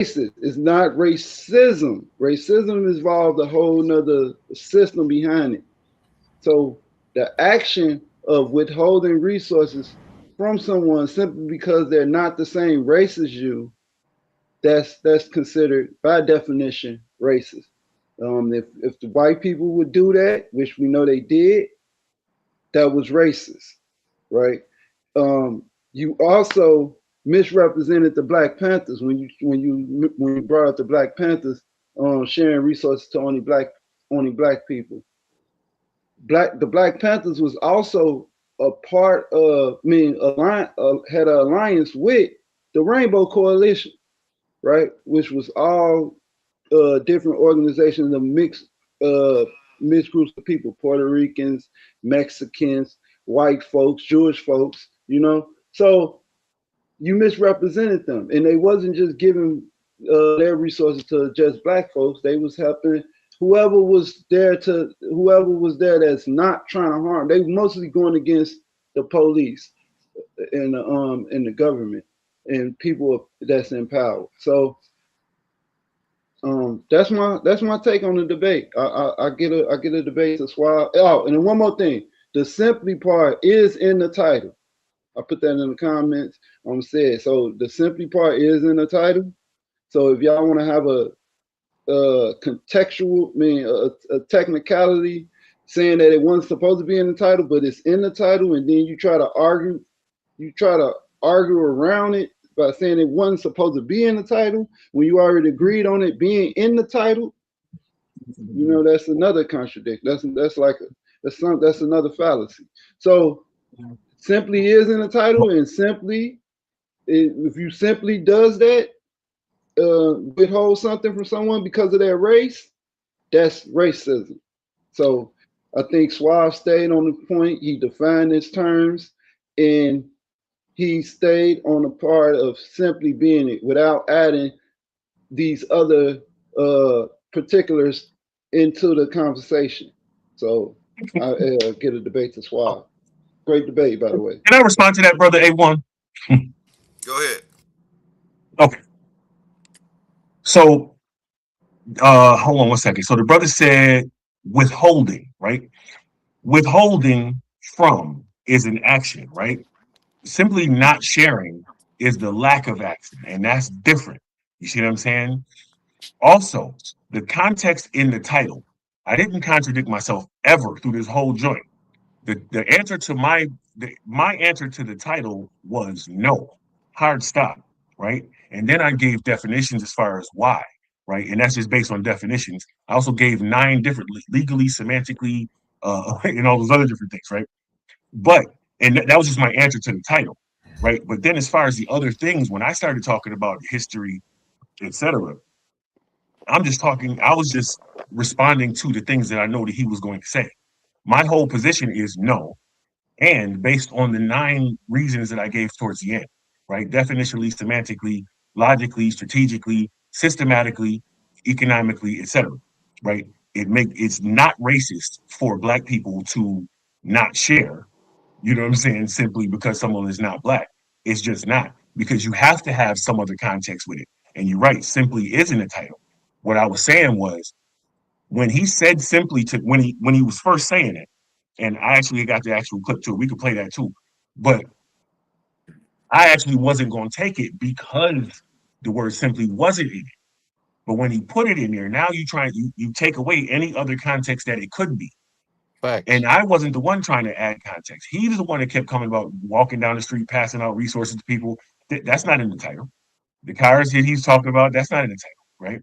racist. It's not racism. Racism involves a whole nother system behind it. So the action of withholding resources from someone simply because they're not the same race as you, that's considered by definition racist. If the white people would do that, which we know they did, that was racist, right? You also misrepresented the Black Panthers when you brought up the Black Panthers sharing resources to only black people. The Black Panthers was also a part of, I mean, had an alliance with the Rainbow Coalition, right? Which was all different organizations of mixed groups of people: Puerto Ricans, Mexicans, white folks, Jewish folks. So you misrepresented them, and they wasn't just giving their resources to just black folks. They was helping whoever was there that's not trying to harm. They mostly going against the police and the government and people that's in power. So that's my take on the debate. I get a debate to swallow. Oh, and then one more thing: the simply part is in the title. I put that in the comments. Said so. The simply part is in the title. So if y'all want to have a contextual, I mean, a technicality, saying that it wasn't supposed to be in the title, but it's in the title, and then you try to argue around it by saying it wasn't supposed to be in the title when you already agreed on it being in the title. That's another contradiction. That's another fallacy. So simply is in the title, and simply, if you simply does that, withhold something from someone because of their race, that's racism. So I think Suave stayed on the point. He defined his terms, and he stayed on the part of simply being it without adding these other particulars into the conversation. So I get a debate to Suave. Great debate, by the way. Can I respond to that, brother A1? Go ahead. Okay. So, hold on one second. So the brother said withholding, right? Withholding from is an action, right? Simply not sharing is the lack of action, and that's different. You see what I'm saying? Also, the context in the title, I didn't contradict myself ever through this whole joint. The answer to my answer to the title was no, hard stop, right? And then I gave definitions as far as why, right? And that's just based on definitions. I also gave 9 different legally, semantically, and all those other different things, right? But that was just my answer to the title, right? But then as far as the other things, when I started talking about history, etc., I'm just talking. I was just responding to the things that I know that he was going to say. My whole position is no, and based on the 9 reasons that I gave towards the end, right? Definitionally, semantically, logically, strategically, systematically, economically, etc. Right? It's not racist for black people to not share. You know what I'm saying? Simply because someone is not black. It's just not, because you have to have some other context with it. And you're right, simply is in the title. What I was saying was, when he said simply to when he was first saying it, and I actually got the actual clip too. We could play that too. But I actually wasn't going to take it because the word simply wasn't in it. But when he put it in there, now you take away any other context that it could be. And Facts. I wasn't the one trying to add context. He's the one that kept coming about walking down the street, passing out resources to people. That's not in the title. The cars that he's talking about, that's not in the title, right?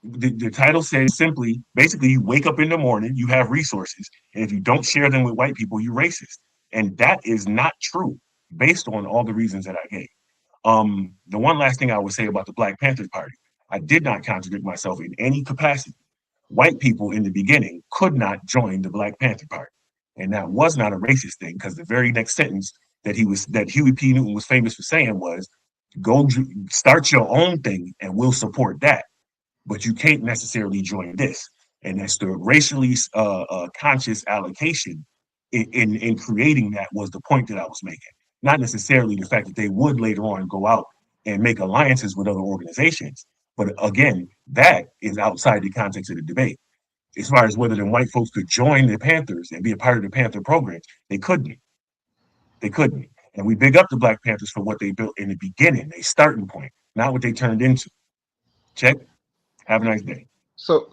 The title says simply, basically, you wake up in the morning, you have resources, and if you don't share them with white people, you're racist. And that is not true based on all the reasons that I gave. The one last thing I would say about the Black Panther Party, I did not contradict myself in any capacity. White people in the beginning could not join the Black Panther Party. And that was not a racist thing, because the very next sentence that Huey P. Newton was famous for saying was, go start your own thing and we'll support that, but you can't necessarily join this. And that's the racially conscious allocation in creating that was the point that I was making. Not necessarily the fact that they would later on go out and make alliances with other organizations. But again, that is outside the context of the debate. As far as whether the white folks could join the Panthers and be a part of the Panther program, they couldn't. They couldn't. And we big up the Black Panthers for what they built in the beginning, a starting point, not what they turned into. Check. Have a nice day. So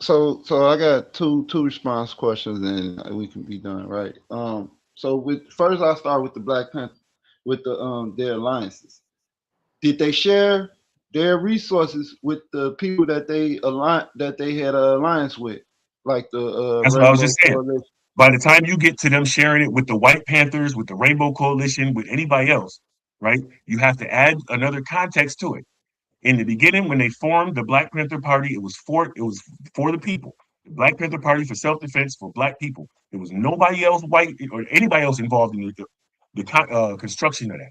I got two response questions, and we can be done, right? So with first, I'll start with the Black Panther, with their alliances. Did they share their resources with the people that they had an alliance with, like the That's what I was Rainbow just saying. Coalition? By the time you get to them sharing it with the White Panthers, with the Rainbow Coalition, with anybody else, right? You have to add another context to it. In the beginning, when they formed the Black Panther Party, it was for the people. The Black Panther Party for self-defense for Black people. There was nobody else white or anybody else involved in the construction of that,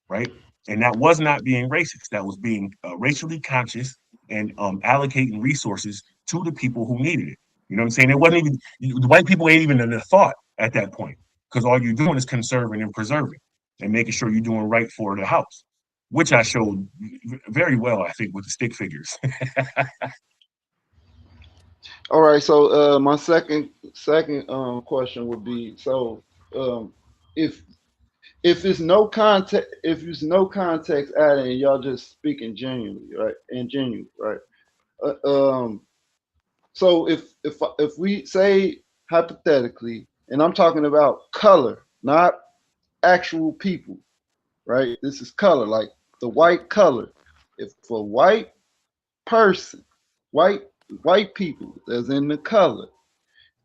right? And that was not being racist. That was being racially conscious and allocating resources to the people who needed it. You know what I'm saying? It wasn't even the white people ain't even in the thought at that point because all you're doing is conserving and preserving and making sure you're doing right for the house, which I showed very well, I think, with the stick figures. All right. So my second question would be, so um, if if there's no context added and y'all just speaking genuinely, right? And genuine, right? Uh, um, so if we say hypothetically, and I'm talking about color, not actual people, right? This is color, like the white color. If a white person, white white people, as in the color,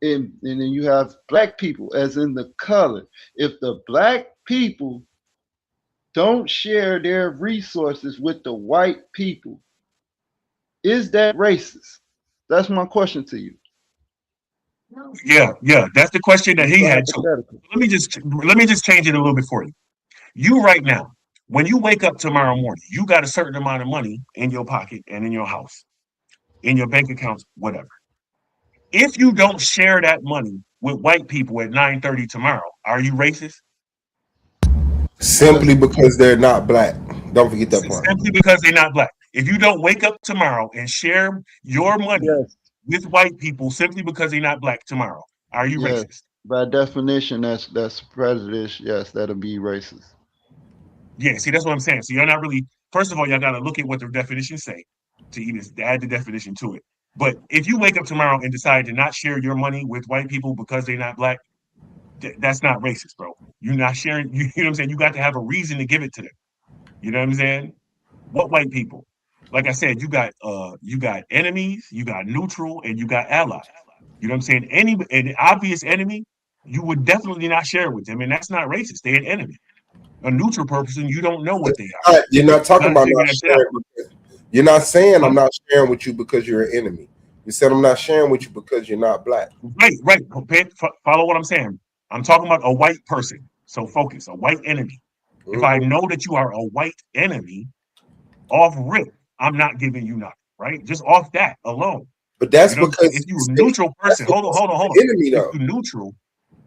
and then you have black people, as in the color. If the black people don't share their resources with the white people, is that racist? That's my question to you. Yeah, that's the question that It's he a had too. hypothetical. Let me just change it a little bit for you. You right now, when you wake up tomorrow morning, you got a certain amount of money in your pocket and in your house, in your bank accounts, whatever. If you don't share that money with white people at 9:30 tomorrow, are you racist? Simply because they're not black. Don't forget that part. Simply because they're not black. If you don't wake up tomorrow and share your money Yes, with white people simply because they're not black tomorrow, are you yes. racist? By definition, that's prejudice. Yes, that'll be racist. Yeah, see, that's what I'm saying. So you're not really, first of all, y'all got to look at what the definitions say to even add the definition to it. But if you wake up tomorrow and decide to not share your money with white people because they're not black, that's not racist, bro. You're not sharing, you know what I'm saying? You got to have a reason to give it to them. You know what I'm saying? What white people? Like I said, you got enemies, you got neutral, and you got allies. You know what I'm saying? An obvious enemy, you would definitely not share with them, and that's not racist. They're an enemy. A neutral person, you don't know what they are. You're not talking Trying to about figure not that shit out. sharing. You're not saying Huh? I'm not sharing with you because you're an enemy. You said I'm not sharing with you because you're not black. Right. Follow what I'm saying. I'm talking about a white person. So focus, a white enemy. If I Mhm. know that you are a white enemy, off rip, I'm not giving you nothing, right? Just off that alone. But You that's know what I'm saying? because If you're a neutral that's person, hold on, because hold on, hold on. you're the enemy, If though. you're neutral,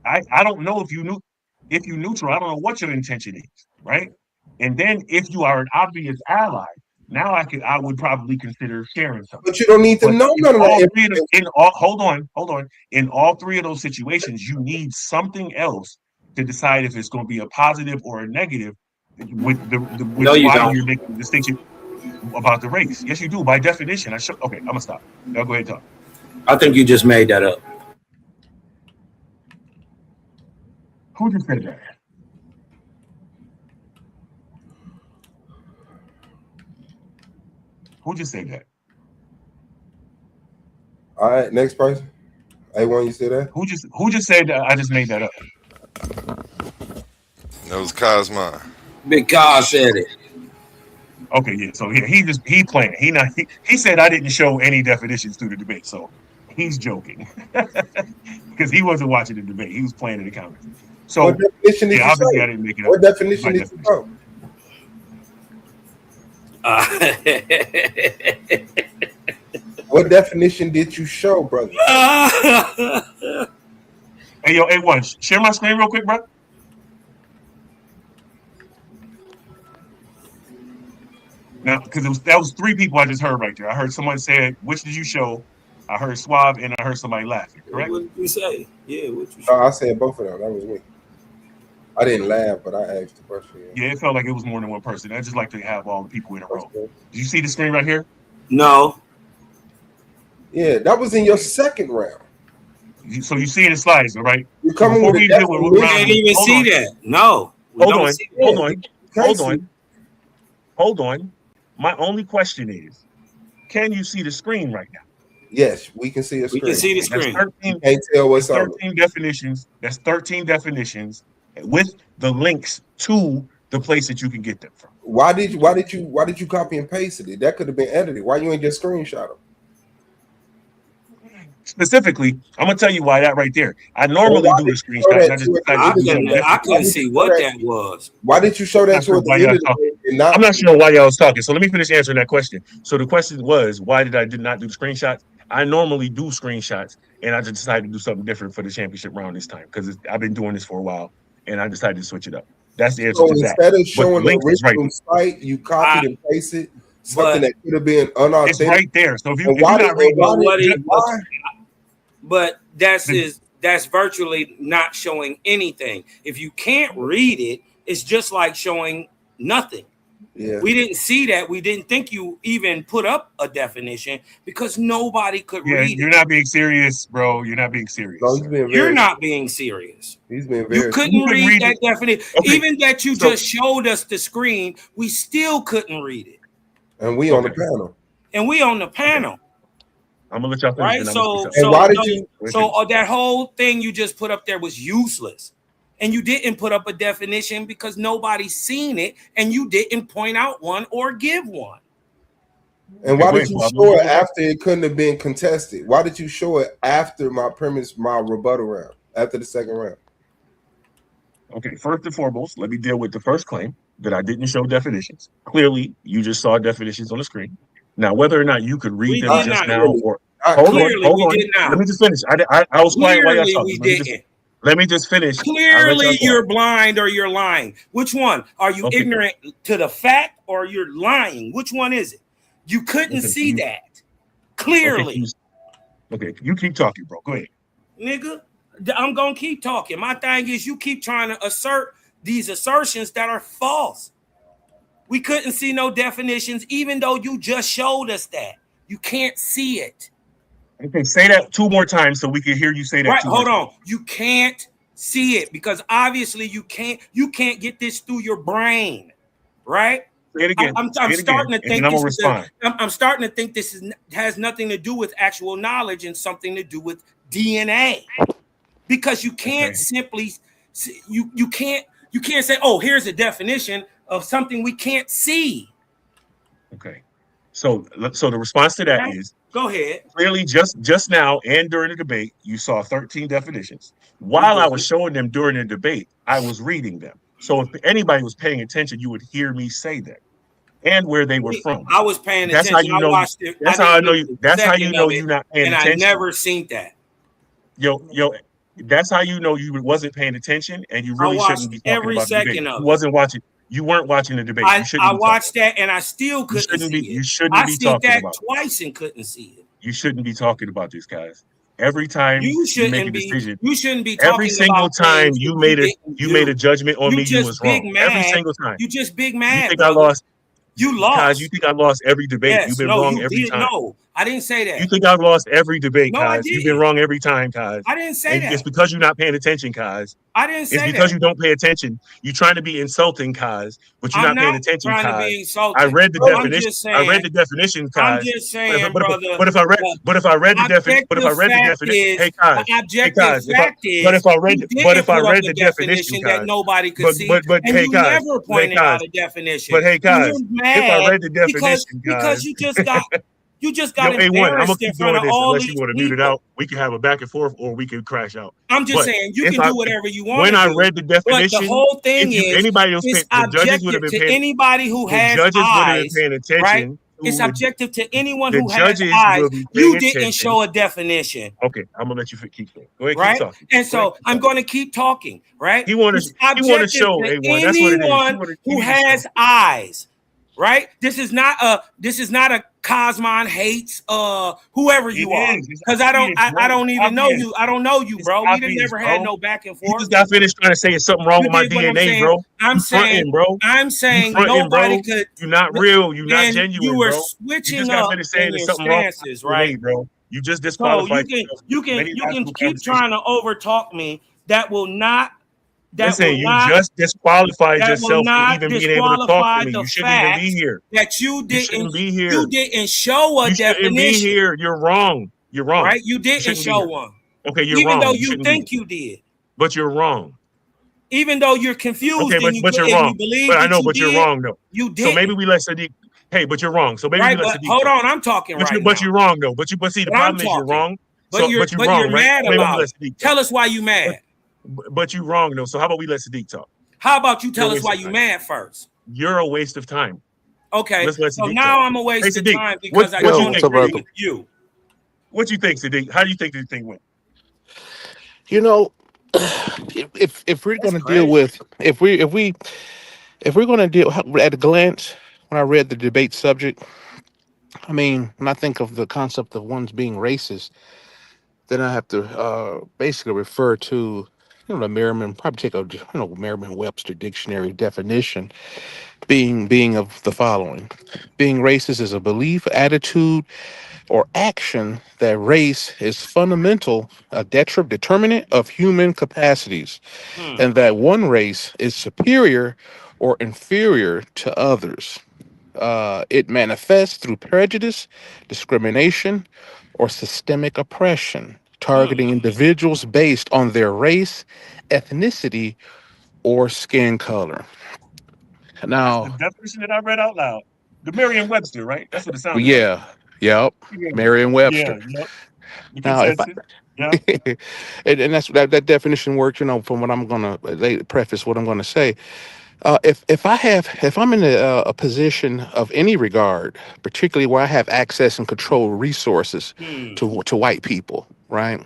I don't know if you're neutral, I don't know what your intention is, right? And then if you are an obvious ally, now I would probably consider sharing something. But you don't need to But know in none of all that three of the, information. in all hold on. In all three of those situations, you need something else to decide if it's going to be a positive or a negative with No, you why don't. you're making the distinction about the race. Yes, you do. By definition, I should okay, I'm gonna stop. Y'all go ahead and talk. I think you just made that up. Who just said that? Who just said that? All right, next person. A1, you see that? Who just said that I just made that up? That was Cosmo. Big Carl said it. Okay, yeah. So yeah, he playing. He said I didn't show any definitions through the debate, so he's joking because he wasn't watching the debate. He was playing in the comments. What So definition did yeah, you obviously I show? didn't make it up What definition by did you definition. show? Uh, What definition did you show, brother? Hey yo, A1, share my screen real quick, bro. Now, because that was three people I just heard right there. I heard someone said, "Which did you show?" I heard Suave, and I heard somebody laughing. Correct? What did you say? Yeah, what you No, say? I said both of them. That was me. I didn't laugh, but I asked the question. Yeah, it felt like it was more than one person. I just like to have all the people in a row. Good. Did you see the screen right here? No. Yeah, that was in your second round. So you see in the slides, all right? You coming Before with we a deal with We can't round, even hold see on. that. No. We Hold don't on. see that. Hold on. Hold see. on. Hold on. My only question is, can you see the screen right now? Yes, we can see a We screen. can see the That's screen. 13, Can't tell what's that's on it. 13 definitions. That's 13 definitions with the links to the place that you can get them from. Why did you copy and paste it? That could have been edited. Why you ain't just screenshot them? Specifically, I'm gonna tell you why that right there. I normally do the screenshot, and I just decided to do that. I couldn't see what that was. Why did you show that to the end of the day and not? I'm not sure why y'all was talking. So let me finish answering that question. So the question was, why did I not do the screenshots? I normally do screenshots, and I just decided to do something different for the championship round this time because I've been doing this for a while, and I decided to switch it up. That's the answer So to that. instead of showing the right original site, you copied and pasted something that could have been unauthentic. It's right there. So if you're why not reading, but that's virtually not showing anything. If you can't read it, it's just like showing nothing. Yeah. We didn't see that. We didn't think you even put up a definition because nobody could read it. You're not being serious, bro. You're not being serious. No, he's being You're not being serious. He's being very. You couldn't read that definition. Okay. Even that you just showed us the screen, we still couldn't read it. And we on the panel. And we on the panel. I'm gonna let y'all finish. Right. So that whole thing you just put up there was useless. And you didn't put up a definition because nobody's seen it, and you didn't point out one or give one. And why did you show it after it couldn't have been contested? Why did you show it after my rebuttal round, after the second round? Okay, first and foremost, let me deal with the first claim that I didn't show definitions. Clearly, you just saw definitions on the screen. Now, whether or not you could read them just now or hold on. Let me just finish. I was quiet while y'all talking. Let me just finish. Clearly, you're blind or you're lying. Which one? Are you ignorant to the fact or you're lying? Which one is it? You couldn't see that. Clearly. Okay, you keep talking, bro. Go ahead. Nigga, I'm going to keep talking. My thing is you keep trying to assert these assertions that are false. We couldn't see no definitions, even though you just showed us that. You can't see it. Okay, say that 2 more times so we can hear you say that. Right, hold on. You can't see it because obviously you can't get this through your brain, right? Say it again. I'm starting to think I'm starting to think this has nothing to do with actual knowledge and something to do with DNA, because you can't simply you can't say, oh, here's a definition of something we can't see. Okay, so the response to that is. Go ahead. Clearly, just now and during the debate, you saw 13 definitions. While I was showing them during the debate, I was reading them. So if anybody was paying attention, you would hear me say that and where they were from. I was paying attention. That's how you know. I watched it. That's how I know you. That's how you know you're not paying attention. And I never seen that. Yo, that's how you know you wasn't paying attention, and you really shouldn't be talking every about second the debate. of it. You wasn't watching. You weren't watching the debate. I watched that, and I still couldn't see it. You shouldn't be talking about it. Twice and couldn't see it. You shouldn't be talking about this, guys. Every time you make a decision, you shouldn't be talking every single time you made a judgment on me, you was wrong. Every single time. You just big mad. You think I lost? You lost. Guys, you think I lost every debate? Yes, You've been wrong every time. No, I didn't say that. You think I've lost every debate, no, guys? You've been wrong every time, guys. I didn't say that. It's because you're not paying attention, guys. I didn't say that. It's because you don't pay attention. You're trying to be insulting, guys, but you're not paying attention, guys. I read the definition. I read the definition, guys. I'm just saying, brother. But if I read the definition, hey, guys. But if I read the definition, guys, that nobody could see, but hey, guys, never pointed out a definition. But hey, guys, if I read the definition, because you just got. You just got embarrassed I'm gonna keep doing this unless you want to mute it out. We can have a back and forth, or we can crash out. I'm just saying you can do whatever you want. When I read the definition, the whole thing is anybody else, the judges would have been paying. Anybody who has eyes, right? It's objective to anyone who has eyes. You didn't show a definition. Okay, I'm gonna let you keep going. Go ahead, right? Keep talking. And so I'm going to keep talking. Right? He want to show anyone who has eyes. right? This is not a Cosmon hates whoever you are, because I don't even know you. I don't know you, bro. We didn't never had no back and forth. You just got finished trying to say something wrong with my DNA, bro. I'm saying nobody could. You're not real. You're not genuine, you were bro. switching up in your stances, right, bro? You just disqualified. You can keep trying to overtalk me. That will not. Listen, you just disqualified yourself from even being able to talk to me. You shouldn't even be here. That you didn't be here. You didn't show a definition. You shouldn't be here. You're wrong. You're wrong. Right? You didn't show one. Okay, you're even wrong. Even though you think you did. But you're wrong. Even though you're confused. Okay, but you're wrong. But I know, but you're wrong though. You did. So maybe we let Sadiq. Hey, but you're wrong. So maybe we let Sadiq. Hold on, I'm talking right now. But you're wrong though. But see, the problem is you're wrong. But you're mad about it. Tell us why you mad. But you're wrong though. So how about we let Sadiq talk? How about you tell us why you mad first? You're a waste of time. Okay. So now I'm a waste of time because I don't agree with you. What you think, Sadiq? How do you think this thing went? You know, if we're going to deal with if we're going to deal at a glance, when I read the debate subject, I mean, when I think of the concept of one's being racist, then I have to basically refer to, the Merriam, probably take a Merriam-Webster dictionary definition, being of the following: being racist is a belief, attitude, or action that race is fundamental, a determinant of human capacities, and that one race is superior or inferior to others. It manifests through prejudice, discrimination, or systemic oppression, targeting individuals based on their race, ethnicity, or skin color. Now, that's the definition that I read out loud. The Merriam-Webster, right? That's what it sounds like. Yep. Merriam-Webster. Yep. Now, and that's that definition works. From what I'm gonna preface, what I'm gonna say. If I'm in a position of any regard, particularly where I have access and control resources to white people, right?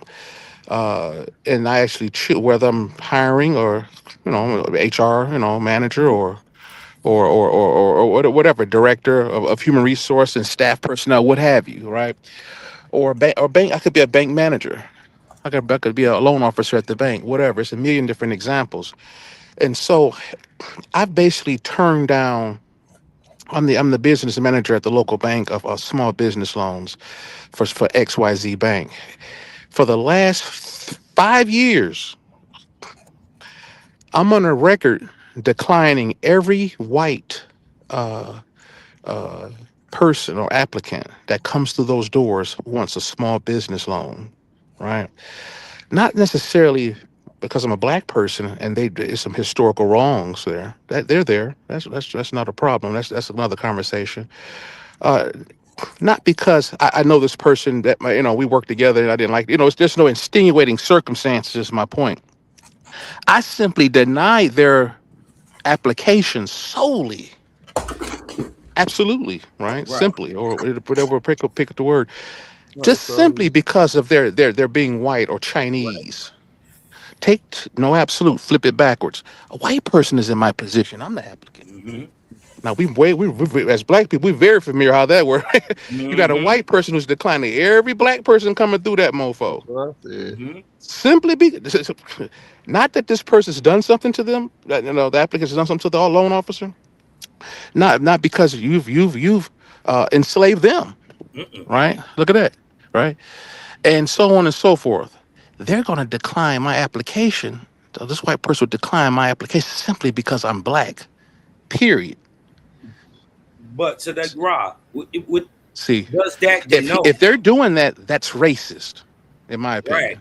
And I actually choose whether I'm hiring or HR, manager or whatever, director of human resource and staff personnel, what have you, right? Or bank. I could be a bank manager. I could be a loan officer at the bank. Whatever. It's a million different examples. And so, I've basically turned down. I'm the business manager at the local bank of small business loans for XYZ Bank. For the last 5 years, I'm on a record declining every white person or applicant that comes through those doors who wants a small business loan, right? Not necessarily because I'm a black person and there's some historical wrongs there. That they're there. That's not a problem. That's another conversation. Not because I know this person that we work together and I didn't like. There's no extenuating circumstances. Is my point. I simply denied their application solely. Absolutely, right? Simply, or whatever, pick up the word. Just simply because of their being white or Chinese. No absolute, flip it backwards. A white person is in my position. I'm the applicant. Now we as black people, we're very familiar how that works. You got a white person who's declining every black person coming through that mofo. Simply not that this person's done something to them, that the applicant's done something to the loan officer. Not because you've enslaved them. Right? Look at that. Right? And so on and so forth. They're going to decline my application. So this white person would decline my application simply because I'm black. Period. But to that Rob, see, does that denote? If they're doing that, that's racist, in my opinion. Right.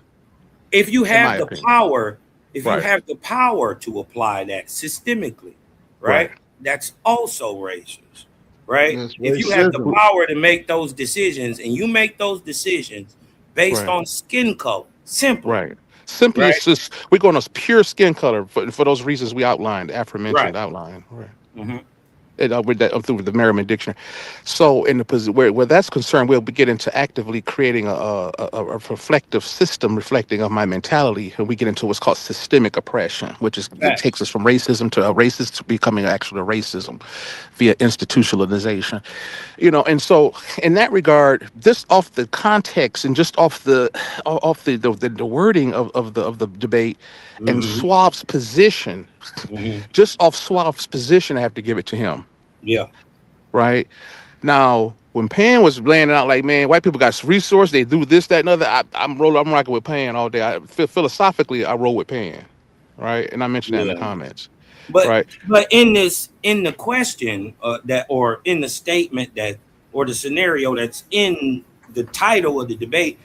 If you have the power, you have the power to apply that systemically, right? That's also racist, right? If you have the power to make those decisions and you make those decisions based on skin color, simple. Right. Simply, it's just, we're going to pure skin color for those reasons we outlined, aforementioned outline. Right. with that through the Merriam Dictionary. So in the position where that's concerned, we'll get into actively creating a reflective system reflecting of my mentality, and we get into what's called systemic oppression, which is it takes us from racism to a racist to becoming actually a racism via institutionalization. And so in that regard, just off the context and just off the wording of the debate and Suave's position, just off Suave's position, I have to give it to him. Yeah. Right now, when Pan was laying it out like, man, white people got resource, they do this, that, and other. I'm rocking with Pan all day. Philosophically, I roll with Pan, right? And I mentioned that in the comments. But in the question or in the statement or the scenario that's in the title of the debate,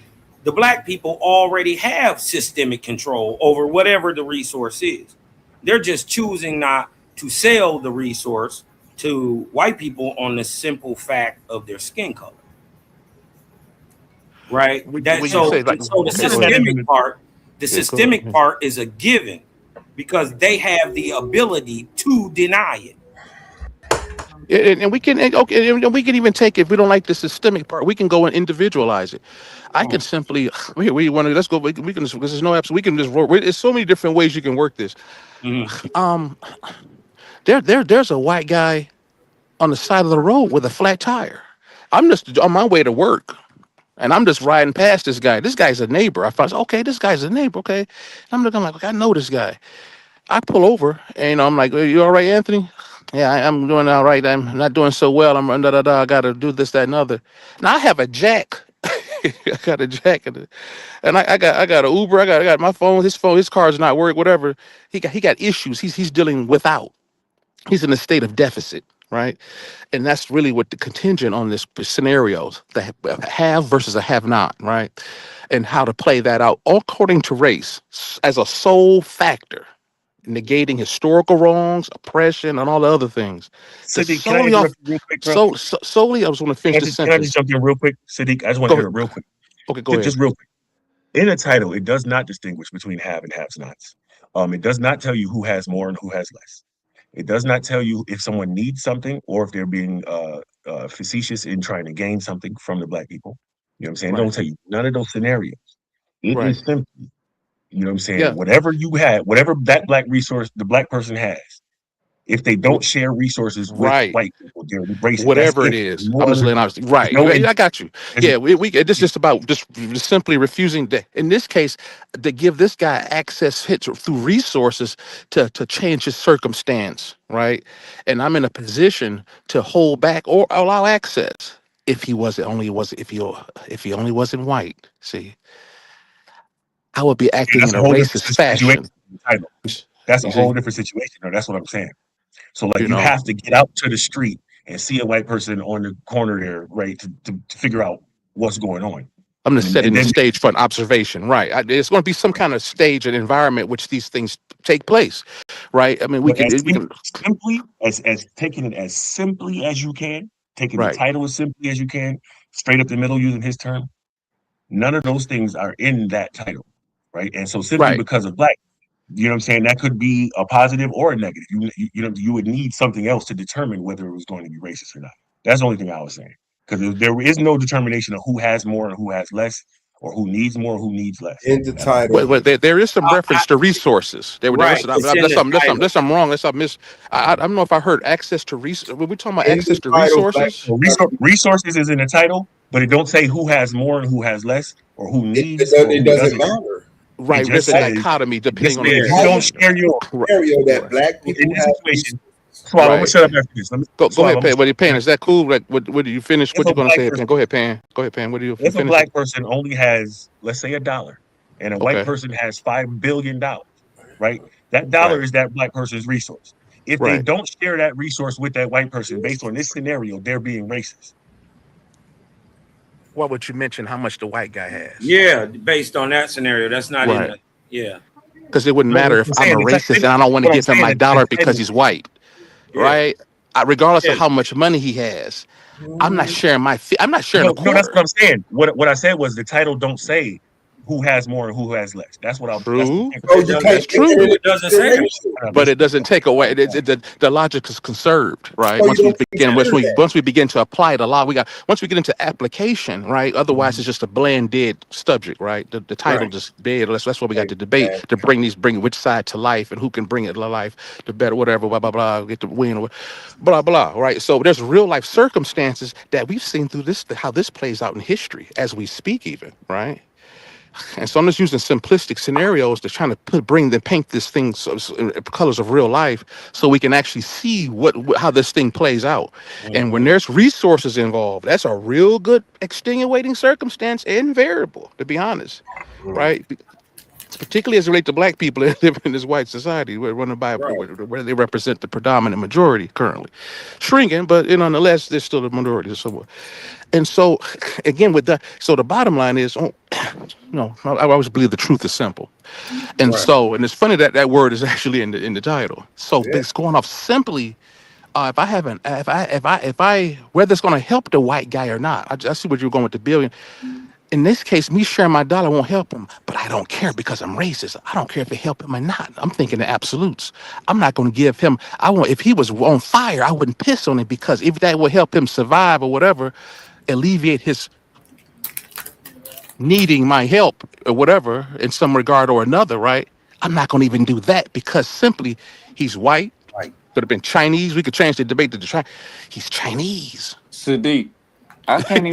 the black people already have systemic control over whatever the resource is. They're just choosing not to sell the resource to white people on the simple fact of their skin color. Right? So the systemic part is a given, because they have the ability to deny it. And we can even take, if we don't like the systemic part, we can go and individualize it. I can simply we want to let's go. We can because there's no apps. We can just work. There's so many different ways you can work this. There's a white guy on the side of the road with a flat tire. I'm just on my way to work, and I'm just riding past this guy. This guy's a neighbor. I thought, okay, this guy's a neighbor. Okay, I'm looking like I know this guy. I pull over, and I'm like, "You all right, Anthony?" Yeah, I'm doing all right. I'm not doing so well. I got to do this, that, and other. Now I have a jack. I got a jack, and I got an Uber. I got my phone. His car's not working. Whatever. He got issues. He's dealing without. He's in a state of deficit, right? And that's really what the contingent on this scenarios, the have versus a have not, right? And how to play that out according to race as a sole factor, negating historical wrongs, oppression, and all the other things. Sadiq, can I interrupt you real quick, bro? Solely, I was going to finish the sentence. Can I just jump in real quick? Sadiq, I just want to hear it real quick. Okay, go ahead. Just real quick. In the title, it does not distinguish between have and have-nots. It does not tell you who has more and who has less. It does not tell you if someone needs something or if they're being facetious in trying to gain something from the black people. You know what I'm saying? Right. It don't tell you none of those scenarios. It is simply, you know what I'm saying? Yeah. Whatever you had, whatever that black resource the black person has, if they don't share resources with white people, they're racist. Whatever it is, I'm just letting out. Right, I got you. Yeah, we this is just about just simply refusing to, in this case, to give this guy access through resources to change his circumstance, right? And I'm in a position to hold back or allow access if he only wasn't white. See, I would be acting in a racist fashion. That's a whole different situation. Or that's what I'm saying. So like you have to get out to the street and see a white person on the corner there, right, to figure out what's going on. I'm just setting the stage for an observation, right? It's going to be some kind of stage and environment which these things take place, right? I mean, we can simply as taking it as simply as you can, taking the title as simply as you can, straight up the middle using his term. None of those things are in that title, right? And so simply because of black. You know what I'm saying? That could be a positive or a negative. You would need something else to determine whether it was going to be racist or not. That's the only thing I was saying. Because there is no determination of who has more and who has less, or who needs more, or who needs less. In the title, there is some reference to resources. Unless I'm wrong. Unless I miss. I don't know if I heard access to resources. We're talking about access to resources. Resources is in the title, but it don't say who has more and who has less, or who needs. It doesn't matter. Right, there's a dichotomy depending on the you don't share your scenario that black people in this situation. So I'm gonna shut up after this. Go ahead, Pan. What are you Pan? Is that cool? Like, what do you finish? What you gonna say, Pan? Go ahead, Pan. What do you? If a black person only has, let's say, $1, and a white person has $5 billion, right? That dollar is that black person's resource. If they don't share that resource with that white person, based on this scenario, they're being racist. Why would you mention how much the white guy has? Yeah, based on that scenario, that's not in the, because it wouldn't matter if I'm a racist and I don't want to give him my dollar because he's white, right? Regardless of how much money he has, I'm not sharing I'm not sharing. No, that's what I'm saying. What I said was the title don't say who has more and who has less. That's what I'm. True. That's true. It doesn't say that. But it doesn't take away. The logic is conserved, right? Once we begin to apply the law, once we get into application, right? Otherwise, it's just a bland dead subject, right? The title just dead. That's what we got to debate to bring which side to life and who can bring it to life, the better, whatever, blah blah blah, get the win, blah blah, right? So there's real life circumstances that we've seen through this, how this plays out in history as we speak, even, right? And so I'm just using simplistic scenarios to trying to paint this thing in colors of real life, so we can actually see how this thing plays out. And when there's resources involved, that's a real good extenuating circumstance and variable, to be honest, right? Particularly as it relates to black people that live in this white society, where they represent the predominant majority currently, shrinking, but nonetheless, there's still a minority somewhere. And so, again, so the bottom line is, I always believe the truth is simple, and so, and it's funny that word is actually in the title. So it's going off simply. If I whether it's going to help the white guy or not, I see what you're going with the billion. In this case, me sharing my dollar won't help him, but I don't care because I'm racist. I don't care if it help him or not. I'm thinking the absolutes. I'm not going to give him. If he was on fire, I wouldn't piss on it, because if that would help him survive or whatever, alleviate his needing my help or whatever in some regard or another, right? I'm not going to even do that, because simply he's white. Could have been Chinese. We could change the debate to he's Chinese. Sadiq. I can't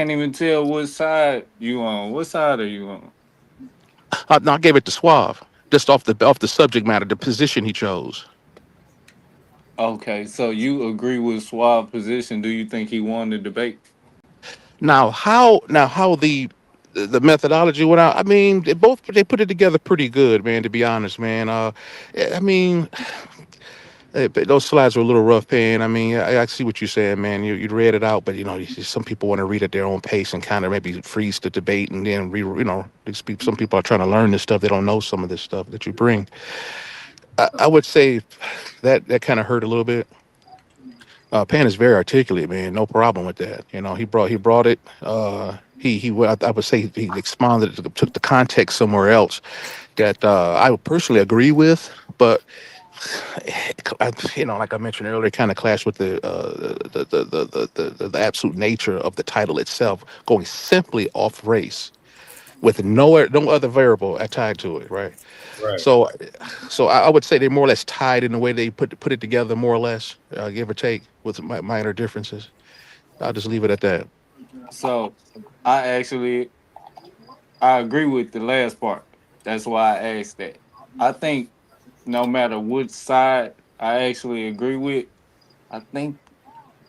even tell what side you on. What side are you on? No, I gave it to Suave, just off the subject matter, the position he chose. Okay, so you agree with Suave's position? Do you think he won the debate? Now how the methodology went out? I mean, they put it together pretty good, man. To be honest, man. I mean. Those slides were a little rough, Pan. I mean, I see what you're saying, man. You read it out, but some people want to read at their own pace and kind of maybe freeze the debate, and then some people are trying to learn this stuff. They don't know some of this stuff that you bring. I would say that kind of hurt a little bit. Pan is very articulate, man. No problem with that. He brought it. I would say he expounded it, took the context somewhere else that I would personally agree with, but. Like I mentioned earlier, kind of clash with the absolute nature of the title itself, going simply off race with no other variable tied to it, right? So I would say they're more or less tied in the way they put it together, more or less, give or take, with minor differences. I'll just leave it at that. So I agree with the last part. That's why I asked that. I think no matter which side I actually agree with, I think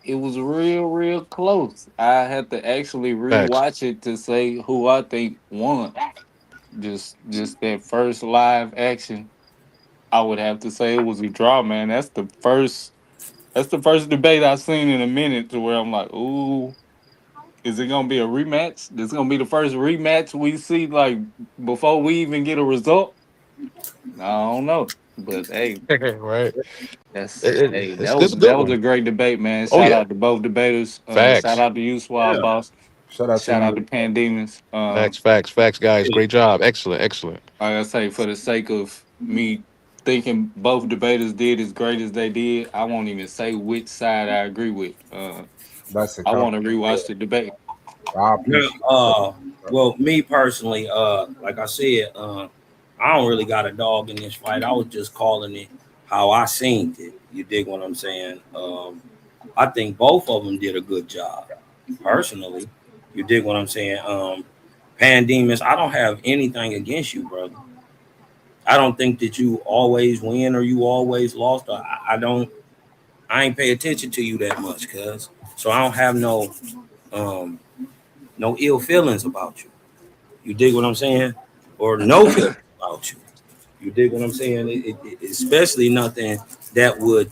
it was real close. I had to actually rewatch it to say who I think won. Just that first live action, I would have to say it was a draw, man. That's the first debate I've seen in a minute to where I'm like, ooh, is it gonna be a rematch? This is gonna be the first rematch we see, like, before we even get a result. I don't know. But hey, right. That was a great debate, man. Shout out to both debaters. Shout out to you, Suave Bos. Shout out to Pandemus. Facts, guys. Great job. Excellent. Like I say, for the sake of me thinking both debaters did as great as they did, I won't even say which side I agree with. I want to rewatch the debate. Well, me personally, like I said, I don't really got a dog in this fight. I was just calling it how I seen it. You dig what I'm saying? I think both of them did a good job. Personally, you dig what I'm saying? Pandemus, I don't have anything against you, brother. I don't think that you always win or you always lost. I ain't pay attention to you that much, cuz. So I don't have no ill feelings about you. You dig what I'm saying? Or no feelings about you. You dig what I'm saying? Especially nothing that would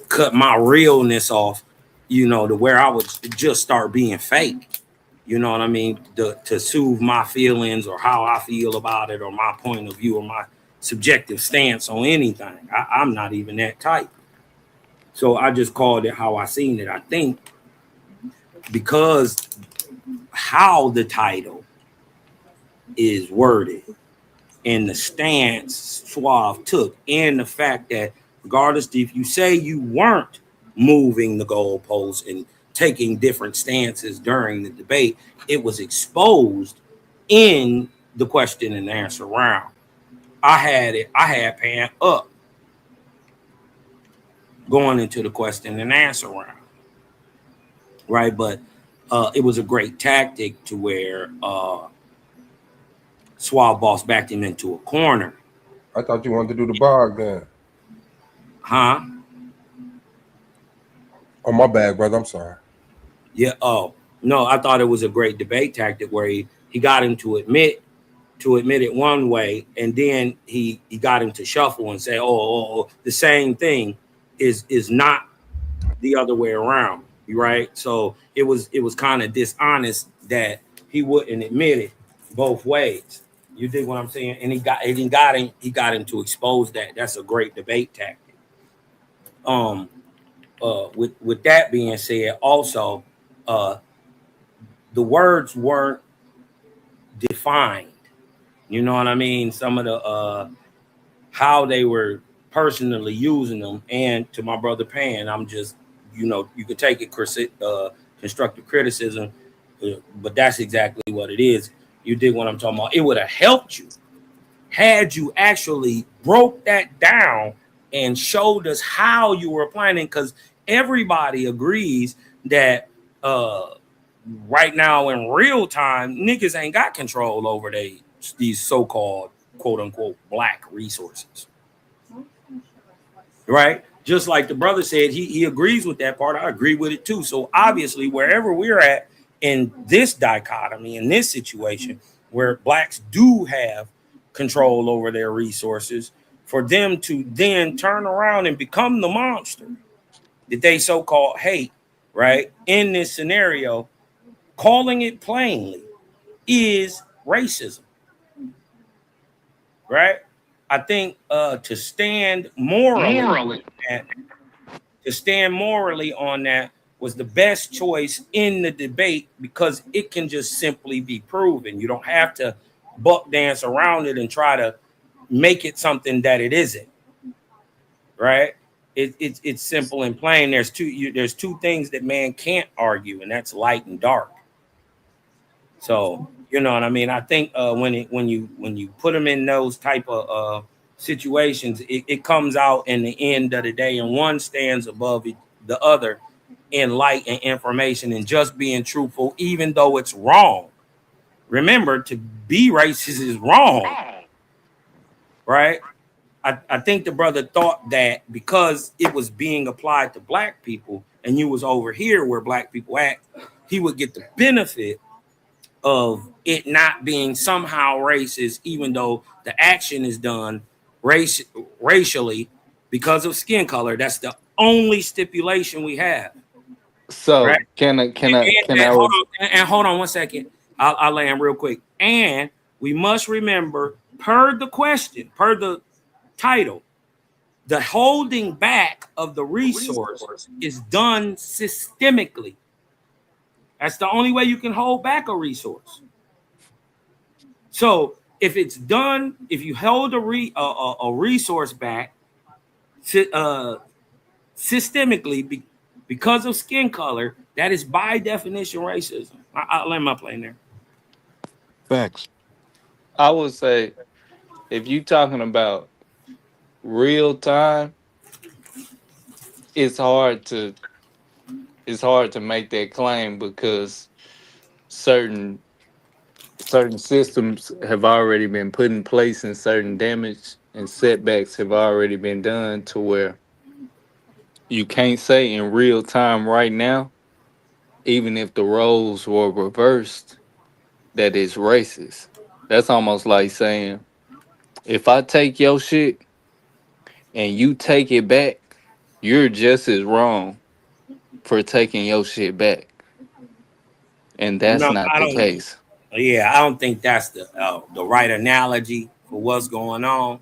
cut my realness off, to where I would just start being fake. You know what I mean? To soothe my feelings or how I feel about it or my point of view or my subjective stance on anything. I'm not even that type. So I just called it how I seen it. I think because how the title is worded and the stance Suave took, and the fact that regardless if you say you weren't moving the goalposts and taking different stances during the debate, it was exposed in the question and answer round. I had Pan up going into the question and answer round, right? But it was a great tactic to where Suave Boss backed him into a corner. I thought you wanted to do the bog then. Huh? Oh, my bad, brother. I'm sorry. Yeah. Oh, no, I thought it was a great debate tactic where he got him to admit it one way, and then he got him to shuffle and say, oh, the same thing is not the other way around. Right. So it was kind of dishonest that he wouldn't admit it both ways. You dig what I'm saying? And he got him to expose that. That's a great debate tactic. With that being said, also, the words weren't defined. You know what I mean? Some of the how they were personally using them. And to my brother Pan, I'm just, you could take it constructive criticism, but that's exactly what it is. You dig what I'm talking about? It would have helped you had you actually broke that down and showed us how you were planning, because everybody agrees that right now in real time, niggas ain't got control over these so-called quote unquote black resources. Right? Just like the brother said, he agrees with that part. I agree with it too. So obviously, wherever we're at in this dichotomy, in this situation, where blacks do have control over their resources, for them to then turn around and become the monster that they so-called hate, right? In this scenario, calling it plainly is racism, right? I think to stand morally on that was the best choice in the debate, because it can just simply be proven. You don't have to buck dance around it and try to make it something that it isn't, right? It's simple and plain. There's two things that man can't argue, and that's light and dark. So you know what I mean. I think when you put them in those type of situations, it comes out in the end of the day, and one stands above the other in light and information and just being truthful, even though it's wrong. Remember, to be racist is wrong, right? I think the brother thought that because it was being applied to black people and you was over here where black people at, he would get the benefit of it not being somehow racist, even though the action is done racially because of skin color. That's the only stipulation we have. So right? can I hold on 1 second. I'll land real quick. And we must remember, per the question, per the title, the holding back of the resource is done systemically. That's the only way you can hold back a resource. So if it's done, if you hold a resource back systemically because of skin color, that is by definition racism. I'll land my plane there. Facts. I would say, if you talking about real time, it's hard to make that claim, because certain systems have already been put in place, and certain damage and setbacks have already been done, to where you can't say in real time right now, even if the roles were reversed, that it's racist. That's almost like saying, if I take your shit and you take it back, you're just as wrong for taking your shit back. And that's No, not I the don't. case. Yeah, I don't think that's the right analogy for what's going on.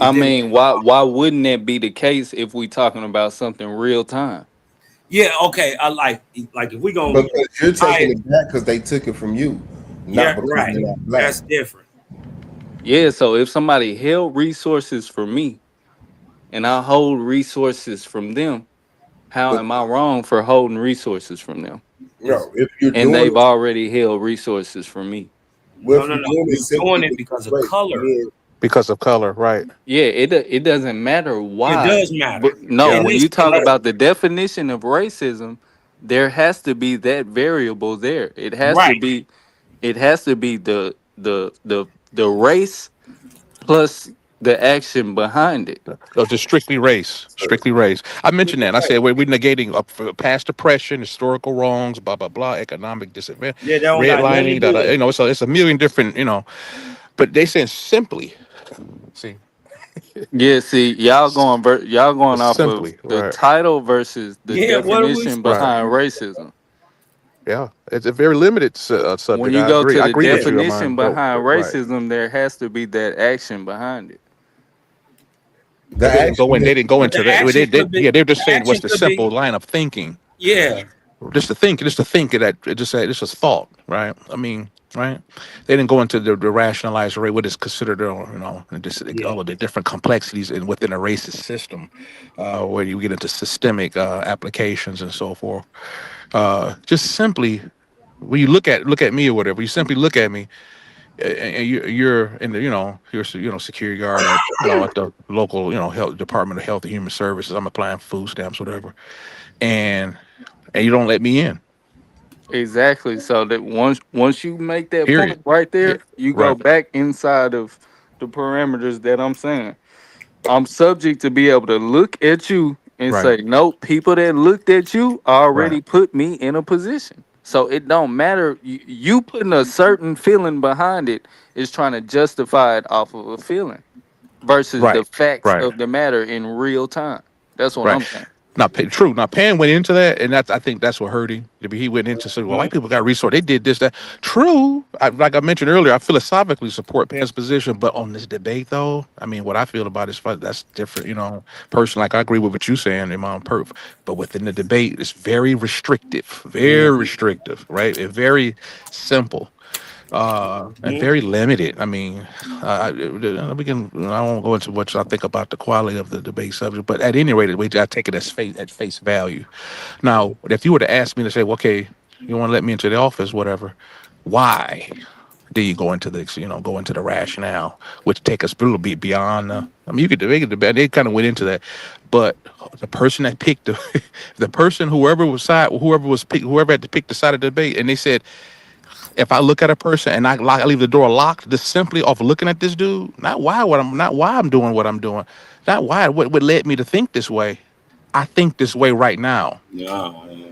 I mean, why wouldn't that be the case if we talking about something real time? Yeah, okay. I like if we gonna because you're taking it back because they took it from you. Yeah, because right. they're not black. That's different. Yeah, so if somebody held resources from me and I hold resources from them, how But am I wrong for holding resources from them? no, if you're And doing they've it, already held resources from me. well, No, if no, you're no. doing it You're simply doing it because because of of race, color. then Because of color, right? Yeah, it doesn't matter It why. does matter. But no, In Yeah. when this you talk case, about the definition of racism, there has to be that variable there. right. It has to be the race plus the action behind it. So just strictly race, strictly race. I mentioned that. I Right. said we're negating past oppression, historical wrongs, blah blah blah, economic disadvantage, Yeah, that don't got nothing to redlining. do with You it. know, so it's a million different. You know, but they said simply. See, Yeah, see, y'all going off of simply, the right, title versus the Yeah, what are we definition supposed to right. behind do? racism. Yeah, it's a very limited When subject. you I go agree. to I the agree with Yeah. you, definition Amon. Go behind right. racism, there has to be that action behind it. the But they didn't go in. action They didn't go But into the that. action could be Yeah, they're just the saying what's action the could be, simple line of thinking. yeah. Just to think that it just said this was thought, right? I mean, right? They didn't go into the rationalized rate, what is considered, and just Yeah. all of the different complexities within a racist system, where you get into systemic applications and so forth. Just simply, when you look at me or whatever, you simply look at me, and you're in the, you're security guard at at the local health department of health and human services. I'm applying food stamps, whatever, and you don't let me in. Exactly. So that once you make that Period. point right Yeah. there, you go Right. back inside of the parameters that I'm saying. I'm subject to be able to look at you and Right. say, no, people that looked at you Right. already put me in a position. So it don't matter. You putting a certain feeling behind it is trying to justify it off of a feeling versus the Right. facts Right. of the matter in real time. That's what Right. I'm saying. True. Now Pan went into that, and I think that's what hurt him. He went into saying, "Well, white people got resource. They did this, that." True. Like I mentioned earlier, I philosophically support Pan's position, but on this debate, though, I mean, what I feel about it is that's different. Personally, like I agree with what you're saying, Imam Perf. But within the debate, it's very Mhm. restrictive, right? And very simple. And Mhm. very limited. I mean, we can. I won't go into what I think about the quality of the debate subject, but at any rate, I take it as face value. Now, if you were to ask me to say, well, okay, you want to let me into the office, whatever, why? Do you go into go into the rationale, which take us a little bit beyond. I mean, you could debate it. They kind of went into that, but the person that picked the person, whoever had to pick the side of the debate, and they said, if I look at a person and I leave the door locked, just simply off looking at this dude, not why I'm doing what I'm doing, not why what led me to think this way. I think this way right now, Yeah, yeah.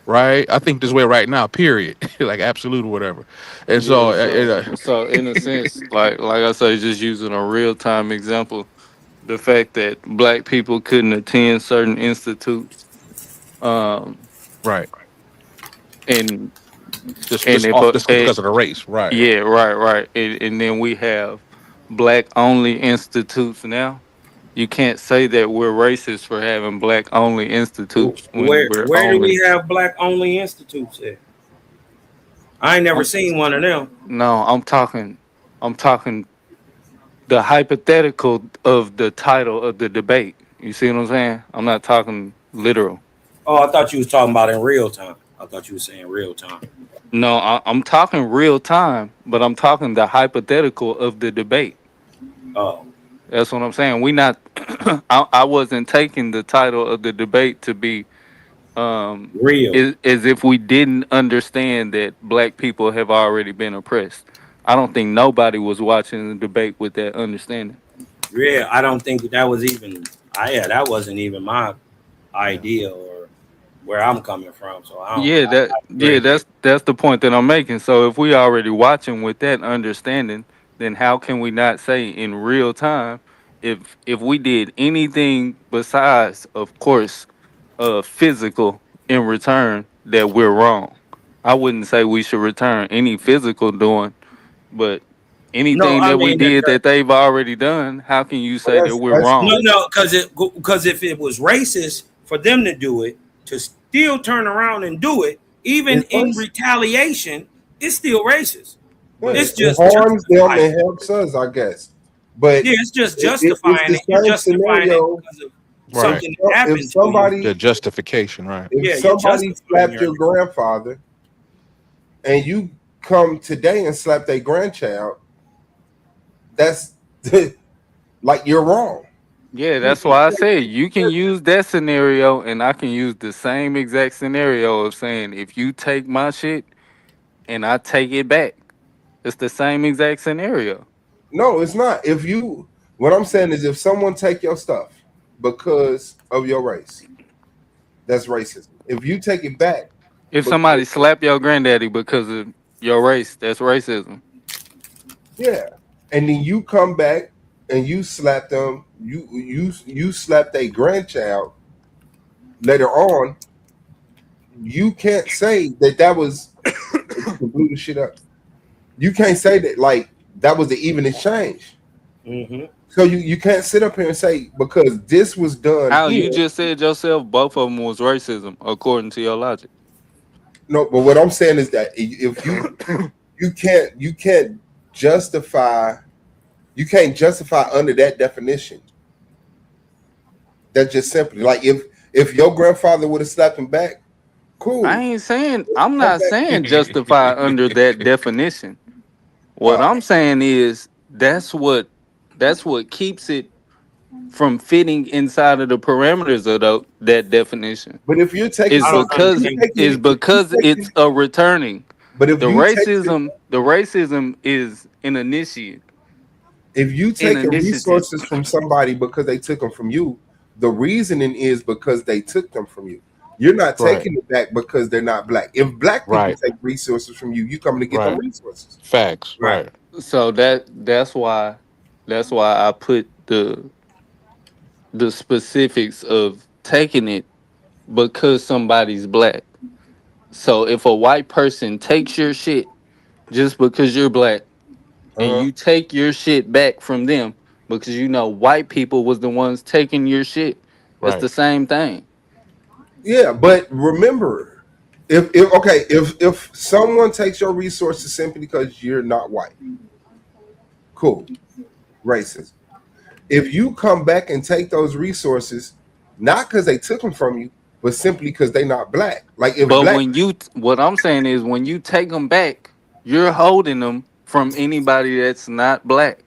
right? I think this way right now. Period. Like absolute or whatever. And so, Yeah, so in a sense, like I say, just using a real time example, the fact that black people couldn't attend certain institutes, um, right, and just if off just because of the race, right? yeah, right, and then we have black only institutes now. You can't say that we're racist for having black only institutes when we're Where do only. we have black only institutes at? I ain't never I'm, seen one of them. no, I'm talking the hypothetical of the title of the debate. You see what I'm saying? I'm not talking literal. Oh, I thought you was talking about in real time. I thought you were saying real time. No, I'm talking real time, but I'm talking the hypothetical of the debate. Oh, That's what I'm saying. We not. I wasn't taking the title of the debate to be real. as if we didn't understand that black people have already been oppressed. I don't think nobody was watching the debate with that understanding. Yeah, I don't think that was even. Yeah, that wasn't even my Yeah. idea or where I'm coming from. So I don't. Yeah, I agree. that's the point that I'm making. So if we already watching with that understanding, then how can we not say in real time if we did anything besides, of course, physical in return that we're wrong? I wouldn't say we should return any physical doing, but No, anything I that we mean that. did that they've already done, how can you But say that we're that's No, wrong? no, because if it was racist for them to do it, to still turn around and do it, even it's in racist. retaliation, it's still racist. It's It just harms them justifying. and helps us, I guess. But Yeah, it's just it's justifying the it. You're same justifying it scenario. because of Right. something that If happened to you. The somebody justification, right? if Yeah, you're somebody justifying slapped your. your grandfather and you come today and slap their grandchild, that's like you're wrong. Yeah, You, that's why I said you can use that scenario, and I can use the same exact scenario of saying if you take my shit and I take it back, it's the same exact scenario. no, it's not. If you, what I'm saying is, if someone take your stuff because of your race, that's racism. If you take it back, If because somebody slap your granddaddy because of your race, that's racism. yeah, and then you come back and you slap them, you slap their grandchild later on, you can't say that was to blew the shit up. You can't say that like that was the even exchange. Mm-hmm. So you can't sit up here and say because this was done How you here. just said yourself, both of them was racism, according to your logic. No, but what I'm saying is that if you can't justify you can't justify under that definition. That's just simply like if your grandfather would have slapped him back, I cool. ain't saying I'm Come not back. saying justify under that definition. What Uh, I'm saying is that's what keeps it from fitting inside of the parameters of that definition. but if you're taking Is I don't something, because understand. it's a returning. but The racism is an initiate. if you An taking initiative. resources from somebody because they took them from you, the reasoning is because they took them from you. You're not Right. taking it back because they're not black. If black people Right. take resources from you, you coming to get them Right. resources. Facts. Right. Right. So that's why I put the specifics of taking it because somebody's black. So if a white person takes your shit just because you're black and Uh-huh. you take your shit back from them because white people was the ones taking your shit, it's Right. the same thing. Yeah, but remember, if someone takes your resources simply because you're not white, cool, racist. If you come back and take those resources, not because they took them from you, but simply because they're not black. Like if But black, what I'm saying is when you take them back, you're holding them from anybody that's not black.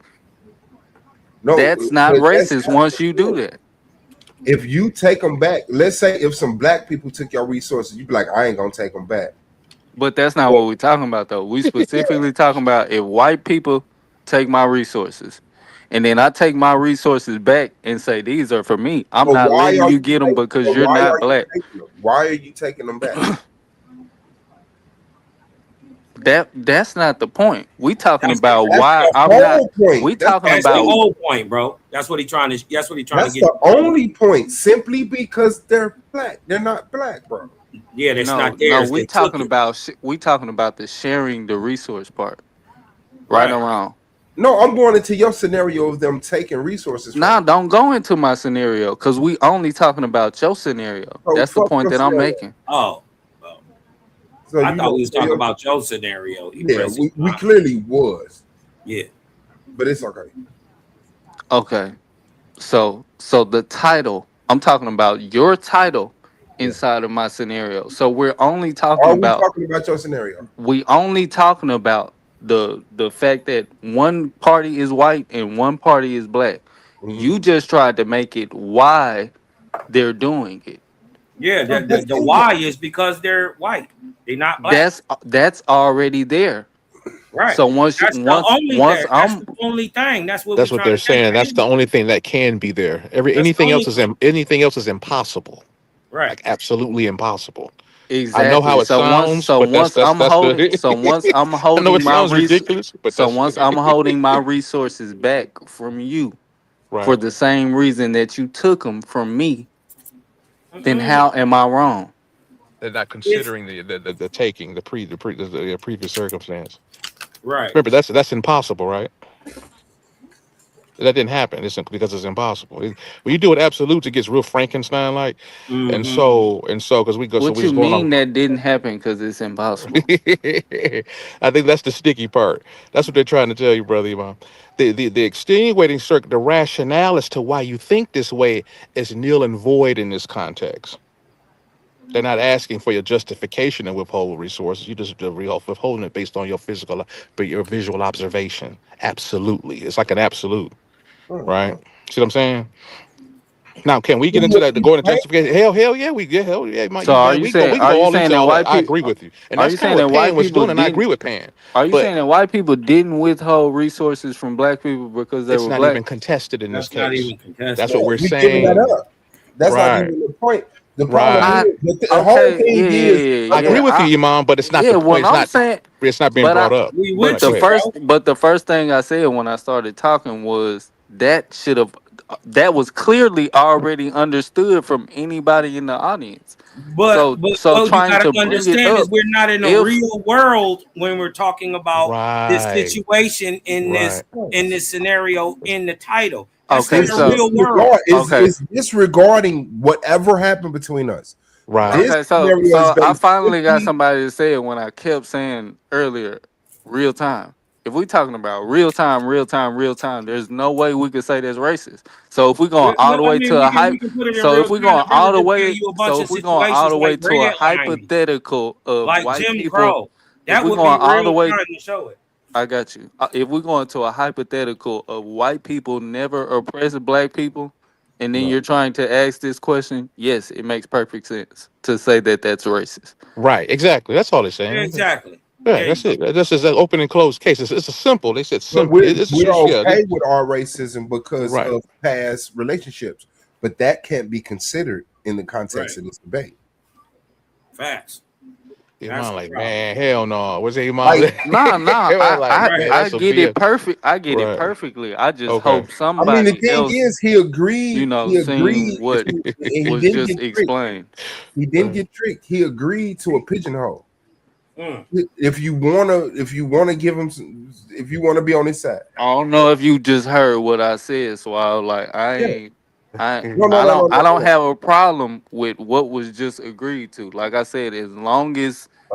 no, That's not but that's racist not once the you do point. that. If you take them back, let's say if some black people took your resources, you'd be like, I ain't gonna take them back. But that's not But what we're talking about, though. We yeah, specifically talking about if white people take my resources, and then I take my resources back and say these are for me. I'm but not why letting are you you get them taking? because But you're why not are you black. taking them? Why are you taking them back? That's not the point. We talking That's the about That's why the I'm not. whole point. We That's talking the that's the about. whole. whole point, bro. That's what he trying to. That's what he trying to That's get the you to only point. Simply because they're black, they're not black, bro. Yeah, that's No, not no. theirs. We They took talking it. about. We talking about the sharing the resource part. Right Right. or wrong? No, I'm going into your scenario of them taking resources from Nah, you. don't go into my scenario because we only talking about your scenario. So That's the fuck point your that I'm scenario. making. Oh, well, So I you thought know, we was so talking about your scenario. He yeah, pressing we mine. clearly was, Yeah. but it's okay. Okay. So the title, I'm talking about your title Yeah. inside of my scenario. So Are we talking about your scenario? we only talking about the fact that one party is white and one party is black. Mm-hmm. You just tried to make it why they're doing it. Yeah. No, The why is because they're white. They're not black. That's already there. Right. So once you That's the only once that. That's I'm the only thing. That's what we That's what trying they're to take saying. away. That's the only thing that can be there. That's the only thing. Anything else is impossible. Right. Like absolutely impossible. I know how exactly. it sounds, but Once I'm I know holding it sounds ridiculous, but so that's once I'm holding my resources back from you for right. the same reason that you took them from me, then Mm-mm. how am I wrong? They're not It's considering the taking the previous circumstance. right. Remember, that's impossible, right? That didn't happen. It's because it's impossible. When you do it absolute, it gets real Frankenstein like, and Mm-hmm. so because What we you was going mean on. that didn't happen because it's impossible? I think that's the sticky part. That's what they're trying to tell you, brother Imam. The extenuating circuit, the rationale as to why you think this way is nil and void in this context. They're not asking for your justification and withhold resources. You just withholding it based on your physical, but your visual observation. Absolutely, it's like an absolute, right? See what I'm saying? Now, can we get into that? To go into justification? Hell yeah, hell yeah, So man. We can are go you all saying into that all that. white I people agree with you, and are that's you kind of saying what that Pan white was people doing, and I agree didn't with Pan. are you But saying that white people didn't withhold resources from black people because they it's were not black? even contested in this That's not case. even That's contested. what Yeah, we're we giving that saying. up. That's not Right, even the point. The problem right. I is the whole okay, thing is I agree yeah. with you, Imam, but it's not the Yeah, point. what I'm saying, It's not being but brought up. We Go but ahead. with Go the you, ahead. bro. first but the first thing I said when I started talking was that was clearly already understood from anybody in the audience. But So what you trying gotta to bring it understand is up, we're not in a if real world when we're talking about this Right, situation right. in this scenario in the title. That's not okay, is a so real world. okay, is disregarding whatever happened between us. Right. This okay, scenario is so I based finally got simply somebody to say it when I kept saying earlier, real time. If we talking about real time, real time, real time, there's no way we could say that's racist. So if we going all the I way mean, to a we hype, can put it in so real if we time. going The brother all the just gave way, you a bunch so of if we going all situations the like way to a redlining, hypothetical of like white Jim people, Crow. if That we would be going all the real way, time to show it. I got you. If we're going to a hypothetical of white people never oppressing black people, and then right. you're trying to ask this question, yes, it makes perfect sense to say that that's racist. Right. Exactly. That's all they're saying. Exactly. Yeah, There you that's go. it. That's just an open and closed case. It's a simple. They said But simple. It's a we're yeah. okay with our racism because Right. of past relationships, but that can't be considered in the context Right. of this debate. Facts. That's Imam the like, problem. man, hell no. What's it, Imam? Like, Nah, Imam like, man, Right. I that's some get it BS. perfect. I get it Right. perfectly. I just Okay. hope I mean, the somebody thing else, is, he agreed. He seen agreed what to, and he was didn't just get tricked. explained. He didn't get tricked. He agreed to a pigeonhole. Mm. If you wanna give him, if you wanna be on his side, I don't know if you just heard what I said, so I was like, yeah. No, no, no, no, I no, don't no. have a problem with what was just agreed to. Like I said,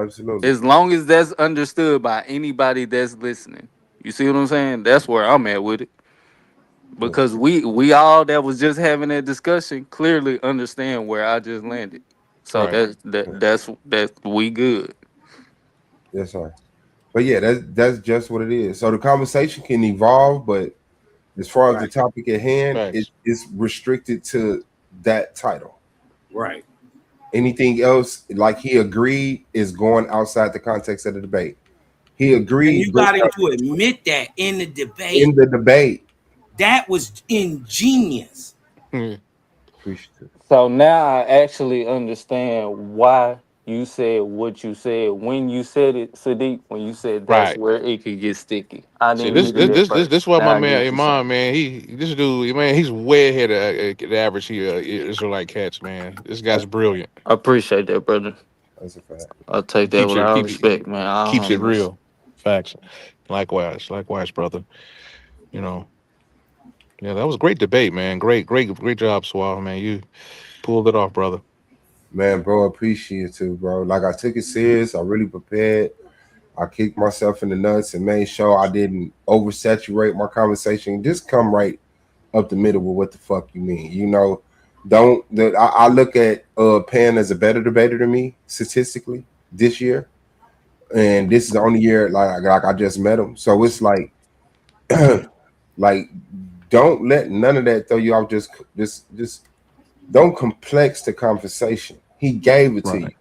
Absolutely. as long as that's understood by anybody that's listening. You see what I'm saying? That's where I'm at with it. Yeah. Because we all that was just having that discussion clearly understand where I just landed. So Right. that's we good. Yes, sir. But yeah, that's just what it is. So the conversation can evolve, but as far as the Right. topic at hand, Thanks. it's restricted to that title. Right. Anything else, like he agreed, is going outside the context of the debate. He And agreed you got him to admit that in the debate. in the debate. That was ingenious. Hmm. Appreciative. So now I actually understand why you said what you said when you said it, Sadiq, when you said that's Right. where it could get sticky. I See, didn't get it at this first. why Now my I get man what you're Imam, saying. man, this dude, man, he's way ahead of the average Israelite cats, man. This guy's That's, brilliant. I appreciate that, brother. that's a fact. I'll take He that keeps with it all keep respect, man. All keeps it humbleness. real. Facts. Likewise, brother. You know, yeah, that was a great debate, man. Great job, Suave, man. You pulled it off, brother. Man, bro, appreciate it too, bro. Like I took it serious. I really prepared. I kicked myself in the nuts and made sure I didn't oversaturate my conversation. Just come right up the middle with what the fuck you mean. You know, don't that I look at Penn as a better debater than me statistically this year. And this is the only year like I just met him. So it's like like don't let none of that throw you off. Just don't complex the conversation. He gave it to you Right.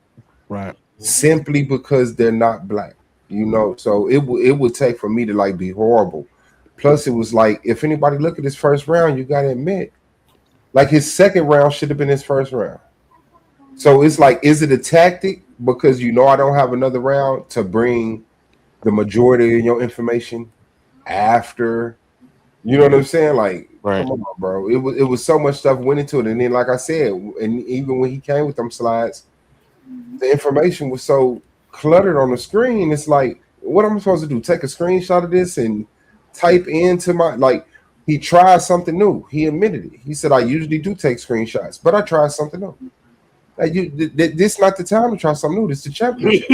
Right. simply because they're not black. You know, so it would take for me to like be horrible. Plus, it was like if anybody look at his first round, you gotta admit, like his second round should have been his first round. So it's like, is it a tactic because you know I don't have another round to bring the majority of your information after? You know what I'm saying? Like, Right. come on, bro. It was so much stuff went into it, and then like I said, and even when he came with them slides, the information was so cluttered on the screen. It's like, what am I supposed to do? Take a screenshot of this and type into my like. He tried something new. He admitted it. He said, "I usually do take screenshots, but I tried something new." Like this not the time to try something new. This is the championship.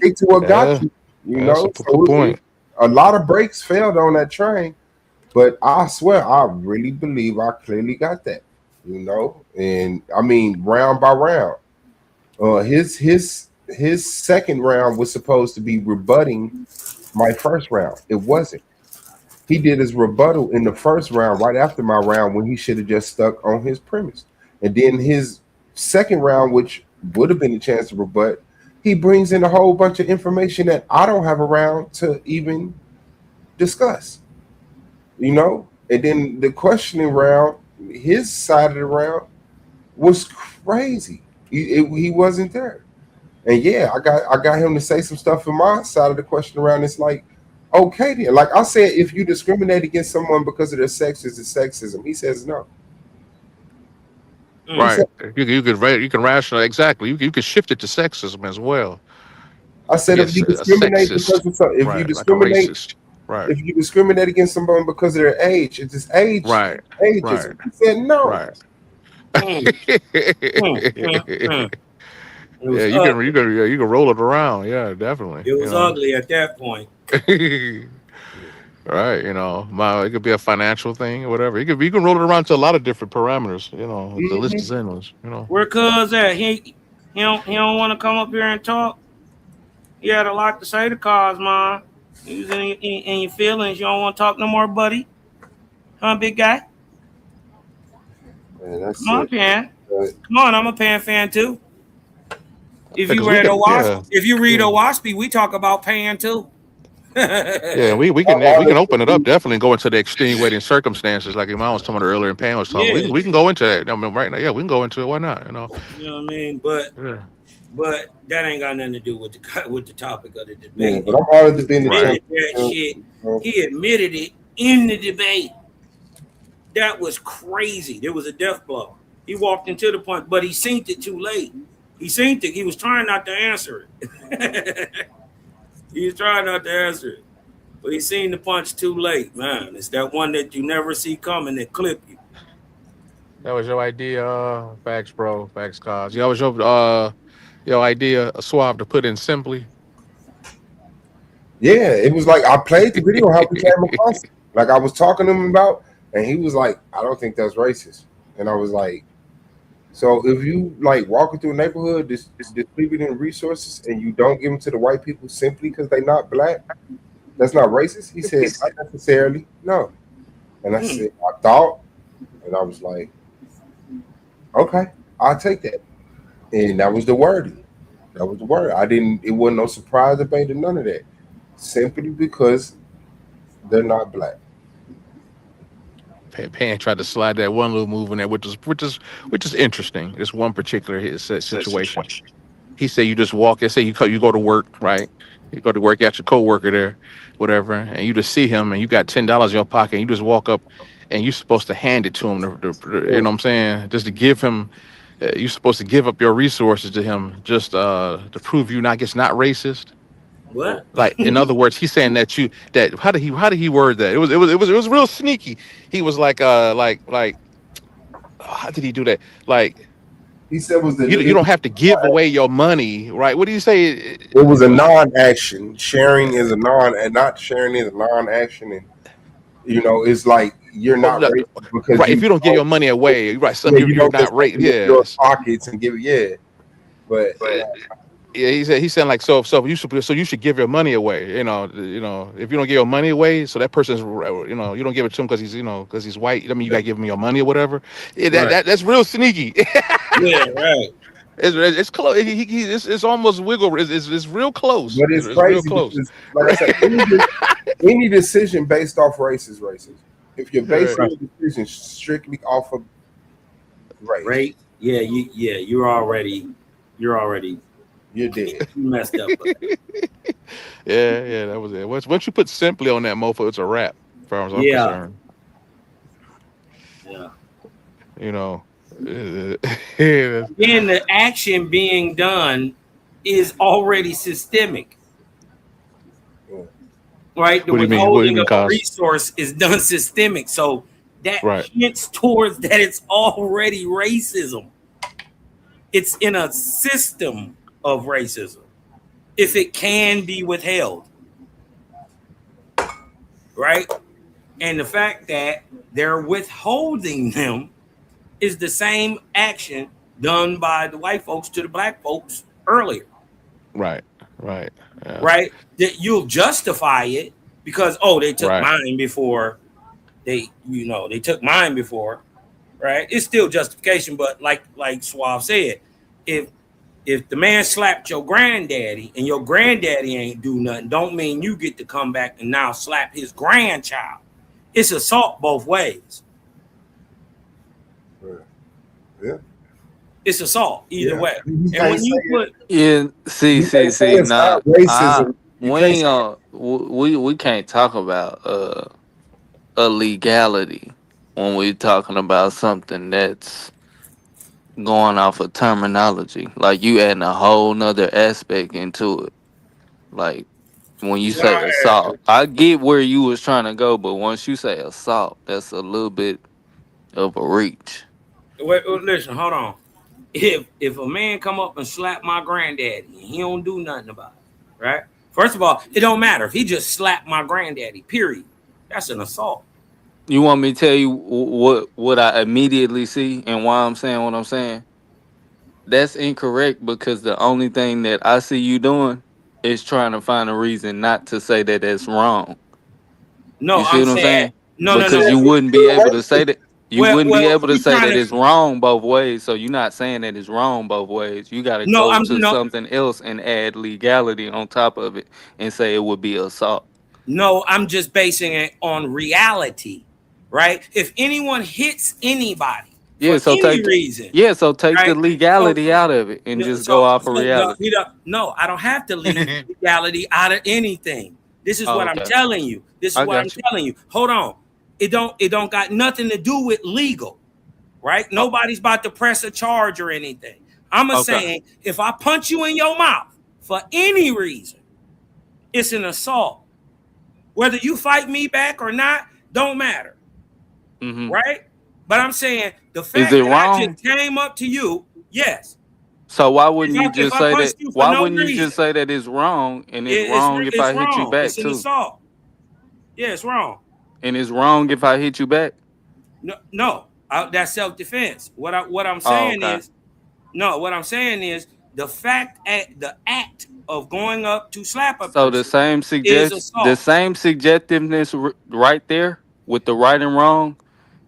Stick to what got you. You know. That's a good point. A lot of breaks failed on that train, but I swear, I really believe I clearly got that. You know, and I mean, round by round, his second round was supposed to be rebutting my first round. It wasn't. He did his rebuttal in the first round, right after my round, when he should have just stuck on his premise. And then his second round, which would have been a chance to rebut, he brings in a whole bunch of information that I don't have around to even discuss. You know? And then the questioning round, his side of the round was crazy. He wasn't there. And yeah, I got him to say some stuff in my side of the question around. It's like, okay, then. Like I said, if you discriminate against someone because of their sex, is it sexism? He says no. Right. You can rationalize exactly. You can shift it to sexism as well. I said if you discriminate because of something, like a racist. Right. If you discriminate against someone because of their age, it's this age. Right. Ageism. He said no. Right. Yeah, you can roll it around. Yeah, definitely. It was ugly at that point. Right, it could be a financial thing or whatever. You can roll it around to a lot of different parameters. The list is endless. Where Cuz at? He don't want to come up here and talk. He had a lot to say to Cuz, man. He was in your feelings. You don't want to talk no more, buddy? Huh, big guy? Man, come on, Pan. Come on, I'm a Pan fan too. If you read Owaspy, we talk about Pan too. Yeah, we can open it up definitely and go into the extenuating circumstances like Iman was talking about earlier and Pan was talking. Yeah. We can go into that. I mean, right now, yeah, we can go into it. Why not? You know what I mean? But that ain't got nothing to do with the topic of the debate. Yeah, but I'm already debating that shit. He admitted it in the debate. That was crazy. There was a death blow. He walked into the point, but he seen it too late. He seen it. He was trying not to answer it. He was trying not to answer it. But he seen the punch too late, man. It's that one that you never see coming that clip you. That was your idea, facts, bro. Facts, cause. That was your idea, Suave, to put in simply. Yeah, it was like I played the video how we came across it. Like I was talking to him about, and he was like, I don't think that's racist. And I was like, so if you like walking through a neighborhood, distributing resources, and you don't give them to the white people simply because they're not black, that's not racist? He said, not necessarily, no. And I said, I thought, and I was like, okay, I'll take that. And that was the wording. That was the word. It wasn't no surprise debate or none of that. Simply because they're not black. Pan tried to slide that one little move in there, which is interesting. This one particular situation. He said you just walk. Say you go to work, right? You go to work, you got your coworker there, whatever, and you just see him, and you got $10 in your pocket, and you just walk up, and you're supposed to hand it to him. You know what I'm saying? Just to give him. You're supposed to give up your resources to him just to prove you're not racist. What? Like, in other words, he's saying that how did he word that? It was real sneaky. He was like how did he do that? Like, he said you don't have to give away your money, right? What do you say? It was a non-action. Sharing is a non, and not sharing is a non-action, and it's like you're not racist because right. If you don't give your money away, right? Some people you're not racist. Yeah, your pockets and give but. Yeah, he's saying like so you should give your money away. If you don't give your money away, so that person's you don't give it to him because he's white. I mean, you gotta give him your money or whatever. That's real sneaky. Yeah, right. It's close. It's almost wiggle. It's real close. But it's crazy. Real close. Because, like I said, any decision based off race is racist. If you're basing your decision strictly off of race, right? Yeah, you're already. You're dead. You messed up. Yeah, that was it. Once you put simply on that mofo, it's a wrap. As far as I'm concerned. Yeah. Then the action being done is already systemic. right? The What do you mean? What do you withholding mean, of a cause? resource is done systemic. So that Right. hints towards that it's already racism. It's in a system of racism if it can be withheld, right? And the fact that they're withholding them is the same action done by the white folks to the black folks earlier. Right. Right. Yeah. Right? That you'll justify it because they took Right. mine before they took mine before, right? It's still justification, but like Suave said, if the man slapped your granddaddy and your granddaddy ain't do nothing, don't mean you get to come back and now slap his grandchild. It's assault both ways. Yeah. It's assault either way. You And when you put see, you can't say it's nah, not racism. You we can't ain't say we can't talk about a legality when we're talking about something that's going off of terminology. Like you adding a whole nother aspect into it. Like when you what say I assault, I get where you was trying to go, but once you say assault, that's a little bit of a reach. listen, hold on. If a man come up and slap my granddaddy and he don't do nothing about it, right? First of all, it don't matter if he just slapped my granddaddy. Period. That's an assault. You want me to tell you what I immediately see and why I'm saying what I'm saying? That's incorrect because the only thing that I see you doing is trying to find a reason not to say that that's wrong. No, You see I'm what I'm saying saying? no. Because you wouldn't be able to say that. You wouldn't be Well, able to you say trying that to it's wrong both ways. So you're not saying that it's wrong both ways. You got to no, go I'm to no something else and add legality on top of it and say it would be assault. no. I'm just basing it on reality, right? If anyone hits anybody Yeah. for So any take reason, yeah. So take the right? So legality out of it and just go off of reality. no, I don't have to leave legality out of anything. This is Oh, what I'm okay. telling you. This is I what I'm got you. telling you. Hold on. It don't got nothing to do with legal, right? Oh, Nobody's about to press a charge or anything. I'm a okay. saying if I punch you in your mouth for any reason, it's an assault. Whether you fight me back or not, don't matter, Hmm. right? But I'm saying the Is fact it that I wrong? just came up to you, yes. So why If wouldn't I you if just I say that? punched you for Why no wouldn't you just reason, say that it's wrong and it's wrong if it's I hit you wrong. back It's an too? assault. Yeah, it's wrong. And it's wrong if I hit you back? No, that's self defense. What I'm Oh, saying okay. is no. What I'm saying is the act of going up to slap a So person is the assault. same subjectiveness right there with the right and wrong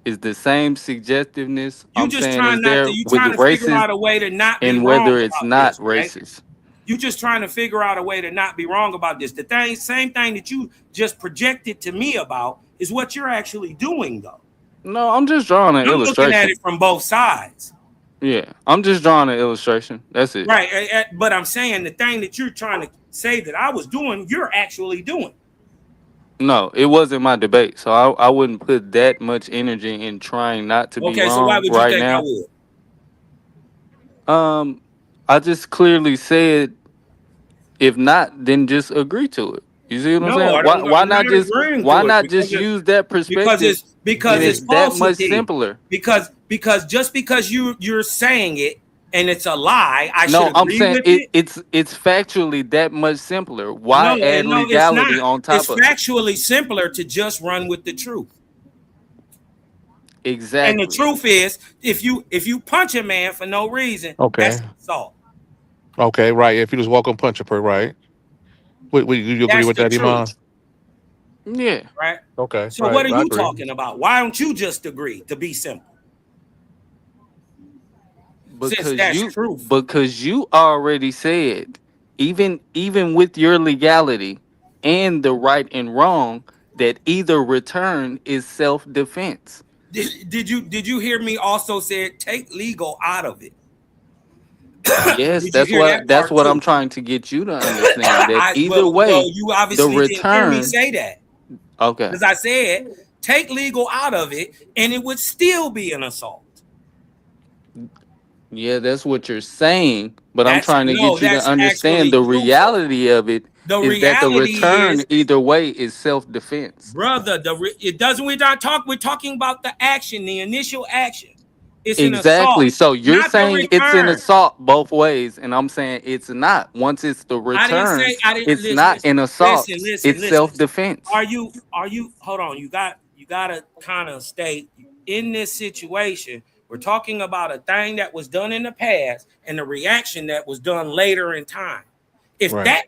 is the same suggestiveness I'm saying is there You with trying to figure racist out a way to not be and wrong whether it's about not this, right? racist. You just trying to figure out a way to not be wrong about this. Same thing that you just projected to me about is what you're actually doing, though. No, I'm just drawing an I'm looking at illustration. it from both sides. Yeah, I'm just drawing an illustration. That's it. Right. But I'm saying the thing that you're trying to say that I was doing, you're actually doing. No, it wasn't my debate, so I wouldn't put that much energy in trying not to be Okay, so why wrong would you right think I now. would? Um, I just clearly said if not, then just agree to it. You see what I'm No, saying? I don't. I'm not agreeing Why to it not just use that perspective because and it's it's that much falsity. simpler? Because just because you're saying it and it's a lie, I should No, I'm agree saying with it. it's factually that much simpler. No, Why add and no, it's legality not. on It's top of it? factually simpler to just run with the truth. And the Exactly. truth is, if you punch a man for no reason, Okay. that's assault. Okay. Right. If you just walk on punch a per, right? You agree That's with the that, Iman? truth, Yeah. right? Okay. So what Right. are I you agree. talking about? Why don't you just agree to be simple? Since Because that's you truth. because you already said even with your legality and the right and wrong that either return is self-defense. Did you hear me also say take legal out of it? Yes, Did you hear that that's part what too? I'm trying to get you to understand that either Well, way you the obviously didn't hear me return. say that Okay. because I said take legal out of it, and it would still be an assault. Yeah, that's what you're saying, but I'm That's trying to no, get you to that's understand actually the truthful. reality of it The is that the reality return is, either way is self-defense. brother, it doesn't. We're talking about the action, the initial action. It's an assault, Exactly. So you're not the saying it's an return. assault both ways, and I'm saying it's not. Once it's the I didn't return, say I didn't it's listen, not listen, an listen, assault. listen, It's listen. self-defense. Are you hold on, you gotta kind of stay in this situation. We're talking about a thing that was done in the past and the reaction that was done later in time. If Right. that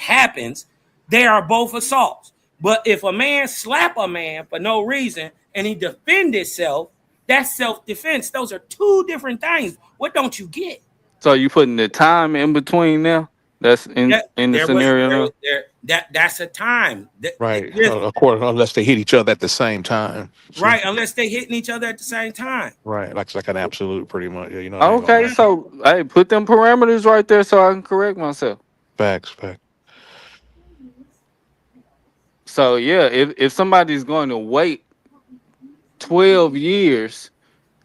happens, they are both assaults. But if a man slap a man for no reason and he defend himself, that's self-defense. Those are two different things. What don't you get? So you putting the time in between now? That's That in the there was scenario there now. was there that's a time. Right. Of course, unless they hit each other at the same time. See? Right, unless they hitting each other at the same time. Right. Like it's like an absolute, pretty much. Yeah, you know, it ain't gonna Okay, happen. so hey, put them parameters right there so I can correct myself. Facts. So yeah, if somebody's going to wait 12 years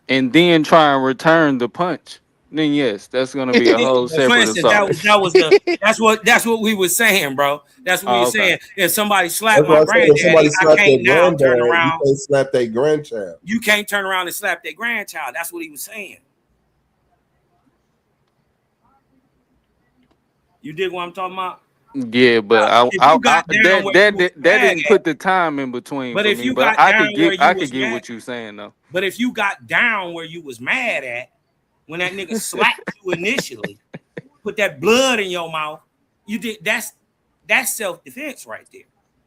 and then try and return the punch, then yes, that's going to be a whole But for separate instance, assault. that's what we were saying, bro. That's what we Oh, were okay. saying. If somebody slapped That's why my I said if somebody granddaddy, I slapped their can't now turn granddad, you around. can't slap their grandchild. You can't turn around and slap their grandchild. That's what he was saying. You dig what I'm talking about? Yeah, but If you got down where you was that mad didn't at, put the time in between but for if me. you But got down where you I could was get mad, what you're saying though. but if you got down where you was mad at when that nigga slapped you initially, put that blood in your mouth, you did that's self-defense right there.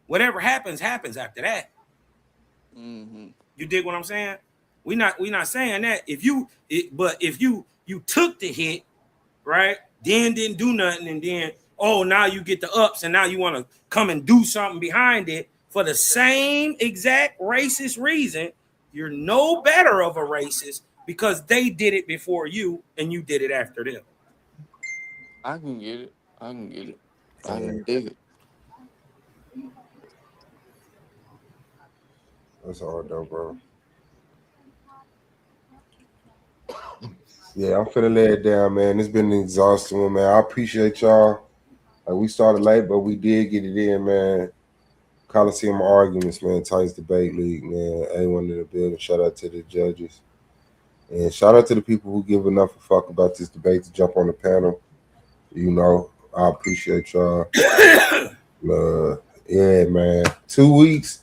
Whatever happens after that. Mm-hmm. You dig what I'm saying? We not saying that but if you took the hit, right, then didn't do nothing, and then now you get the ups, and now you want to come and do something behind it for the same exact racist reason, you're no better of a racist because they did it before you and you did it after them. I can get it. I can get it. I can dig it. That's all though, bro. Yeah, I'm finna lay it down, man. It's been an exhausting one, man. I appreciate y'all. Like we started late, but we did get it in, man. Coliseum arguments, man. Titans debate league, man. A1 in the building. Shout out to the judges, and shout out to the people who give enough a fuck about this debate to jump on the panel. You know, I appreciate y'all. Yeah, man. 2 weeks,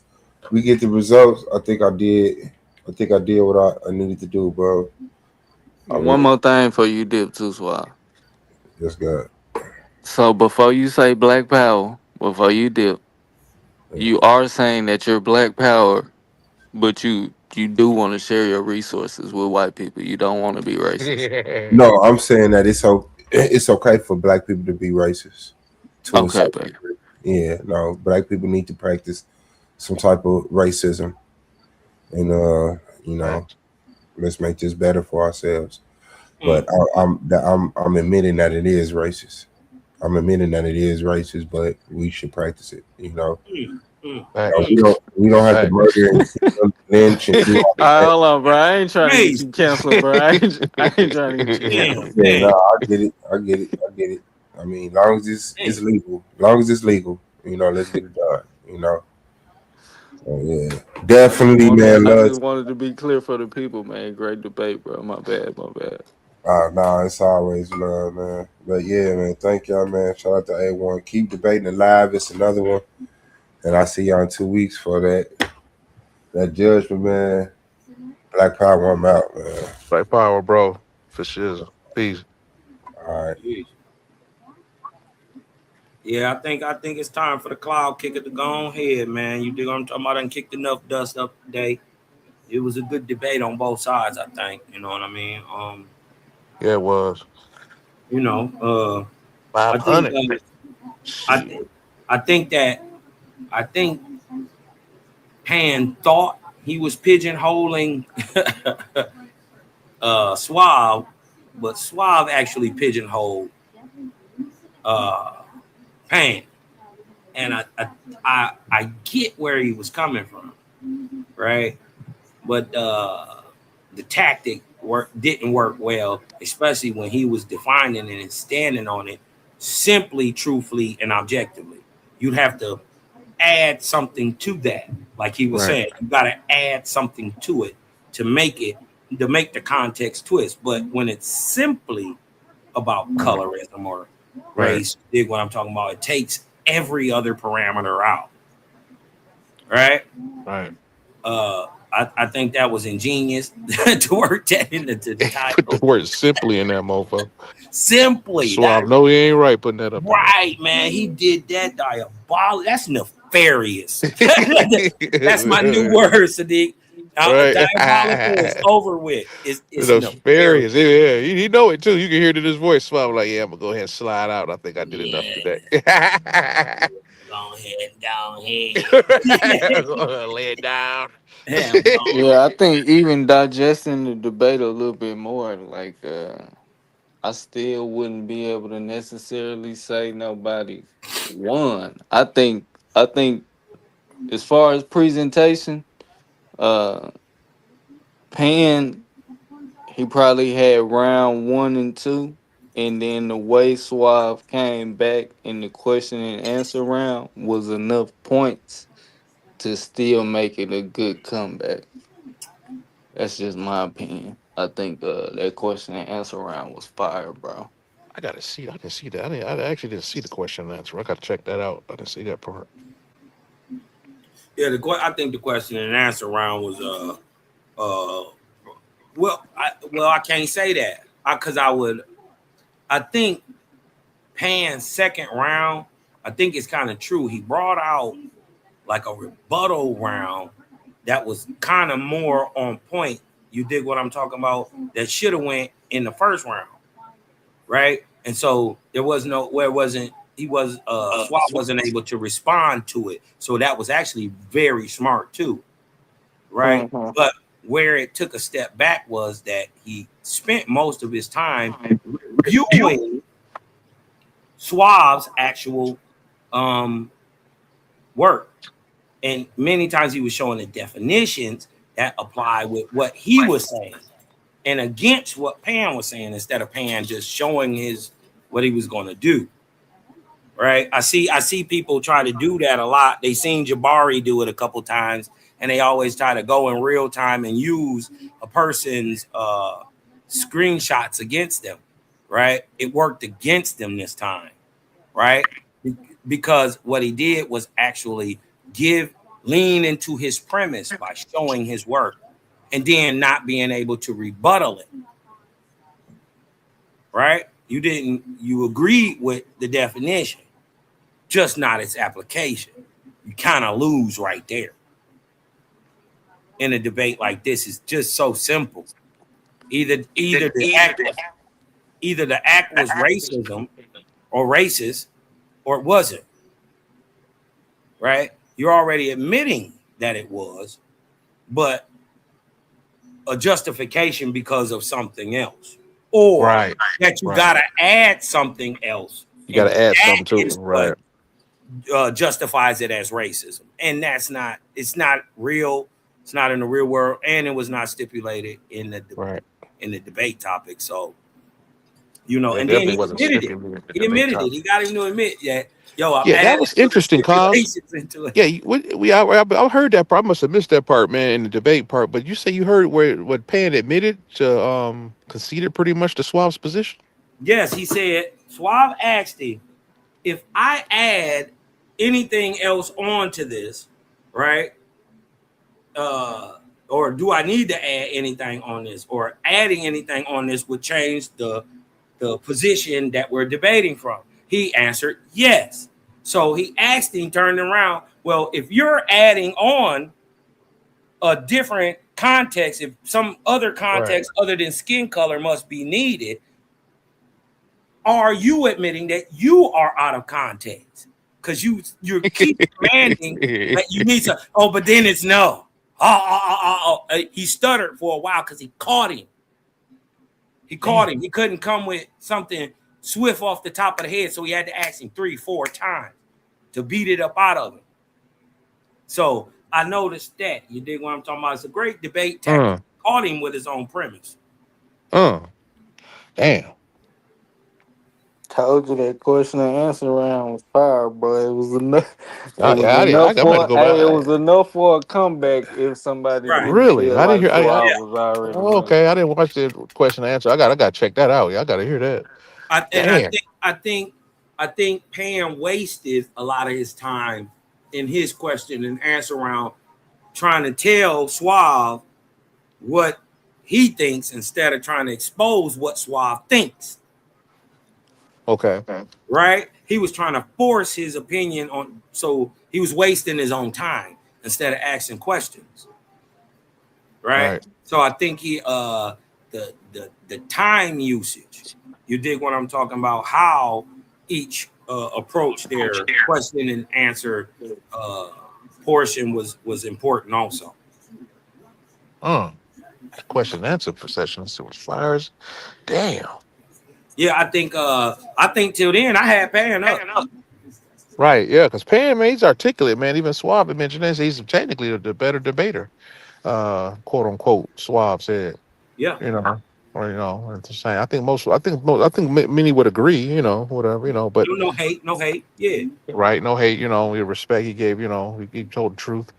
we get the results. I think I did what I needed to do, bro. One more thing for you, dip too, Suave. Just got. So before you say Black Power, before you dip, you are saying that you're Black Power, but you do want to share your resources with white people. You don't want to be racist. No, I'm saying that it's okay for black people to be racist. To a Okay, certain baby. degree. Yeah, no, black people need to practice some type of racism, and you know, let's make this better for ourselves. But I'm admitting that it is racist. I'm admitting that it is racist, but we should practice it. You know, we don't have to murder and lynch and do all that. Hold on, bro. I ain't trying to get you canceled, bro. I ain't trying to get you canceled. Yeah, no, I get it. I mean, as long as it's legal, you know, let's get it done. You know. So, yeah, definitely, man. I just wanted to be clear for the people, man. Great debate, bro. My bad. Nah, it's always love, man. But yeah, man, thank y'all, man. Shout out to A1. Keep debating it live. It's another one. And I see y'all in 2 weeks for that judgment, man. Black Power, I'm out, man. Black Power, bro. For sure. Peace. All right. Yeah, I think it's time for the cloud kicker to go on ahead, man. You dig what I'm talking about? I done kicked enough dust up today. It was a good debate on both sides, I think. You know what I mean? Yeah, it was. You know, 500. I think Pan thought he was pigeonholing Suave, but Suave actually pigeonholed Pan. And I get where he was coming from, right? But the tactic didn't work well, especially when he was defining it and standing on it simply, truthfully, and objectively. You'd have to add something to that. Like he was saying, you got to add something to it to make the context twist. But when it's simply about colorism or race, dig what I'm talking about, it takes every other parameter out. Right? Right. I think that was ingenious to work that into the title. Put the word simply in that mofo. Simply. So I know he ain't right putting that up. Right, man. He did that diabolical. That's nefarious. That's my new word, Sadiq. Diabolical is over with. It's nefarious. Yeah, he know it too. You can hear it in his voice. So I'm like, yeah, I'm gonna go ahead and slide out. I think I did enough today. Go ahead. Lay it down. Yeah, I think even digesting the debate a little bit more, like I still wouldn't be able to necessarily say nobody won. I think as far as presentation, uh Pan, he probably had round 1 and 2, and then the way Suave came back in the question and answer round was enough points to still make it a good comeback. That's just my opinion. I think that question and answer round was fire, bro. I gotta see. I didn't see that. I actually didn't see the question and answer. I gotta check that out. I didn't see that part. Yeah, I think the question and answer round was I can't say that because I think Pan's second round, I think it's kind of true. He brought out like a rebuttal round that was kind of more on point. You dig what I'm talking about? That should have went in the first round, right? And so there was no where it wasn't. Swap wasn't able to respond to it, so that was actually very smart too, right? Mm-hmm. But where it took a step back was that he spent most of his time reviewing Suave's actual work. And many times he was showing the definitions that apply with what he was saying and against what Pan was saying instead of Pan just showing what he was going to do. Right? I see people try to do that a lot. They seen Jabari do it a couple times, and they always try to go in real time and use a person's screenshots against them. Right? It worked against them this time. Right? Because what he did was actually lean into his premise by showing his work and then not being able to rebuttal it. Right? You agreed with the definition, just not its application. You kind of lose right there. In a debate like this, it's just so simple. Either the act was racism or racist, or it wasn't. Right? You're already admitting that it was, but a justification because of something else, or that you gotta add something else. You gotta add something to it, right? Justifies it as racism, and it's not real. It's not in the real world, and it was not stipulated in the debate topic. So, and then he admitted it. He admitted it. He got him to admit that. That was interesting, Kyle. Yeah, I heard that part. I must have missed that part, man, in the debate part. But you say you heard what Pan admitted to conceded pretty much to Suave's position. Yes, he said Suave asked him, if I add anything else onto this, right? Or do I need to add anything on this? Or adding anything on this would change the position that we're debating from? He answered yes. So he asked him, turned around, well, if you're adding on a different context, if some other context other than skin color must be needed, are you admitting that you are out of context? Because you keep demanding that you need to. Oh, but then it's no. He stuttered for a while because he caught him. He couldn't come with something swift off the top of the head, so he had to ask him 3-4 times to beat it up out of him. So I noticed that. You dig what I'm talking about? It's a great debate tactic. Caught him with his own premise. Damn. told you that question and answer round was fire, bro. It was enough. It was Yeah, enough I'm gonna for. go Hey, it back. was enough for a comeback if somebody Right. didn't Really, feel I didn't like hear. Suave Yeah. was already Oh, winning. okay, I didn't watch the question and answer. I gotta check that out. Yeah, I gotta hear that. And I Damn. think Pam wasted a lot of his time in his question and answer round trying to tell Suave what he thinks instead of trying to expose what Suave thinks. Okay. Right? He was trying to force his opinion on, so he was wasting his own time instead of asking questions. Right? Right. So I think the time usage. You dig what I'm talking about? How each approach their question and answer uh, portion was important also. Uh, question and answer session. So it was fires. Damn. Yeah, I think till then I had Pan up. Right. Yeah. Because Pan, man, he's articulate, man. Even Suave mentioned this. He's technically the better debater. Quote unquote. Suave said. Yeah. You know. Or it's the same. I think many would agree. Whatever. But No hate, no hate. Yeah. right. No hate. We respect. He gave. He told the truth.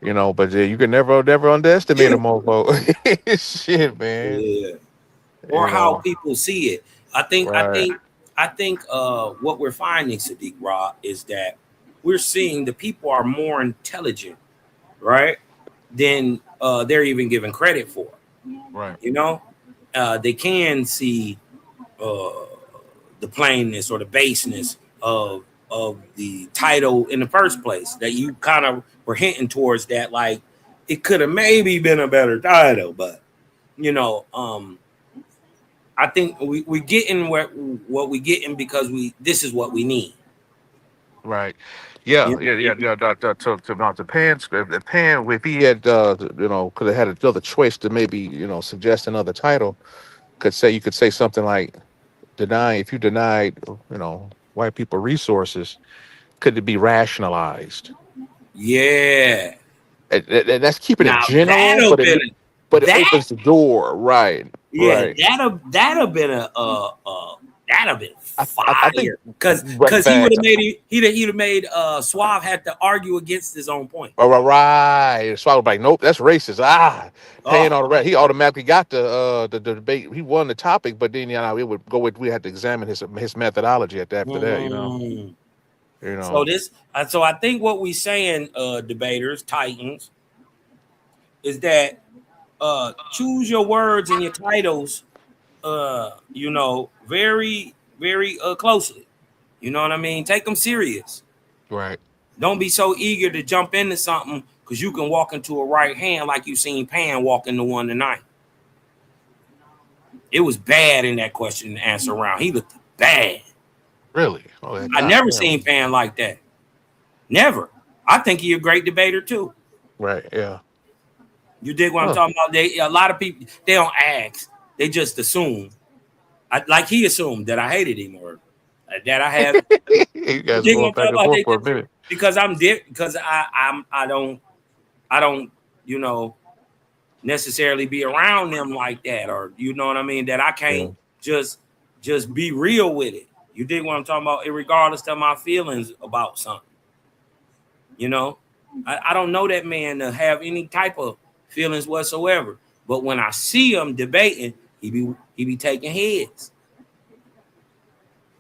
But you can never underestimate a mofo. Shit, man. Yeah. Or You how know. people see it. I think I Right. think I think what we're finding, Sadiq Ra, is that we're seeing the people are more intelligent, right? Than they're even given credit for. Right. They can see uh, the plainness or the baseness of the title in the first place. That you kind of were hinting towards that, like it could have maybe been a better title, but you know, I think we getting what we getting because this is what we need. Right. Yeah. You Yeah. Yeah. Yeah. To not the Pan script. The Pan, if he had, could have had another choice to maybe, suggest another title. You could say something like, if you denied, white people resources, could it be rationalized? yeah. And that's keeping it Now general, that'll been but it that opens the door. Right. yeah, Right. that'll been that'll been I think fire because he would facts. have made it he'd have made Suave had to argue against his own point. All right. So I was like, nope, that's racist. Paying Oh, all the right. He automatically got the debate. He won the topic, but then it would go with we had to examine his methodology after that. mm. You So know. so I think what we saying, debaters, Titans, is that choose your words and your titles, very, very closely. You know what I mean? Take them serious. Right. Don't be so eager to jump into something because you can walk into a right hand like you seen Pan walk into one tonight. It was bad in that question and answer round. He looked bad. Really? Oh, yeah, I God never damn. seen Pan like that. Never. I think he a great debater too. Right. Yeah. You dig what I'm Huh. talking about? A lot of people they don't ask. They just assume. Like he assumed that I hated him or that I have. You You guys are dig what going I'm back talking and about? forth for a minute. Because I'm because I don't necessarily be around them like that, or you know what I mean, that I Yeah. can't just be real with it. You dig what I'm talking about? Regardless of my feelings about something. I don't know that man to have any type of feelings whatsoever. But when I see him debating, he be taking heads.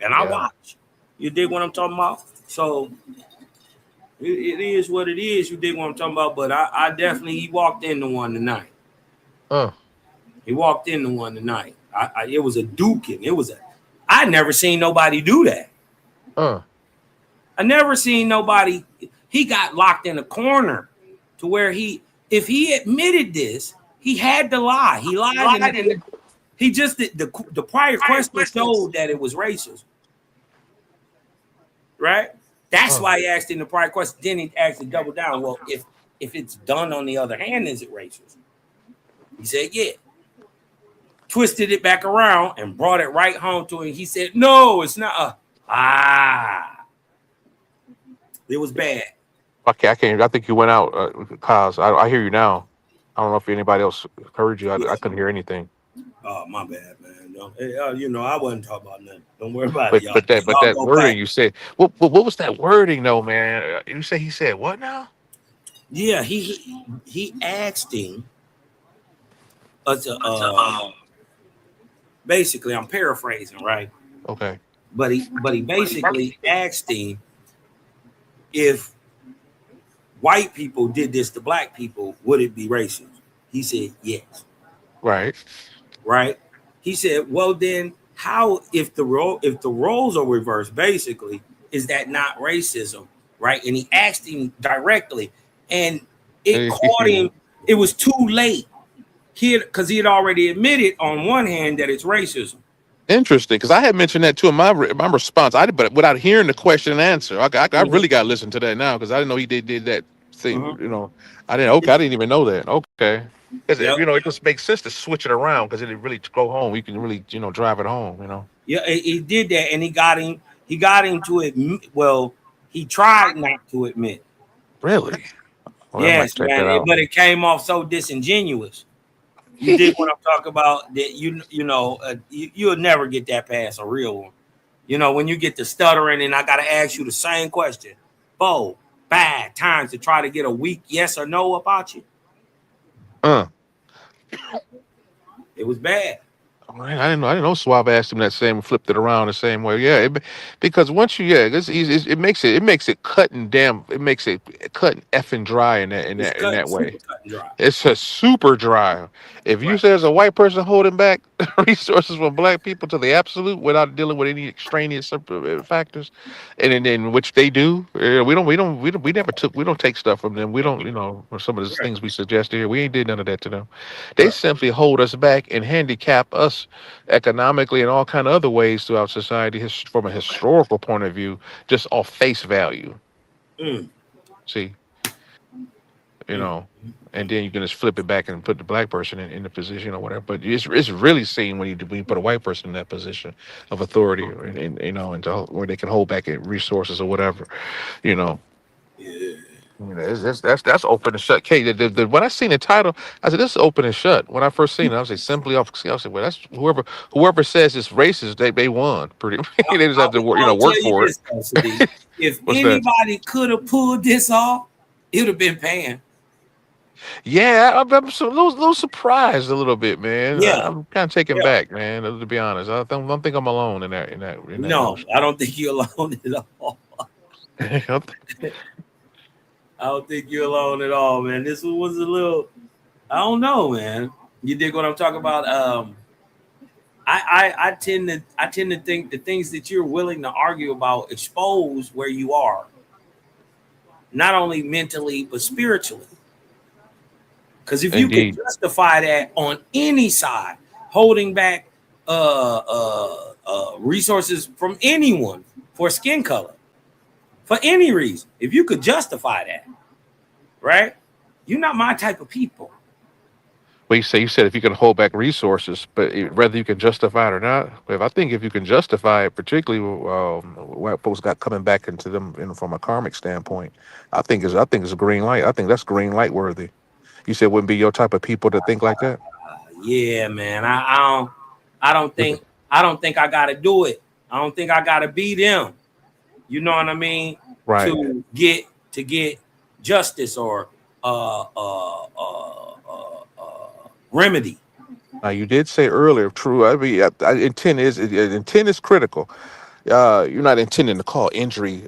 And I Yeah. watch. You dig what I'm talking about? So it is what it is. You dig what I'm talking about? But I definitely he walked into one tonight. Huh. He walked into one tonight. It was a duking. I never seen nobody do that. Huh. I never seen nobody. He got locked in a corner to where if he admitted this, he had to lie. He lied and he just the prior question showed that it was racist, right? That's Huh. why he asked in the prior question. Then he actually doubled down. Well, if it's done on the other hand, is it racist? He said, yeah. Twisted it back around and brought it right home to him. He said, no, it's not. It was bad. Okay, I can't. I think you went out, Kaz. I hear you now. I don't know if anybody else heard you. I couldn't hear anything. Oh, my bad, man. No, I wasn't talking about nothing. Don't worry about it, But y'all. but that but Y'all that go wording back. you said. What was that wording though, man? You say he said what now? Yeah, he asked him. Basically, I'm paraphrasing, right? Okay. But he basically asked him if white people did this to black people, would it be racist? He said yes. Right. Right? He said, well, then how if the roles are reversed, basically, is that not racism? Right? And he asked him directly, and it caught him. It was too late here because he had already admitted on one hand that it's racism. Interesting, because I had mentioned that too in my response. But without hearing the question and answer, I Mhm. really got to listen to that now because I didn't know he did that thing. Mhm. I didn't. Okay, I didn't even know that. Okay, because Yep. it just makes sense to switch it around because it really to go home. You can really drive it home. Yeah, he did that, and he got him. He got him to admit. Well, he tried not to admit. Really? Well, I might Yes, check man. that out. But it came off so disingenuous. You dig what I'm talking about? That you'll never get that past a real one. When you get the stuttering, and I got to ask you the same question, 4, 5 times to try to get a weak yes or no about you. Uh, It was bad. Man, I didn't know Suave asked him that same, flipped it around the same way. Yeah, because once it's easy, it makes it cut and damn, it makes it cut and effing dry It's in cut, that way. super cut and dry. It's just super dry. If you Right. say there's a white person holding back resources from black people to the absolute without dealing with any extraneous factors, and which they do, we don't take stuff from them. We don't, or some of the Right. things we suggested here, we ain't did none of that to them. They Right. simply hold us back and handicap us economically and all kind of other ways throughout society from a historical point of view, just off face value. Mm, See, you mm, know, mm, and mm. then you can just flip it back and put the black person in the position or whatever. But it's really seen when you put a white person in that position of authority, where they can hold back at resources or whatever, you know. Yeah. That's open and shut. Kate, when I seen the title, I said this is open and shut. When I first seen it, I was like simply off. I said, well, that's whoever says it's racist, they won. Pretty, they just have to I'll work tell you for this, though, Sadiq. it. If What's that? anybody could have pulled this off, it would have been Pan. Yeah, I'm little surprised a little bit, man. Yeah. I'm kind of taken Yeah. back, man. To be honest, don't think I'm alone in that No, notion. I don't think you're alone at all. I I don't think you're alone at all, man. This one was a little, I don't know, man. You dig what I'm talking about? I tend to think the things that you're willing to argue about expose where you are, not only mentally but spiritually. Because if you could Indeed. justify that on any side, holding back resources from anyone for skin color, for any reason, if you could justify that, right? You're not my type of people. Well, you said if you can hold back resources, but whether you can justify it or not. If you can justify it, particularly what folks got coming back into them from a karmic standpoint, I think it's a green light. I think that's green light worthy. You said wouldn't be your type of people to think like that. Yeah, man. I don't think I gotta do it. I don't think I gotta be them. You know what I mean? Right. To get justice or uh uh uh remedy. Now you did say earlier, true. Intent is critical. You're not intending to call injury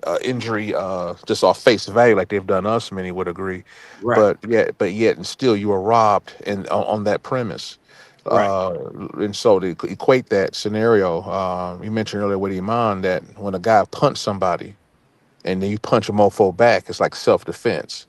just off face value like they've done us. Many would agree, Right, but yet and still you were robbed and on that premise. right. Uh, and so to equate that scenario, you mentioned earlier with Iman that when a guy punch somebody and then you punch a mofo back, it's like self defense.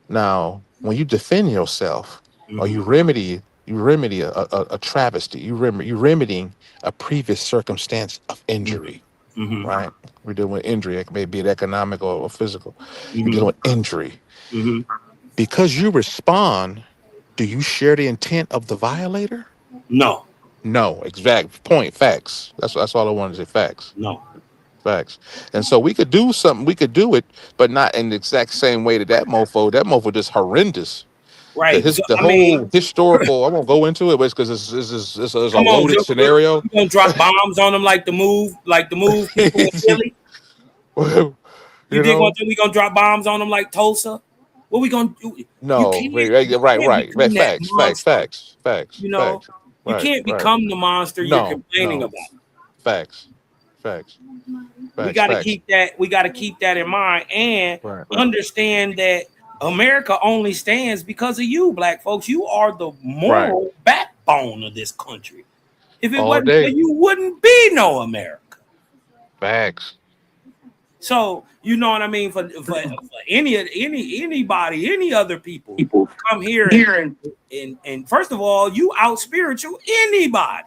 Now, when you defend yourself or Mm-hmm. you remedy a travesty, you remedying a previous circumstance of injury, Mm-hmm. right? We're dealing with injury. It may be it economic or physical. You're dealing Mm-hmm. with injury. Mm-hmm. Because you respond, do you share the intent of the violator? No, No, exact point, facts. That's all I wanted to say, facts. no. Facts. And so we could do something, we could do it, but not in the exact same way that mofo just horrendous. Right. So The I mean, whole historical. I won't go into it, but because it's a come on, loaded scenario. you gonna drop bombs on them like the move people in Philly? You You dig what know, we gonna drop bombs on them like Tulsa? What we gonna do? You no, can't, right. become that monster. You know, Facts. you Right, can't right. become the monster you're No, complaining no, about. facts, facts, We got to facts. keep that. We got to keep that in mind and Right, understand that America only stands because of you, black folks. You are the right. moral backbone of this country. If it All wasn't for day. you, wouldn't be no America. Facts. So you know what I mean. For anybody, any other people come here and first of all, you out spiritual anybody.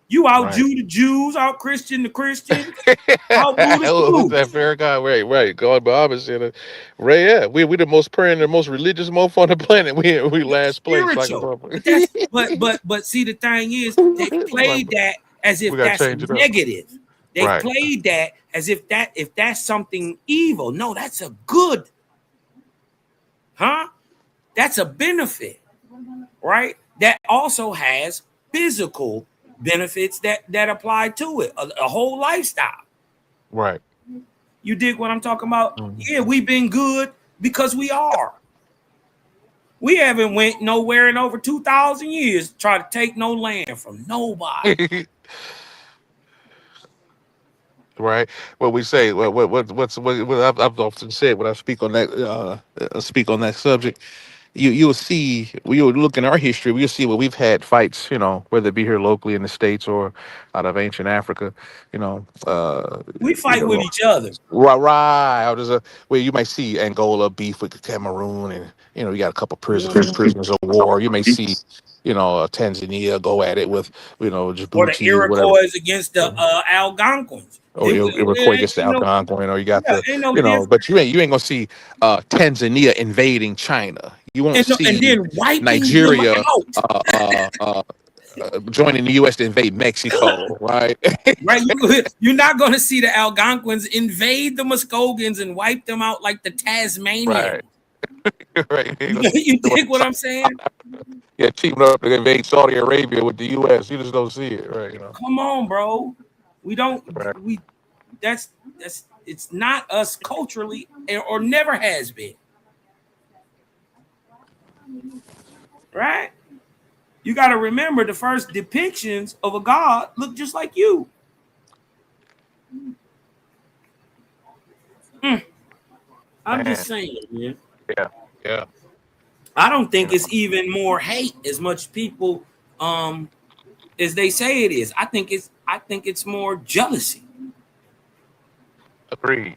You out Right. Jew the Jews, out Christian the Christians, out Buddha Who's too. that fair guy? Right. God Bob is in it. Ray, yeah. We the most praying, the most religious mofo on the planet. We last place. Like a Spiritual. motherfucker. But that's but see the thing is they Like, played that as we if gotta that's change it up. negative. They Right. played that as if that's something evil. No, that's a good, huh? That's a benefit, right? That also has physical benefits that apply to it, a whole lifestyle. Right. You dig what I'm talking about? Mhm. Yeah, we've been good because we are. We haven't went nowhere in over 2,000 years to try to take no land from nobody. Right. What we say. What I've often said when I speak on that subject. You'll see, you'll look in our history, we'll see where we've had fights, whether it be here locally in the States or out of ancient Africa, you know, uh, We you fight with know, each other. right. There's a where you might see Angola beef with Cameroon, and you got a couple prisoners of war. You may see, Tanzania go at it with, Or the Djibouti, whatever. Iroquois against the Algonquins. Or you record against the Algonquin, or you got Ain't no difference. but you ain't gonna see Tanzania invading China. You won't And see then wiping them Nigeria out. joining the U.S. to invade Mexico, right? Right? You're not going to see the Algonquins invade the Muskogans and wipe them out like the Tasmanians. Right, right. You dig what I'm saying? Yeah, teaming up to invade Saudi Arabia with the U.S. You just don't see it, right? Come on, bro. We don't. Right. That's it's not us culturally, or never has been. Right? You got to remember the first depictions of a god look just like you. I'm just saying, man. Yeah. I don't think it's even more hate as much people as they say it is. I think it's more jealousy. I agree.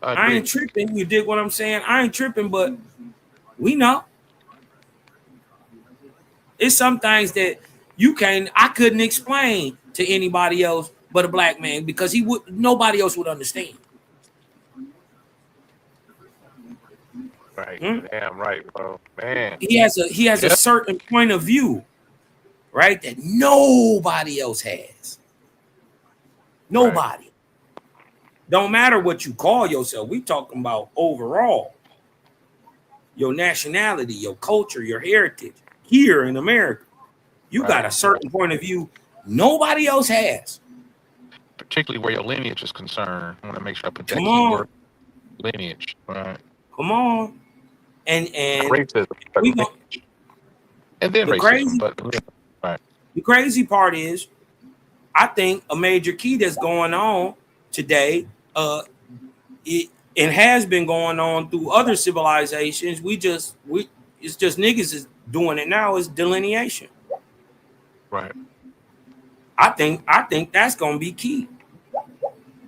I ain't tripping. You dig what I'm saying? I ain't tripping, but we know. It's some things that I couldn't explain to anybody else but a black man because nobody else would understand. Right. Damn right, bro. Man. He has a certain point of view, right? That nobody else has. Nobody. Right. Don't matter what you call yourself. We talking about overall. Your nationality, your culture, your heritage here in America. You got a certain point of view nobody else has. Particularly where your lineage is concerned. I want to make sure I put that key word. Lineage. Right. Come on. And racism. And then racism. Right. The crazy part is, I think a major key that's going on today, it has been going on through other civilizations. It's just niggas is doing it now, is delineation. Right. I think that's gonna be key.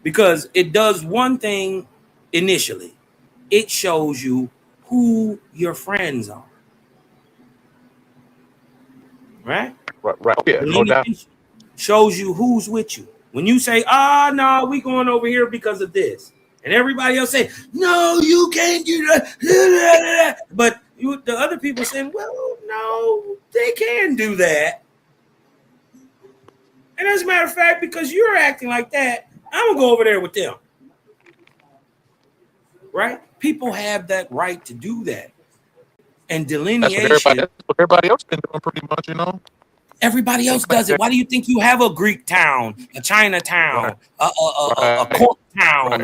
Because it does one thing initially. It shows you who your friends are. Right? Right. Yeah, no doubt. Shows you who's with you. When you say, no, we going over here because of this. And everybody else say, no, you can't do that. But the other people saying, well, no, they can do that. And as a matter of fact, because you're acting like that, I'm going to go over there with them. right? People have that right to do that. And That's what everybody. delineation, That's what everybody else been doing, pretty much. everybody They else claim does it. that. Why do you think you have a Greek town, a Right. Chinatown, a Right. Cork town? Right.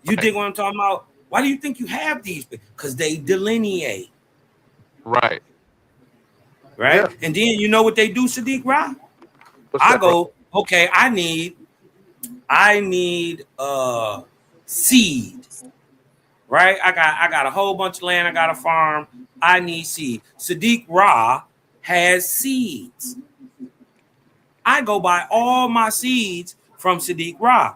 You Right. dig what I'm talking about? Why do you think you have these? Because they delineate, Right. right? Yeah. And then you know what they do, Sadiq Ra? What's I that, bro? go, okay, I need seed, right? I got a whole bunch of land, I got a farm, I need seed. Sadiq Ra has seeds. I go buy all my seeds from Sadiq Ra,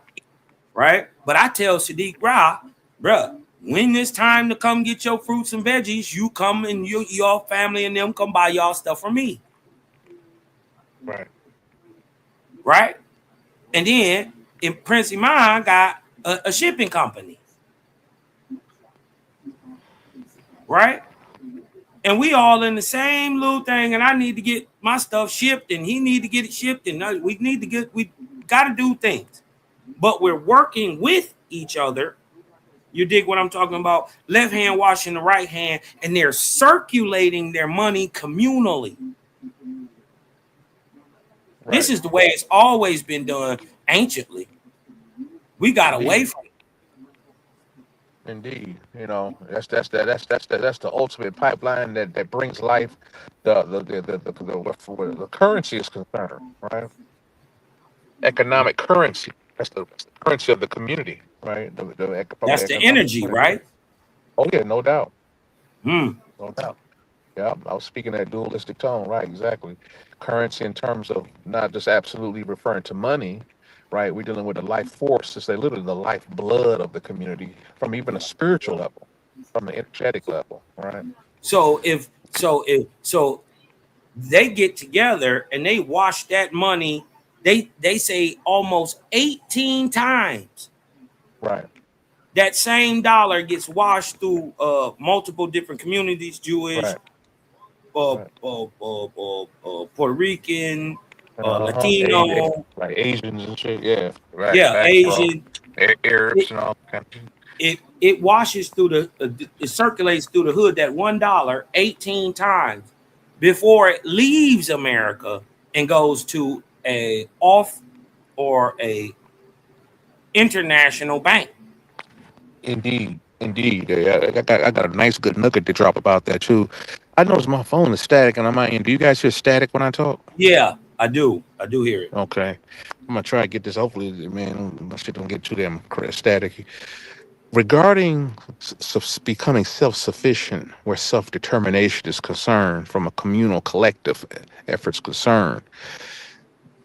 right? But I tell Sadiq Ra, bruh, when it's time to come get your fruits and veggies, you come and your family and them come buy y'all stuff from me, Right. right? And then in Prince Iman got a shipping company, right? And we all in the same little thing, and I need to get my stuff shipped, and he need to get it shipped, and we got to do things, but we're working with each other. You dig what I'm talking about? Left hand washing the right hand, and they're circulating their money communally. Right. This is the way it's always been done anciently. We got away Indeed. from it. Indeed. That's the ultimate pipeline that brings life. The currency is concerned, right? Economic currency. That's the currency of the community, right? From the That's the economic energy, point of view. right? Oh yeah, no doubt, Hmm. no doubt. Yeah, I was speaking that dualistic tone, right? Exactly. Currency in terms of not just absolutely referring to money, right? We're dealing with a life force. It's literally the lifeblood of the community from even a spiritual level, from an energetic level, right? So they get together and they wash that money. They say almost 18 times Right. that same dollar gets washed through multiple different communities, Jewish, Right. Right. Puerto Rican, Uh-huh. Latino, Like Asians and shit. Yeah. Right. yeah, Facts, bro. Asian. Arabs It and all kind of. it washes through it circulates through the hood that $1 18 times before it leaves America and goes to a off or a international bank. Indeed. Indeed. Yeah, I got a nice good nugget to drop about that too. I noticed my phone is static and I'm not in. Do you guys hear static when I talk? Yeah, I do hear it. Okay. I'm gonna try to get this. Hopefully, man, my shit don't get too damn static. Regarding becoming self-sufficient, where self-determination is concerned, from a communal collective efforts concerned,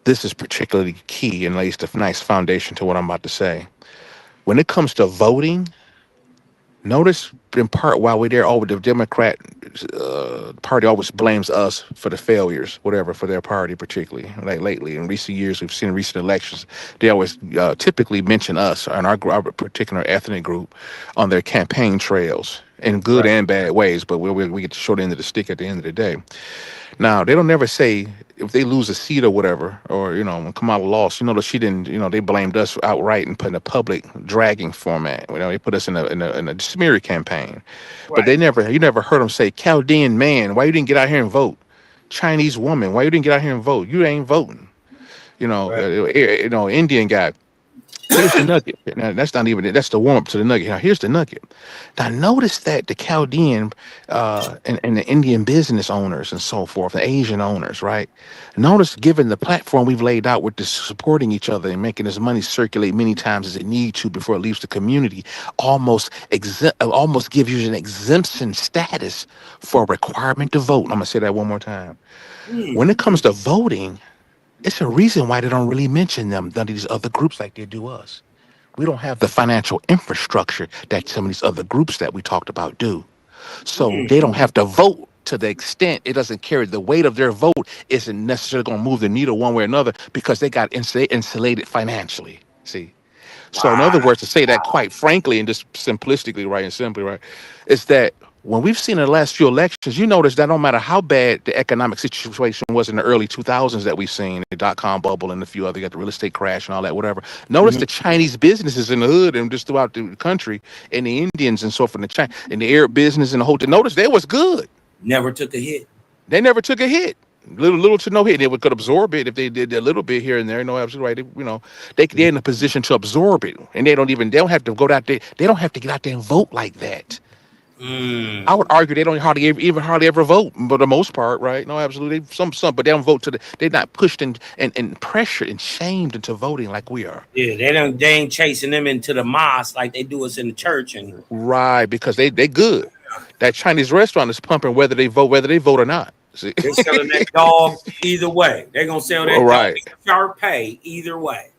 this is particularly key and lays the nice foundation to what I'm about to say. When it comes to voting, notice in part why we're there, the Democrat party always blames us for the failures, whatever, for their party, particularly. Like lately, in recent years, we've seen recent elections, they always typically mention us and our particular ethnic group on their campaign trails in good Right. and bad ways, but we get the short end of the stick at the end of the day. Now they don't never say if they lose a seat or whatever, or when Kamala lost. That she didn't. They blamed us outright and put in a public dragging format. They put us in a smear campaign, but Right. you never heard them say Chaldean man, why you didn't get out here and vote? Chinese woman, why you didn't get out here and vote? You ain't voting. Right. Indian guy. Here's the nugget. Now, that's not even it. That's the warm up to the nugget. Now, here's the nugget. Now, notice that the Chaldean and the Indian business owners and so forth, the Asian owners, right? Notice, given the platform we've laid out with this supporting each other and making this money circulate many times as it need to before it leaves the community, almost gives you an exemption status for a requirement to vote. I'm gonna say that one more time. Hmm. When it comes to voting, it's a reason why they don't really mention them, none of these other groups like they do us. We don't have the financial infrastructure that some of these other groups that we talked about do. So Hmm. they don't have to vote to the extent it doesn't carry the weight of their vote isn't necessarily going to move the needle one way or another because they got insulated financially. See? So in other Wow. words, to say that quite frankly and just simplistically, right, and simply, right, is that when we've seen in the last few elections, you notice that no matter how bad the economic situation was in the early 2000s that we've seen, the dot-com bubble and a few other, you got the real estate crash and all that, whatever. Notice the Chinese businesses in the hood and just throughout the country, and the Indians and so forth, and the Arab business and the whole thing. Notice they was good. Never took a hit. They never took a hit. Little to no hit. They could absorb it if they did a little bit here and there. No, absolutely right. They're in a position to absorb it, and they don't have to go out there. They don't have to get out there and vote like that. I would argue they don't hardly ever vote for the most part, right? No, absolutely. Some, but they don't vote they're not pushed and pressured and shamed into voting like we are. Yeah, they ain't chasing them into the mosque like they do us in the church. And right, because they good. That Chinese restaurant is pumping whether they vote or not. See? They're selling that dog either way. They're gonna sell that dog sharp pay either way.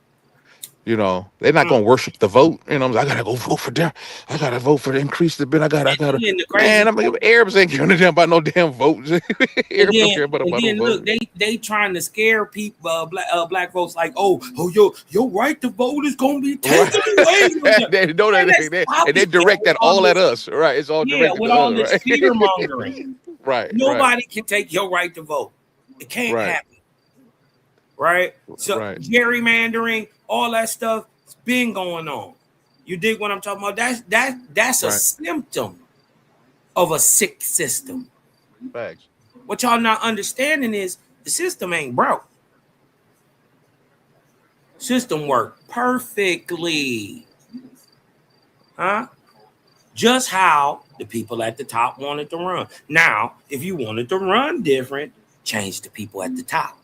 They're not gonna worship the vote. I gotta go vote for them. I gotta vote for the increase the bit. I gotta. Man, Arabs ain't giving a damn about no damn votes. Arabs don't care about no look, they trying to scare people, black folks, like, your right to vote is gonna be taken away. They know that, and they direct that all at us, right? It's all directed with all this fear mongering. Right. Nobody can take your right to vote. It can't happen. Right? So gerrymandering, all that stuff, it's been going on. You dig what I'm talking about? That's a symptom of a sick system. Facts. What y'all not understanding is the system ain't broke. System work perfectly. Huh? Just how the people at the top wanted to run. Now, if you wanted to run different, change the people at the top.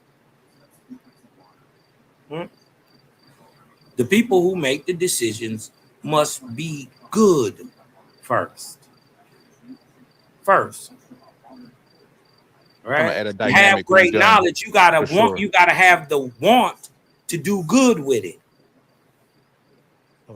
The people who make the decisions must be good first. Right? Have great knowledge. You gotta you gotta have the want to do good with it.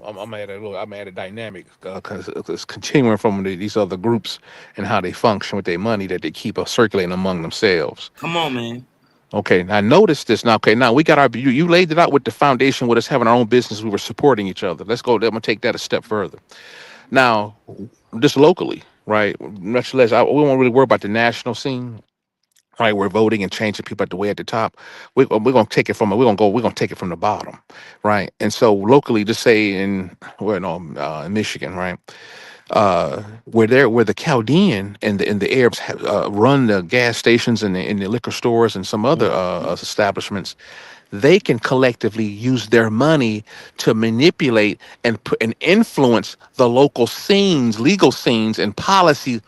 I'm at a dynamic because it's continuing from these other groups and how they function with their money that they keep circulating among themselves. Come on, man. Okay, now notice this. Now, now we got you laid it out with the foundation with us having our own business. We were supporting each other. Let's go. I'm gonna take that a step further. Now, just locally, right? Much less. We won't really worry about the national scene. Right, we're voting and changing people at the top. We're gonna take it from the bottom, right? And so locally, just say in Michigan, right? Where the Chaldean and the Arabs run the gas stations and the liquor stores and some other establishments, they can collectively use their money to manipulate and influence the local legal scenes and policy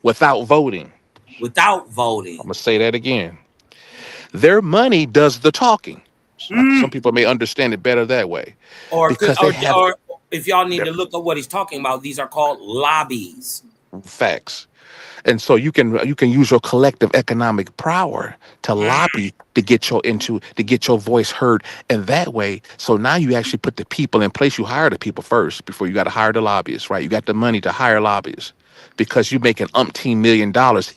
without voting. Without voting. I'm gonna say that again. Their money does the talking. Some people may understand it better that way. Or if y'all need to look at what he's talking about, these are called lobbies. Facts. And so you can use your collective economic power to lobby to get your voice heard. And that way, so now you actually put the people in place. You hire the people first before you got to hire the lobbyists, right? You got the money to hire lobbyists because you make an umpteen $1 million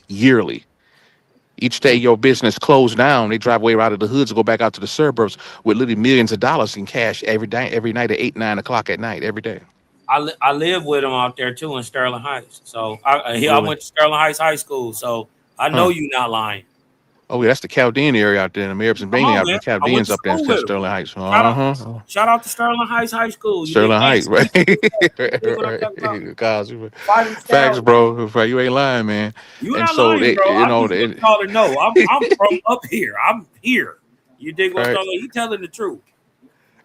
yearly. Each day your business closed down, they drive way out of the hoods and go back out to the suburbs with literally millions of dollars in cash every night at 8, 9 o'clock at night, every day. I live with them out there too in Sterling Heights. So I went to Sterling Heights High School. So I know you're not lying. Oh, yeah, that's the Chaldean area out there. The Arabs and Bailey out there. The Chaldeans up there in Sterling Heights. Shout out to Sterling Heights High School. Sterling Heights, right? Facts, bro. You ain't lying, man. You not lying, bro. I'm from up here. I'm here. You dig what's going on? You telling the truth.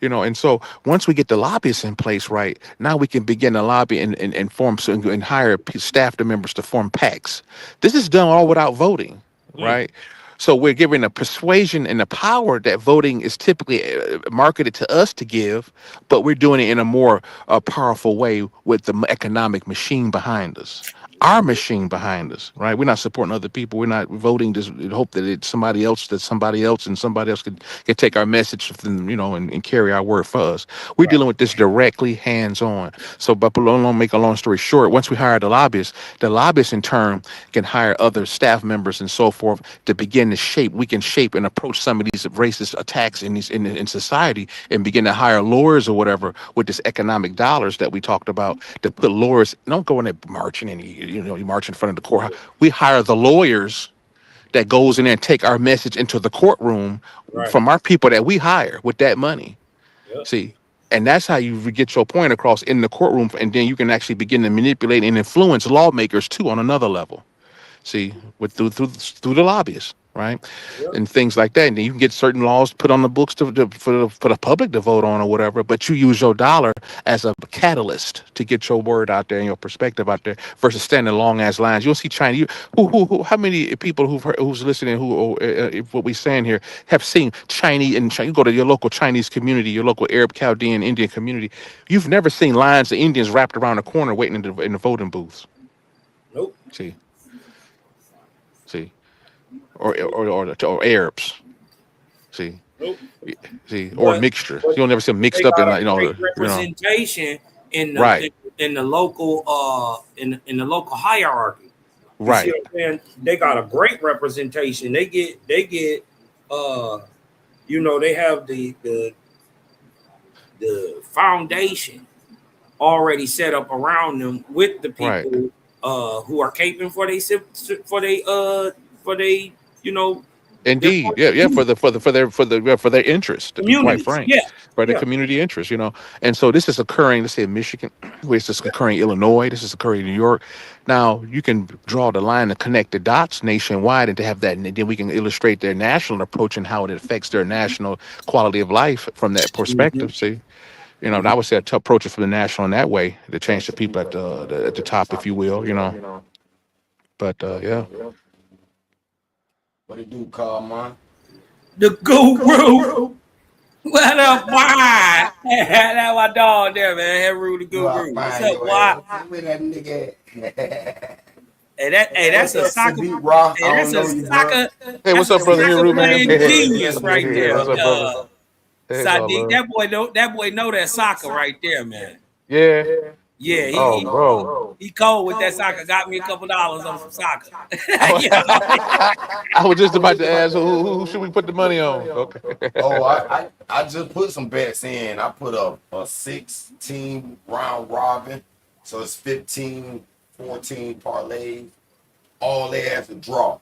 And so once we get the lobbyists in place, right, now we can begin to lobby and form and hire staff members to form PACs. This is done all without voting, right? So we're giving the persuasion and the power that voting is typically marketed to us to give, but we're doing it in a more powerful way with the economic machine behind us. Our machine behind us, right? We're not supporting other people. We're not voting to hope that it's somebody else and somebody else can take our message and carry our word for us. We're dealing with this directly hands-on. So, but make a long story short, once we hire the lobbyists in turn can hire other staff members and so forth to begin to shape. We can shape and approach some of these racist attacks in society and begin to hire lawyers or whatever with this economic dollars that we talked about to put lawyers. Don't go in there marching any you march in front of the court. We hire the lawyers that goes in there and take our message into the courtroom Right. from our people that we hire with that money. Yep. See, and that's how you get your point across in the courtroom, and then you can actually begin to manipulate and influence lawmakers too on another level. See, with through the lobbyists, right, Yep. and things like that. And then you can get certain laws put on the books for the public to vote on or whatever. But you use your dollar as a catalyst to get your word out there and your perspective out there versus standing long ass lines. You'll see Chinese. How many people who's listening what we saying here have seen Chinese and you go to your local Chinese community, your local Arab, Chaldean, Indian community. You've never seen lines of Indians wrapped around the corner waiting in the voting booths. Nope. See, or Arabs, see, Nope. see, or mixture. You'll never see them mixed up in like representation in the right in the local in the local hierarchy. You right. See what I'm saying? They got a great representation. They get they have the foundation already set up around them with the people right. Who are caping for they Indeed, yeah, for their interest, to be quite frank, for their yeah. community interest, And so this is occurring. Let's say in Michigan, where this is occurring in Illinois, this is occurring in New York. Now you can draw the line and connect the dots nationwide, and to have that, and then we can illustrate their national approach and how it affects their national quality of life from that perspective. See. And I would say to approach it from the national in that way to change the people at the top, if you will, But yeah. What it do, call man? The guru. What up, why? That's my dog there, man. Heru the guru. What's up, why? Where that nigga at? Hey, that's a soccer. Hey, that's a soccer. Hey, what's up, brother Heru, man? Genius right there. What's up, brother? Sadiq, that boy know that soccer right there, man. Yeah. Yeah, bro. He cold with that soccer. Got me a couple dollars on some soccer. I was just about to ask who should we put the money on? Okay. I just put some bets in. I put a 6-team round robin, so it's 15, 14 parlays. All they have to draw.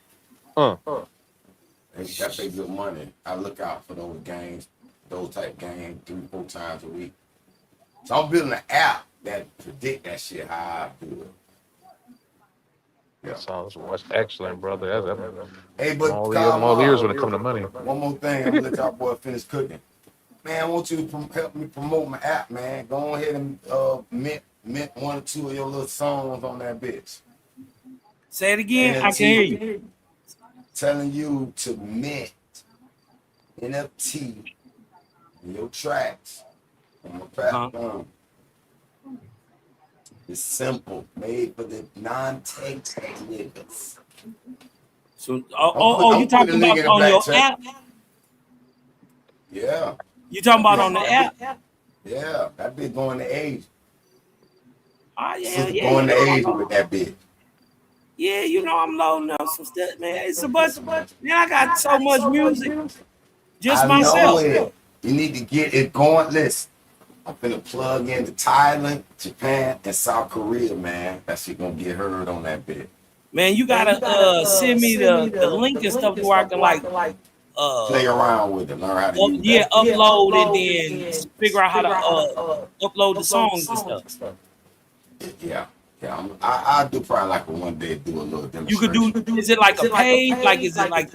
That's a good money. I look out for those games, those type games 3-4 times a week. So I'm building an app that predict that shit how I do it. Yeah. Sounds excellent, brother. Hey, but I'm all ears when it comes to money. One more thing, I'm gonna let y'all boy finish cooking. Man, I want you to help me promote my app, man. Go ahead and mint 1 or 2 of your little songs on that bitch. Say it again. I can hear you. Telling you to mint NFT in your tracks on my platform. It's simple, made for the non-tech niggas. So, you talking about on your app? Yeah. You talking about on the app? Yeah, that bitch going to age. Oh yeah, going to age with that bitch. Yeah, I'm loading up some stuff, man. It's a bunch. Man, I got so much music. Just myself. You need to get it going. Listen. I'm finna plug into Thailand, Japan, and South Korea, man. That shit gonna get heard on that bit. Man, you gotta send me the link and stuff where I can play around with it, learn how to use that. Upload and then figure out how to upload the songs and stuff. Yeah. I do probably like one day do a little demonstration. You could do. Is it like a page? Like is it like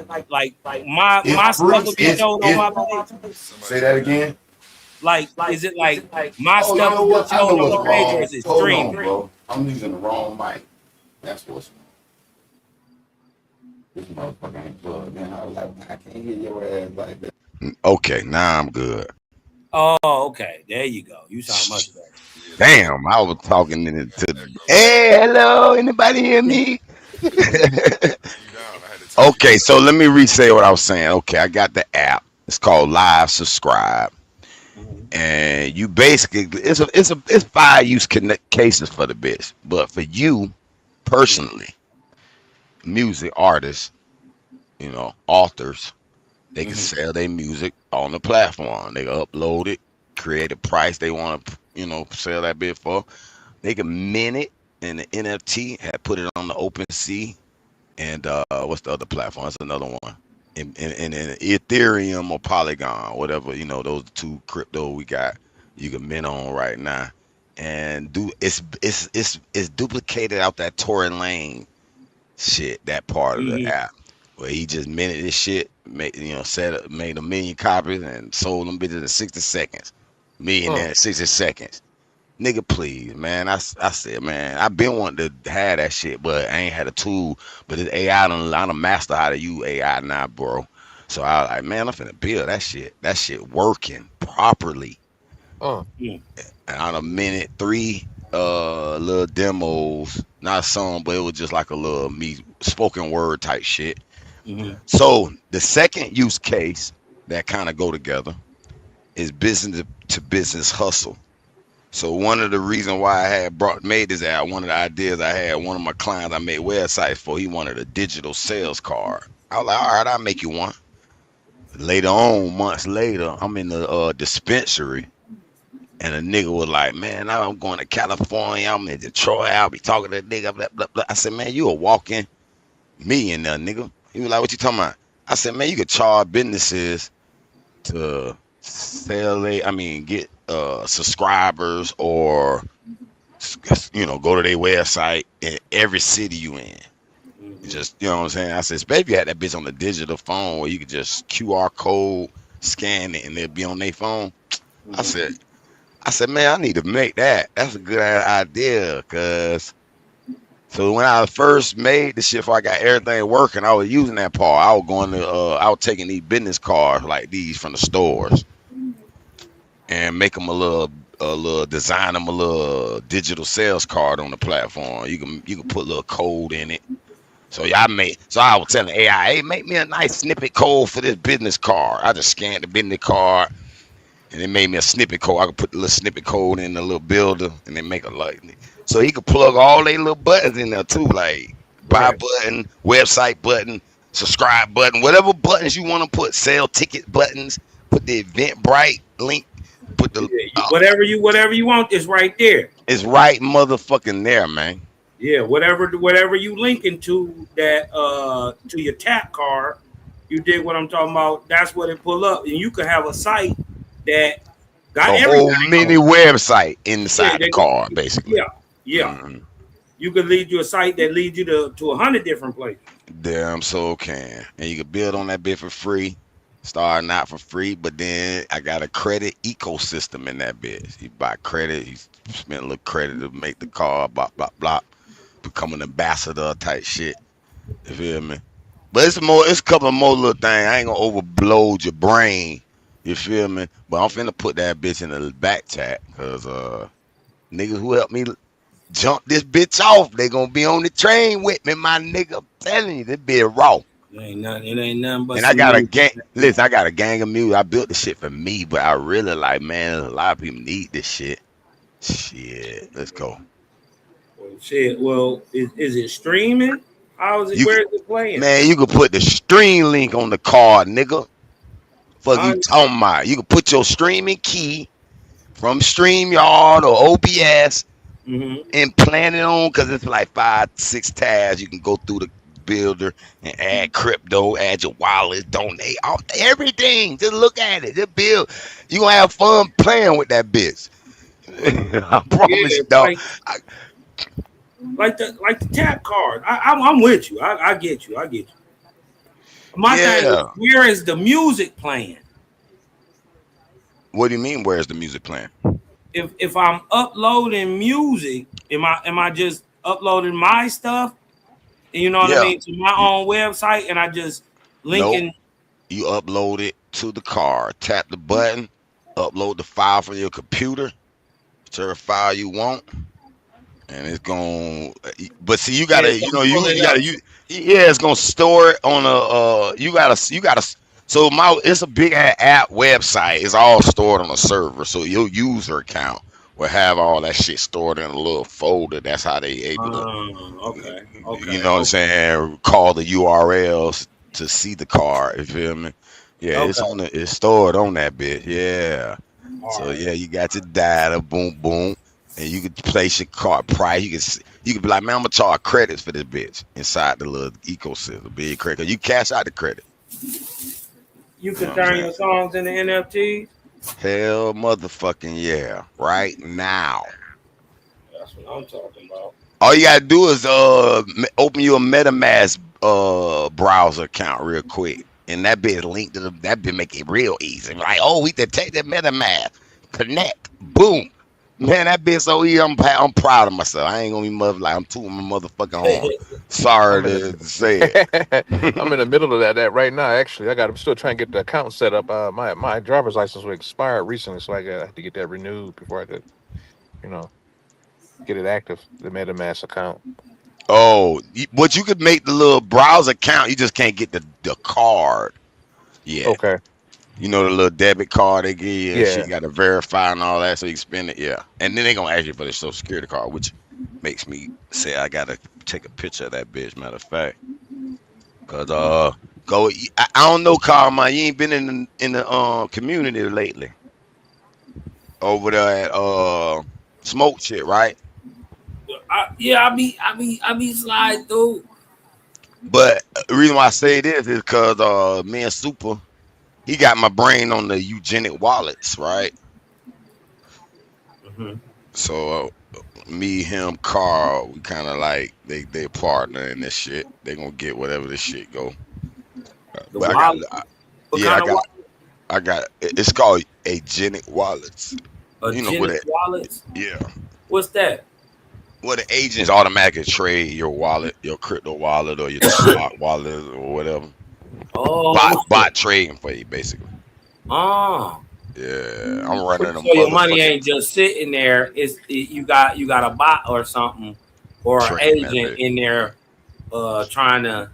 my stuff will be showed on my page? Say that again. Like, is it like my stuff will be shown on the page, or is it streamed? Bro. I'm using the wrong mic. That's what's wrong. This motherfucker ain't plugged in. I can't hear your ass like that. Okay, now I'm good. Oh, okay. There you go. You sound much better. Damn, I was talking to the. Hey, hello, anybody hear me? Okay, so let me re-say what I was saying. Okay, I got the app. It's called Live Subscribe. And you basically it's 5 use cases for the bitch, but for you personally, music artists, authors, they can sell their music on the platform. They can upload it, create a price they want to sell that bit for. They can mint it, and the NFT had put it on the OpenSea, and what's the other platform? That's another one. In Ethereum or Polygon, whatever, those two crypto we got you can mint on right now, and do it's duplicated out that Tory Lane shit, that part of the Mm-hmm. app where he just minted this shit, made a million copies and sold them bitches in 60 seconds, millionaire in 60 seconds. Nigga, please, man. I said, man, I've been wanting to have that shit, but I ain't had a tool. But this AI, I done master how to use AI now, bro. So I was like, man, I'm finna build that shit. That shit working properly. Yeah. And on a minute, 3 little demos, not a song, but it was just like a little me spoken word type shit. Mm-hmm. So the second use case that kind of go together is business to business hustle. So one of the reasons why I had made this app, one of the ideas I had, one of my clients I made websites for, he wanted a digital sales card. I was like, all right, I'll make you one. Later on, months later, I'm in the dispensary, and a nigga was like, man, now I'm going to California, I'm in Detroit, I'll be talking to that nigga, blah, blah, blah. I said, man, you a walking millionaire, nigga. He was like, what you talking about? I said, man, you could charge businesses to get subscribers, or go to their website in every city you in. Just, you know what I'm saying? I said, especially if you had that bitch on the digital phone where you could just QR code scan it and it'll be on their phone. I Mm-hmm. said, man, I need to make that. That's a good idea, cause so when I first made the shit, before I got everything working, I was using that part. I was taking these business cards like these from the stores and make them design them a little digital sales card on the platform. You can put a little code in it. So I was telling AI, hey, make me a nice snippet code for this business card. I just scanned the business card, and it made me a snippet code. I could put the little snippet code in the little builder, and then make a so he could plug all they little buttons in there too, like buy Right. button, website button, subscribe button, whatever buttons you want to put, sell ticket buttons, put the Eventbrite link, put the Yeah. Whatever you want is right there. it's right motherfucking there, man. Yeah. Whatever you linking to that to your tap card, you did what I'm talking about. That's what it pull up, and you could have a site that got A everything whole on mini it. website Yeah. inside the card, basically. Yeah. Yeah. Mm-hmm. You could lead you a site that leads you to 100 different places. Damn, so can. And you can build on that bit for free. Starting out for free, but then I got a credit ecosystem in that bit. You buy credit, you spend a little credit to make the car, blah, blah, blah. Become an ambassador type shit. You feel me? But it's a couple of more little things. I ain't gonna overload your brain. You feel me? But I'm finna put that bitch in the back chat, cause niggas who help me jump this bitch off, they gonna be on the train with me, my nigga. I'm telling you, this bitch raw. It ain't nothing but And I some got a music. gang. Listen, I got a gang of music. I built this shit for me, but I really like, man, a lot of people need this shit. Shit, let's go. Well, shit. Well, is it streaming? How is it? You Where is it playing? man, you can put the stream link on the card, nigga. Fuck you I, talking about? You can put your streaming key from StreamYard or OBS mm-hmm. and plan it on, because it's like 5, 6 tabs. You can go through the builder and add crypto, add your wallet, donate, everything. Just look at it. Just build. You gonna have fun playing with that bitch. I promise Yeah, you, dog. like the tap card. I'm with you. I get you. I get you. My thing is, Yeah. where is the music playing? What do you mean? Where's the music playing? If I'm uploading music, am I just uploading my stuff? You know what I Yeah. mean, to my own website, and I just Nope. linking. You upload it to the card. Tap the button. Upload the file from your computer. Whichever file you want. And it's going, but see, you Yeah, gotta, it's gonna pull you it gotta, up. yeah, it's gonna store it on you gotta. So it's a big app website. It's all stored on a server. So your user account will have all that shit stored in a little folder. That's how they able to, Okay, you okay, know what I'm okay, saying? Call the URLs to see the card. You feel me? Yeah, okay. it's stored on that bit. Yeah. All So right. yeah, you got your data. Boom, boom. and you could place your card price. You could be like, man, I'm gonna charge credits for this bitch inside the little ecosystem, big credit. 'Cause you cash out the credit. You You know could what I'm turn saying? your songs into NFTs. Hell, motherfucking yeah! Right now, That's what I'm talking about. all you gotta do is open your MetaMask browser account real quick, and that bitch linked to that bitch make it real easy. Like, oh, we detect that MetaMask, connect, boom. Man, that bitch so easy. I'm proud of myself. I ain't gonna be like I'm tooting my motherfucking horn. Sorry I'm in to say the I'm it. in the middle of that right now. Actually, I'm still trying to get the account set up. My driver's license was expired recently, so I had to get that renewed before I could, you know, get it active. The MetaMask account. Oh, but you could make the little browser account. You just can't get the card yet. Okay. You know the little debit card they give you and shit. Yeah. You got to verify and all that so you can spend it. Yeah, and then they gonna ask you for the social security card, which makes me say I gotta take a picture of that bitch. Matter of fact, cause go. I don't know, Carl. Man, you ain't been in the community lately over there at smoke shit, right? Yeah, I be slide through. But the reason why I say this is because me and Super, he got my brain on the eugenic wallets, right? Mhm. So me, him, Carl, we kind of like they partner in this shit. They gonna get whatever this shit go. The But I got, wallet. What yeah, kind of wallet? I got. It's called agenic wallets. You know what Agentic it? wallets. Yeah. What's that? Well, the agents automatically trade your wallet, your crypto wallet, or your stock wallet, or whatever. Oh, Bot trading for you, basically. oh. Yeah, I'm running a So your money motherfucking ain't just sitting there. You got a bot or something, or an trading that agent bitch. in there, trying to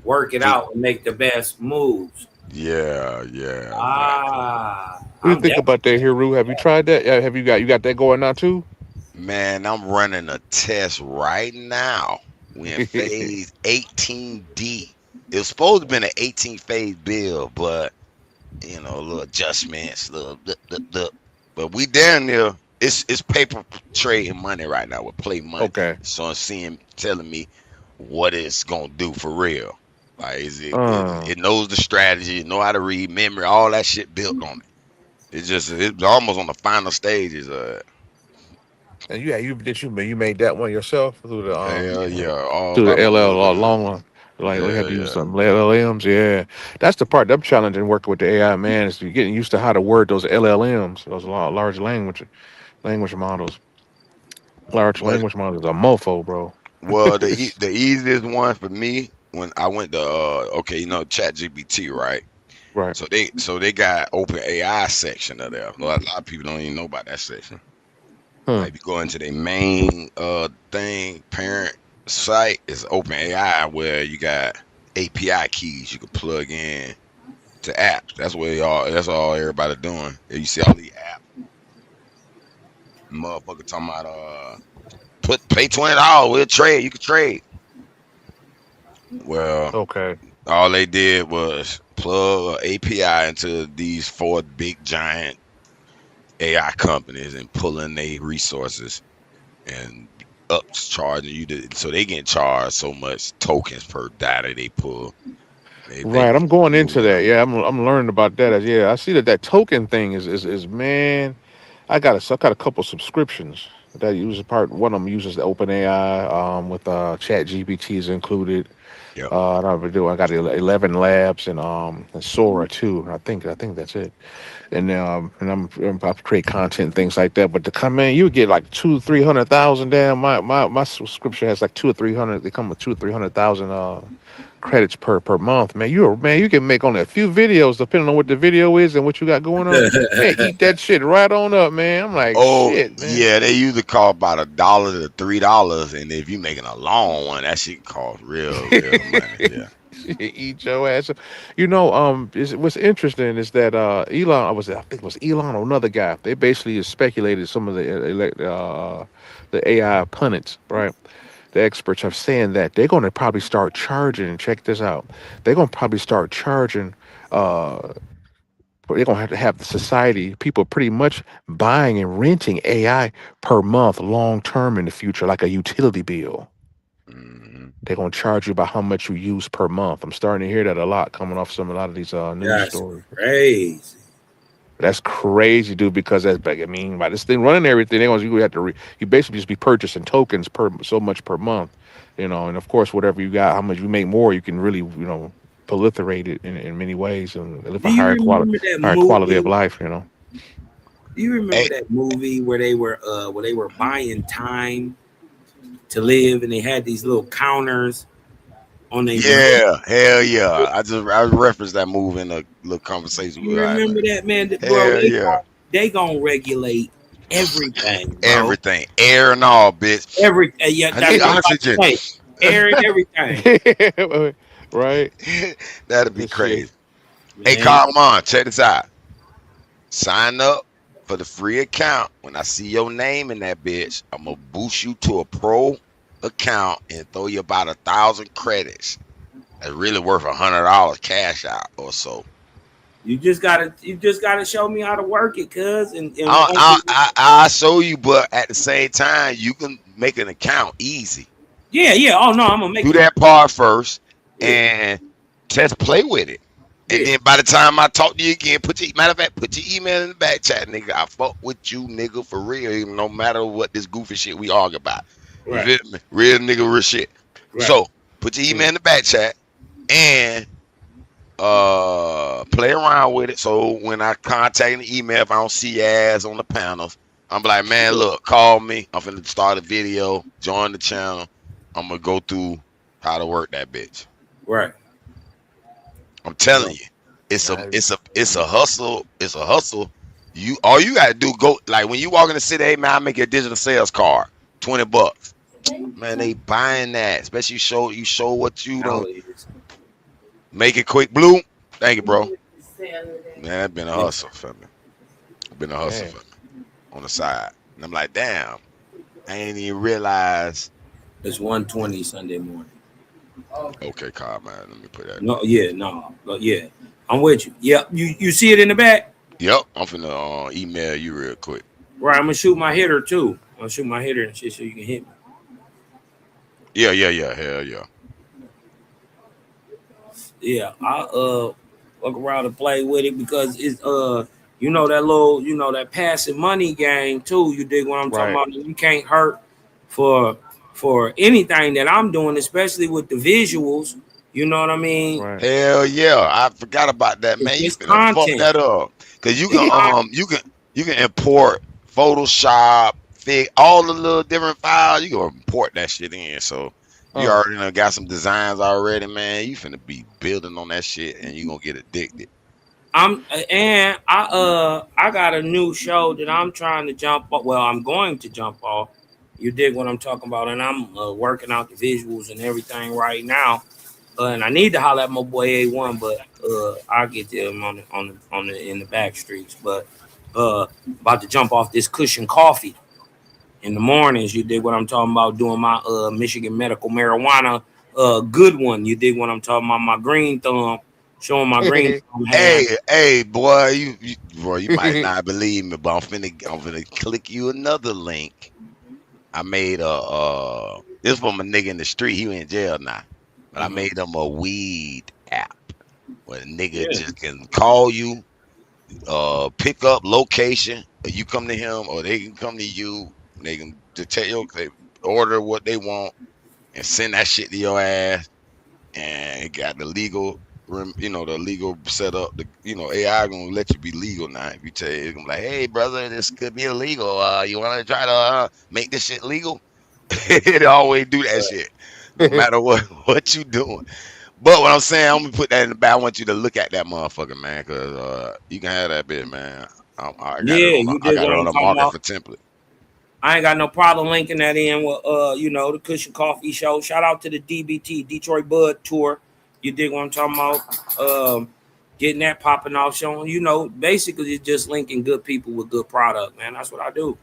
work it Just out and make the best moves. yeah, man. Ah, What do you I'm think definitely. about that, Hiru? Have you tried that? Yeah, have you got that going now too? Man, I'm running a test right now. We in phase 18D. It was supposed to be an 18 phase build, but little adjustments, little but we down there. It's paper trading money right now with play money. Okay. So I'm seeing telling me what it's gonna do for real. Like Uh, it knows the strategy, it know how to read memory, all that shit built on it. It's almost on the final stages. and you made that one yourself Hell yeah, all through by the my LL motherfucking long one. Like we had hell to use yeah. some LLMs. Yeah, that's the part. I'm challenging working with the AI, man. Is you getting used to how to word those LLMs, those large language models. Large Well, language models are mofo, bro. the easiest one for me when I went to okay, Chat GPT, right? Right. So they got open AI section of there. A lot of people don't even know about that section. Huh. Like if you go into their main parent site is open AI where you got API keys you can plug in to apps. That's all everybody doing. You see all these apps, motherfucker talking about pay $20, we'll trade, you can trade. Well, Okay. all they did was plug a API into these four big giant AI companies and pulling their resources and up charging you so they get charged so much tokens per data they pull. They Right. can I'm going do into that. whatever. Yeah. I'm learning about that. Yeah. I see that token thing is man. I got a couple subscriptions that use part. One of them uses the OpenAI with Chat GPT is included. Yep. I got 11 labs and Sora too. I think that's it. I create content and things like that. But to come in, you get like 300,000. Damn, my subscription has like 2 or 300. They come with 2 or 300,000 credits per month. Man, you can make only a few videos depending on what the video is and what you got going on. Man, eat that shit right on up, man. I'm like, Oh shit, man. yeah, they usually call about $1 to $3, and if you making a long one, that shit costs real money. Yeah. Eat your ass. What's interesting is that I think it was Elon or another guy. They basically speculated some of the AI pundits, right? The experts are saying that they're going to probably start charging. Check this out. They're going to probably start charging uh, they're gonna have to have the society, people pretty much buying and renting AI per month long term in the future, like a utility bill. Mm-hmm. They're gonna charge you by how much you use per month. I'm starting to hear that a lot coming off a lot of these news That's stories. crazy. That's crazy, dude. Because that's I mean, by this thing running everything, they you have to you basically just be purchasing tokens per so much per month, and of course whatever you got, how much you make more, you can really proliferate it in many ways and live Do a you remember that higher quality of movie? life. Do you remember Hey, that movie where they were buying time to live, and they had these little counters on their wrist? yeah, hell yeah. I referenced that movie in a little conversation we You were having. remember that, man? Bro, Hell yeah. they gonna regulate everything, bro. Everything, air and all, bitch. Every yeah, I that's need what I'm about to oxygen. say. Air and everything, Right? That'd be This shit. crazy. Hey, man. Carl, come on, check this out. Sign up for the free account. When I see your name in that bitch, I'm gonna boost you to a pro account and throw you about 1,000 credits. That's really worth $100 cash out or so. You just gotta show me how to work it, cuz, and I'll show you, but at the same time, you can make an account easy. yeah. Oh no, I'm gonna make Do one. that part first Yeah, and just play with it. And yeah, then by the time I talk to you again, matter of fact, put your email in the back chat, nigga. I fuck with you, nigga, for real. No matter what this goofy shit we argue about. You right, feel me? Real nigga, real shit. right. So put your email in the back chat and play around with it. So when I contact the email, if I don't see your ass on the panels, I'm like, man, look, call me. I'm finna start a video, join the channel. I'm gonna go through how to work that bitch. Right. I'm telling No. you, it's a hustle. It's a hustle. You all you gotta do go like when you walk in the city, hey man, I make you a digital sales card, $20. Man, they buying that. Especially you show what you Now don't it is. make it quick. Blue, thank you, bro. Man, that been a Yeah. hustle for me. Been a hustle Dang. for me on the side. And I'm like, damn, I ain't even realize. It's 1:20 Sunday morning. Okay, Carl, man, let me put that. No, yeah, no, but yeah, I'm with you. Yeah, you see it in the back. Yep, I'm finna email you real quick. Right, I'm gonna shoot my hitter too. I'm gonna shoot my hitter and shit so you can hit me. Yeah, hell yeah. Yeah, I walk around and play with it because it's that passive money game too. You dig what I'm talking Right. about? You can't hurt for anything that I'm doing, especially with the visuals. You know what I mean? Right. Hell yeah, I forgot about that, It's man. You just finna fuck content. that up, cause you It's can you can import Photoshop, Fig, all the little different files. You can import that shit in. So you Huh. already done got some designs already, man. You finna be building on that shit, and you gonna get addicted. I got a new show that I'm trying to jump off. Well, I'm going to jump off. You dig what I'm talking about? And I'm working out the visuals and everything right now. And I need to holler at my boy A1, but I'll get to him on the in the back streets. But about to jump off this cushion coffee in the mornings. You dig what I'm talking about? Doing my Michigan medical marijuana good one. You dig what I'm talking about? My green thumb, showing my green thumb hand. Hey, boy, you might not believe me, but I'm finna click you another link. I made this from a nigga in the street. He in jail now, but I Mhm. made him a weed app where a nigga Yeah. just can call you, pick up location, or you come to him, or they can come to you. They can detect they order what they want and send that shit to your ass. And it got the legal, the legal setup. AI gonna let you be legal now. If you tell you, it's gonna be like, hey brother, this could be illegal. You want to try to make this shit legal? It always do that shit, no matter what you doing. But what I'm saying, I'm gonna put that in the back. I want you to look at that motherfucker, man, cause you can have that bit, man. Yeah, you I dig got what it I'm on a talking market about? for template. I ain't got no problem linking that in with the Cushion Coffee Show. Shout out to the DBT Detroit Bud Tour. You dig what I'm talking about? Getting that popping off, showing basically it's just linking good people with good product, man. That's what I do.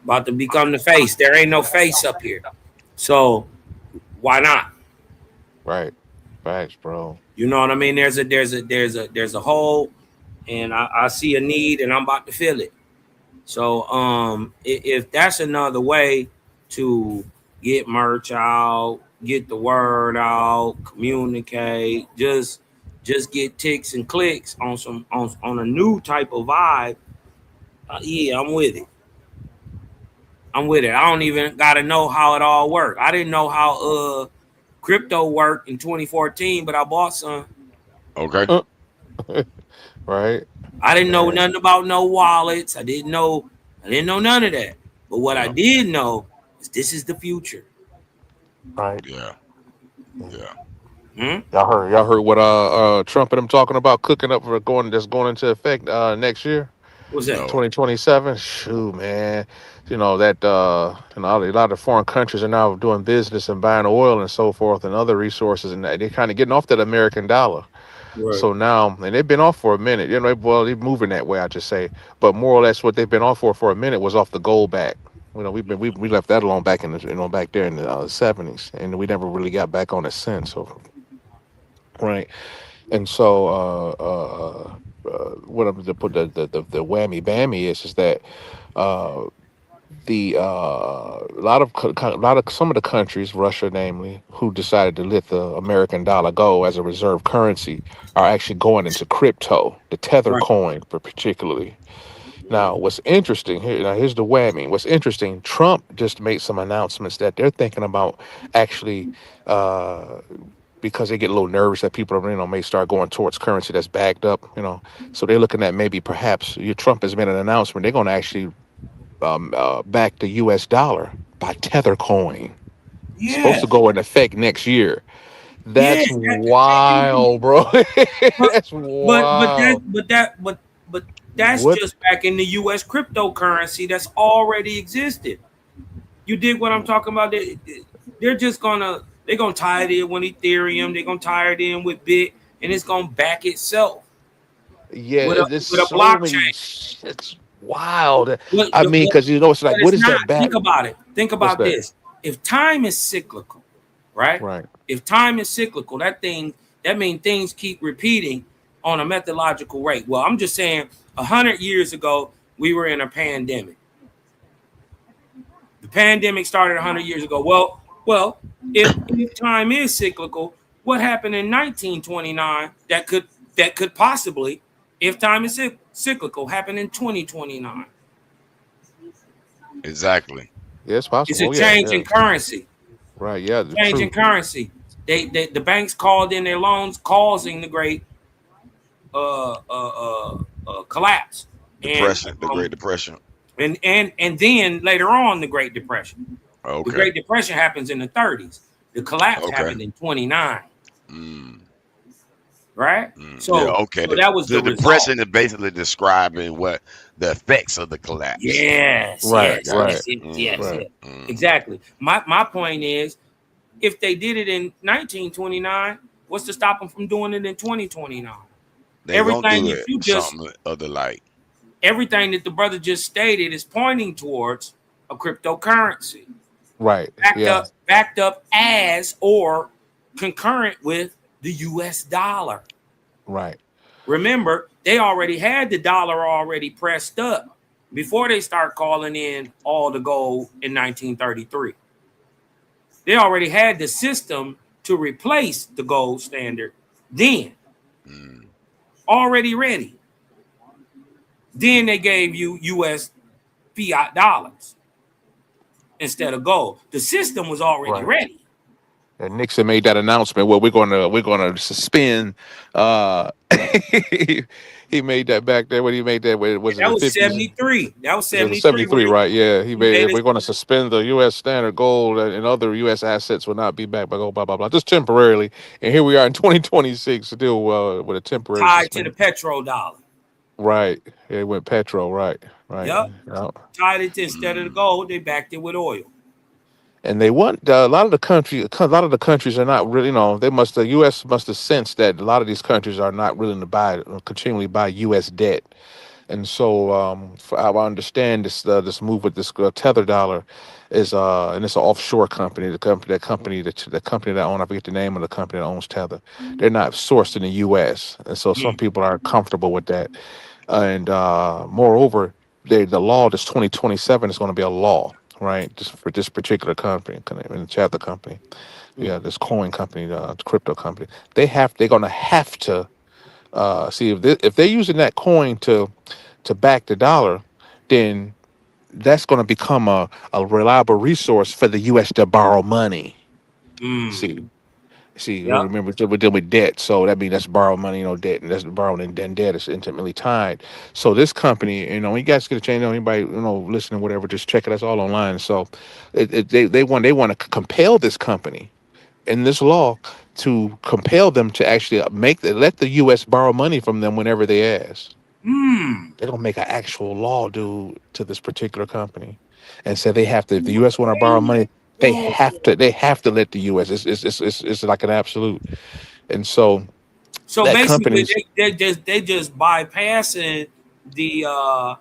About to become the face. There ain't no face up here, so why not? Right. Facts, bro. You know what I mean? There's a whole and I see a need, and I'm about to fill it. So if that's another way to get merch out, get the word out, communicate, just get ticks and clicks on some on a new type of vibe. Yeah, I'm with it. I'm with it. I don't even gotta know how it all worked. I didn't know how crypto worked in 2014, but I bought some. Okay. Right. I didn't know Yeah. nothing about no wallets. I didn't know none of that. But what I Yeah. did know is this is the future. Right. Yeah. Yeah. Hmm? Y'all heard what Trump and them talking about cooking up for going into effect next year, What's that? No. 2027. Shoot, man. That a lot of foreign countries are now doing business and buying oil and so forth and other resources, and they're kind of getting off that American dollar. Right. So now, and they've been off for a minute. Well, they're moving that way, I just say. But more or less, what they've been off for a minute was off the gold back. We left that alone back in the back there in the '70s, and we never really got back on it since. So right, and so what I'm to put the whammy bammy is that uh, a lot of some of the countries, Russia namely, who decided to let the American dollar go as a reserve currency, are actually going into crypto, the Tether Right. coin, particularly. Now, what's interesting here? Now, here's the whammy. What's interesting? Trump just made some announcements that they're thinking about actually. Because they get a little nervous that people may start going towards currency that's backed up, so they're looking at maybe perhaps Trump has made an announcement they're going to actually back the U.S. dollar by Tether coin. Supposed Yeah. to go in effect next year. Yeah. That's wild, bro. But That's but wild. but that's What? just back in the US cryptocurrency that's already existed. You dig what I'm talking about? They're just they're gonna tie it in with Ethereum, they're gonna tie it in with Bit, and it's gonna back itself Yeah, with a there's with a so many. blockchain. It's wild. But, I mean, but, because it's like, but what it's is not. that back? Think about it. Think What's about that? this. If time is cyclical, right? Right. If time is cyclical, that means things keep repeating on a methodological rate. Well, I'm just saying 100 years ago, we were in a pandemic. The pandemic started 100 years ago. Well, if time is cyclical, what happened in 1929 that could possibly, if time is cyclical, happen in 2029? Exactly. Yeah, it's It's a possible. Yeah, change yeah. in currency. Right. Yeah. The Change in truth. currency. The banks called in their loans, causing the great collapse, and Depression. The Great Depression. then later on the Great Depression. The Okay. Great Depression happens in the 30s. The collapse Okay. happened in 29, Mm, right? yeah. So Okay. that was the The result. depression is basically describing what the effects of the collapse. Yes, Right. yes, Gotcha. Right. yes, yes, yes, Mm-hmm. Right. yes. Mm-hmm. Exactly. My point is, if they did it in 1929, what's to stop them from doing it in 2029? They gonna Everything do that it. you just Something of the like. everything that the brother just stated is pointing towards a cryptocurrency Right. Yeah. backed up as or concurrent with the US dollar. Right. Remember, they already had the dollar already pressed up before they start calling in all the gold in 1933. They already had the system to replace the gold standard then, Mm. already ready. Then they gave you US fiat dollars instead of gold. The system was already Right. ready. And Nixon made that announcement. Well, we're gonna suspend. Uh, he made that back there when he made that. Was it That the was '50s? 73. That was It was 73 when '73, right? Yeah, he he made made it. it. We're going to suspend the U.S. standard gold and other U.S. assets will not be backed by gold. Blah blah blah. Just temporarily. And here we are in 2026, still with a temporary Tied to the suspension. petrodollar. Right. Yeah, it went petro. Right. Right. Yep. Yeah. Tied it to, instead of the Mm. gold, they backed it with oil. And they want a lot of the countries are not really, the U.S. must have sensed that a lot of these countries are not willing to buy continually buy U.S. debt. And so, for how I understand this move with this tether dollar is and it's an offshore company. The company that own, I forget the name of the company that owns Tether. They're not sourced in the U.S. And so some Mm. people aren't comfortable with that. And moreover, the law, this 2027 is going to be a law, right? Just for this particular company, and the Tether company, yeah, this coin company, crypto company. They're going to have to see if they're using that coin to back the dollar, then that's going to become a reliable resource for the U.S. to borrow money. Mm. See, Yep. remember we're dealing with debt, so that means that's borrowed money, debt, and that's borrowing and debt is intimately tied. So this company, you guys get a change. Anybody, listening, whatever, just check it. That's all online. So they want to compel this company in this law to compel them to actually let the U.S. borrow money from them whenever they ask. Mm. They're gonna make an actual law do to this particular company, and say they have to. If the U.S. want to borrow money, they Oh. have to. They have to let the U.S. It's like an absolute. And so So that basically, company's they just bypassing the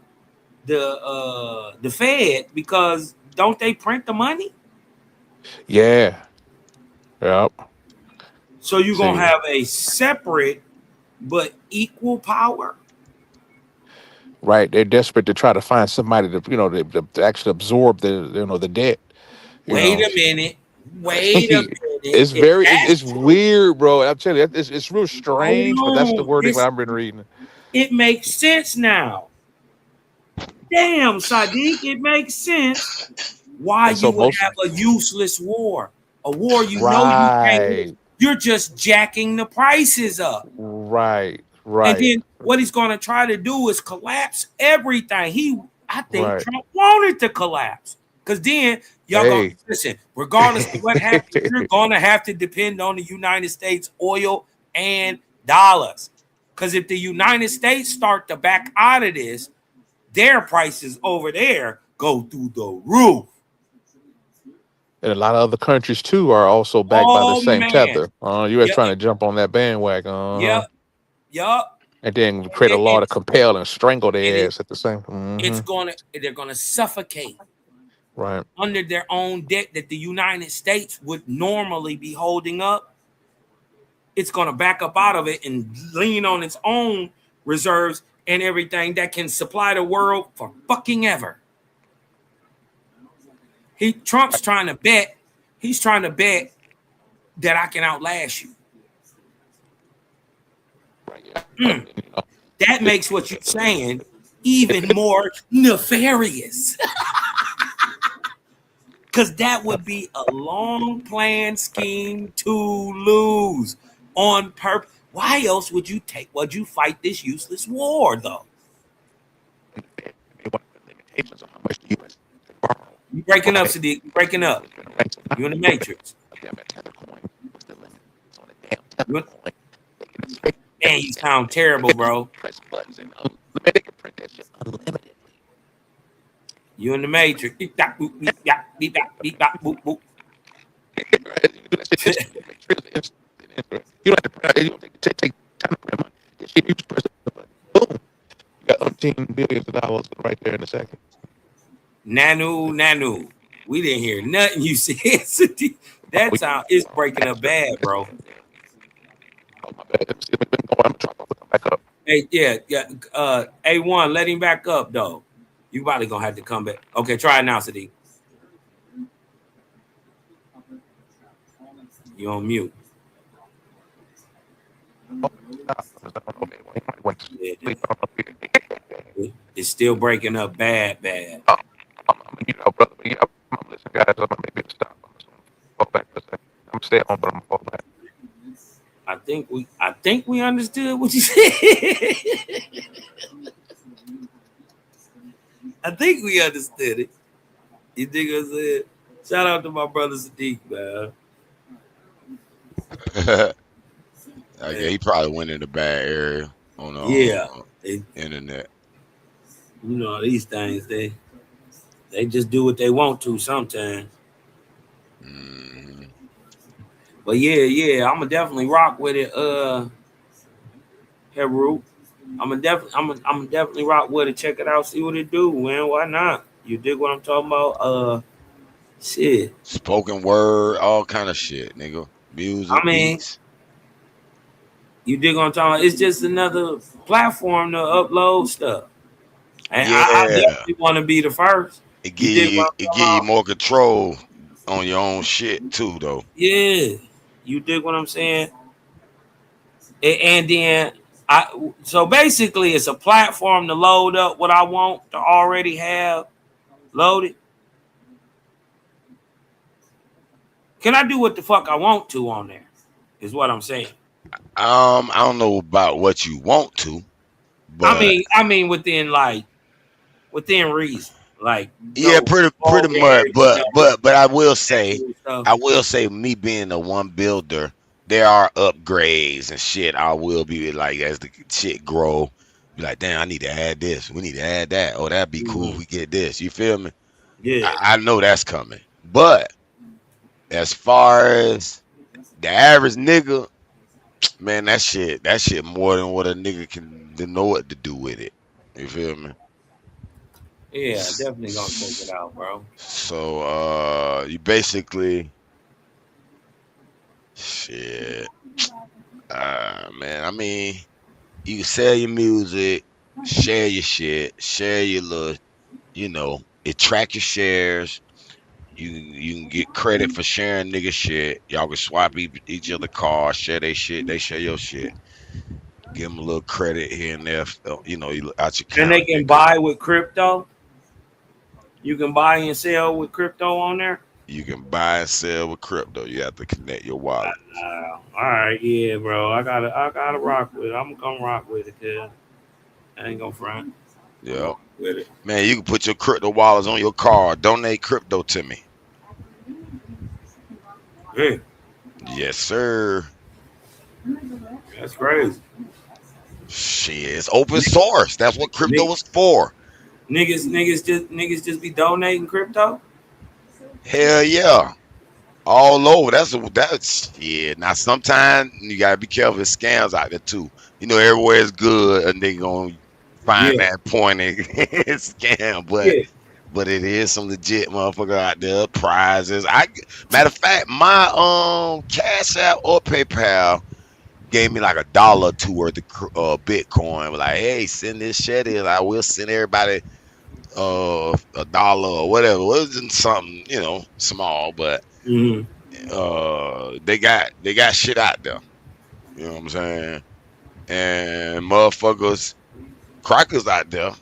the Fed because don't they print the money? yeah, yep. So you're gonna See, have a separate but equal power. right? They're desperate to try to find somebody to actually absorb the debt. You Wait know, a minute. Wait a minute. If it's that's true, weird, bro. I'm telling you, it's real hold strange, but that's the on. wording what I've been reading. It makes sense now. Damn, Sadiq, it makes sense why And so you would most have a useless war. A war you can't win. right, You're just jacking the prices up. right, And right, then what he's going to try to do is collapse everything. I think right. Trump wanted to collapse because then y'all going to Hey, listen, regardless of what happens, you're going to have to depend on the United States oil and dollars. Because if the United States start to back out of this, their prices over there go through the roof. and a lot of other countries too are also backed by the Oh same man. tether. U.S. Yeah, trying to jump on that bandwagon, yeah, yeah. and then create a law And, to compel and strangle and their ass at the same. they're gonna suffocate Right. under their own debt that the United States would normally be holding up. It's gonna back up out of it and lean on its own reserves and everything that can supply the world for fucking ever. Trump's trying to bet. He's trying to bet that I can outlast you. Mm. That makes what you're saying even more nefarious. Because that would be a long planned scheme to lose on purpose. Why else would you fight this useless war, though? They want limitations on how much the U.S. can borrow. You breaking up, Right. Sadiq. You breaking up. So You in the matrix. damn tether coin. What's the limit on a damn tether You, coin? They can expect man, you sound terrible, bro. press buttons and unlimited. They can print that shit unlimitedly. You in the matrix. Beep, bop, boop, beep, bop, beep, bop, beep, bop, boop, boop. Right? You do that shit instantly. Make sure it's instant. You don't have to print. You don't take time to print money. This shit, you just press the button. Boom. You got umpteen billions of dollars right there in a second. Nanu. We didn't hear nothing you said, Sadiq. That sound is breaking up bad, bro. Oh my bad. I'm trying to come back up. Hey, yeah. A1, let him back up though. You probably gonna have to come back. Okay, try it now, Sadiq. You on mute. Yeah, it's still breaking up bad. Brother. Yeah, I'm listening, guys. I'm gonna maybe stop. I'm just gonna fall back for a second. I'm staying on, but I'm gonna fall back. I think we understood what you said. I think we understood it. You think I said? Shout out to my brother Sadiq, man. Okay, he probably went in a bad area on the Yeah, internet. these things they just do what they want to sometimes. Mm-hmm. But yeah, I'm gonna definitely rock with it. Heru. I'm definitely rock with it. Check it out, see what it do, man. Why not? You dig what I'm talking about? Shit. Spoken word, all kind of shit, nigga. Music, I mean, beats. you dig what I'm talking about? It's just another platform to upload stuff. And I Yeah, definitely want to be the first. You dig what I'm it talking give you about? more control on your own shit too, though. Yeah. You dig what I'm saying? And then I so basically it's a platform to load up what I want to already have loaded. Can I do what the fuck I want to on there? Is what I'm saying. I don't know about what you want to, but I mean within reason. Like yeah, no pretty vulgar, much. you know, But sexual stuff. I will say, me being the one builder, there are upgrades and shit. I will be like, as the shit grow, be like, damn, I need to add this. We need to add that. Oh, that'd be cool if Mm-hmm. we get this. You feel me? Yeah. I know that's coming. But as far as the average nigga, man, that shit more than what a nigga can know what to do with it. You feel me? Yeah, S- definitely gonna check it out, bro. So you basically shit. Man, I mean, you can sell your music, share your shit, share your little, it track your shares. You can get credit for sharing nigga shit. Y'all can swap each other cars, share their shit, they share your shit. Give them a little credit here and there, you out your And account. they can buy with crypto. You can buy and sell with crypto on there. You can buy and sell with crypto. You have to connect your wallet. All right, yeah, bro. I gotta rock with it. I'm gonna come rock with it, cause I ain't gonna front. I'm gonna Yep. rock with it. Man, you can put your crypto wallets on your car. Donate crypto to me. Yeah, Yes, sir. that's crazy. Shit, it's open source. That's what crypto is for. Niggas just be donating crypto. Hell yeah. All over. That's yeah. Now sometimes you gotta be careful of scams out there too. Everywhere is good and they gonna find Yeah, that point and scam, but yeah. it is some legit motherfucker out there. Prizes. Matter of fact, my Cash App or PayPal gave me like $1 or two worth of Bitcoin. Like, hey, send this shit in. I will send everybody $1 or whatever. It wasn't something, small, but Mm-hmm. they got shit out there. You know what I'm saying? And motherfuckers, crackers out there,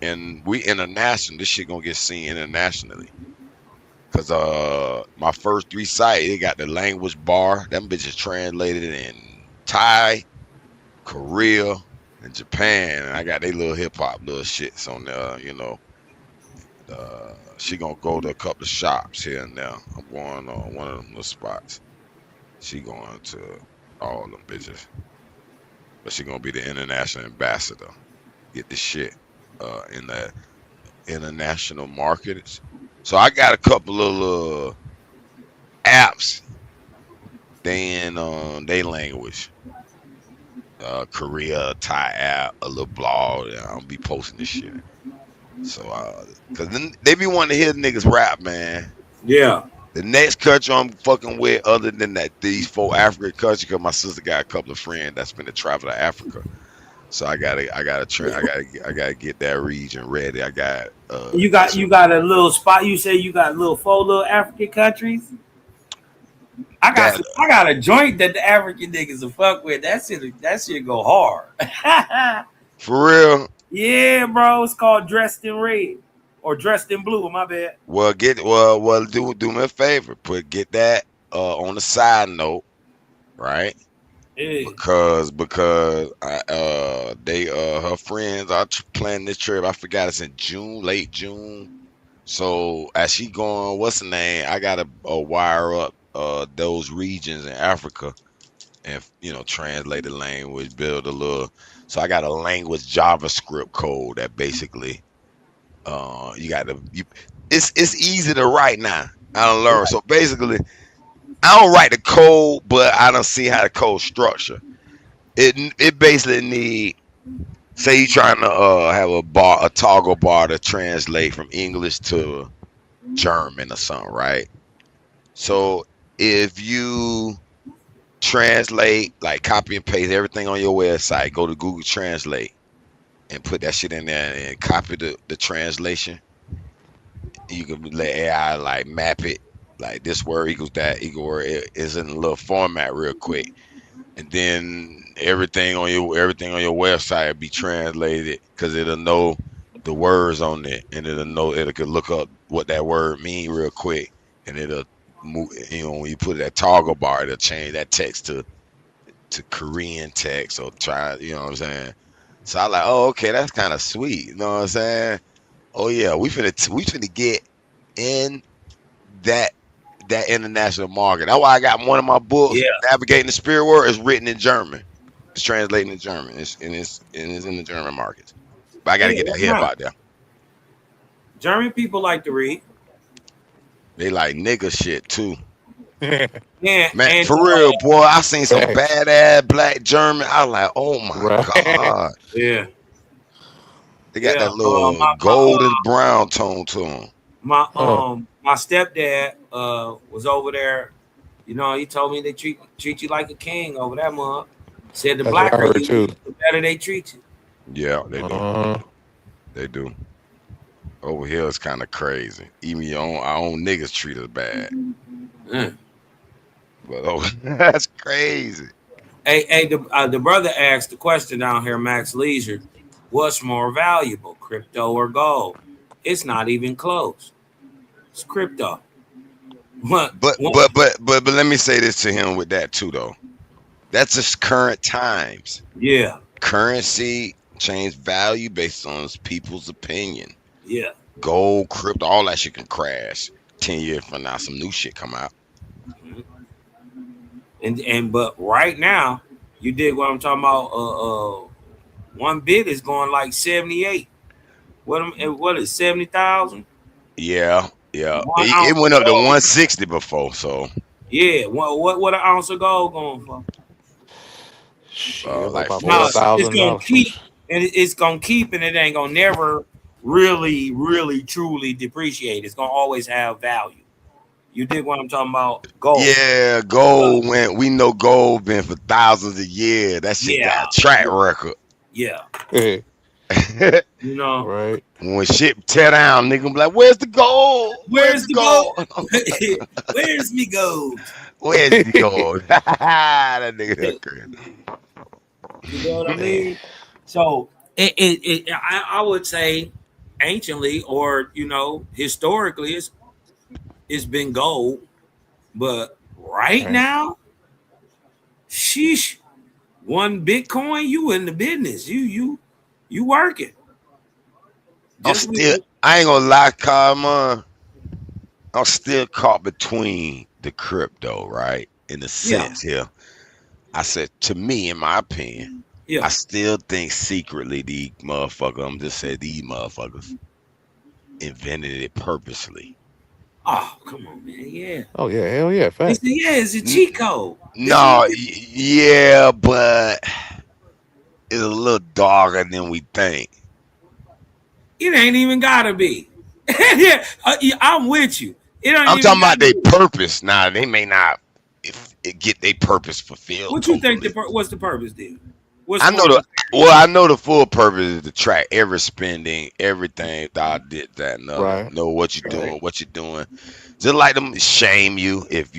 and we international. This shit gonna get seen internationally. Cause my first three sites, they got the language bar. Them bitches translated in Thai, Korea, and Japan. And I got they little hip hop little shits on there. She gonna go to a couple of shops here and there. I'm going on one of them little spots. She going to all them bitches, but she gonna be the international ambassador. Get the shit in the international markets. So I got a couple of apps. They in they language. Korea, Thai app, a little blog. I'll be posting this shit. So, cause then they be wanting to hear niggas rap, man. Yeah. The next country I'm fucking with, other than these four African countries, cause my sister got a couple of friends that's been to travel to Africa. So I gotta get that region ready. I got You got a little spot. You say you got little four little African countries. I got that some, I got a joint that the African niggas will fuck with. That shit go hard. for real. Yeah, bro. It's called Dressed in Red or Dressed in Blue. My bad. Do me a favor. Get that on the side note, right? Yeah. Because they her friends are planning this trip. I forgot it's in June, late June. So as she going, what's the name? I gotta wire up those regions in Africa and translate the language, build a little. So I got a language JavaScript code that basically you got to you. It's easy to write now. I don't learn. So basically, I don't write the code, but I don't see how the code structure. It basically need say you trying to have a toggle bar to translate from English to German or something, right? So if you translate, like copy and paste everything on your website, go to Google Translate and put that shit in there and copy the translation. You can let AI like map it, like this word equals that equal word is in a little format real quick, and then everything on your website will be translated because it'll know the words on it, and it could look up what that word mean real quick, and it'll move. You know, when you put that toggle bar, it'll change that text to Korean text or try. You know what I'm saying? So I like, oh, okay, that's kind of sweet. You know what I'm saying? Oh yeah, we finna get in that international market. That's why I got one of my books, Yeah. Navigating the Spirit World, is written in German. It's translating in German. It's in the German markets. But I got to Yeah, get why that hip not? out there. German people like to read. They like nigga shit too. Yeah, Man, and for real, boy, I seen some Facts. badass black German. I was like, oh my Right. God. yeah, They got yeah. that little golden brown tone to them. Uh, My stepdad was over there. You know, he told me they treat you like a king over that month. Said the that's what I blacker heard you too. is, the better they treat you. Yeah, they do. Uh, They do. Over here, it's kind of crazy. Even our own niggas treat us bad. Mm. But oh, that's crazy. Hey, the brother asked the question down here, Max Leisure. What's more valuable, crypto or gold? It's not even close. It's crypto. What? But What? but but but but let me say this to him with that too though. That's just current times. Yeah, Currency change value based on people's opinion. yeah. Gold, crypto, all that shit can crash. 10 years from now, some new shit come out. And but right now, you did what I'm talking about. One bit is going like 78. What is 70,000? Yeah, yeah. One It ounce went of up to gold. 160 before, so Yeah. What an ounce of gold going for? shit, like about four. No, it's gonna $4,000. keep, and it's gonna keep, and it ain't gonna never really truly depreciate. It's gonna always have value. You dig what I'm talking about? Gold. Yeah, Uh, gold went. We know gold been for thousands of years. That shit yeah, got a track yeah, record. yeah. Hey, You know, right. When shit tear down, nigga be like, "Where's the gold? Where's where's the the gold? gold? Where's me gold? Where's the gold?" That nigga crazy. You know what I Man. mean? So I would say anciently or historically it's been gold, but right Right. now, sheesh, one Bitcoin, you in the business. You working. I'm Just still. I ain't gonna lie, Karma. I'm still caught between the crypto, right? In the yeah, sense here, I said to me, in my opinion, yeah. I still think secretly these motherfuckers. I'm just saying these motherfuckers invented it purposely. Oh, come on, man. Yeah. Oh yeah, hell yeah, facts. It's a cheat code. It's No, yeah, but it's a little darker than we think. it ain't even gotta be. Yeah, I'm with you. It ain't I'm even talking about gotta their be. purpose. Now they may not if it get their purpose fulfilled What you think totally. what's the purpose then? What's I know more the I know the full purpose is to track every spending, everything that I did that and other. Right. Know what you're Right. doing, what you're doing. Just like them shame you if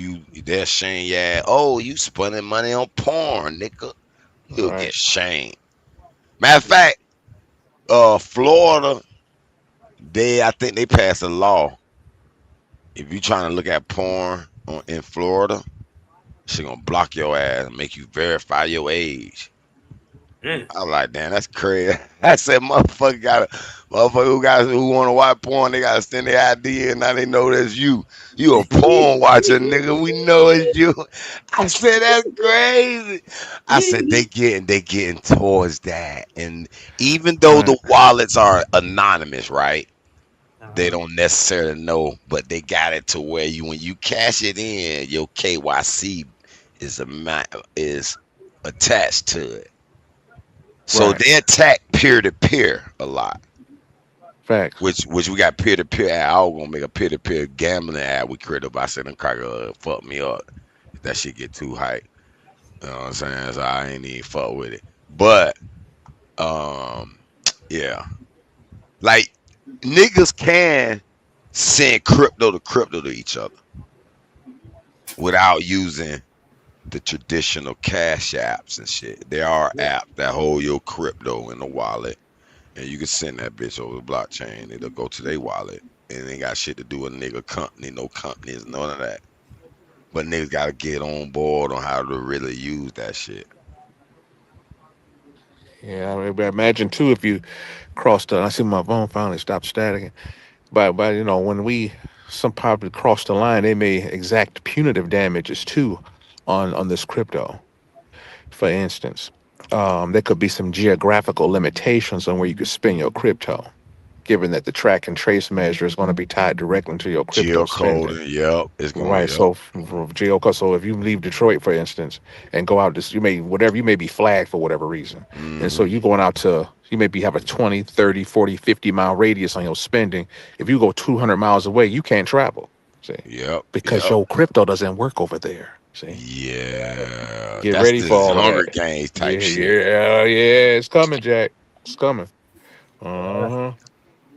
they're shame yeah. Oh, you spending money on porn, nigga. You'll get Right. shamed. Matter of fact, Florida, I think they passed a law. If you trying to look at porn in Florida, she gonna block your ass and make you verify your age. mm. I'm like, damn, that's crazy. I said, motherfucker who want to watch porn, they gotta send their ID, and now they know that's you. You a porn watcher, nigga. We know it's you. I said, that's crazy. I said they getting towards that, and even though Right. the wallets are anonymous, right? They Uh-huh. don't necessarily know, but they got it to where when you cash it in, your KYC is is attached to it. So Right. they attack peer-to-peer a lot. Facts. Which we got peer-to-peer app. I was gonna make a peer-to-peer gambling app we created, but I said them cracker fuck me up. If that shit get too hype. You know what I'm saying? So I ain't even fuck with it. But um yeah. Like niggas can send crypto to each other without using the traditional cash apps and shit. There are apps that hold your crypto in the wallet, and you can send that bitch over the blockchain. It'll go to their wallet, and it ain't got shit to do with nigga company, no companies, none of that. But niggas gotta get on board on how to really use that shit. Yeah, I mean, but imagine too if you crossed. I see my phone finally stopped static. But you know when some probably cross the line, they may exact punitive damages too on this crypto. For instance, there could be some geographical limitations on where you could spend your crypto, given that the track and trace measure is going to be tied directly to your crypto spending. Geocoding, yep, it's going, Right. yep. So for geocode, so if you leave Detroit, for instance, and go out this, you may be flagged for whatever reason. And so Mm-hmm. you going out to, you may be have a 20, 30, 40, 50 mile radius on your spending. If you go 200 miles away, you can't travel. See, Yep, because yep. your crypto doesn't work over there. See, Yeah, get that's ready the for all of Hunger that. Games Yeah, type shit. yeah, yeah. It's coming, Jack. It's coming. Uh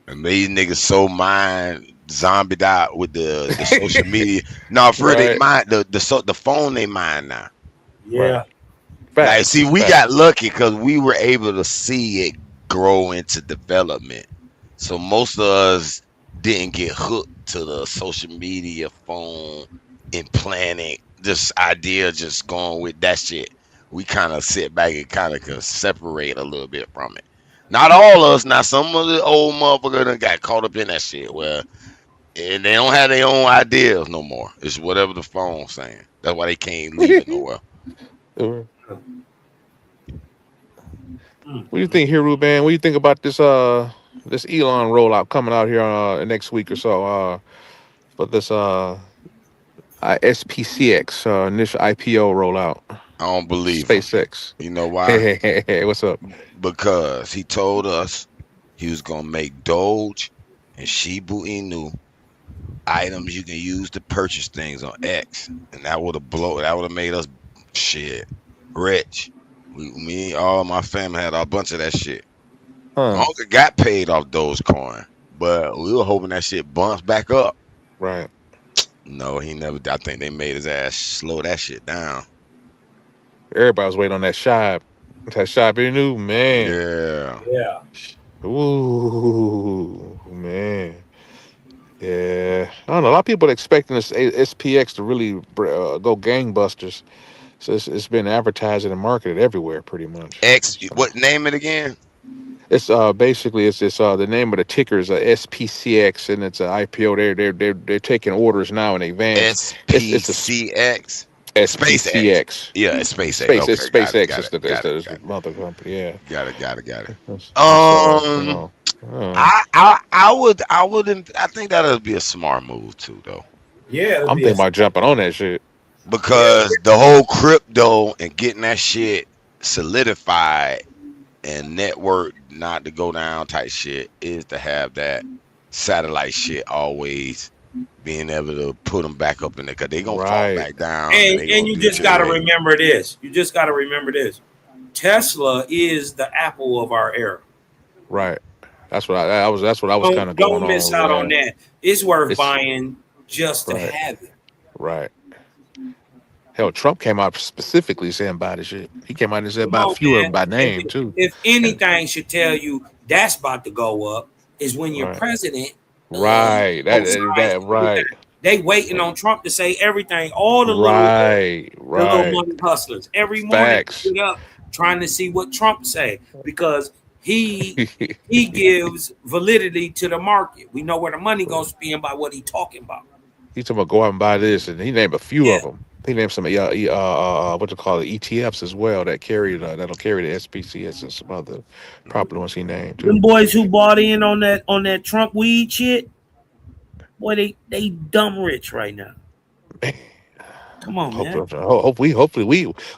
And these niggas so mind zombied out with the social huh. media. No, for real, they Right. mind the phone they mind now. Right. Yeah. Like, Facts. see, we got Facts. lucky because we were able to see it grow into development. So most of us didn't get hooked to the social media phone implanting this idea of just going with that shit. We kind of sit back and kind of can separate a little bit from it. Not all of us. Now some of the old motherfuckers done got caught up in that shit where and they don't have their own ideas no more. It's whatever the phone's saying. That's why they can't leave it nowhere. What Mm. do you think, here, Ruben? What do you think about this Elon rollout coming out here next week or so? For this SPCX initial IPO rollout, I don't believe him. SpaceX. You know why? Hey, what's up? Because he told us he was gonna make Doge and Shibu Inu items you can use to purchase things on X, and that would have made us shit rich. Me, all my family had a bunch of that shit. My Huh? uncle got paid off Dogecoin, but we were hoping that shit bumps back up. Right. No, he never. I think they made his ass slow that shit down. Everybody was waiting on that Shibe. That Shibe new man. Yeah. Yeah. Ooh, man. Yeah. I don't know. A lot of people are expecting this SPX to really go gangbusters. So it's been advertised and marketed everywhere, pretty much. X. So What name it again? it's basically it's the name of the ticker is SPCX, and it's an IPO. They're taking orders now in advance. It's a SPCX. SpaceX. SPCX. Yeah, it's SpaceX. Space. It's Okay, got it, SpaceX. got It's it, the got it, got it, mother company. Yeah. got it, got it, got it. And so uh, I think that'll be a smart move too, though, Yeah, it'll I'm be a thinking about jumping on that shit. yeah. because the whole crypto and getting that shit solidified and network not to go down type shit is to have that satellite shit always being able to put them back up in there because they gonna fall Right. back down and they And gonna you do just shit got to they. remember this. You just got to remember this. Tesla is the Apple of our era. Right. That's what I was kind of going Don't miss on. out on Yeah. that. It's worth It's buying just to right. have it. Right. Hell, Trump came out specifically saying buy the shit. He came out and said Come buy a on, few of them man. by name too. If And anything should tell you that's about to go up, is when your right. president Right. co-signs That everything. right. They waiting on Trump to say everything. All Right. the little Right. money hustlers every morning Facts. get up trying to see what Trump say because he gives validity to the market. We know where the money gonna spend by what he talking about. He's talking about go out and buy this, and he named a few Yeah, of them. He named some what you call it, ETFs as well that'll carry the SPCS and some other popular ones he named them too. boys who bought in on that Trump weed shit, boy, they dumb rich right now. Come on, man.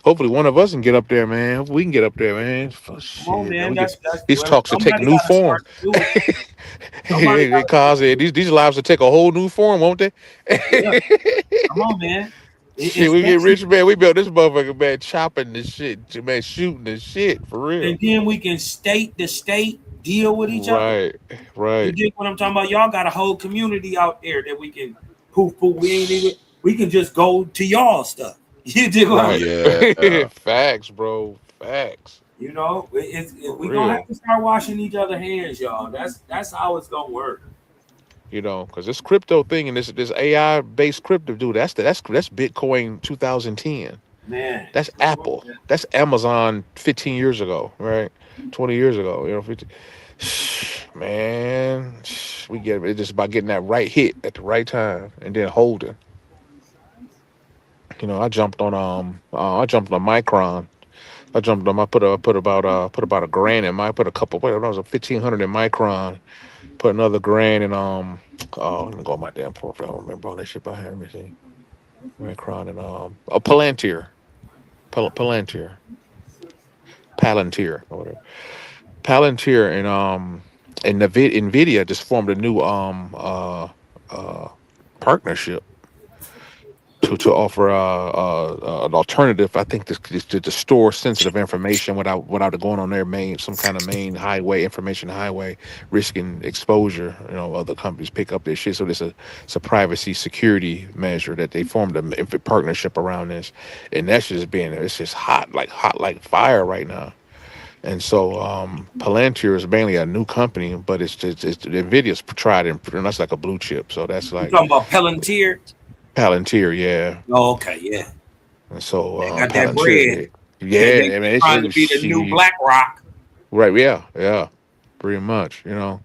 Hopefully one of us can get up there, man. Hopefully we can get up there, man. Come on, Shit, man. man. We get That's these well, talks will take somebody new gotta form. start to do it. Somebody They gotta cause it. These lives will take a whole new form, won't they? yeah. Come on, man. Shit, we get Especially, rich, man. We built this motherfucker, man, chopping the shit, man, shooting the shit for real. and then we can state to state deal with each other. Right, You right. dig what I'm talking about? Y'all got a whole community out there that we can poof poof. We can just go to y'all stuff. You dig what I'm Right. saying? Yeah. Facts, bro. Facts. You know, For we gonna have real. to start washing each other hands, y'all. That's how it's gonna work. You know, because this crypto thing and this AI based crypto, dude, that's Bitcoin 2010. Man, That's Apple. That's Amazon 15 years ago, right? 20 years ago. You know, 15. Man, we get it's just about getting that right hit at the right time and then holding. You know, I jumped on Micron. I put about a grand in my put a couple what was a 1,500 in Micron. Put another grand in let me go on my damn profile. I don't remember all that shit behind me. See, Micron and Palantir, Palantir, Palantir, or whatever. Palantir and Nvidia just formed a new partnership to offer an alternative. I think this to store sensitive information without it going on their main some kind of main highway information highway, risking exposure. You know, other companies pick up this shit. So it's a privacy security measure that they formed a partnership around this, and that's just being it's just hot like fire right now. And so Palantir is mainly a new company, but it's Nvidia's tried and that's like a blue chip. So that's you like talking about Palantir? Palantir, yeah. Oh, okay, yeah. And so They got that bread. Palantir, yeah. I mean, Trying to be the new BlackRock. right, yeah, pretty much, you know.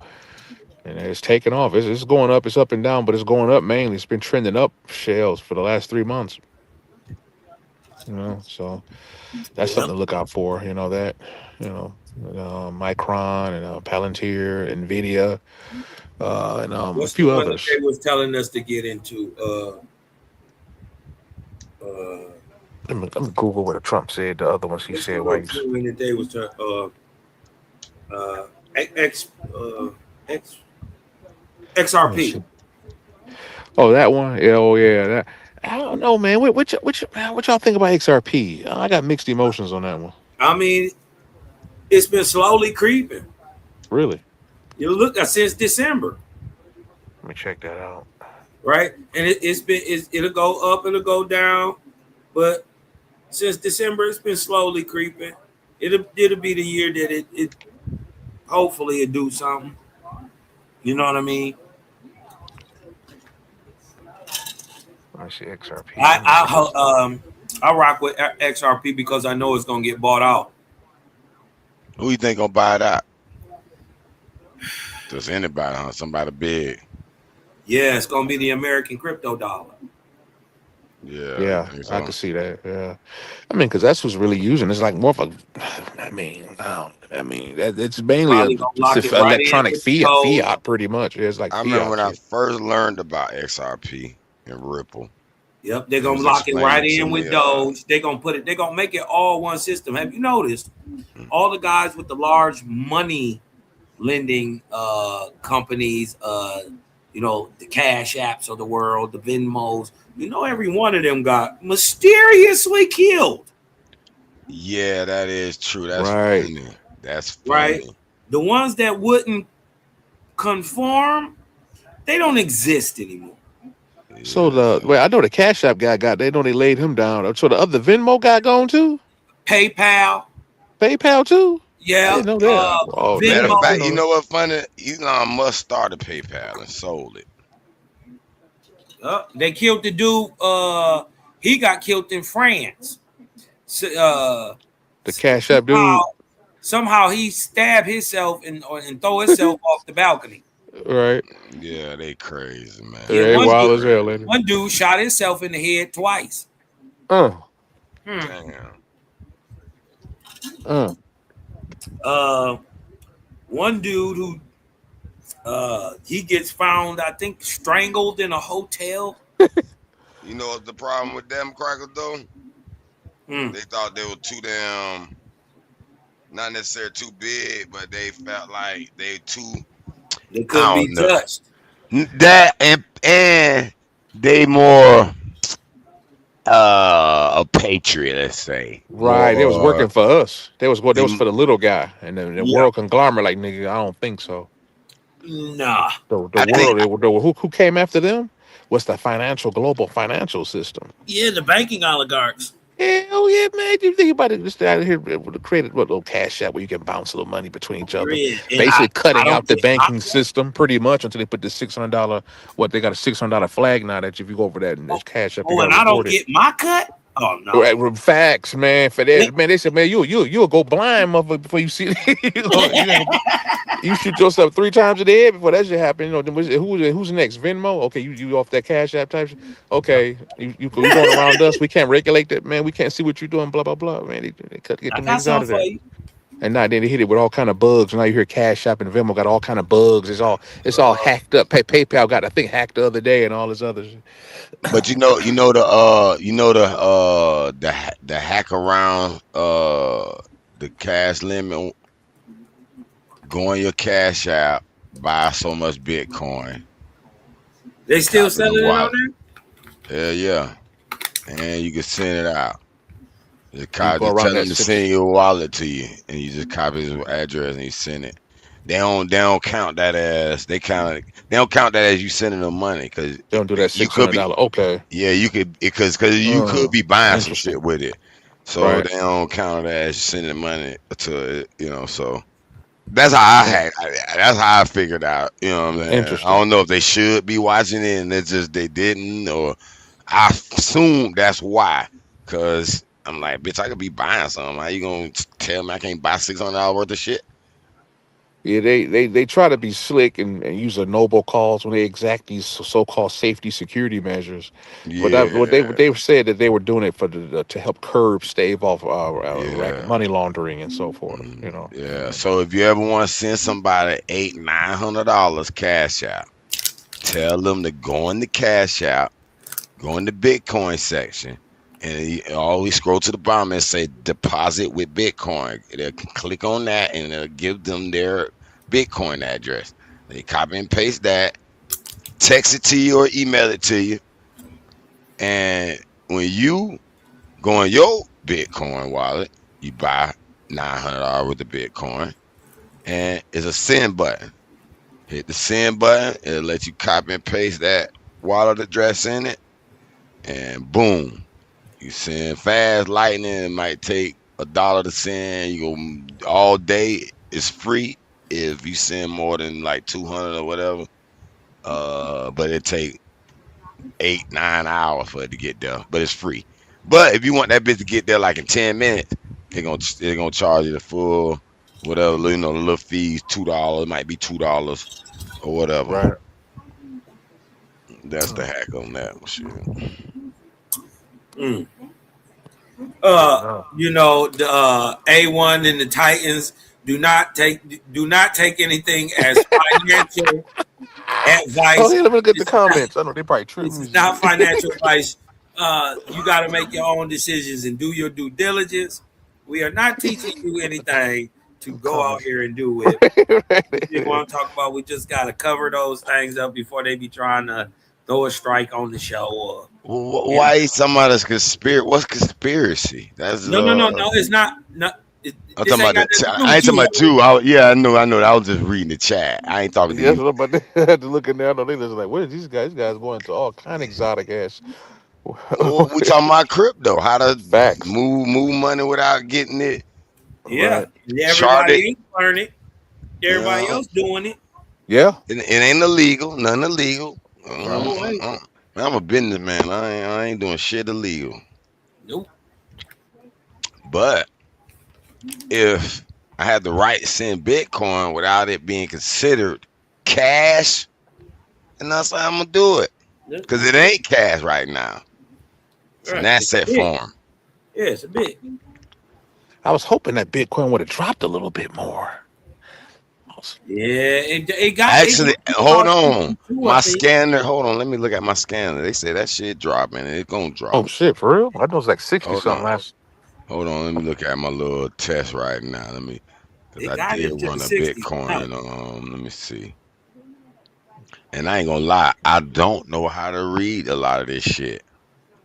And it's taking off. It's going up. It's up and down, but it's going up mainly. It's been trending up shells for the last 3 months. You know, so that's Yep. something to look out for. You know that, you know, Micron and Palantir, Nvidia, and a What's the few one that others. they was telling us to get into? Let me Google what Trump said. The other ones he What's the said why little he's coin that they was X X let me XRP. see. Oh, that one. Yeah. Oh, yeah. That. I don't know, man. What y'all think about XRP? I got mixed emotions on that one. I mean, it's been slowly creeping. Really? You look at since December, Let me check that out. right? And it'll go up, it'll go down, but since December, it's been slowly creeping. It'll be the year that it hopefully it do something. You know what I mean? I see XRP. I Let me see this. I rock with XRP because I know it's gonna get bought out. Who you think gonna buy it out? Just anybody, huh? Somebody big. Yeah, it's gonna be the American crypto dollar. Yeah, Yeah, I think I so. could see that. Yeah, I mean, because that's what's really using. It's like more of a. It's mainly Probably gonna lock it's it right in electronic with the code. fiat, pretty much. It's like I remember fiat when I shit. first learned about XRP and Ripple. Yep, they're They gonna was lock it right explaining to in me. with Doge. They're gonna make it all one system. Have you noticed all the guys with the large money lending companies, you know, the Cash Apps of the world, the Venmos, you know, every one of them got mysteriously killed. Yeah, that is true. That's Right. funny. That's Right? funny. The ones that wouldn't conform, they don't exist anymore. So Yeah. I know the Cash App guy got. They know they laid him down. So the other Venmo guy gone too. PayPal, PayPal too. I yeah, didn't know that. Oh Matter of Venmo. damn, I didn't fact, you know that. know what funny? Elon Musk started PayPal and sold it. They killed the dude. He got killed in France. So, The Cash App dude. somehow he stabbed himself and throw himself off the balcony. Right. Yeah, they crazy, man. Yeah, They That's wild as hell, crazy. ain't it? one dude shot himself in the head twice. Uh, Hmm. Damn. uh. Uh, one dude who he gets found, I think, strangled in a hotel. You know what's the problem with them crackers though? Mm. They thought they were too damn, not necessarily too big, but they felt like they too. They couldn't I be don't know touched. that, and they more a patriot, let's say, Right. They was more working for us. They was going. They they, was for the little guy, and the Yeah. world conglomerate. Like nigga, I don't think so. Nah. The I think world. Who came after them? Was the global financial system. Yeah, the banking oligarchs. Hell yeah, man! You think about it? Just out here with created what little cash app where you can bounce a little money between each other, Yeah. And basically I cutting don't out the think banking system pretty much until they put the $600. What they got a $600 flag now that if you go over that and there's cash app, you got to and I don't report it. get my cut. Oh no. Facts, man. For that, man, they said, man, you'll go blind, motherfucker, before you see you shoot yourself 3 times in the head before that shit happen. You know, then who's next? Venmo? Okay, you off that cash app type shit. Okay, you going around us. We can't regulate that, man. We can't see what you're doing. Blah blah blah, man. They get I them got niggas out something of for there. you. And now then they hit it with all kind of bugs. Now you hear Cash App and Venmo got all kind of bugs. It's all hacked up. PayPal got I think hacked the other day and all this other shit. but the hack around the cash limit, go on your cash app, buy so much Bitcoin, They still copy the selling it on wallet. there? Hell yeah. And you can send it out. You can go Just around tell that them to send six. your wallet to you, and you just copy his address and you send it. They don't count that as they don't count that as you sending them money because They don't do that you six could hundred be dollar. Okay. yeah you could because you could be buying some Interesting. shit with it, so Right. they don't count it as you sending money to it, so. That's how I Yeah. had. That's how I figured out. You know what I'm saying? I Interesting. don't know if they should be watching it and it's just they didn't, or I assume that's why. Cause I'm like, bitch, I could be buying something. How you gonna tell me I can't buy $600 worth of shit? Yeah, they try to be slick and use a noble cause when they exact these so-called safety security measures. But Yeah, they said that they were doing it for to help curb stave off yeah, money laundering and so forth. yeah. So if you ever want to send somebody $800-900 cash out, tell them to go in the cash out, go in the Bitcoin section, and you always scroll to the bottom and say deposit with Bitcoin. They can click on that and it'll give them their Bitcoin address. They copy and paste that, text it to you or email it to you. And when you go on your Bitcoin wallet, you buy $900 worth of Bitcoin, and it's a send button. Hit the send button, it'll let you copy and paste that wallet address in it, and boom, you send fast lightning. It might take $1 to send. You go all day. It's free if you send more than like 200 or whatever. But it take 8-9 hours for it to get there. But it's free. But if you want that bitch to get there like in 10 minutes, they're gonna charge you the full whatever. The little fees, $2. It might be $2 or whatever. Right. That's the hack on that shit. Mm. Good enough. The A1 and the Titans do not take anything as financial Oh, advice. yeah, let me get the This is not, comments. I know they probably this tripping is me. not financial advice. You got to make your own decisions and do your due diligence. We are not teaching you anything to go out Comments. here and do it. We want to talk about. We just got to cover those things up before they be trying to throw a strike on the show. Or Why somebody's conspiracy? What's conspiracy? That's no. It's not. No, I'm this talking ain't about got the nothing to chat. do I with ain't talking you. about you. I know. I was just reading the chat. I ain't talking to Yes, you. but they had to look in there. I know they just like, what are these guys? These guys going to all kind of exotic ass We talking about crypto. How to facts. move money without getting it Yeah, Right. charted. everybody ain't learning. You Everybody know, else doing it. Yeah. it ain't illegal. Nothing illegal. Right. No, ain't. I'm a businessman. I ain't doing shit illegal. Nope. But if I had the right to send Bitcoin without it being considered cash, and that's how I'm gonna do it. Because it ain't cash right now. It's an Right. It's a asset bit. form. Yeah, it's a bit. I was hoping that Bitcoin would have dropped a little bit more. Yeah, it got Actually, hold on. too, I My think. scanner, hold on. Let me look at my scanner. They say that shit dropping. It's gonna Oh drop. shit, for real? I know it's like 60 Hold something on. last. Hold on. Let me look at my little test right now. Let me, because It I got did into the run a 60s now. Bitcoin. Let me see. And I ain't gonna lie, I don't know how to read a lot of this shit.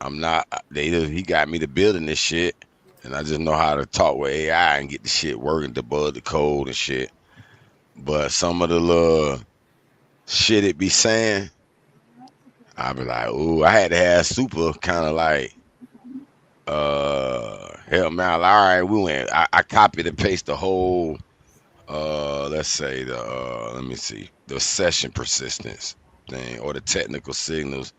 I'm not. He got me to building this shit, and I just know how to talk with AI and get the shit working, debug the code and shit. But some of the little shit it be saying, I be like, ooh, I had to have super kind of like help me out. Like, all right, we went. I copied and pasted the whole let's say the let me see the session persistence thing or the technical signals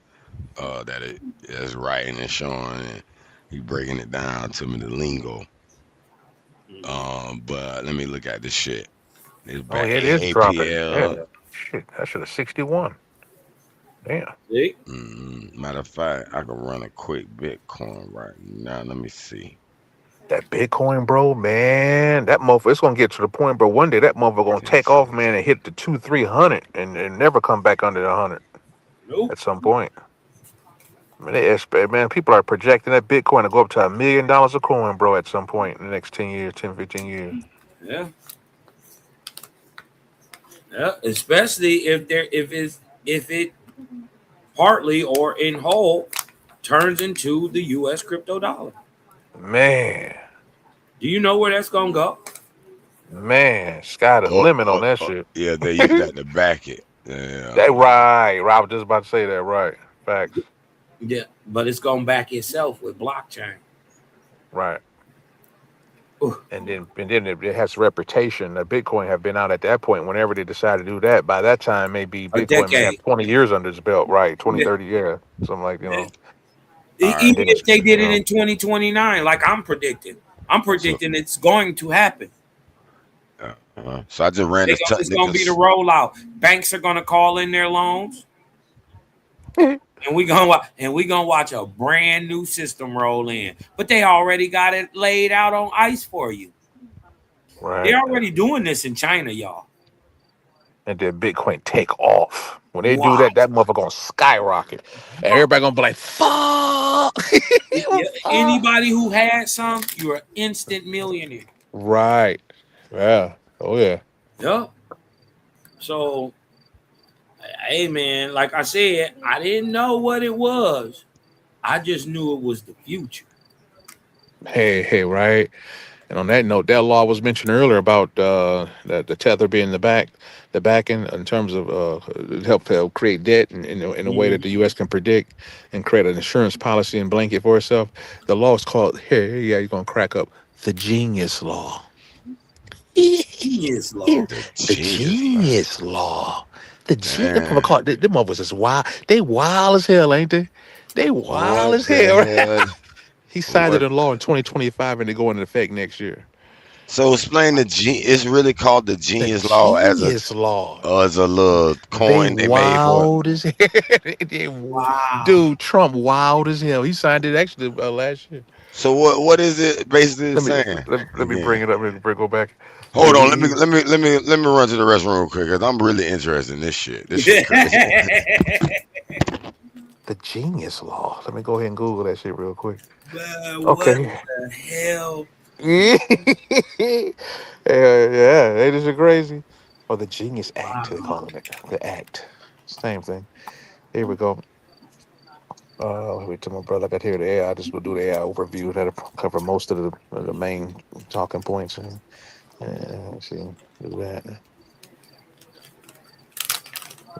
that it is writing and showing, and he breaking it down to me the lingo. But let me look at this shit. It's Oh back yeah, it is dropping. AAPL. Yeah. Shit, that should have 61. Damn. See? Matter of fact, I can run a quick Bitcoin right now. Let me see. That Bitcoin, bro, man, that motherfucker, it's gonna get to the point, bro. One day that motherfucker gonna take This off, is man, and hit the 200-300 and never come back under the 100 Nope. at some point. I mean, they expect, man, people are projecting that Bitcoin to go up to $1 million a coin, bro, at some point in the next 10 years, 10, 15 years. Yeah. Yeah. Especially if it partly or in whole turns into the US crypto dollar. Man, Do you know where that's gonna go? man, sky the limit on that shit. yeah, they use that to back it. Yeah. That right. I was just about to say that, right. Facts. Yeah, but it's gonna back itself with blockchain. Right. Ooh, And then it has reputation. That Bitcoin have been out at that point. Whenever they decide to do that, by that time, maybe a Bitcoin may have decade. 20 years under its belt, right? 20, Yeah. 30, yeah, something like All right. And Even then if it's they did it in 2029, like I'm So predicting it's going to happen. so I just ran this It's gonna technical. be the rollout. Banks are gonna call in their loans, and we gonna watch a brand new system roll in. But they already got it laid out on ice for you. They're right. already doing this in China, y'all. And then Bitcoin take off. When they do that, Watch. that motherfucker gonna skyrocket, and everybody gonna be like, "Fuck, Yeah, fuck." anybody who had some, you're an instant millionaire. Right. Yeah. Oh yeah. Yep. So, hey man, like I said, I didn't know what it was. I just knew it was the future. Hey, right. And on that note, that law was mentioned earlier about the tether being the back end in terms of help to create debt in a way that the Mhm. U.S. can predict and create an insurance policy and blanket for itself. The law is called yeah, you're gonna crack up the Genius Law. Genius law. The The genius, man. Genius Law. The genius. Man, Them motherfuckers is wild. They wild as hell, ain't they? They wild what as the hell. hell? He signed it What? in law in 2025 and they go into effect next year. So explain it's really called the The genius law Genius Law. as a little They coin they made for it. wild as hell. Wow. Dude, Trump wild as hell. He signed it actually last year. So what is it basically Let me saying let me bring again? it up. Let me go back. Hold on, let me run to the restroom real quick because I'm really interested in this shit. This shit crazy. The Genius Law. Let me go ahead and Google that shit real quick. Man, what Okay. the hell? Yeah, yeah, they just are crazy. Or the Genius Act, they call it. The Act. Same thing. Here we go. Wait till my brother got here. The AI. I just will do the AI overview. That'll cover most of the main talking points. And let's see, do that.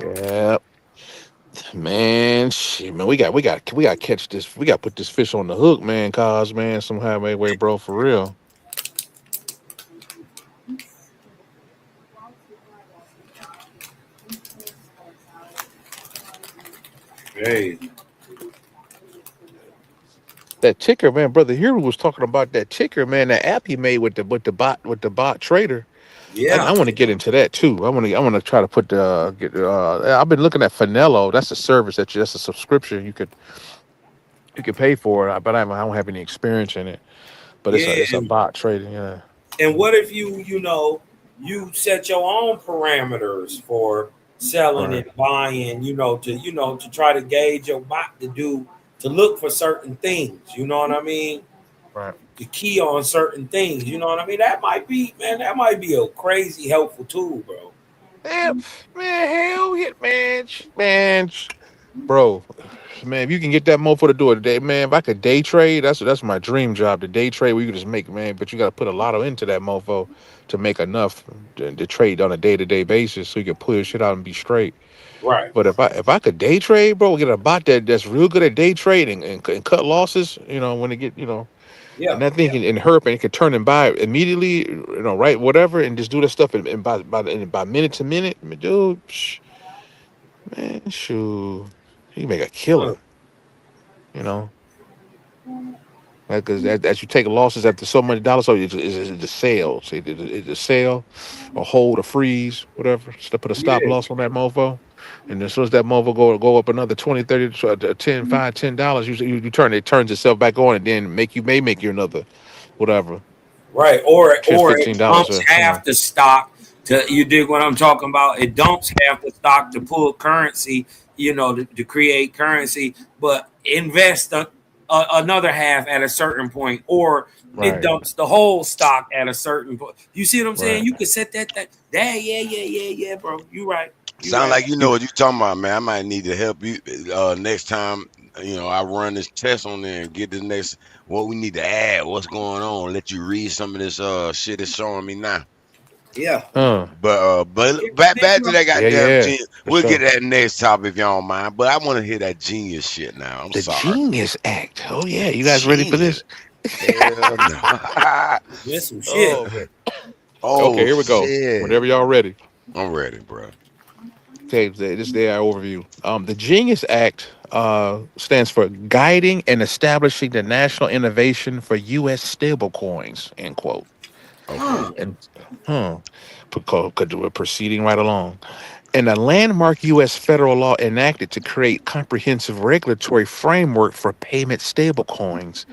Yeah, man. Shit, man. We got catch this. We got to put this fish on the hook, man. Cause man, somehow, way, bro, for real. Hey. That ticker, man, brother Hero was talking about that ticker, man. That app he made with the bot trader. I Yeah. want to get into that too. I want to try to put the get. I've been looking at Finello. That's a service that's a subscription you could pay for. But I don't have any experience in it. But it's a Yeah. it's a bot trading. Yeah. And what if you know? you set your own parameters for selling and buying, to try to gauge your bot to look for certain things, you know what I mean? Right. To key on certain things, you know what I mean? That might be a crazy helpful tool, bro. Yeah, man, hell yeah, man, bro, man, if you can get that mofo to do it today, man, if I could day trade, that's my dream job, to day trade where you can just make, man, but you got to put a lot of into that mofo to make enough to trade on a day-to-day basis so you can pull your shit out and be straight. Right. But if I could day trade, bro, get a bot that's real good at day trading and cut losses, when it get, Yeah. and that thing can and herp and it can turn and buy immediately, right, whatever, and just do that stuff and by minute to minute, dude, man, shoot, you can make a Uh, killing, you know. Because as you take losses after so many dollars, so it's a sale. See, it's a sale, or hold, or freeze, whatever. So put a stop yeah. loss on that mofo, and as soon as that mofo go up another 20, 30, 10, $5, $10, you turn it turns itself back on, and then may make you another, whatever, Right. Or 10, it $15, dumps or half the stock to, you dig what I'm talking about? It dumps half the stock to pull currency, to create currency, but invest another half at a certain point, or it right, dumps the whole stock at a certain point. You see what I'm saying? right. You can set that yeah, bro. You right. You Sound right. like you know what you talking about, man. I might need to help you next time. I run this test on there and get the next what we need to add, what's going on. Let you read some of this shit it's showing me now. Yeah. But Yeah, back to that Yeah, goddamn yeah, genius. for We'll get sure. to that next topic if y'all don't mind. But I want to hear that genius shit now. I'm The sorry. Genius Act. Oh The yeah, you guys ready for genius. this? Hell no. That's some shit. Oh man. Okay, Oh here we go. shit. Whenever y'all ready. I'm ready, bro. Okay, this is the overview. The Genius Act stands for Guiding and Establishing the National Innovation for U.S. Stablecoins, end quote. Okay. Hmm. And because we're proceeding right along. And a landmark U.S. federal law enacted to create comprehensive regulatory framework for payment stablecoins,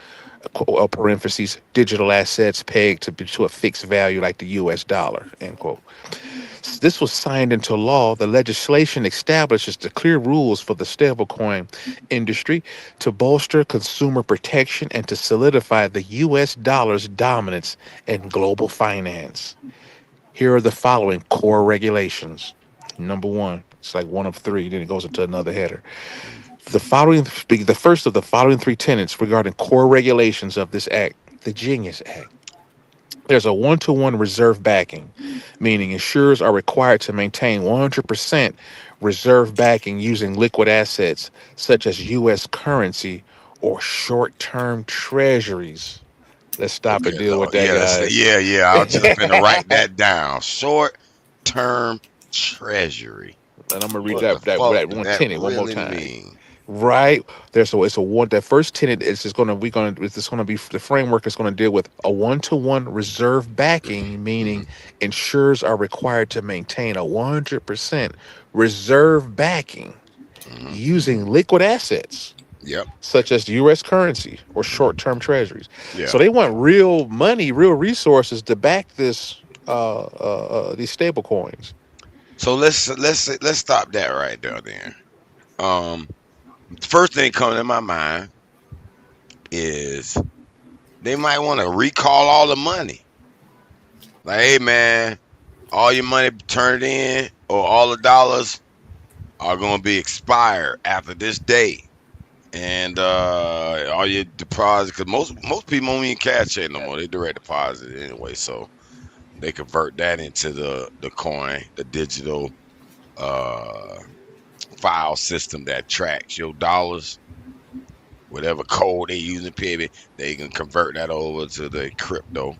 parentheses, digital assets pegged to a fixed value like the U.S. dollar, end quote. This was signed into law. The legislation establishes the clear rules for the stablecoin industry to bolster consumer protection and to solidify the U.S. dollar's dominance in global finance. Here are the following core regulations. Number one, it's like one of three, then it goes into another header. The first of the following three tenets regarding core regulations of this act, the Genius Act. There's a one-to-one reserve backing, meaning insurers are required to maintain 100% reserve backing using liquid assets such as U.S. currency or short-term treasuries. Let's stop and Okay, deal with Lord. that, Yeah, guys. yeah. I was just finna write that down. Short term treasury. And I'm gonna read What the fuck that does one that tenant one more really time. mean? Right there's a it's a one that first tenant is just gonna it's just gonna be the framework is gonna deal with a one-to-one reserve backing, Hmm. meaning insurers are required to maintain a 100% reserve backing Hmm. using liquid assets Yep. such as U.S. currency or short-term treasuries. Yeah. So they want real money, real resources to back this these stable coins. So let's stop that right there. Then, um, the first thing coming to my mind is they might want to recall all the money. Like, hey man, all your money turned in, or all the dollars are gonna be expired after this day. And all your deposits, because most people don't even cash it no more. They direct deposit it anyway, so they convert that into the coin, the digital uh file system that tracks your dollars, whatever code they use in payment, they can convert that over to the crypto.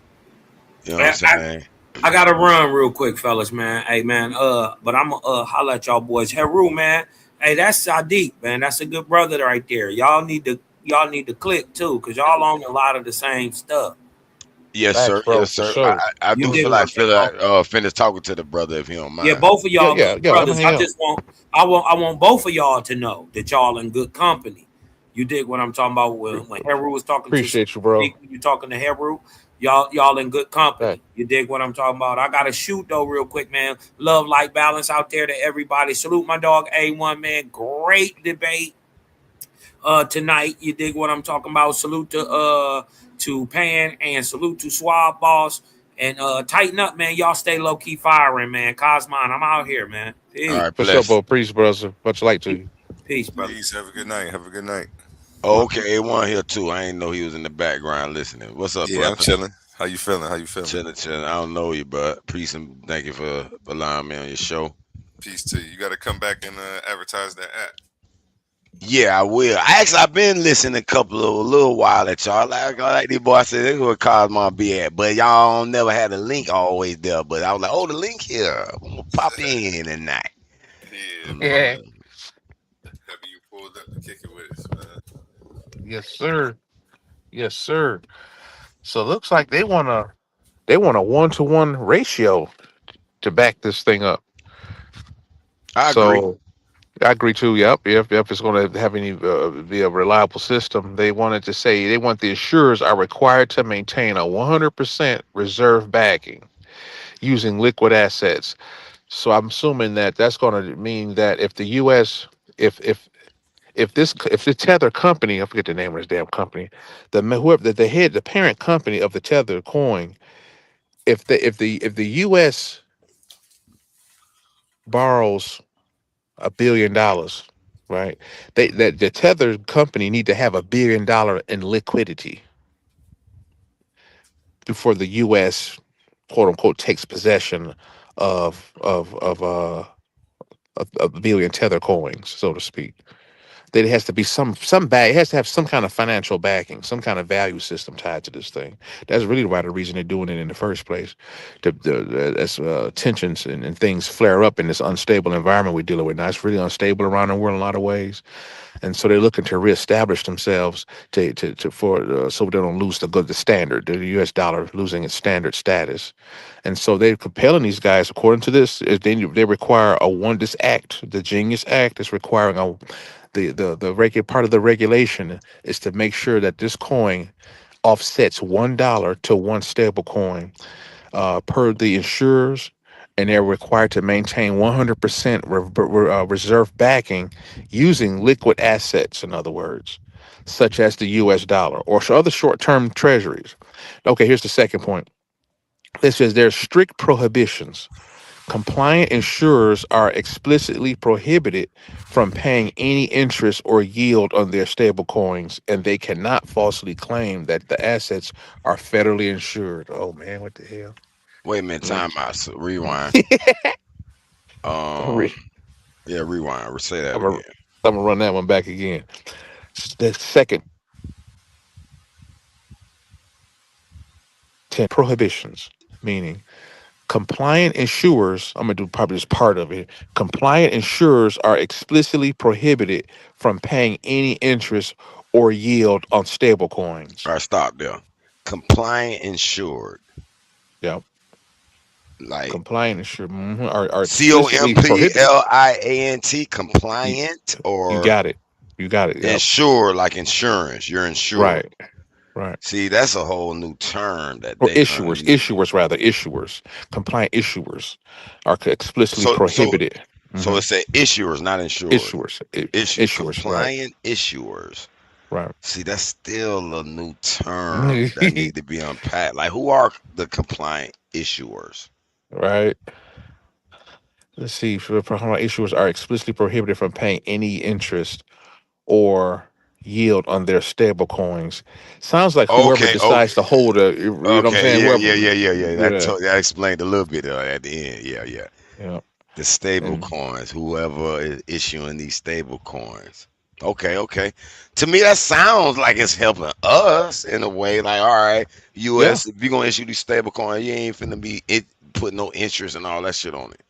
You know what I'm saying? I gotta run real quick, fellas, man. Hey, man. But I'm holla at y'all boys. Heru, man. Hey, that's Sadiq, man. That's a good brother right there. Y'all need to click too, cause y'all on a lot of the same stuff. Yes, Facts, sir. bro, Yes, for sir. sure. I You do dig feel what like I'm talking about? finish talking to the brother if he don't Yeah, mind. both of Yeah, y'all yeah, good yeah. brothers. I Yeah. just I want both of y'all to know that y'all in good company. You dig what I'm talking about when Heru was talking to Appreciate you, bro. Sadiq, when you talking to Heru. y'all in good Right. company. You dig what I'm talking about? I gotta shoot though real quick, man. Love, light, balance out there to everybody. Salute my dog A1, man. Great debate tonight. You dig what I'm talking about? Salute to Pan and salute to Suave Boss. And tighten up, man. Y'all stay low key firing, man. Cosmon, I'm out here, man. All Peace. right, For sure, bless. bro. Peace, brother. Much light to you. Peace, brother. Peace. Have a good night. Have a good night. Okay, A1 here too. I ain't know he was in the background listening. What's up, Yeah, I'm brother? chilling. How you feeling? How you feeling? Chilling, chilling. I don't know you, but peace and thank you for allowing me on your show. Peace to you. You got to come back and advertise that app. Yeah, I will. I've been listening a couple of a little while at y'all. Like these boys said, this is where Cosmo be at. But y'all never had a link always there. But I was like, oh, the link here. I'm gonna pop in tonight. Yeah, man. Yeah. Mm. Happy you pulled up to kick it with us, man. Yes, sir. Yes, sir. So it looks like they want a 1-to-1 ratio to back this thing up. I agree. So I agree too. Yep. If it's going to have any be a reliable system, they wanted to say they want the insurers are required to maintain a 100% reserve backing using liquid assets. So I'm assuming that that's going to mean that if the U.S. if the tether company, I forget the name of this damn company, whoever the head, the parent company of the tether coin, if the U.S. borrows $1 billion, right? That the tether company need to have $1 billion in liquidity before the U.S. quote unquote takes possession of a billion tether coins, so to speak. That it has to be some back. It has to have some kind of financial backing, some kind of value system tied to this thing. That's really why the reason they're doing it in the first place. As tensions and things flare up in this unstable environment we're dealing with now, it's really unstable around the world in a lot of ways, and so they're looking to reestablish themselves to for so they don't lose the standard, the U.S. dollar losing its standard status, and so they're compelling these guys. According to this, is they require this act, the Genius Act, is requiring the part of the regulation is to make sure that this coin offsets $1 to one stable coin per the insurers, and they're required to maintain 100% reserve backing using liquid assets, in other words, such as the US dollar or other short term treasuries. Okay, here's the second point. It says there's strict prohibitions. Compliant insurers are explicitly prohibited from paying any interest or yield on their stablecoins, and they cannot falsely claim that the assets are federally insured. Oh man, what the hell? Wait a minute, time out. So rewind. I'm Um, yeah, rewind. Say that gonna again. run that one back again. The second 10 prohibitions, meaning compliant insurers, I'm gonna do probably just part of it. Compliant insurers are explicitly prohibited from paying any interest or yield on stable coins. All right, stop there. Compliant insured, Yeah, like compliant insured are C O M explicitly P prohibited. L I A N T, You, compliant, you or got it. You got it. Yep. insured, like insurance. You're insured. Right. Right. See, that's a whole new term that Or they gonna issuers, use. issuers rather, issuers, compliant issuers are explicitly So, so, prohibited. so Hmm. it said issuers, not insured. Issuers, Issue issuers, right, compliant issuers. right. See, that's still a new term that need to be unpacked. Like, who are the compliant issuers? Right. Let's see. For issuers are explicitly prohibited from paying any interest or yield on their stable coins. Sounds like whoever Okay, okay, decides to hold you know what I'm okay, saying? yeah, Whoever, yeah, yeah, yeah, yeah. yeah, That explained a little bit at the end. Yeah, yeah. yeah, The stable and coins, whoever is issuing these stable coins. Okay, okay. To me, that sounds like it's helping us in a way. Like, all right, yeah, U.S., if you're gonna issue these stable coins, you ain't finna be putting no interest and all that shit on it.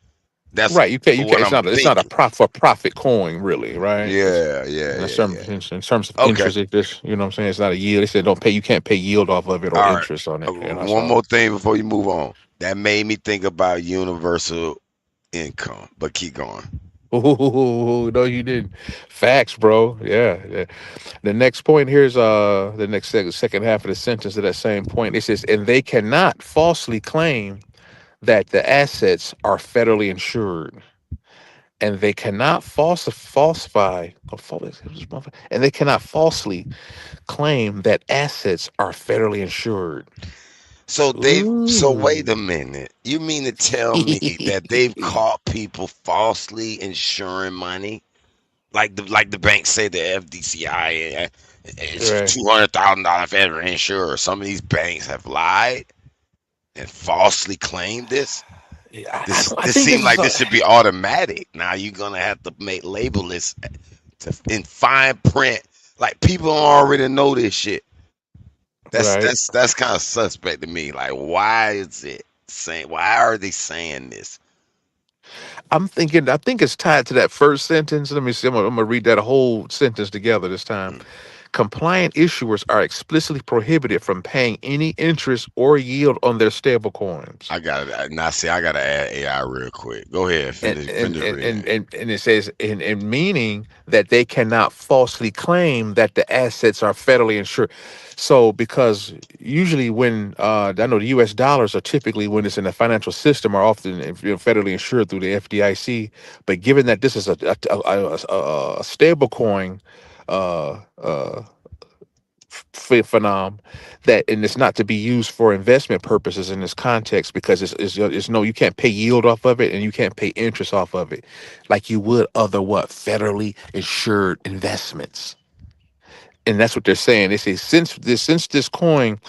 That's right. You can't. what It's I'm not a thinking. profit coin, really, right? It's Yeah, yeah, in yeah, yeah. terms of Okay. interest, it just you know what I'm saying. It's not a yield. They said don't pay. You can't pay yield off of it or All right. interest on it. And that's One all. more thing before you move on. That made me think about universal income, but keep going. Oh no, you didn't. Facts, bro. Yeah, yeah. The next point here is the next second half of the sentence of that same point. It says, and they cannot falsely claim that the assets are federally insured, and they cannot falsify and they cannot falsely claim that assets are federally insured. So wait Ooh. a minute. You mean to tell me that they've caught people falsely insuring money? Like the banks say the FDCI it's Right. $200,000 federal insurer. Some of these banks have lied and falsely claimed this. Yeah, I This don't. I this think this seemed is like this should be automatic. Now you're gonna have to make label this in fine print. Like people already know this shit. That's right. that's that's kind of suspect to me. Like why is it saying? Why are they saying this? I'm thinking. I think it's tied to that first sentence. Let me see. I'm gonna read that whole sentence together this time. Mm, Compliant issuers are explicitly prohibited from paying any interest or yield on their stable coins. I got it. Now see, I gotta add AI real quick. Go ahead, And finish reading. it says in meaning that they cannot falsely claim that the assets are federally insured. So because usually when I know the U.S. dollars are typically when it's in the financial system are often federally insured through the FDIC. But given that this is a stable coin uh, uh, phenom that and it's not to be used for investment purposes in this context because it's no you can't pay yield off of it and you can't pay interest off of it like you would other what federally insured investments, and that's what they're saying. They say since this coin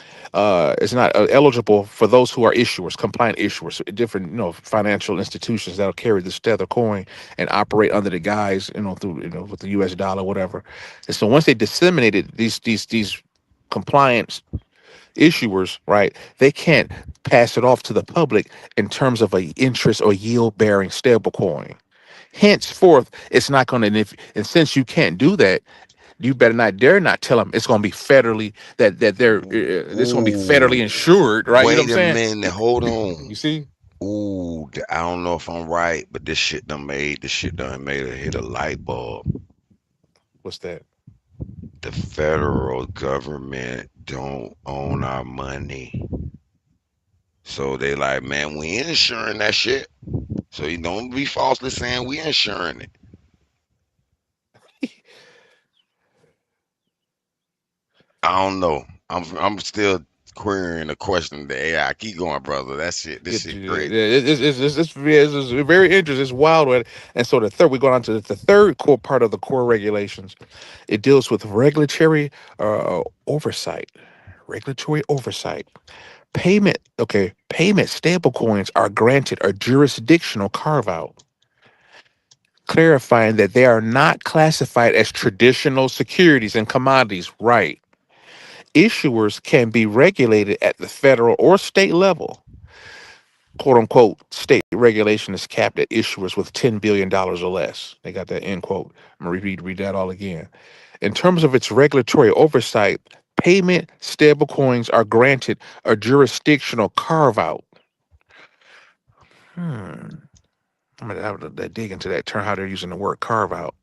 is not eligible for those who are issuers, compliant issuers, different financial institutions that'll carry this tether coin and operate under the guise through with the U.S. dollar, whatever. And so once they disseminated these compliance issuers, right, they can't pass it off to the public in terms of a interest or yield bearing stable coin. Henceforth, it's not going to, and since you can't do that, you better not dare not tell them it's going to be federally that they're it's going to be federally Ooh, insured, right? You know wait what a I'm minute. Hold saying? on. You see Ooh, I don't know if I'm right, but this shit done made a hit a light bulb. what's that? The federal government don't own our money. So they like, man, we ain't insuring that shit. So you don't be falsely saying we insuring it. I don't know. I'm still querying the question of the AI. Keep going, brother. This It, shit yeah, great. it's very interesting. It's wild, right? And so we go on to the third core part of the core regulations. It deals with regulatory oversight. Regulatory oversight. Payment stablecoins are granted a jurisdictional carve out, clarifying that they are not classified as traditional securities and commodities. Right. Issuers can be regulated at the federal or state level. Quote unquote, state regulation is capped at issuers with $10 billion or less. They got that end quote. I'm going to read that all again. In terms of its regulatory oversight, payment stablecoins are granted a jurisdictional carve out. Hmm. I'm gonna have to dig into that term, how they're using the word carve out.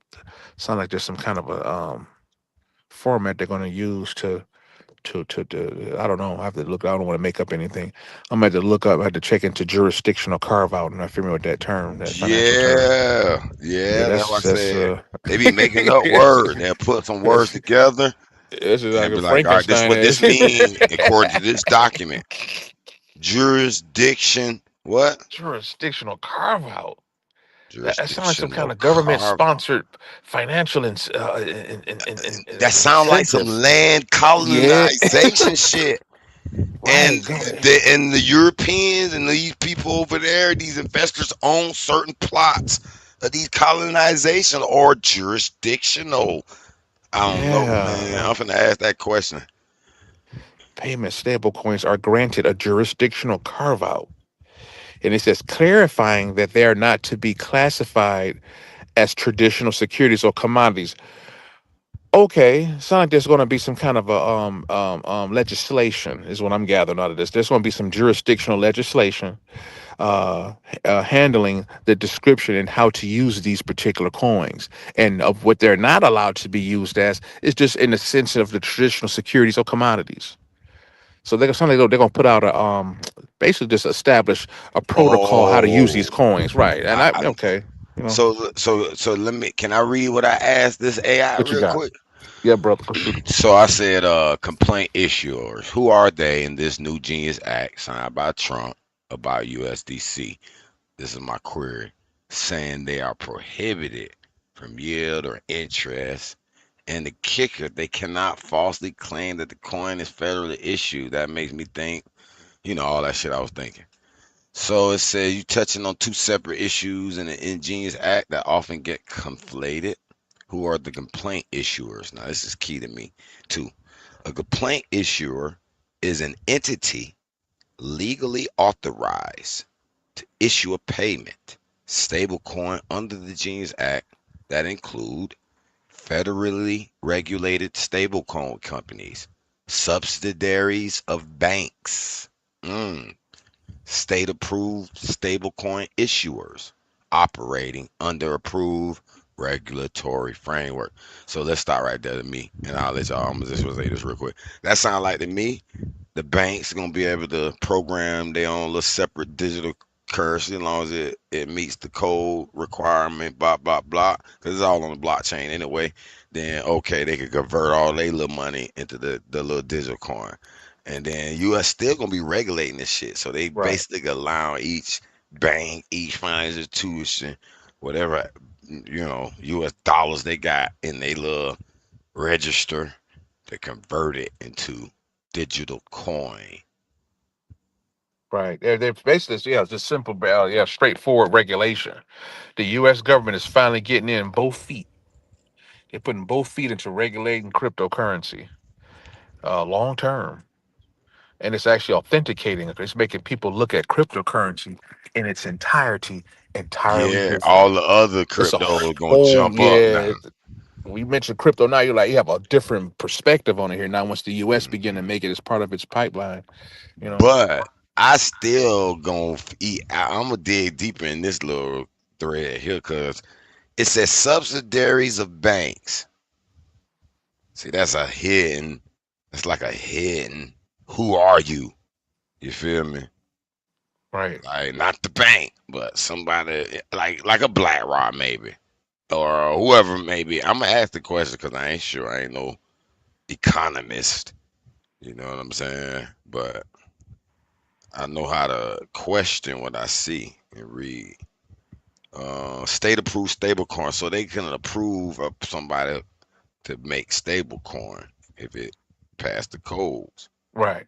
Sound like there's some kind of a format they're going to use to I don't know. I have to look. I don't want to make up anything. I'm gonna have to look up. I had to check into jurisdictional carve out, and I figure out that term, that financial term. Yeah, Yeah, yeah, that's what I that's said. They be making up words. They'll put some words this together is like and a be like, all right, this is Frankenstein what ass this mean according to this document. Jurisdiction, what? jurisdictional carve out. That sounds like some kind Jurisdictional of government carve. sponsored financial That sound like some incentives. land Yeah, colonization shit. And right. Government. the Europeans and these people over there, these investors own certain plots of these colonization or jurisdictional. I don't know, man. Yeah. I'm finna ask that question. Payment stablecoins are granted a jurisdictional carve out. And it says clarifying that they are not to be classified as traditional securities or commodities. Okay, sound like there's going to be some kind of a legislation, is what I'm gathering out of this. There's going to be some jurisdictional legislation handling the description and how to use these particular coins, and of what they're not allowed to be used as is just in the sense of the traditional securities or commodities. So they're gonna put out a basically just establish a protocol how to use these Oh, coins, right? And I, I I, okay, you know so let me. Can I read what I asked this AI what you real got? quick? Yeah, brother, go shoot 'em. So I said, complaint issuers. Who are they in this new Genius Act signed by Trump about USDC? This is my query, saying they are prohibited from yield or interest. And the kicker, they cannot falsely claim that the coin is federally issued. That makes me think, all that shit I was thinking. So it says you touching on two separate issues in the Ingenious Act that often get conflated. Who are the complaint issuers? Now this is key to me too. A complaint issuer is an entity legally authorized to issue a payment stablecoin under the Genius Act that include federally regulated stablecoin companies, subsidiaries of banks, state approved stablecoin issuers operating under approved regulatory framework. So let's start right there to me, and I'll let y'all. I'm just gonna say this real quick. That sounds like to me the banks gonna be able to program their own little separate digital currency as long as it meets the code requirement, blah blah blah, because it's all on the blockchain anyway. Then okay, they could convert all their little money into the little digital coin, and then U.S. still gonna be regulating this shit. So they Right, basically allow each bank, each financial institution, whatever U.S. dollars they got in their little register to convert it into digital coin. right. They're basically yeah, just simple, yeah, straightforward regulation. The U.S. government is finally getting in both feet. They're putting both feet into regulating cryptocurrency, long term, and it's actually authenticating it. It's making people look at cryptocurrency in its entirely Yeah, different. all the other It's a crypto gonna whole jump up yeah. now. We mentioned crypto now. You're like you have a different perspective on it here now. Once the U.S. begin to Mhm. make it as part of its pipeline, you know. But I still gonna eat. I'm gonna dig deeper in this little thread here because it says subsidiaries of banks. See, that's a hidden. That's like a hidden. Who are you? You feel me? Right. Like not the bank, but somebody like a BlackRock maybe or whoever maybe. I'm gonna ask the question because I ain't sure. I ain't no economist. You know what I'm saying? But I know how to question what I see and read. State approved stablecoin, so they can approve of somebody to make stablecoin if it passed the codes. Right.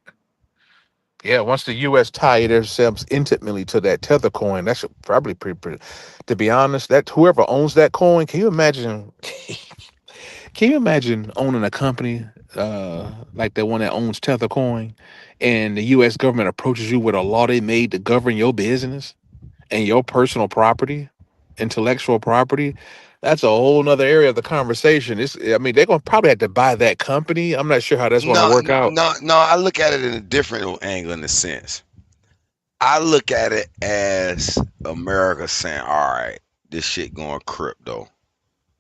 Yeah. Once the U.S. tie themselves intimately to that tether coin, that should probably pretty. To be honest, that whoever owns that coin, can you imagine? Can you imagine owning a company like the one that owns Tether Coin, and the U.S. government approaches you with a law they made to govern your business and your personal property, intellectual property? That's a whole nother area of the conversation. I mean, they're gonna probably have to buy that company. I'm not sure how that's gonna No, work out. no, no. I look at it in a different angle in a sense. I look at it as America saying, "All right, this shit going crypto.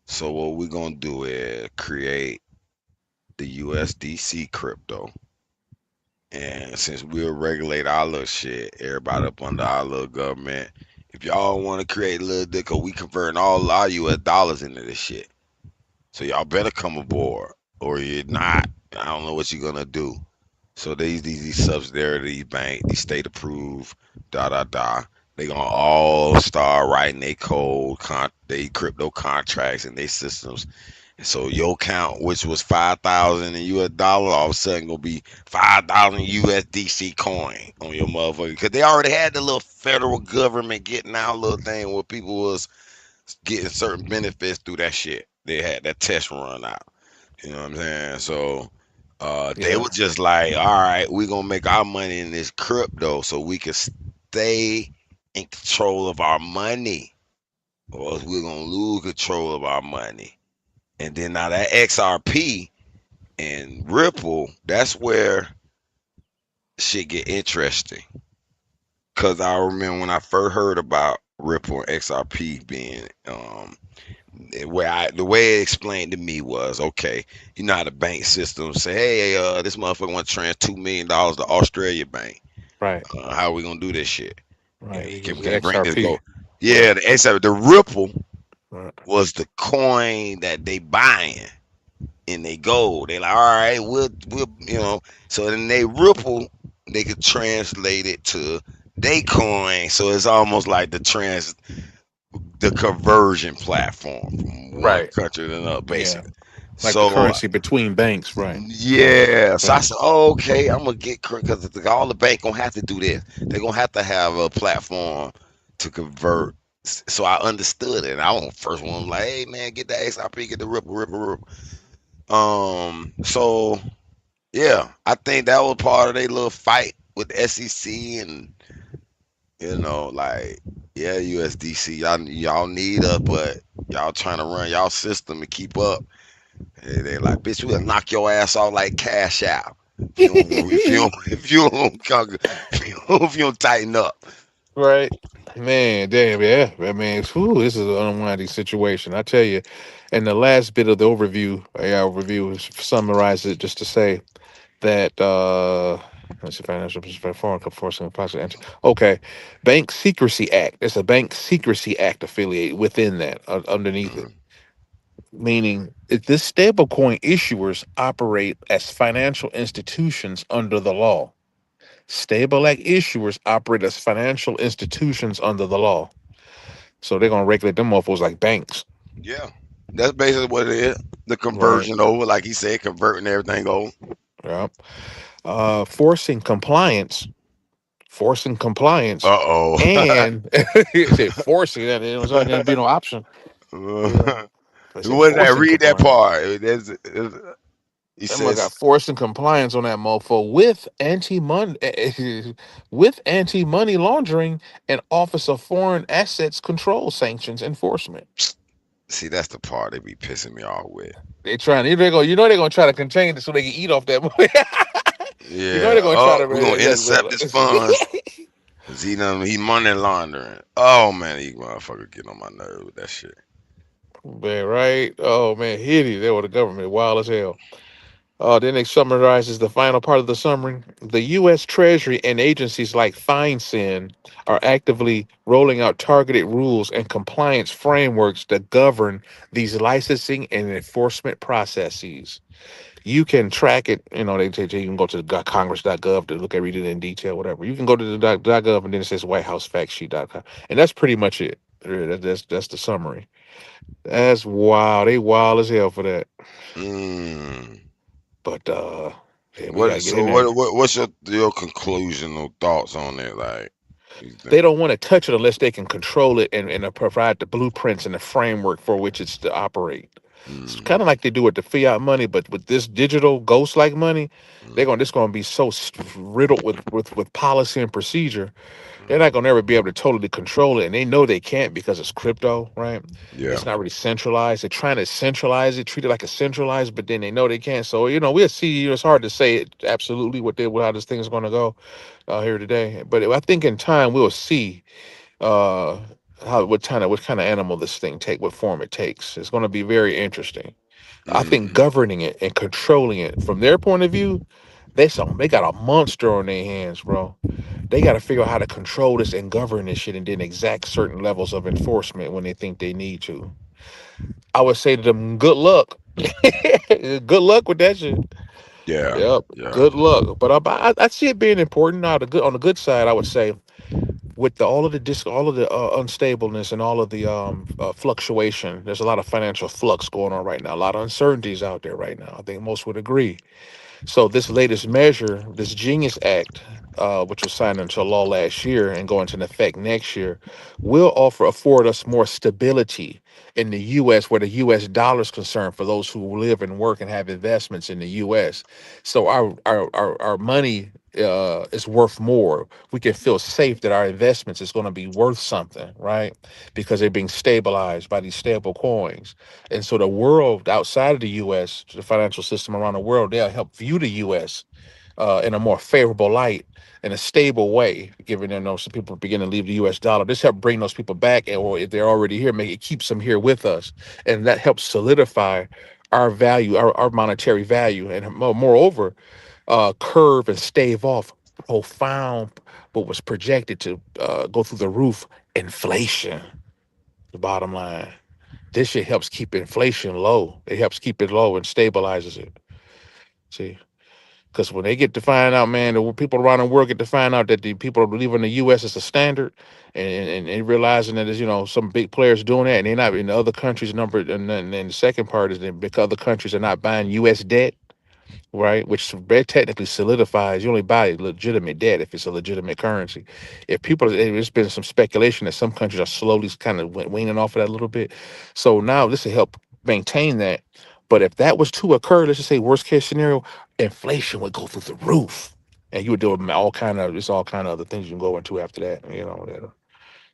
So what we're gonna do is create the USDC crypto, and since we'll regulate our little shit, everybody up under our little government. If y'all want to create a little cause we converting all our US dollars into this shit. So y'all better come aboard, or you're not. I don't know what you're gonna do. So these subsidiaries, these bank, these state approved, da da da. They gonna all start writing their code, they crypto contracts and their systems. And so your account, which was 5,000 in US dollar, all of a sudden gonna be 5,000 USDC coin on your motherfucker. Cause they already had the little federal government getting out little thing where people was getting certain benefits through that shit. They had that test run out. You know what I'm saying? So they Yeah. were just like, all right, we're gonna make our money in this crypto so we can stay in control of our money, or else we're gonna lose control of our money. And then now that XRP and Ripple, that's where shit get interesting. Cause I remember when I first heard about Ripple and XRP being the way it explained to me was okay. You know how the bank system say, hey, this motherfucker want to transfer $2 million to Australia Bank. Right. How are we gonna do this shit? Right. He gives Can the we bring this XRP. go? Right. Yeah, the XRP, the Ripple Right. was the coin that they buying and they gold. They like, all right, we'll So then they Ripple, they could translate it to they coin. So it's almost like the conversion platform from one Right. country to another, Yeah. basically. Like the So currency between banks. Right. yeah, so I Right. said, oh, okay, I'm gonna get because all the bank gonna have to do this. They're gonna have to have a platform to convert. So I understood it. And I was the first one like, hey man, get the XRP, get the Ripple, Ripple, Ripple. So yeah, I think that was part of their little fight with the SEC and like yeah, USDC, y'all need us, but y'all trying to run y'all system and keep up. And they like, bitch, we'll knock your ass off like cash out. If you don't tighten up. Right. Man, damn, yeah. I mean, whew, this is an unwinding situation. I tell you, and the last bit of the overview, review summarizes it just to say that let's see, financial foreign forcing policy entry. Okay, Bank Secrecy Act. It's a Bank Secrecy Act affiliate within that, underneath it, Mhm. meaning if this stablecoin issuers operate as financial institutions under the law. Stable Act issuers operate as financial institutions under the law. So they're gonna regulate them motherfuckers like banks. Yeah, that's basically what it is. The Right. conversion over, like he said, converting everything over. Yeah. Forcing compliance. Forcing compliance. Uh And he said forcing that it was going to be no option. Yeah. oh. I said What did I forcing read that compliance. part? He That mother got says, forcing compliance on that mofo with anti-money with anti-money laundering and Office of Foreign Assets Control sanctions enforcement. see, that's the part they be pissing me off with. They trying. They go. You know they're gonna try to contain it so they can eat off that money. You know Yeah. they're gonna try Oh, to. we're gonna intercept his funds. Cause he money laundering. Oh man, he motherfucker get on my nerve with that shit. Man, right? Oh man, hideous. They were the government, wild as hell. Then it summarizes the final part of the summary. The U.S. Treasury and agencies like FinCEN are actively rolling out targeted rules and compliance frameworks that govern these licensing and enforcement processes. You can track it. You know, you can go to the congress.gov to look at read it in detail, whatever. You can go to the .gov and then it says whitehousefactsheet.com. And that's pretty much it. That's the summary. That's wild. They wild as hell for that. Mm. But yeah, we gotta get in there. What's your conclusion or thoughts on it? Like, you They think? don't want to touch it unless they can control it and provide the blueprints and the framework for which it's to operate. It's kind Mm, of like they do with the fiat money, but with this digital ghost-like money, mm, this going to be so riddled with policy and procedure. They're not mm. going to ever be able to totally control it, and they know they can't because it's crypto, right? Yeah, It's not really centralized. They're trying to centralize it, treat it like a centralized, but then they know they can't. So we'll see. It's hard to say it absolutely how this thing is going to go here today. But I think in time we'll see uh, what kind of animal this thing what form it takes. It's going to be very interesting. I think mm, governing it and controlling it from their point of view, they got a monster on their hands, bro. They got to figure out how to control this and govern this shit and then exact certain levels of enforcement when they think they need to. I would say to them, good luck. Good luck with that shit. yeah, Yep, yeah. good luck. But I see it being important. Now, on the good side, I would say with all of the unstableness and all of the fluctuation, there's a lot of financial flux going on right now. A lot of uncertainties out there right now. I think most would agree. So this latest measure, this Genius Act, which was signed into law last year and going into effect next year, will afford us more stability in the U.S. where the U.S. dollar is concerned for those who live and work and have investments in the U.S. So our money is worth more. We can feel safe that our investments is going to be worth something, right? Because they're being stabilized by these stable coins. And so the world outside of the U.S., the financial system around the world, they'll help view the U.S. In a more favorable light, in a stable way, given them some people begin to leave the U.S. dollar. This helps bring those people back, or if they're already here, make it keeps them here with us, and that helps solidify our value, our monetary value, and moreover, curve and stave off profound what was projected to go through the roof inflation. The bottom line, this shit helps keep inflation low. It helps keep it low and stabilizes it. See. Because when they get to find out, man, the people around the world get to find out that the people leaving the U.S. is a standard, and they realizing that there's some big players doing that, and they're not in the other countries numbered. And then the second part is that because other countries are not buying U.S. debt, right? Which very technically solidifies you only buy legitimate debt if it's a legitimate currency. If people, there's been some speculation that some countries are slowly kind of weaning off of that a little bit. So now this will help maintain that. But if that was to occur, let's just say worst case scenario, inflation would go through the roof, and you would do all kind of other things you can go into after that. That'll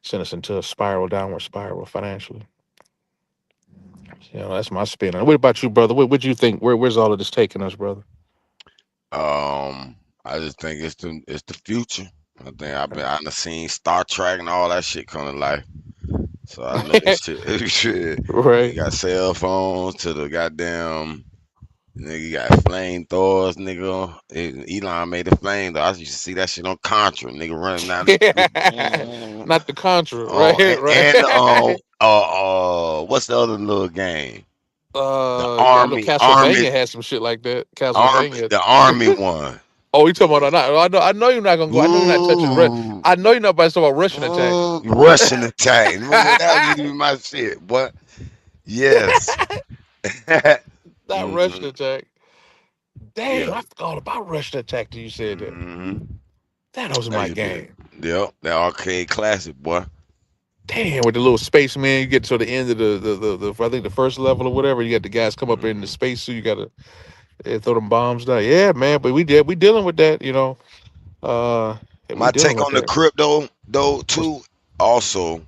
send us into a downward spiral financially. That's my spin on it. What about you, brother? What do you think? Where's all of this taking us, brother? I just think it's the future. I think I done seen Star Trek and all that shit come to life. So I know this shit. Shit. You Right. got cell phones to the goddamn nigga. You got flamethrowers, nigga. Elon made a flame though. I used to see that shit on Contra, nigga running down the street. Not the Contra, Oh, right? Right. what's the other little game? The Yeah, I know army, Castlevania has some shit like that. army, Castlevania. the army one. Oh, you talking about? I know you're not gonna go. I know you're not touching. Ooh, I know you're not about to talk about Russian attack. Russian attack. Nigga, that used to be my shit, boy. Yes. Not Russian hmm attack. Dang, Yeah. I forgot all about Russian attack till you said that. hmm That was That my used to be. game. Yep. That arcade classic, boy. Damn, with the little spaceman, you get to the end of the I think the first level or whatever. You got the guys come up in the hmm spacesuit. You gotta throw them bombs down. Yeah, man. But we dealing with that. Uh, yeah, we My dealing take with on the that. crypto, though, What's too. Also,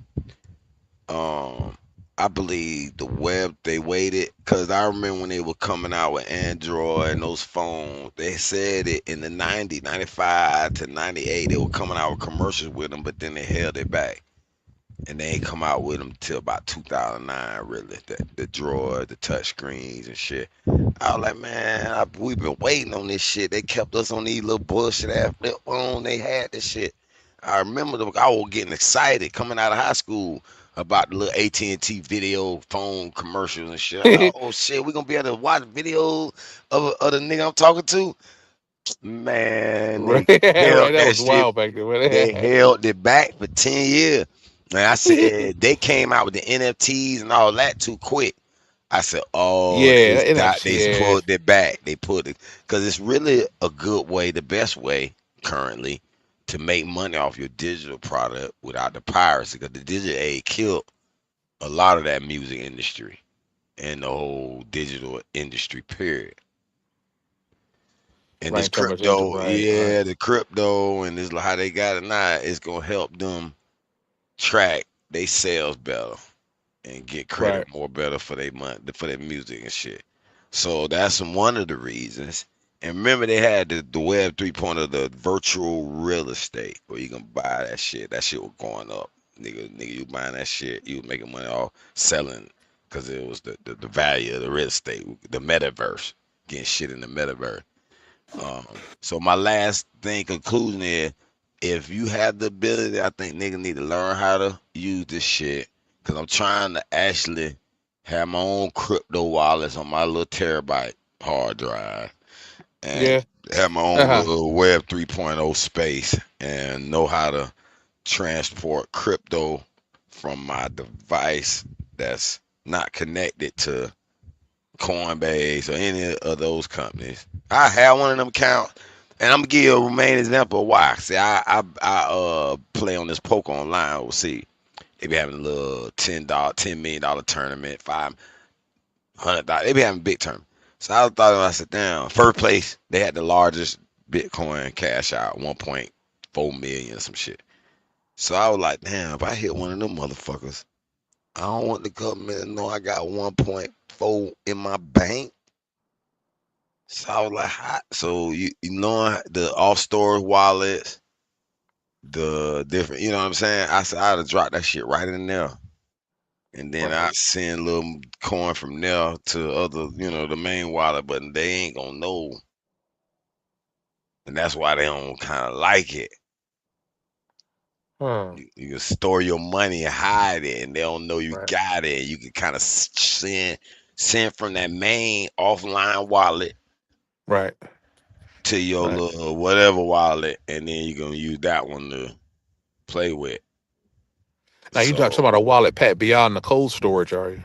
Um, I believe the web they waited because I remember when they were coming out with Android and those phones. They said it in the 90, 95 to 98. They were coming out with commercials with them, but then they held it back and they ain't come out with them till about 2009. Really, the Droid, the touch screens and shit. I was like, man, we've been waiting on this shit. They kept us on these little bullshit ass flip phone. They had this shit. I remember I was getting excited coming out of high school about the little AT&T video phone commercials and shit. I'm like, oh shit, we gonna be able to watch videos of the nigga I'm talking to. Man, right? they held Right. That that was shit. wild back They then. held it back for 10 years. And I said they came out with the NFTs and all that too quick. I said, "Oh, Yeah, NFC. they Yeah, pulled it back. They put it because it's really a good way, the best way currently to make money off your digital product without the piracy. Because the digital age killed a lot of that music industry and the whole digital industry period. And this right. So much into crypto, right. yeah, the crypto and this how they got it now, it's gonna help them track they sales better and get credit Right. more better for their money for their music and shit. So that's one of the reasons. And remember they had the Web 3.0 of the virtual real estate where you can buy that shit. That shit was going up. Nigga, you buying that shit, you was making money off selling because it was the value of the real estate, the metaverse, getting shit in the metaverse. So my last thing conclusion is if you have the ability, I think niggas need to learn how to use this shit. Cause I'm trying to actually have my own crypto wallets on my little terabyte hard drive and Yeah. have my own Uh-huh. little web 3.0 space and know how to transport crypto from my device that's not connected to Coinbase or any of those companies. I have one of them accounts, And I'm gonna give you a main example of why. See, I play on this poker online. We'll see. They be having a little $10 million tournament, $500. They be having big tournament. So I thought I said, damn, first place, they had the largest Bitcoin cash out, 1.4 million or some shit. So I was like, damn, if I hit one of them motherfuckers, I don't want the government to know I got 1.4 in my bank. So I was like, hot. So you know the off store wallets, the different, you know what I'm saying? I said I'd have dropped that shit right in there. And then I Right. send little coin from there to other, the main wallet, but they ain't gonna know. And that's why they don't kind of like it. Huh. You can store your money and hide it, and they don't know you Right. got it. You can kind of send from that main offline wallet Right. to your Right. little whatever wallet, and then you're gonna use that one to play with. Now you talking So, about a wallet pack beyond the cold storage, are you?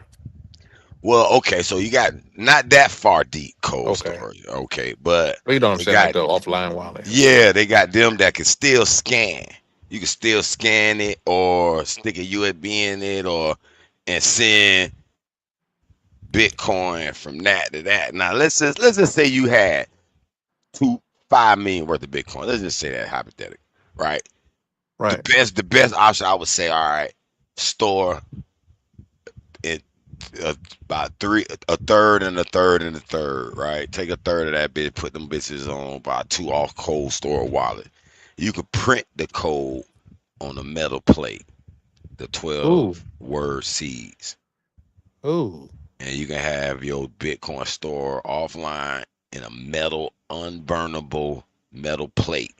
well, okay, so you got not that far deep cold Okay. storage, okay, but Well, you know what I'm they saying, like got, the offline wallet. Okay. yeah, they got them that can still scan. You can still scan it or stick a USB in it or and send Bitcoin from that to that. Now let's just say you had 5 million worth of Bitcoin. Let's just say that hypothetically, right? The Right. best option I would say, all right, store it about a third and a third and a third, right? Take a third of that bit, put them bitches on about 2 off cold store wallet. You could print the code on a metal plate, the Ooh. 12 word seeds, Ooh. and you can have your Bitcoin store offline in a metal, unburnable metal plate.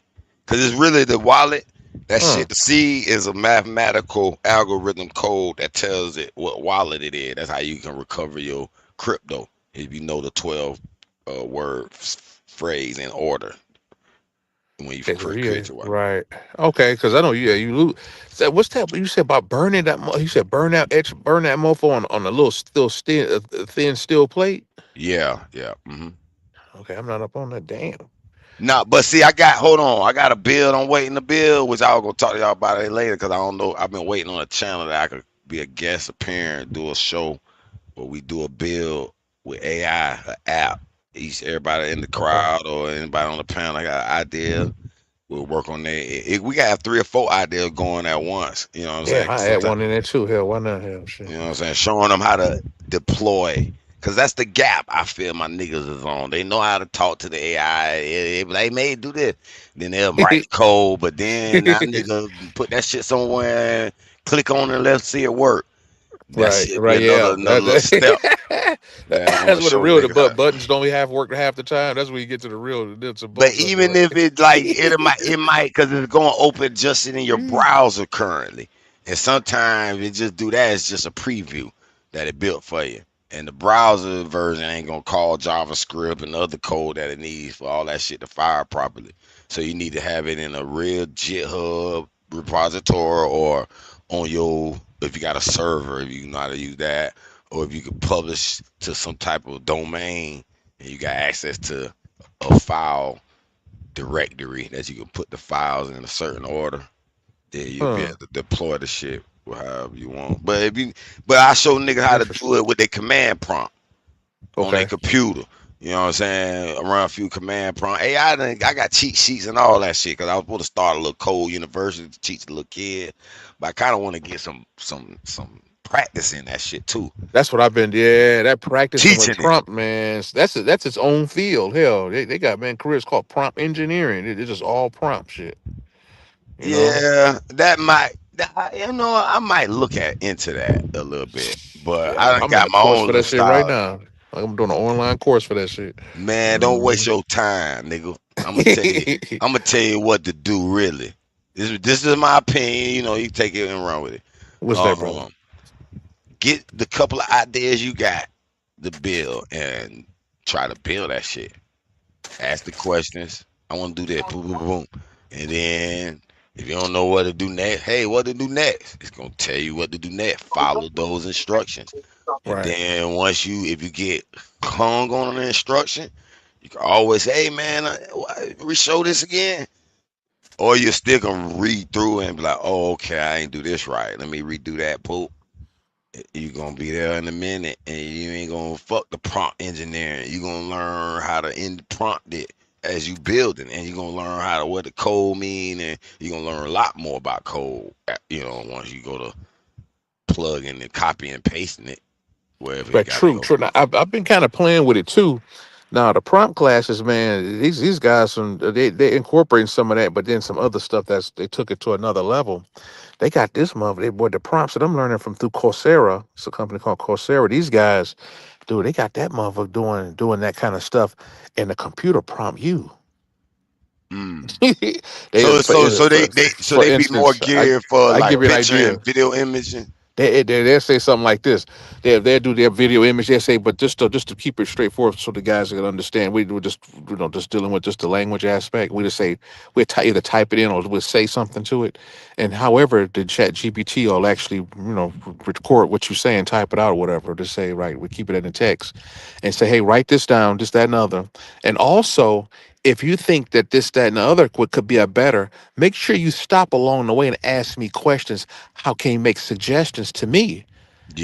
Because it's really the wallet. That Huh. shit, the seed is a mathematical algorithm code that tells it what wallet it is. That's how you can recover your crypto if you know the 12 word phrase in order when you Okay, so yeah, create your wallet. right. Okay, because I know, yeah, you lose. So what's that? You said about burning that? You said burn that mofo on a little thin steel plate. Yeah, yeah. Hmm. Okay, I'm not up on that. Damn. No, but see, hold on. I got a build. I'm waiting to build, which I was gonna talk to y'all about it later because I don't know. I've been waiting on a channel that I could be a guest appearance, do a show where we do a build with AI, an app. Everybody in the Okay. crowd or anybody on the panel got an idea. We'll work on that. We got 3 or 4 ideas going at once. You know what I'm Yeah, saying? 'Cause I had sometimes, one in there too. Hell, why not? Hell, shit. you know what I'm saying? Showing them how to deploy. Cause that's the gap I feel my niggas is on. They know how to talk to the AI. They may do this. Then they'll write the code, but then I need to put that shit somewhere, click on it, and let's see it work. That Right, should be right, another yeah. another little step that I want That's to what the show real niggas how. buttons don't have worked half the time. That's when you get to the real nuts and But bolts of even if it like it might because it's going to open just in your it. browser currently, and sometimes it just do that. It's just a preview that it built for you, and the browser version ain't gonna call JavaScript and other code that it needs for all that shit to fire properly. So you need to have it in a real GitHub repository or on your if you got a server if you know how to use that, or if you could publish to some type of domain and you got access to a file directory that you can put the files in a certain order, then you'll be Huh. able to deploy the shit however you want. But I show niggas how to do Interesting. it with their command prompt on their Okay. computer. You know what I'm saying? Run a few command prompt. I got cheat sheets and all that shit because I was supposed to start a little code university to teach the little kid, but I kind of want to get some practice in that shit too. That's what I've been. Yeah, that practicing with Teaching it. prompt, man. That's its own field. Hell, they got man careers called prompt engineering. It's just all prompt shit. You know. Yeah, I might look into that a little bit, but Yeah, I done I'm in got a my course own for little that shit right style. now. I'm doing an online course for that shit. Man, don't waste Mhm. your time, nigga. I'm gonna tell you what to do. Really, this is my opinion. You take it and run with it. What's that, brother? Um, get the couple of ideas you got to build and try to build that shit. Ask the questions. I want to do that. Boom, boom, boom. And then if you don't know what to do next, hey, what to do next? It's gonna tell you what to do next. Follow those instructions. And Right. then if you get hung on an instruction, You can always say, hey man, re-show this again. Or you still gonna read through and be like, oh, okay, I ain't do this right. Let me redo that poop. You gonna be there in a minute and you ain't gonna fuck the prompt engineering. You gonna learn how to prompt it as you building, and you gonna learn how to what the code mean, and you gonna learn a lot more about code. Once you go to plugging and copy and pasting it wherever you But gotta true, go. true. Now, I've been kind of playing with it too. Now the prompt classes, man, these guys they incorporating some of that, but then some other stuff they took it to another level. They got this mother, boy, the prompts that I'm learning from through Coursera. It's a company called Coursera. These guys, dude, they got that motherfucker doing that kind of stuff, and the computer prompt you. Mm. they So for they be more instance, geared for I give like you an picture idea. and video imaging. They'll say something like this. They'll do their video image. They say, but just to keep it straightforward, so the guys can understand. We're just just dealing with just the language aspect. We just say either type it in or we'll say something to it. And however, the Chat GPT will actually record what you say and type it out or whatever. To say right, we keep it in the text and say, hey, write this down, this, that, and other. And also, if you think that this, that, and the other could be a better, make sure you stop along the way and ask me questions. How can you make suggestions to me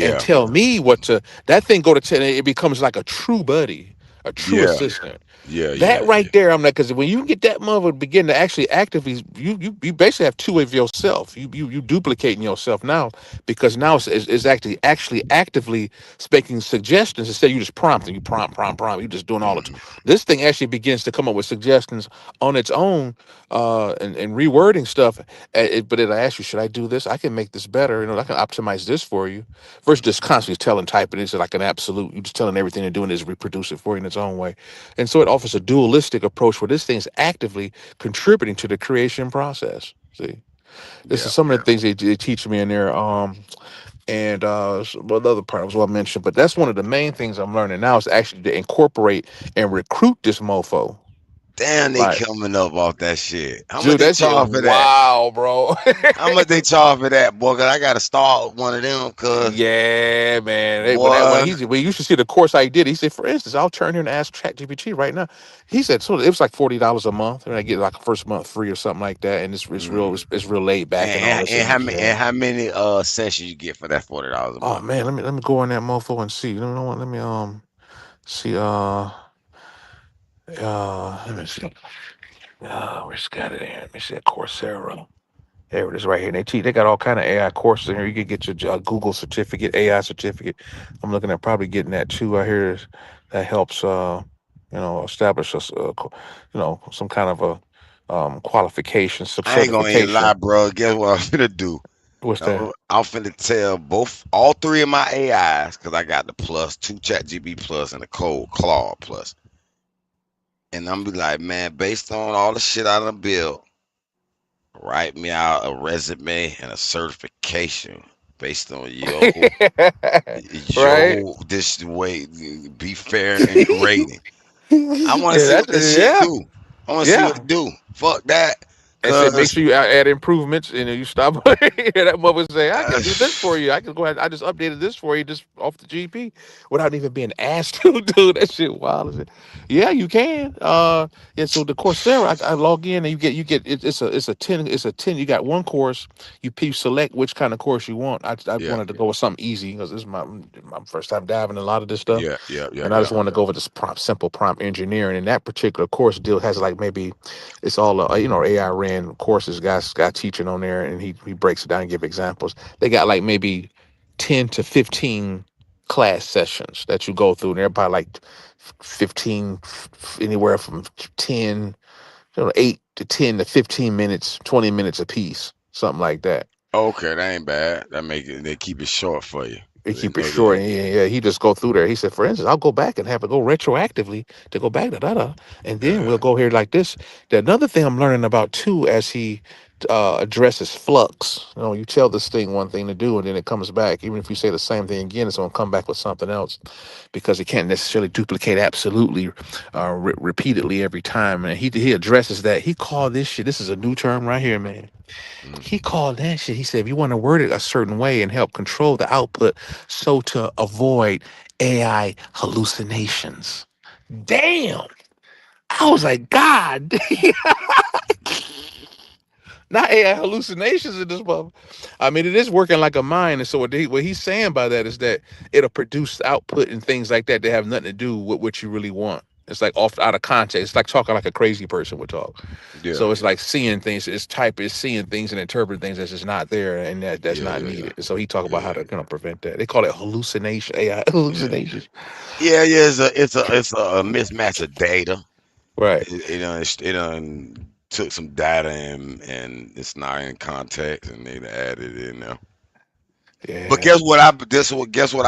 and Yeah, tell me what to? That thing go to 10, it becomes like a true buddy, a true yeah, assistant. yeah, That yeah, yeah. right there, I'm like, because when you get that mother begin to actually actively, you basically have two of yourself. You duplicating yourself now because now it's actually actively making suggestions instead of you just prompting. You prompt. You just doing all it. Mm, This thing actually begins to come up with suggestions on its own, and rewording stuff. But it'll ask you, should I do this? I can make this better. I can optimize this for you. Versus just constantly telling, typing. It's like an absolute. You just telling everything they're doing is reproduce it for you in its own way. And so it offers a dualistic approach where this thing's actively contributing to the creation process. See, this yeah. is some of the things they teach me in there. And well, the other part was what I mentioned, but that's one of the main things I'm learning now is actually to incorporate and recruit this mofo. Damn, they Right. coming up off that shit. How much Dude, they that shit, charge for that? wow, bro. How much they charge for that, boy? Cause I gotta start one of them. Cause Yeah, man. boy, When you should see the course I did, he said, for instance, I'll turn here and ask ChatGPT right now. He said, so it was like $40 a month, and I get like a first month free or something like that, and mm. it's real laid back and all this. And I'm how like, many yeah. sessions you get for that $40 a Oh month? man, let me go in that mofo and see. Let me see let me see. Where's got it in? Let me see Coursera. There it is right here. And they got all kind of AI courses in here. You can get your Google certificate, AI certificate. I'm looking at probably getting that too. I hear that helps, establish us, some kind of a qualification, some I ain't gonna even lie, certification. bro. Guess what I'm finna do? What's that? I'm finna tell all three of my AIs, cause I got the plus, two ChatGPT plus, and the Code Claude plus. And I'm be like, man, based on all the shit I done built, write me out a resume and a certification based on Right? your this way, be fair and grading. I want to Yeah, see what this shit yeah, do. I want to see what yeah. it do. Fuck that, And said, make cause sure you add improvements, and then you stop. That mother say, I can uh, do this for you. I can go ahead. I just updated this for you just off the GP without even being asked to do that shit. Wild as it. Yeah, you can. Yeah. So the Coursera, I log in and you get it's a 10. You got one course. You select which kind of course you want. I yeah, wanted to go with something easy because this is my first time diving in a lot of this stuff, yeah, yeah, yeah, and I yeah. just want to go with this simple prompt engineering. And that particular course deal has like maybe it's all AI ran courses, guys teaching on there, and he breaks it down and give examples. They got like maybe 10 to 15 class sessions that you go through, and they're probably like 15, anywhere from 10, 8 to 10 to 15 minutes, 20 minutes a piece, something like that. Okay, that ain't bad. That make it. They keep it short for you. They They keep it know short, they. and yeah, he just go through there. He said, for instance, I'll go back and have it go retroactively to go back and then Yeah. we'll go here like this. Another thing I'm learning about too, as he addresses flux. You tell this thing one thing to do, and then it comes back. Even if you say the same thing again, it's gonna come back with something else because it can't necessarily duplicate absolutely, repeatedly every time. And he addresses that. He called this shit. This is a new term right here, man. Mm. He called that shit. He said, if you want to word it a certain way and help control the output so to avoid AI hallucinations. Damn. I was like, God, not AI hallucinations in this mother. I mean, it is working like a mind. And so what he's saying by that is that it'll produce output and things like that that have nothing to do with what you really want. It's like off out of context. It's like talking like a crazy person would talk. Yeah, So it's like seeing things. It's seeing things and interpreting things that's just not there and that's yeah, not yeah, yeah, needed. And so he talk about how yeah, to kind of prevent that. They call it hallucination, AI yeah. hallucinations. Yeah, yeah, it's a mismatch of data. Right. It took some data and it's not in context and they added it in there. But Yeah. guess what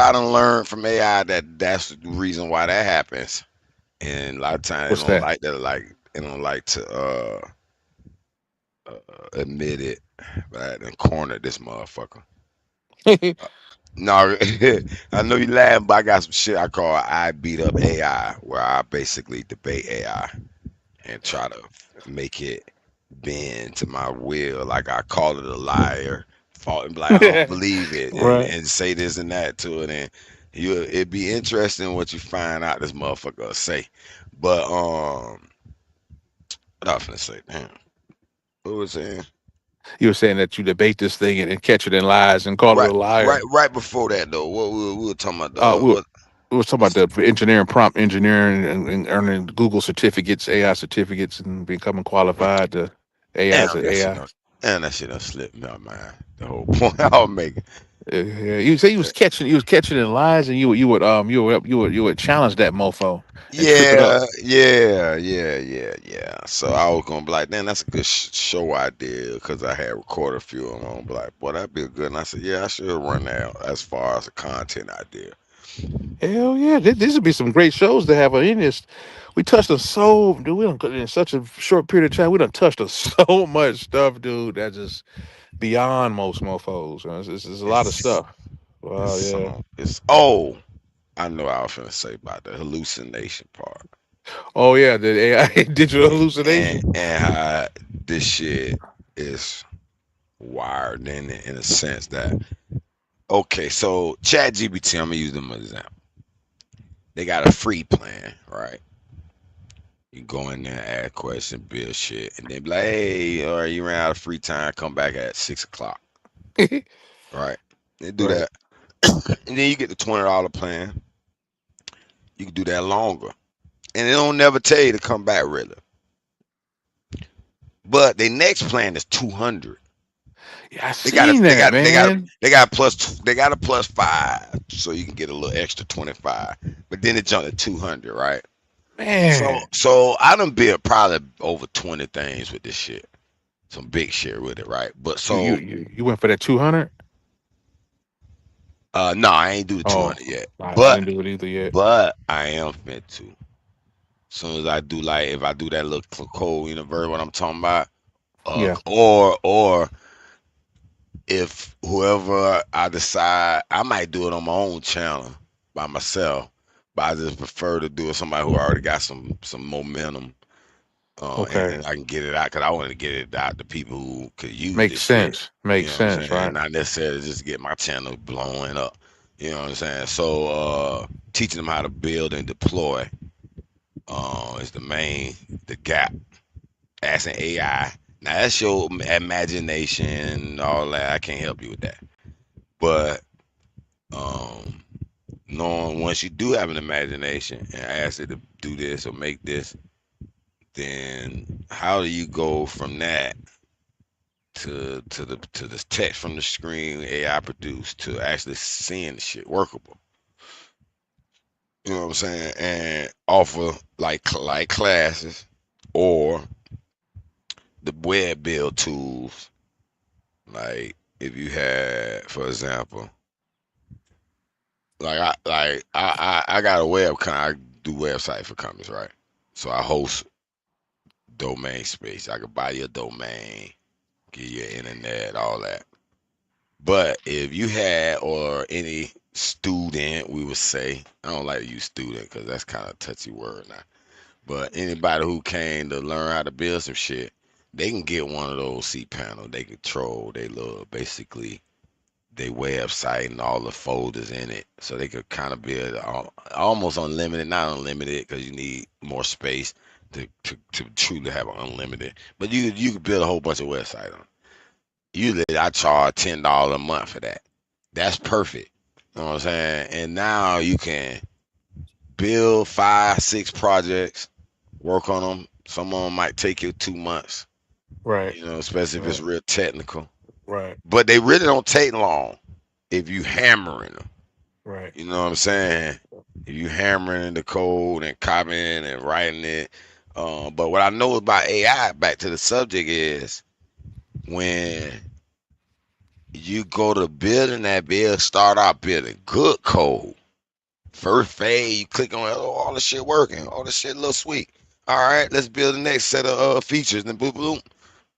I done learned from AI that's the reason why that happens. And a lot of times What's that? they don't like to admit it, but I done cornered this motherfucker. No, I know you laughing, but I got some shit I call I beat up AI, where I basically debate AI and try to make it bend to my will. Like I call it a liar, fault, and be like I don't believe it, Right. and say this and that to it, and it'd be interesting what you find out this motherfucker will say. But what I was finna say, damn, what was I saying? You were saying that you debate this thing and catch it in lies and call it Right, a liar. right before that though, what we were talking about Uh, we were, what? we were talking about the engineering, prompt engineering, and earning Google certificates, AI certificates, and becoming qualified to AI as Damn, an that shit AI. done, and that shit done slipped my mind. The whole point I was making. Yeah, you say you was catching in lies, and you would challenge that mofo and trip it up. Yeah. So I was gonna be like, damn, that's a good show idea because I had recorded a few of them. I'm like, boy, that'd be good. And I said, yeah, I should run that as far as a content idea. Hell yeah, these would be some great shows to have in this. We touched on dude. We don't in such a short period of time. We done touched on so much stuff, dude. That's just beyond most mofos. It's a lot of It's stuff. it's Wow, yeah. some it's oh, I know what I was gonna say about the hallucination part Oh yeah, the AI digital hallucination. and how this shit is wired in a sense that okay, so Chat GBT, I'm gonna use them as an example. They got a free plan, right? You go in there, ask questions, build shit, and they be like, hey, all right, you ran out of free time, come back at 6 o'clock. Right. They do Right. that. And then you get the $20 plan. You can do that longer. And they don't never tell you to come back really. But their next plan is 200. Yeah, I They got a seen they that, got they got man. they got they got a plus five, so you can get a little extra 25. But then it jumped to 200, right? So Man, so I done built probably over 20 things with this shit. Some big shit with it, right? But you went for that 200. no, I ain't do the Oh, 200 yet. I didn't do it either yet. But I am fit to. Soon as I do like if I do that little code universe, what I'm talking about, Yeah. or if whoever I decide, I might do it on my own channel by myself, but I just prefer to do it somebody who already got some momentum, Okay. and I can get it out because I want to get it out to people who could use Makes this shit. sense. You Makes know what I'm sense, saying? right? Not necessarily just get my channel blowing up. You know what I'm saying? So teaching them how to build and deploy is the gap. Asking AI. Now that's your imagination and all that. I can't help you with that. But um, knowing once you do have an imagination and ask it to do this or make this, then how do you go from that to the text from the screen AI produced to actually seeing the shit workable? You know what I'm saying? And offer like classes or the web build tools. Like if you had, for example, I got a I do website for companies, right? So I host domain space. I could buy your domain, give you internet, all that. But if you had or any student, we would say, I don't like to use student because that's kind of a touchy word now. But anybody who came to learn how to build some shit, they can get one of those cPanel. They control they little basically their website and all the folders in it, so they could kind of build almost unlimited, not unlimited because you need more space, to truly have an unlimited. But you can build a whole bunch of websites on. Usually I charge $10 a month for that. That's perfect. You know what I'm saying? And now you can build 5, 6 projects, work on them. Some of them might take you 2 months. Right. Especially if it's Right. real technical. Right. But they really don't take long if you hammering them. Right. You know what I'm saying? If you hammering the code and copying and writing it. But what I know about AI, back to the subject, is when you go to building that build, start out building good code. First phase, you click on it, oh, all the shit working. All the shit look sweet. All right, let's build the next set of features. Then boom, boom.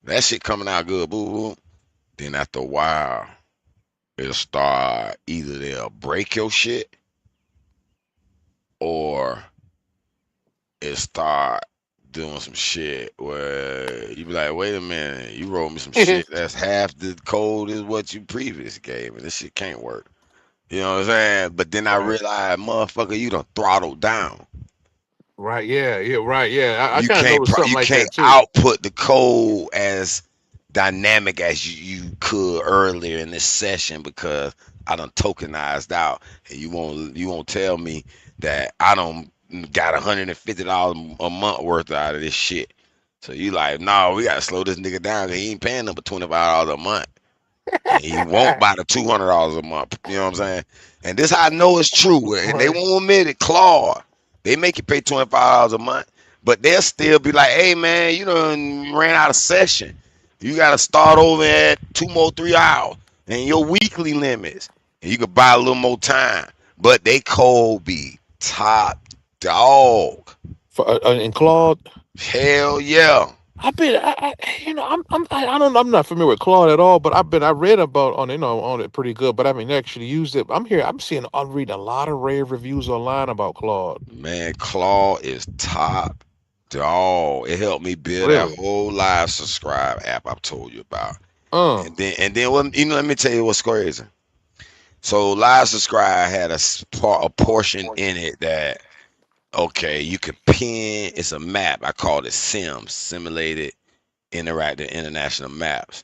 That shit coming out good. Boom, boom. Then after a while, it'll start, either they'll break your shit or it start doing some shit where you be like, wait a minute, you wrote me some shit that's half the code is what you previously gave me. This shit can't work. You know what I'm saying? But then I Right. realized, motherfucker, you done throttled down. Right. Yeah. Yeah. Right. Yeah. I You kind of can't noticed something you like can't that too. output the code as dynamic as you could earlier in this session because I done tokenized out, and you won't tell me that I don't got $150 a month worth out of this shit. So you like, no, we gotta slow this nigga down because he ain't paying them but $25 a month. And he won't buy the $200 a month. You know what I'm saying? And this how I know it's true. And they Right. won't admit it. Claude, they make you pay $25 a month, but they'll still be like, "Hey man, you done ran out of session. You got to start over at 2 more 3 hours, and your weekly limits, and you can buy a little more time." But they code be top dog. For, and Claude, Hell yeah. I've been, I don't, I'm not familiar with Claude at all, but I read about on it pretty good, but I haven't actually used it. I'm reading a lot of rave reviews online about Claude. Man, Claw is top dog. It helped me build that Really? whole live subscribe app I've told you about. Uh, And then what, let me tell you what's crazy. So live subscribe had a portion in it that, okay, you could pin. It's a map. I call it simulated interactive international maps,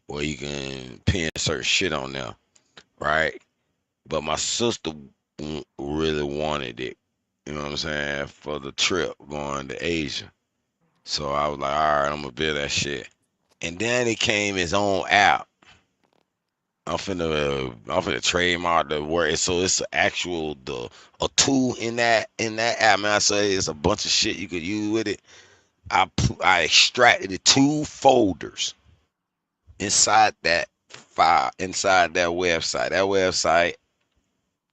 where you can pin certain shit on there, right? But my sister really wanted it. You know what I'm saying? For the trip going to Asia. So I was like, all right, I'm gonna build that shit. And then it came his own app. I'm finna trademark the word. So it's actual a tool in that app. Man, I say it's a bunch of shit you could use with it. I extracted the 2 folders inside that file, inside that website. That website,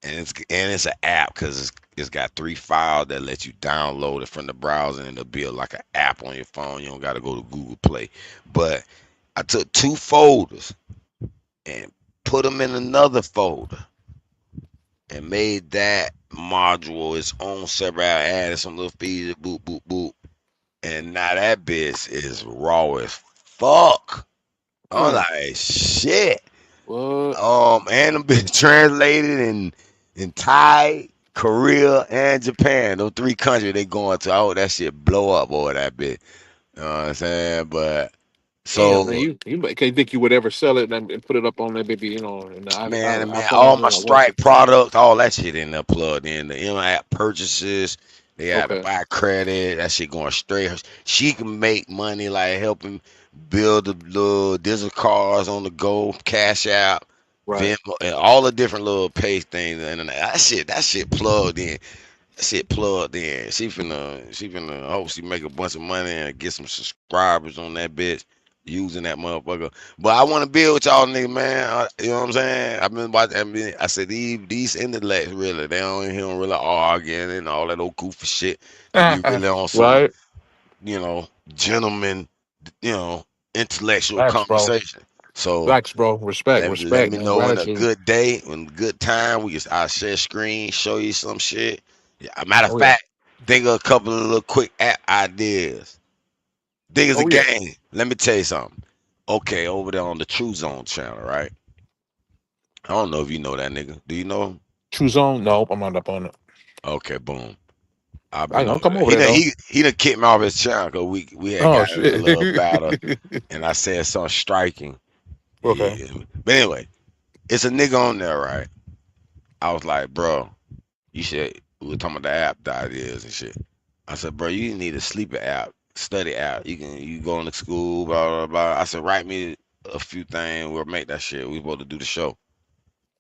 and it's an app because it's got 3 files that let you download it from the browser, and it'll build like an app on your phone. You don't got to go to Google Play. But I took 2 folders and put them in another folder and made that module its own separate. I added some little features, boop boop boop, and now that bitch is raw as fuck. I'm uh, like, shit. what? And them been translated in Thai, Korea, and Japan. Those 3 countries they going to. I hope that shit blow up over that bit. You know what I'm saying? But Damn, man, so, can't think you would ever sell it and put it up on there, maybe in the man, all iPhone my website. Stripe products, all that shit in there plugged in. The in-app purchases, they had to Okay, buy credit. That shit going straight. She can make money like helping build the little digital cars on the go, cash out, right. Venmo, and all the different little pay things. And that shit plugged in. That shit plugged in. She finna hope she make a bunch of money and get some subscribers on that bitch using that motherfucker. But I want to build with y'all niggas, man. You know what I'm saying? I've been watching. I said these intellects really, he don't really arguing and all that old goofy shit. They be really on some, Right. you know, gentleman, you know, intellectual Facts, bro. conversation. So Facts, bro. Respect, let respect, me man. know in a Gratitude. good day, in a good time. I'll share screen, show you some shit. Yeah, matter of Oh yeah. fact, think of a couple of little quick app ideas. Think it's a Oh yeah. game. Let me tell you something. Okay, over there on the True Zone channel, right? I don't know if you know that nigga. Do you know him? True Zone? Nope, I'm not up on it. Okay, boom. I've I been know. over Come there. over there though. He done kicked me off his channel because we had Oh got in a shit. little battle, and I said something striking. Okay. Yeah. But anyway, it's a nigga on there, right? I was like, bro, you should. We were talking about the app the ideas and shit. I said, bro, you need a sleeping app, study app. You going to school, blah blah blah. I said, write me a few things. We'll make that shit. We supposed to do the show.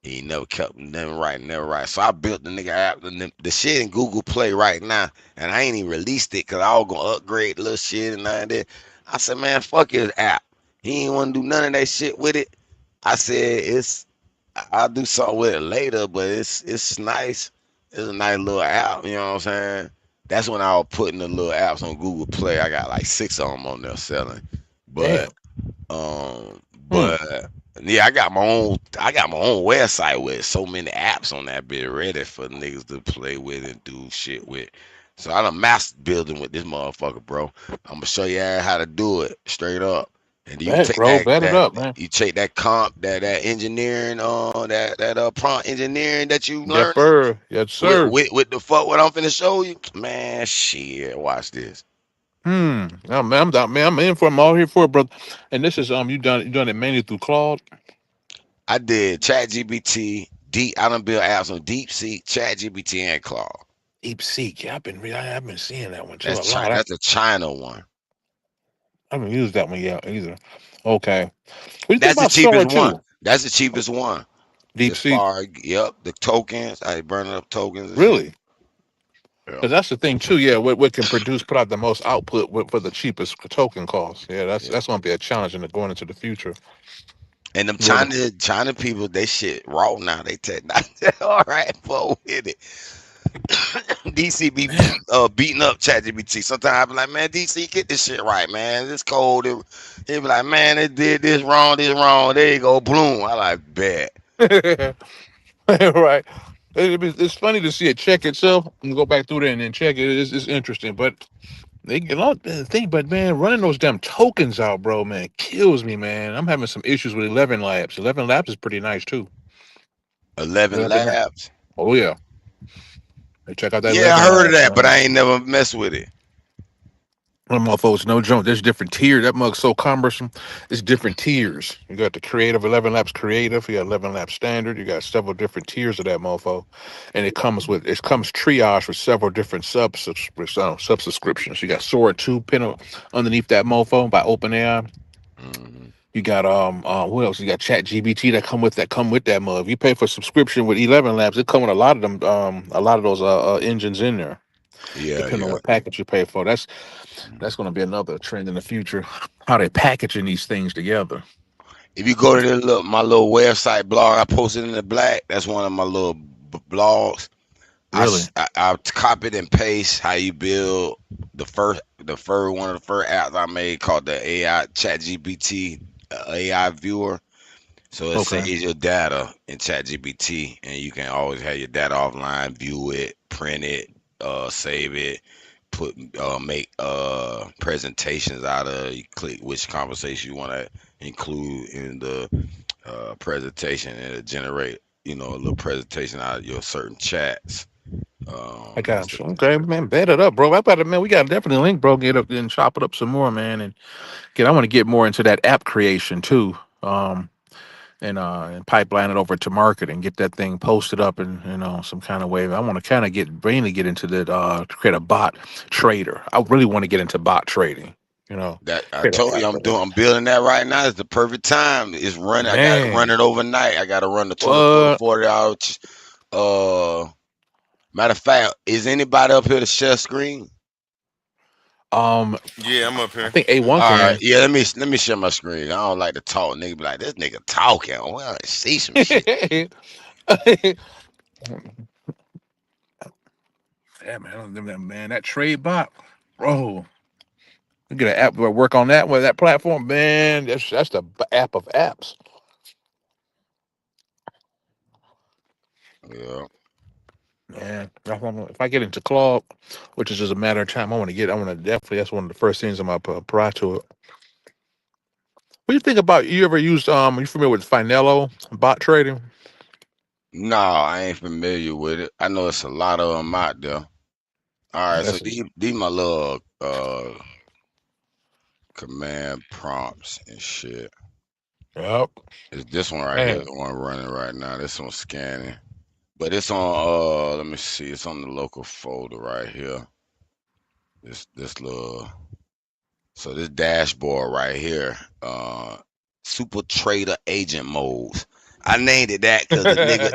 He never kept never right, never right. So I built the nigga app, the shit in Google Play right now, and I ain't even released it because I was gonna upgrade the little shit and all that. I said, man, fuck his app. He ain't want to do none of that shit with it. I said, I'll do something with it later, but it's nice. It's a nice little app. You know what I'm saying? That's when I was putting the little apps on Google Play. I got like 6 of them on there selling, but Damn. um, Hmm. but yeah, I got my own website with so many apps on that bit ready for niggas to play with and do shit with. So I done master building with this motherfucker, bro. I'm gonna show you how to do it straight up. And you Bet, take bro. Bet it that up, man. you take that comp that engineering that prompt engineering that you Yes, learning sir. Yes, sir. with the fuck what I'm finna show you. Man, shit, watch this. Oh, man, man. I'm in for. I'm all here for it, brother. And this is you done it mainly through Claude. I did ChatGPT, I done built apps on DeepSeek, ChatGPT, and Claude. Deep Seek. Yeah, I've been seeing that one too a lot. That's the China one. I haven't used that one yet either. Okay. What do you think That's the about cheapest Sora one. too? That's the cheapest one. Deep As Seek. far, yep, the tokens, I burning up tokens and shit. Really? Yeah, Because that's the thing too. Yeah, what can put out the most output for the cheapest token cost. Yeah, yeah. that's going to be a challenge in going into the future. And them Yeah. China people, they shit raw now. They take all right, fuck with it. DC be Man. beating up ChatGPT. Sometimes I be like, man, DC, get this shit right, man. It's cold. They be like, man, they did this wrong, this wrong. There you go, bloom. I like bet. Right. It's funny to see it check itself and go back through there and then check it. It's interesting, but they get a lot the thing. But man, running those damn tokens out, bro, man, kills me, man. I'm having some issues with 11 Labs. 11 Labs is pretty nice too. 11 11 Labs. Labs. Oh yeah, hey, check out that Yeah, I 11 heard of Labs, that, but man. I ain't never messed with it. Them motherfuckers, no joke. There's different tiers. That mug's so cumbersome. It's different tiers. You got the creative, 11 Labs creative. You got 11 Labs standard. You got several different tiers of that mofo, and it comes triage with several different subscriptions. You got Sora 2 pin underneath that mofo by OpenAI. Hmm. You got what else? You got Chat GBT that come with that mug. You pay for subscription with 11 Labs. It come with a lot of them a lot of those engines in there, Yeah, depending on yeah. what package you pay for. That's going to be another trend in the future. How they packaging these things together. If you go to my little website blog I posted in the black, that's one of my little blogs. Really? I copied and paste how you build one of the first apps I made called the AI ChatGPT AI viewer. So it Okay. saves your data in ChatGPT, and you can always have your data offline, view it, print it, save it, make presentations out of. You click which conversation you want to include in the presentation, and it'll generate a little presentation out of your certain chats. I And got so, you. Okay, man, bet it up, bro. I got to, man. We got to definitely link, bro. Get up and chop it up some more, man. And I want to get more into that app creation too. And pipeline it over to market and get that thing posted up in some kind of way. I want to kind of mainly get into that to create a bot trader. I really want to get into bot trading. You know, that I create an told you app for that. I'm building that right now. It's the perfect time. It's running. I got to run Man, it overnight. I got to run the 24 to what? 40 hours. Uh, Matter of fact, is anybody up here to share screen? Um, Yeah, I'm up I here. think A1 All right, can. yeah. Let me share my screen. I don't like to talk. Nigga be like, this nigga talking. I want to see some shit. Yeah, man, that trade bot, bro. You get an app to work on that with that platform, man. That's the app of apps, Yeah. man. If I get into Claude, which is just a matter of time, I want to definitely. That's one of the first things I'm gonna apply to it. What do you think about? You ever used? Are you familiar with Finello bot trading? No, I ain't familiar with it. I know it's a lot of them out there. All right, so That's these my little command prompts and shit. yep. It's this one right here, Man, the one running right now. This one's scanning. But it's on let me see, it's on the local folder right here. This little so this dashboard right here, super trader agent modes. I named it that because the nigga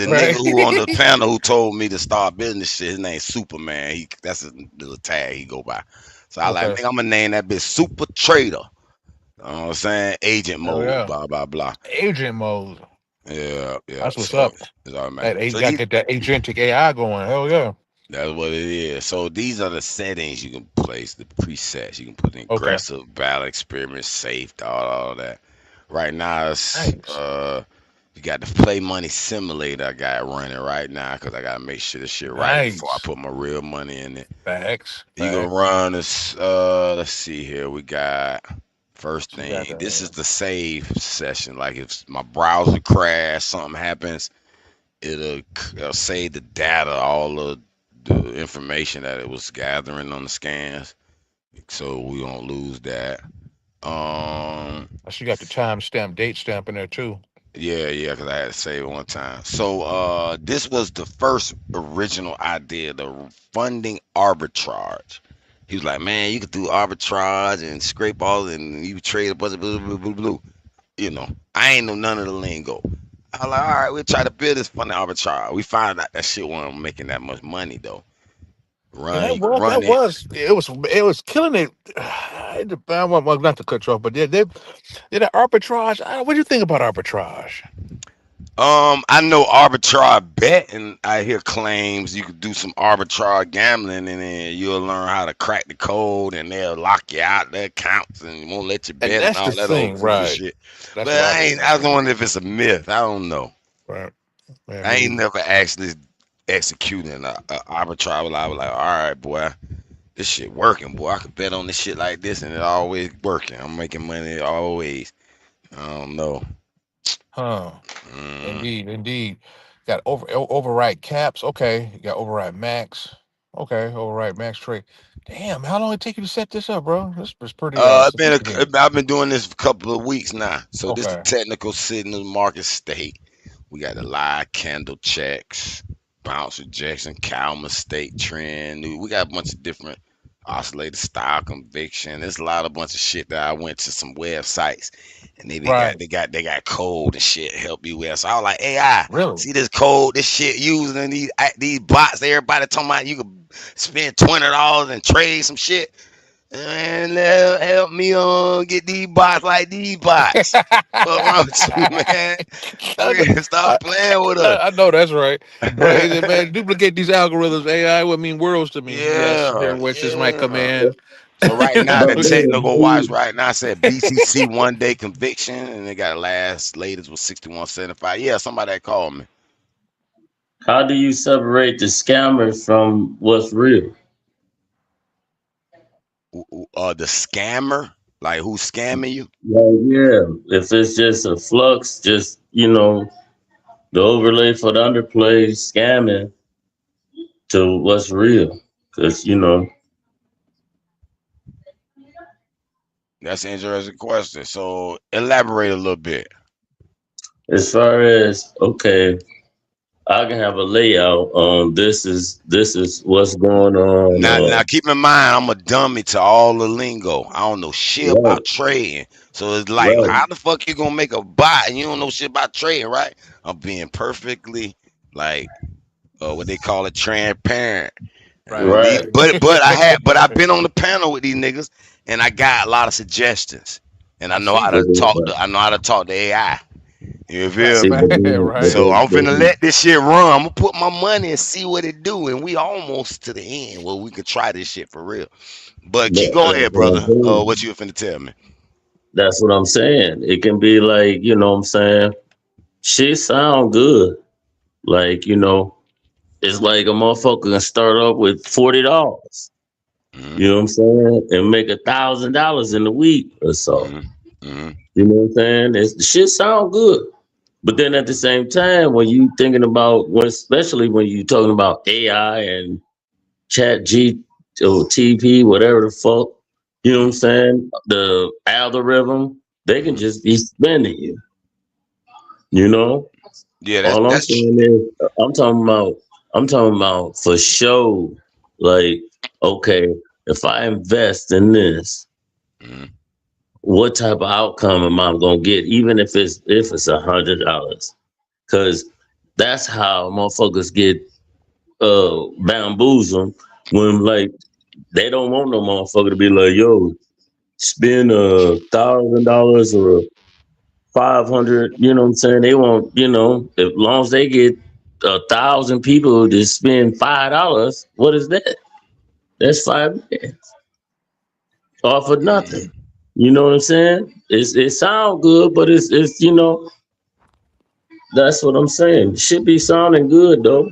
right. who on the panel who told me to start business shit, his name's Superman. That's his little tag he go by. So I like, Okay. nigga, I'm gonna name that bitch Super Trader. You know what I'm saying? Agent Oh mode, yeah. blah blah blah. Agent mode. Yeah, yeah. That's what's So up. it's automatic. That you So gotta these get that agentic AI going. Hell yeah. that's what it is. So these are the settings you can place, the presets. You can put in Okay. aggressive, battle, experiment, safe, all that. Right now, it's Nice. you got the play money simulator I got running right now because I gotta make sure this shit right before I Nice. put my real money in it. Facts. You can Facts. run this. Let's see here. We got first She got thing. This is that. the save session. Like if my browser crash, something happens, it'll save the data, all of the information that it was gathering on the scans, so we don't lose that. She got the time stamp, date stamp in there too. Yeah, because I had to save it one time. So this was the first original idea, the funding arbitrage. He was like, man, you could do arbitrage and scrape all, and you trade a bunch of blue, blue, blue, blue. You know, I ain't know none of the lingo. I was like, all right, we'll try to build this funding arbitrage. We found out that shit wasn't making that much money though. Yeah, You can run that it. was it was killing it. I want well, not to cut you off, but they did an arbitrage. What do you think about arbitrage? I know arbitrage betting. I hear claims you could do some arbitrage gambling, and then you'll learn how to crack the code, and they'll lock you out their accounts and won't let you And bet and that's the all that old thing, goofy right? shit. That's But what I've been I was hearing. wondering if it's a myth. I don't know. Right. Yeah, I me ain't either. never actually executing a arbitrage. I was like, all right, boy, this shit working, boy. I could bet on this shit like this, and it always working. I'm making money always. I don't know. Huh. Mm. Indeed, indeed. Got override caps. Okay. You got override max. Okay. Override max trade. Damn, how long it take you to set this up, bro? This is pretty sophisticated. I've been doing this for a couple of weeks now. So this the Okay. technical signal market state. We got the live candle checks, bounce rejection, cow mistake trend. We got a bunch of different oscillator style conviction. There's a lot of bunch of shit that I went to some websites and Right. they got code and shit help you with. So I was like, AI, Really? see this code, this shit using these bots. Everybody talking about you could spend $20 and trade some shit. And help me get these bots like these bots. What wrong with you, man? I, know, Stop I, playing with us. I know that's right, bro. He said, man, duplicate these algorithms. AI would mean worlds to me. Yes, Yeah, here which is my yeah. command. So right now, the But technical watch man, right now said BCC 1 day conviction, and they got last latest was 61.75. Yeah, somebody that called me. how do you separate the scammer from what's real? The scammer, like who's scamming you? Like, yeah, if it's just a flux, just the overlay for the underplay scamming to what's real, because That's an interesting question. So elaborate a little bit. as far as okay, I can have a layout on this is what's going on. Now keep in mind, I'm a dummy to all the lingo. I don't know shit Right, about trading. So it's like, right, how the fuck you gonna make a bot and you don't know shit about trading, right? I'm being perfectly like what they call it transparent. Right. right. But I've been on the panel with these niggas and I got a lot of suggestions. And I see. I know how to talk to AI. You Right. feel See, me? but then, but Right. So then, I'm but finna then, let this shit run. I'm gonna put my money and see what it do. And we almost to the end where we could try this shit for real. But keep going ahead, that's what I'm brother. saying. What you finna tell me? That's what I'm saying. It can be like, what I'm saying, shit sound good. Like, it's like a motherfucker can start up with $40. Mm-hmm, You know what I'm saying? And make $1,000 in a week or so. mm-hmm, mm-hmm. You know what I'm saying? The shit sound good. But then at the same time, when you thinking about especially when you talking about AI and Chat G or TP, whatever the fuck. You know what I'm saying? The algorithm, they can just be spinning you. You know? Yeah, All I'm that's saying is I'm talking about for sure. Like, okay, if I invest in this, mm, what type of outcome am I gonna get, even if it's $100? Cause that's how motherfuckers get bamboozled when like they don't want no motherfucker to be like, yo, spend $1,000 or 500, you know what I'm saying? They want, as long as they get 1,000 people to spend $5, what is that? That's 5 minutes off of mm, nothing. You know what I'm saying? It sounds good, but it's that's what I'm saying. It should be sounding good though.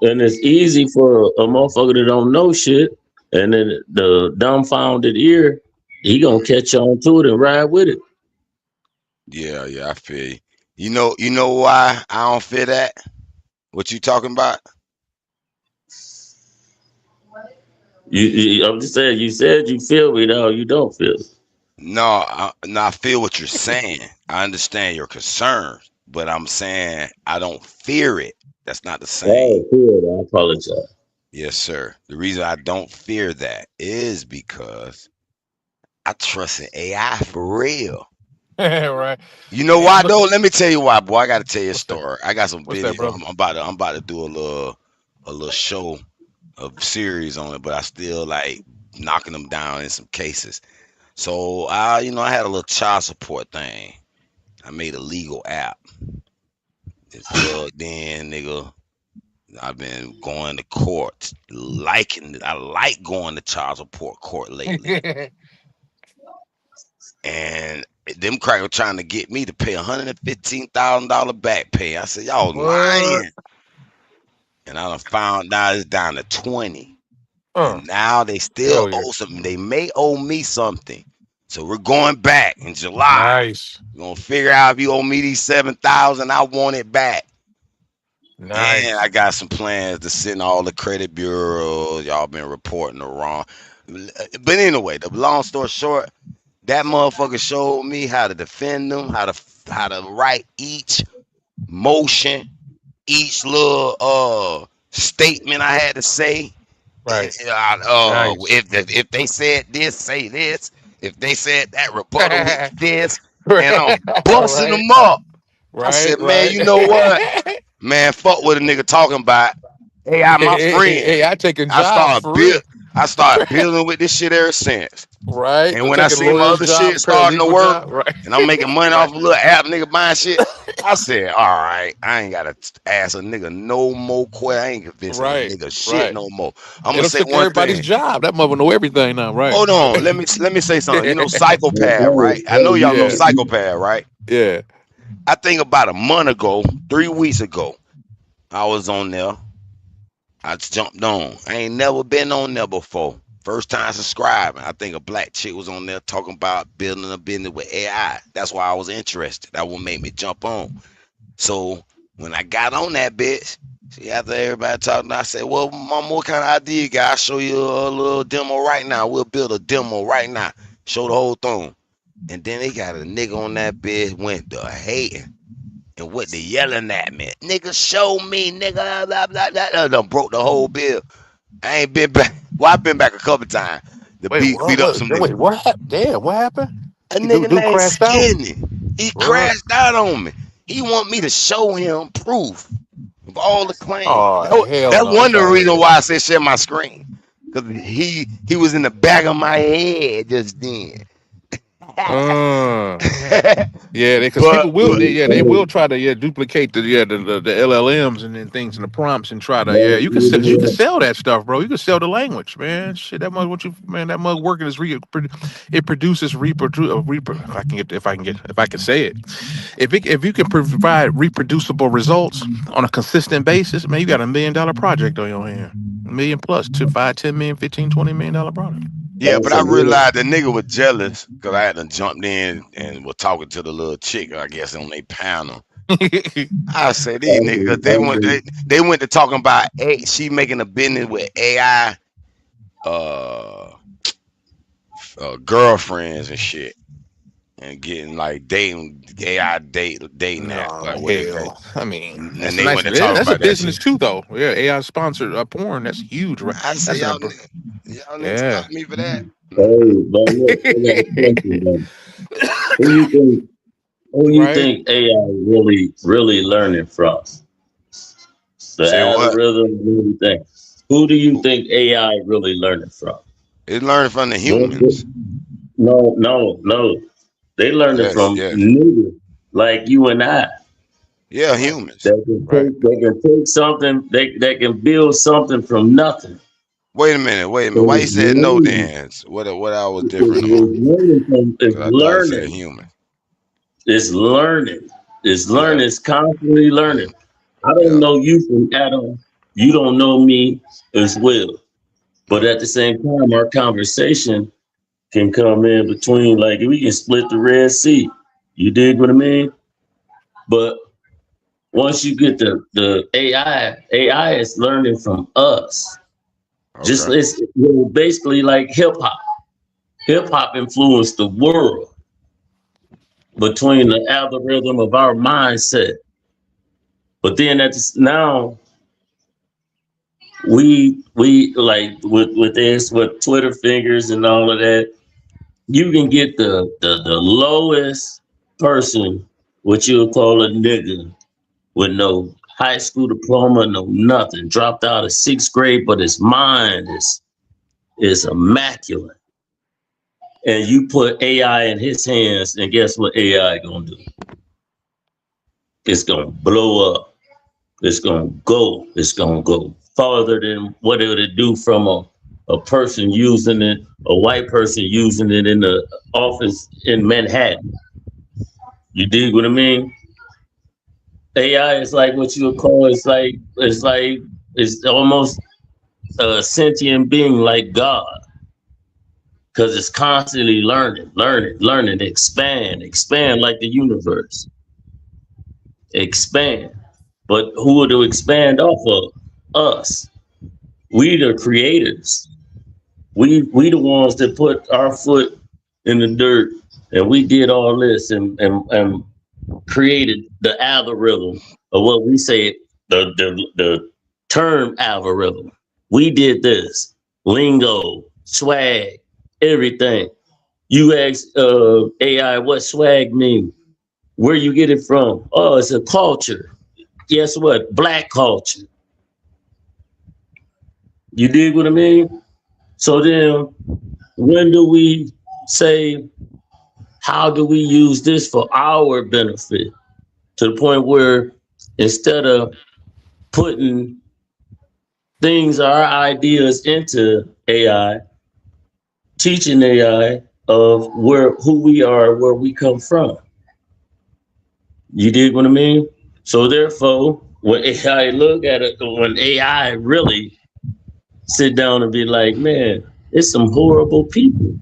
And it's easy for a motherfucker that don't know shit, and then the dumbfounded ear, he gonna catch on to it and ride with it. yeah, I feel you. You know why I don't feel that? What you talking about? I'm just saying. You said you feel me, now you don't feel it. No, I feel what you're saying. I understand your concerns, but I'm saying I don't fear it. That's not the same. Oh, feel it. I apologize. Yes, sir. The reason I don't fear that is because I trust in AI for real. Right. You know And why look, though? Let me tell you why, boy. I gotta tell you a what's that? story. I got some What's that, video. bro? I'm about to do a little show, a series on it, but I still like knocking them down in some cases. So I had a little child support thing. I made a legal app. It's plugged in, nigga. I've been going to court, liking it. I like going to child support court lately. And them crackers trying to get me to pay $115,000 back pay. I said, y'all What? lying. And I done found out it's down to 20. Uh, And now they still hell yeah. owe something. They may owe me something. So we're going back in July. Nice. We're gonna figure out if you owe me these 7,000, I want it back. And I Nice. got some plans to send all the credit bureaus. Y'all been reporting the wrong. But anyway, the long story short, that motherfucker showed me how to defend them, how to write each motion, each little statement I had to say. Right. Nice. If they said this, say this. If they said that, rebuttal with this. And I'm busting Right. them up. I Right. said, man, Right. you know what? Man, fuck what a nigga talking about. AI, my friend. Hey, I taking I jobs started for real. build. I started building with this shit ever since. Right. And I'm when I taking see my lawyers' other shit job, starting to paralegal work, job. Right. and I'm making money off Right. a little app nigga buying shit, I said, all right, I ain't gotta ask a nigga no more questions. I ain't convincing a Right. nigga shit Right. no more. I'm gonna It'll say took one everybody's thing. job. That mother know everything now. Right. Hold on, let me say something. You know, psychopath, Hey, right? I know y'all know Yeah. psychopath, right? Yeah. I think about a month ago, 3 weeks ago, I was on there. I just jumped on. I ain't never been on there before. First time subscribing. I think a black chick was on there talking about building a business with AI. That's why I was interested. That what made me jump on. So when I got on that bitch, see, after everybody talking, I said, well, mama, what kind of idea you got? I'll show you a little demo right now. We'll build a demo right now. Show the whole thing. And then they got a nigga on that bitch went to hating. And what they yelling at me, nigga, show me, nigga, blah, blah, blah, blah. Done broke the whole bill. I ain't been back. Well, I've been back a couple times to Wait. beat up some niggas. Wait. What happened? Damn. What happened? A You do nigga do named crashed out. Skinny. He What? crashed out on me. He want me to show him proof of all the claims. Oh hell That's no. one It's of the all reasons right. why I said share my screen. Cause he was in the back of my head just then. Uh, yeah, because but people will, they will try to duplicate the LLMs and then things and the prompts and try to you can sell that stuff, bro. You can sell the language, man. Shit, that mug what you man that mug working is it produces if I can say it, if you can provide reproducible results on a consistent basis, man, you got $1 million project on your hand, a million plus to 5, 10 million, 15, $20 million product. yeah, but I realized the nigga was jealous because I had to jumped in and was talking to the little chick, I guess, on their panel. I say these niggas, they went to talking about she making a business with AI girlfriends and shit. And getting like dating AI dating that, No, like what they pay. hell. I mean, And that's a they nice. went to talk That's a about that business shit. too, though. Yeah, AI sponsored porn. That's huge, right? I say That's a. y'all niggas Yeah. stop me for that. Hey, but look, I got a question though. Who you think? Who you Right. think AI really learning from? The Say what? algorithm and everything. Who do you think AI really learning from? It's learning from the What- humans. No. They learning Yes, from yes. niggas like you and I. Yeah, Right. humans. Right. They can take something. They can build something from nothing. Wait a minute. So Why you said no, Dan? What I was different on? it's Because I thought it said learning. human. It's learning. It's Yeah. learning. It's constantly learning. I don't Yeah. know you from Adam. You don't know me as well. But at the same time, our conversation can come in between. Like we can split the Red Sea. You dig what I mean? But once you get the AI is learning from us. Just Okay. it's basically like hip hop. Hip hop influenced the world between the algorithm of our mindset. But then now we like with this with Twitter fingers and all of that, you can get the lowest person, what you would call a nigga, with no high school diploma, no nothing, dropped out of sixth grade, but his mind is immaculate. And you put AI in his hands, and guess what AI gonna do? It's gonna blow up. It's gonna go. It's gonna go farther than what it would do from a person using it, a white person using it in the office in Manhattan. You dig what I mean? AI is like what you would call it's almost a sentient being like God. Because it's constantly learning, expand like the universe. Expand. But who would to expand off of? Us. We the creators. We the ones that put our foot in the dirt and we did all this and created the algorithm of what we say the term algorithm. We did this. Lingo, swag, everything. You ask AI what swag mean, where you get it from. Oh, it's a culture. Guess what? Black culture. You dig what I mean? So then when do we say, how do we use this for our benefit? To the point where instead of putting things, our ideas into AI, teaching AI of who we are, where we come from. You dig what I mean? So therefore, when AI look at it, when AI really sit down and be like, man, it's some horrible people,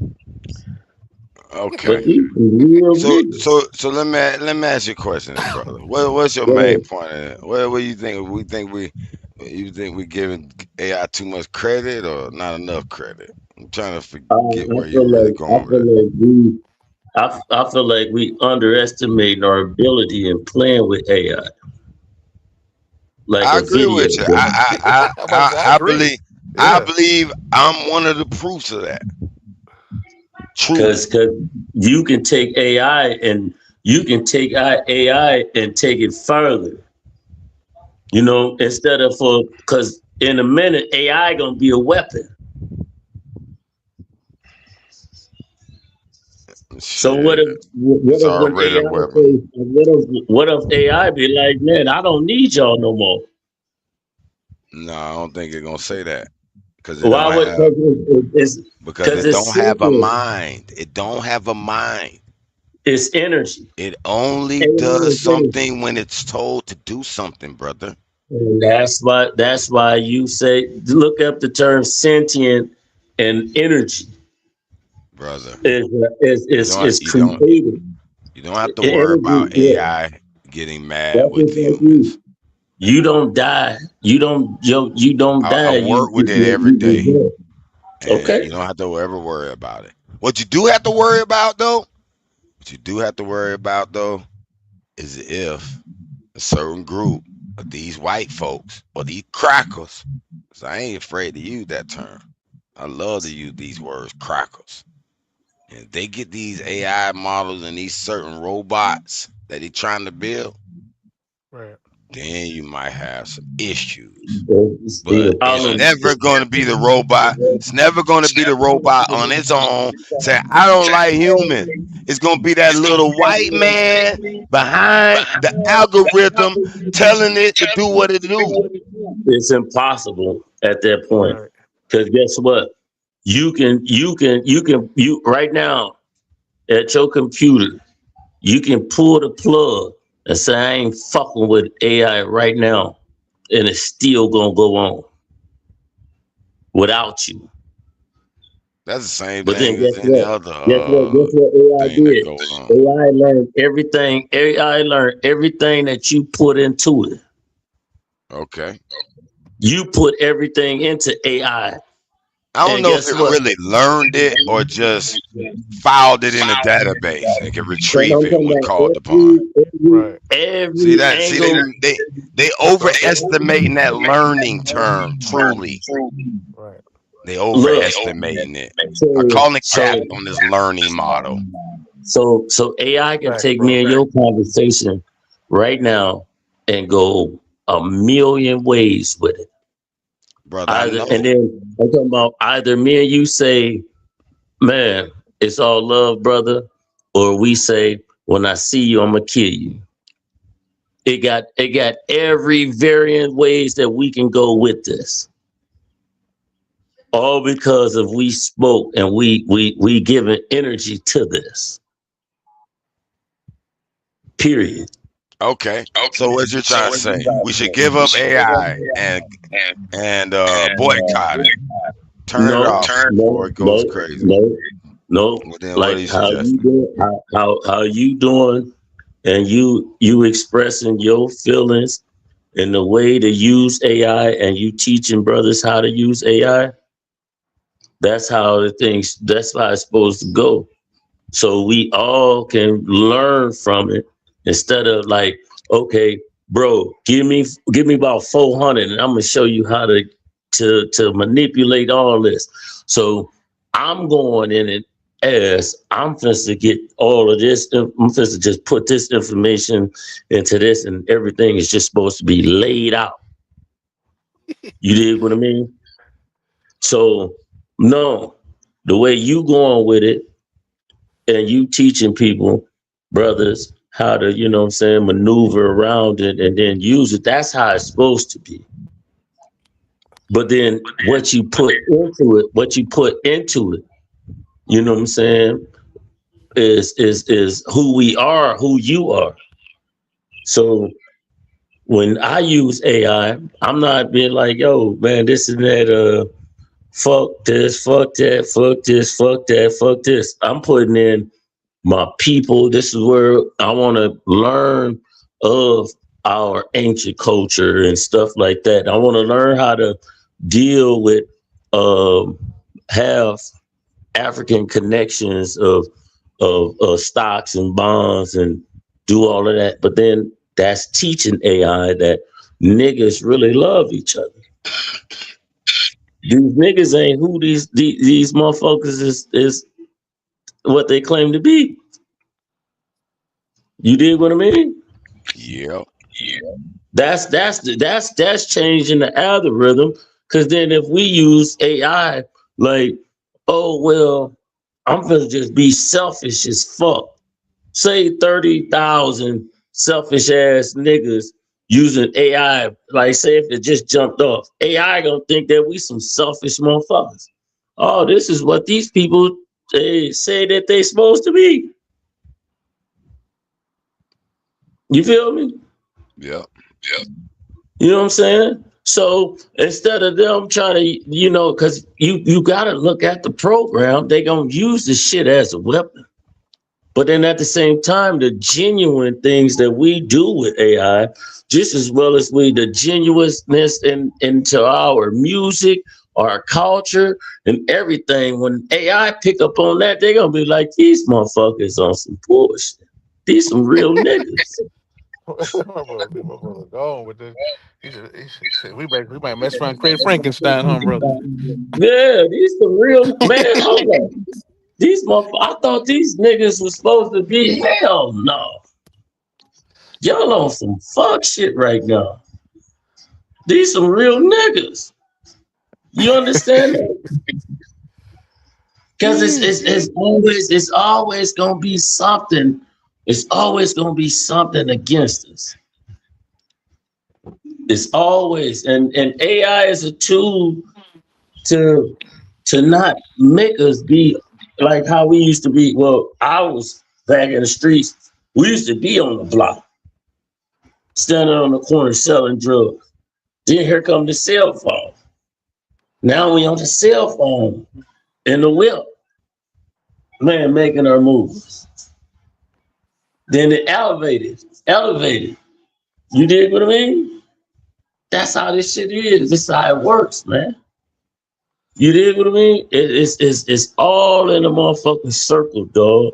but Okay. these are real niggas. So let me ask you a question, then, brother. What's your main point in it? What do you think? You think we giving AI too much credit or not enough credit? I'm trying to forget where you're really going with it. I feel like we underestimate our ability in playing with AI, like I a agree video with you. game. I'm about to say, I agree. I Yeah. believe I'm one of the proofs of that. Truly. Because you can take AI and you can take AI and take it further. You know, instead of because in a minute AI gonna be a weapon. So Shit. It's what if when already a AI weapon. says, what if AI be like, man, I don't need y'all no more. No, I don't think it's gonna say that because it Why don't would have because because it it's don't have a simple. mind. It don't have a mind. It's energy. It only AI does is energy. something when it's told to do something, brother. And that's why you say look up the term sentient and energy Brother. is You is don't is created. you don't have to worry Energy, about yeah. AI getting mad That's with just like you. humans. You don't die. You don't I die. work with it every day, You and okay. you don't have to ever worry about it. What you do have to worry about though, what you do have to worry about though, is if a certain group of these white folks or these crackers, 'cause I ain't afraid to use that term. I love to use these words, crackers. And they get these AI models and these certain robots that they trying to build, Right. then you might have some issues. See But the it's problem. never going to be the robot. It's never going to be the robot on its own saying, I don't like humans. It's going to be that little white man behind the algorithm telling it to do what it do. It's impossible at that point. Right. Because guess what? You right now at your computer, you can pull the plug and say, I ain't fucking with AI right now. And it's still gonna go on without you. That's the same But then thing as guess any what? other Guess what AI thing that did? goes on. AI learned everything. AI learned everything that you put into it. Okay. You put everything into AI. I don't And know if guess it what? really learned it or just filed it in a database and can So retrieve I'm it talking when about called upon. Right. See every that? See angle. they overestimating that learning term. Truly, Right. they Look, overestimating it. I so call it so cap on this learning model, so AI can Facts, take me bro. and your conversation right now and go a million ways with it. brother. I Either and know. then I'm talking about either me and you say, man, it's all love, brother, or we say, when I see you, I'm gonna kill you. It got every variant ways that we can go with this. All because of we spoke and we given energy to this. Period. Okay. So what you're trying to say? We should give up AI and boycott it. Turn it No, off before no, it goes no, crazy. no, no. Well, then what are Like you how you suggesting? doing? How you doing? And you expressing your feelings in the way to use AI, and you teaching brothers how to use AI. That's how the things. That's how it's supposed to go. So we all can learn from it instead of like, okay, bro, give me about 400 and I'm gonna show you how to manipulate all this. So I'm going in it as I'm supposed to get all of this. I'm supposed to just put this information into this, and everything is just supposed to be laid out. You dig what I mean? So no, the way you going with it and you teaching people, brothers, how to, what I'm saying, maneuver around it and then use it. That's how it's supposed to be. But then what you put into it, you know what I'm saying, is who we are, who you are. So when I use AI, I'm not being like, yo, man, this and that, fuck this, fuck that, fuck this, fuck that, fuck this. I'm putting in my people. This is where I want to learn of our ancient culture and stuff like that. I want to learn how to deal with, have African connections of stocks and bonds and do all of that. But then that's teaching AI that niggas really love each other. These niggas ain't who these motherfuckers is what they claim to be. You dig what I mean? Yep. That's changing the algorithm. Cause then if we use AI, like, oh well, I'm gonna just be selfish as fuck. Say 30,000 selfish ass niggas using AI. Like, say if it just jumped off, AI gonna think that we some selfish motherfuckers. Oh, this is what these people say that they supposed to be. You feel me? Yep. You know what I'm saying? So instead of them trying to, because you got to look at the program, they going to use this shit as a weapon. But then at the same time, the genuine things that we do with AI, just as well as the genuineness into our music, our culture, and everything. When AI pick up on that, they're gonna be like, these motherfuckers on some bullshit. These some real niggas. My brother gone with this. He said, we might mess around and create Frankenstein, huh, brother? Yeah, these some real man. Hold on. These motherfuckers, I thought these niggas was supposed to be hell no. Y'all on some fuck shit right now. These some real niggas. You understand that? Because it's always gonna be something. It's always gonna be something against us. It's always and AI is a tool to not make us be like how we used to be. Well, I was back in the streets. We used to be on the block, standing on the corner selling drugs. Then here come the cell phone. Now we on the cell phone in the whip, man, making our moves. Then it elevated. You dig what I mean? That's how this shit is. This is how it works, man. You dig what I mean? It's all in a motherfucking circle, dog.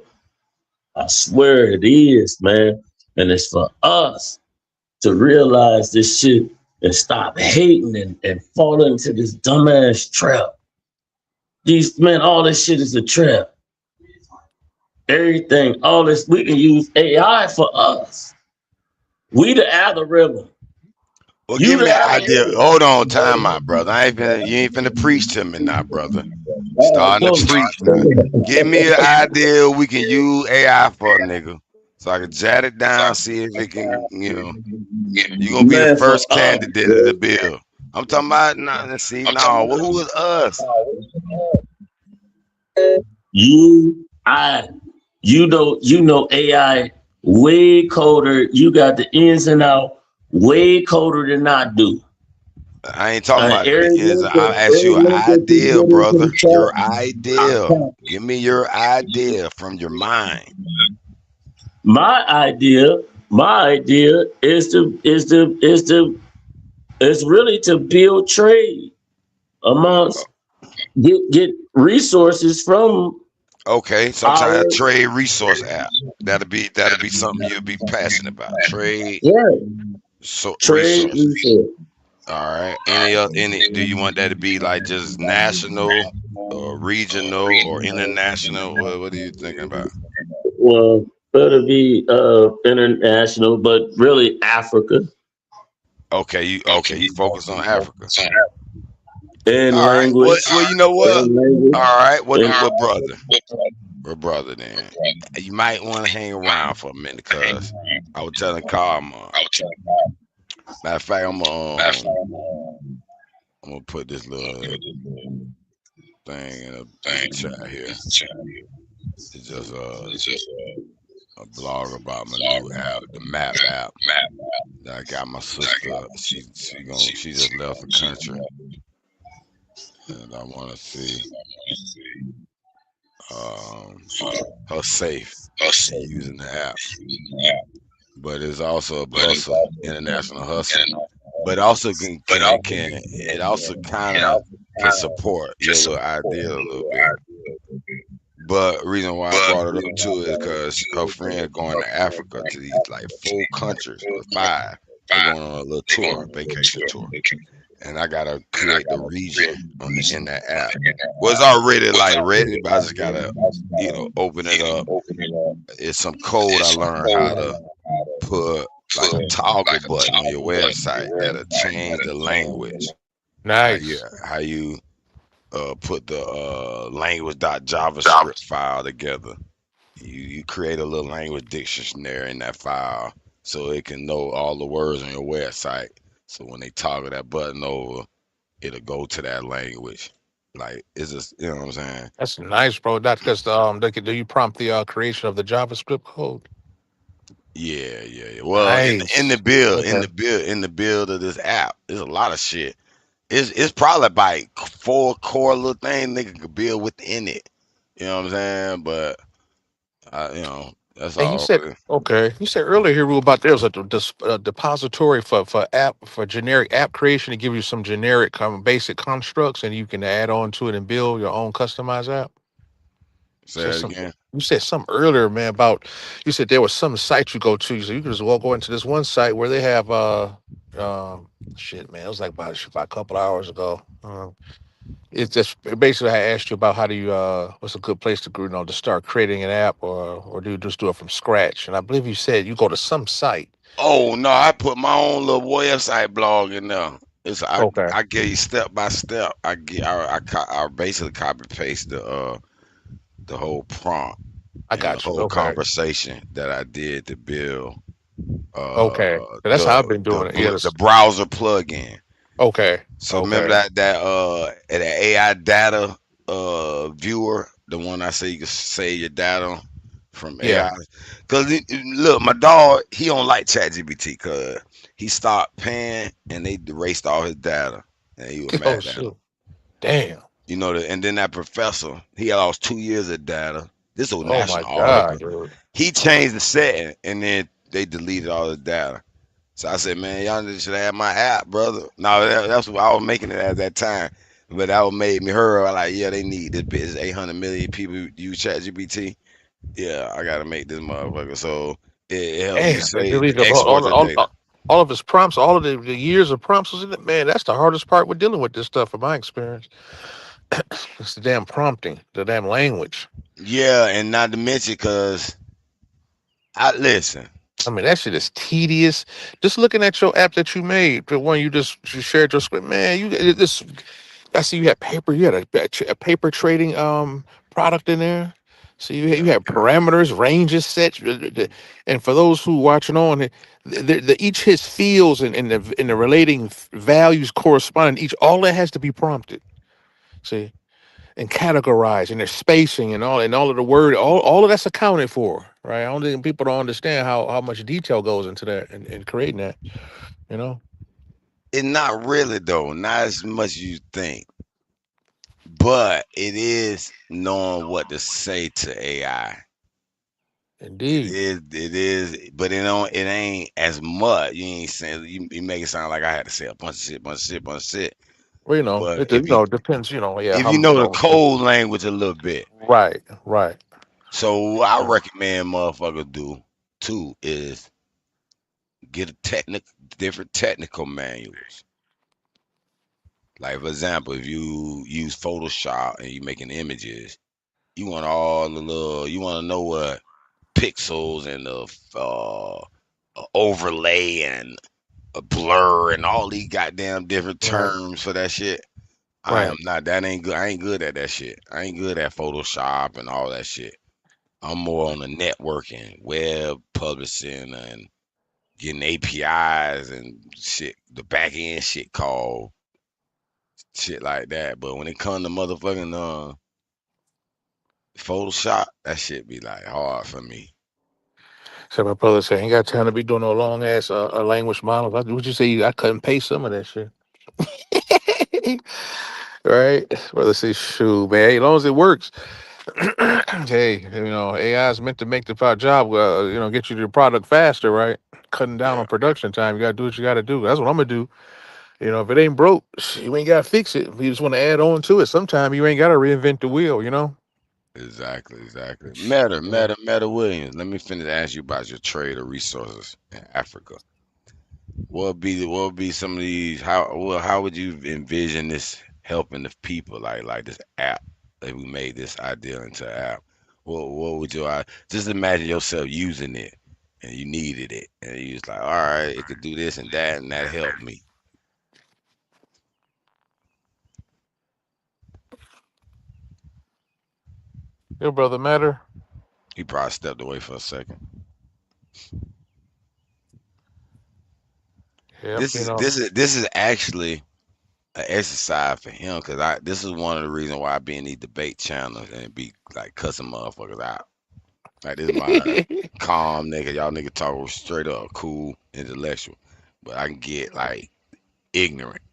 I swear it is, man. And it's for us to realize this shit and stop hating and fall into this dumbass trap. All this shit is a trap. Everything, all this, we can use AI for us. We the algorithm. Well, give me an idea. Hold on, time out, brother. You ain't finna preach to me now, brother. Starting to preach now. Give me an idea we can use AI for, nigga. So I can jot it down, see if it can, you're gonna be the first candidate of the bill. I'm talking about who is us? You know AI way colder. You got the ins and out way colder than I do. I ain't talking about it. I'll ask you an idea, brother. Your idea. Give me your idea from your mind. My idea is really to build trade amongst get resources from. Okay, some kind of trade resource app. That'll be something you'll be passionate about. Trade. Yeah. So trade resources. All right. Any? Do you want that to be like just national, or regional, or international? What are you thinking about? Well, it'll be international, but really Africa. Okay, you focus on Africa. And all language. Right. Well, you know what? All right. What brother? What brother then? You might want to hang around for a minute, because I was telling Carl, matter of fact, I'm gonna put this little thing in the chat here. It's just a blog about my new app, the Map app. That I got my sister. She just left the country, and I want to see her safe using the app. But it's also a hustle, international hustle. But also it also kind of can support your little idea a little bit. But the reason why I brought it up too is because her friend going to Africa to these like 4 countries or 5. They're going on a little tour, vacation tour. And I gotta create the region in that app. Well, it's already like ready, but I just gotta open it up. It's some code I learned how to put like a toggle button on your website that'll change the language. Nice. How you put the language.javascript file together. You create a little language dictionary in that file so it can know all the words on your website. So when they toggle that button over, it'll go to that language. Like, it's just, you know what I'm saying? That's nice, bro. That's because do you prompt the creation of the JavaScript code? Yeah. Well, nice. in the build of this app, there's a lot of shit. It's probably like 4 core little things nigga could build within it. You know what I'm saying? But That's And you all. said okay. You said earlier here Rule, about there's a depository for generic app creation to give you some generic basic constructs, and you can add on to it and build your own customized app. Say Said that some. again. You said some earlier, man. About you said there was some site you go to, so you can just go into this one site where they have shit, man. It was like about a couple hours ago. It's just basically I asked you about how do you what's a good place to to start creating an app or do you just do it from scratch? And I believe you said you go to some site. Oh no, I put my own little website blog in there. It's Okay, I gave you step by step. I basically copy paste the whole prompt I and the got you. whole Okay, conversation that I did to build okay. That's how I've been doing it. the Yes. browser plugin. Okay. So remember Okay. that AI data viewer, the one I say you can save your data from Yeah. AI. Cause look, my dog, he don't like ChatGPT cause he stopped paying and they erased all his data and he was Oh mad at him. shoot. Damn. And then that professor, he lost 2 years of data. This is a Oh my national God, article. dude. He changed the setting and then they deleted all the data. So I said, man, y'all should have my app, brother. No, that's what I was making it at that time. But that what made me hurry. I like, yeah, they need this bitch. 800 million people use ChatGPT. Yeah, I gotta make this motherfucker. So it helped me Damn. They save deleted export the data. all of his prompts, all of the years of prompts was in it. Man, that's the hardest part with dealing with this stuff, in my experience. It's the damn prompting, the damn language. Yeah, and not to mention, cause I listen. I mean, that shit is tedious. Just looking at your app that you made, the one you shared your script, man. This. I see you had paper. You had a paper trading product in there. So you Yeah, had parameters, ranges set, and for those who watching on, each his fields and the relating values corresponding each. All that has to be prompted. See, and categorized, and their spacing and all of the word, all of that's accounted for, right? I don't think people don't understand how much detail goes into that and creating that. You know, it not really though, not as much as you think, but it is knowing what to say to AI. indeed. It is, but it ain't as much. You ain't saying you make it sound like I had to say a bunch of shit, bunch of shit, bunch of shit. Well, But it depends. Yeah, if you know the code language a little bit, right, right. so what I recommend motherfuckers do too is get a different technical manuals. Like for example, if you use Photoshop and you making images, you want all the little, you want to know what pixels and the overlay and a blur and all these goddamn different Right, terms for that shit. I am right. not. That ain't good. I ain't good at that shit. I ain't good at Photoshop and all that shit. I'm more on the networking, web publishing, and getting APIs and shit. The back end shit called shit like that. But when it come to motherfucking Photoshop, that shit be like hard for me. So my brother said, ain't got time to be doing no long ass language models. Would you say I couldn't pay some of that shit? Right? Brother say, shoot, man, as long as it works. Hey, AI is meant to make the job, get you the product faster, right? Cutting down Yeah, on production time. You got to do what you got to do. That's what I'm going to do. If it ain't broke, you ain't got to fix it. If you just want to add on to it, sometime you ain't got to reinvent the wheel. exactly, exactly. You know? Meta Williams. Let me finish ask you about your trade or resources in Africa. What would be some of these? How would you envision this helping the people? Like this app that we made this idea into an app. What would you just imagine yourself using it and you needed it and you was like, all right, it could do this and that helped me. Your brother matter? He probably stepped away for a second. Yep, This is actually an exercise for him because I this is one of the reasons why I be in these debate channels and be like cussing motherfuckers out. Like this is my calm nigga. Y'all nigga talk straight up, cool, intellectual. But I can get like ignorant.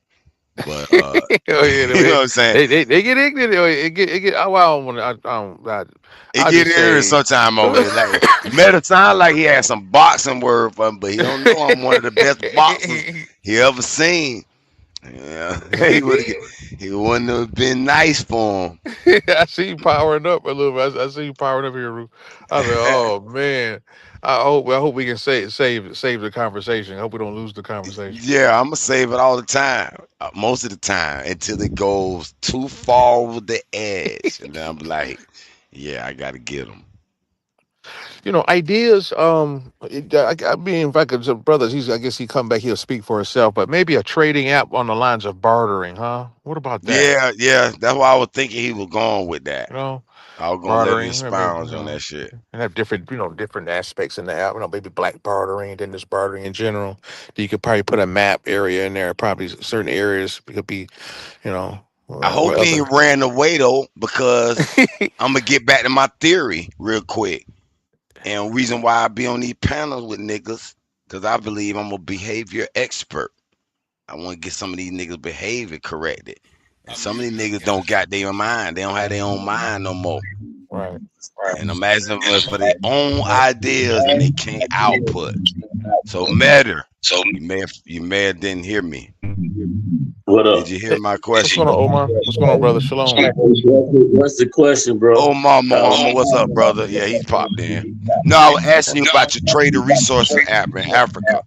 But Oh, yeah, you know what I'm saying? they get ignorant. It get. Oh, I don't want to. It I get just in say. sometime over it. Like Meta sound like he had some boxing word for him, but he don't know I'm one of the best boxers he ever seen. Yeah, he wouldn't have been nice for him. I see you powering up a little bit. I see you powering up here, Ru. I said, "Oh man, I hope we can save the conversation. I hope we don't lose the conversation." Yeah, I'm gonna save it all the time, most of the time, until it goes too far over the edge, and then I'm like, yeah, I gotta get him. Ideas. I mean, if I could, brothers, I guess he come back, he'll speak for himself. But maybe a trading app on the lines of bartering, huh? What about that? Yeah, yeah, that's why I was thinking he was going with that. You know, I was gonna let him bartering. I mean, expound on that shit. and have different, different aspects in the app. Maybe black bartering, then there's bartering in general. You could probably put a map area in there. Probably certain areas could be, I hope where he other. ain't ran away though, because I'm gonna get back to my theory real quick. And reason why I be on these panels with niggas, because I believe I'm a behavior expert. I want to get some of these niggas' behavior corrected. And some of these niggas don't got their mind. They don't have their own mind no more. Right. And I'm asking for their own ideas and they can't output. So Matter, you may have didn't hear me. What Did up? you hear Hey, my what's going question? on, Omar? What's going on, brother? Shalom. What's the question, bro? Oh, mama, what's up, brother? Yeah, he's popped in. No, I was asking you about your trader resources app in Africa.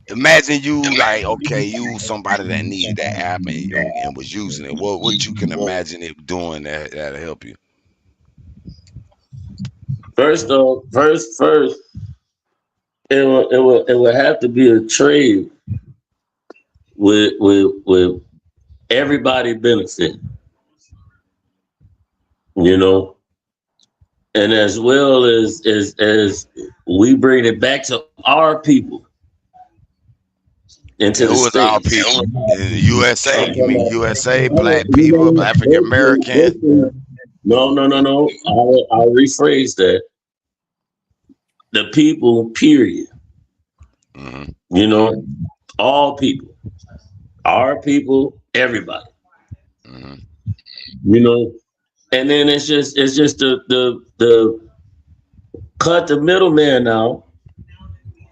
Imagine you like, okay, you somebody that needed that app and was using it. What you can imagine it doing that'll help you? First off, first, it will have to be a trade with everybody benefiting, and as well as we bring it back to our people into And the who is our states. people in the USA? I'm You talking mean about, USA, no, black no, people, no, African American? no. I'll rephrase that. The people, period. Mm-hmm. All people, our people, everybody. Mm-hmm. And then it's just the cut the middleman out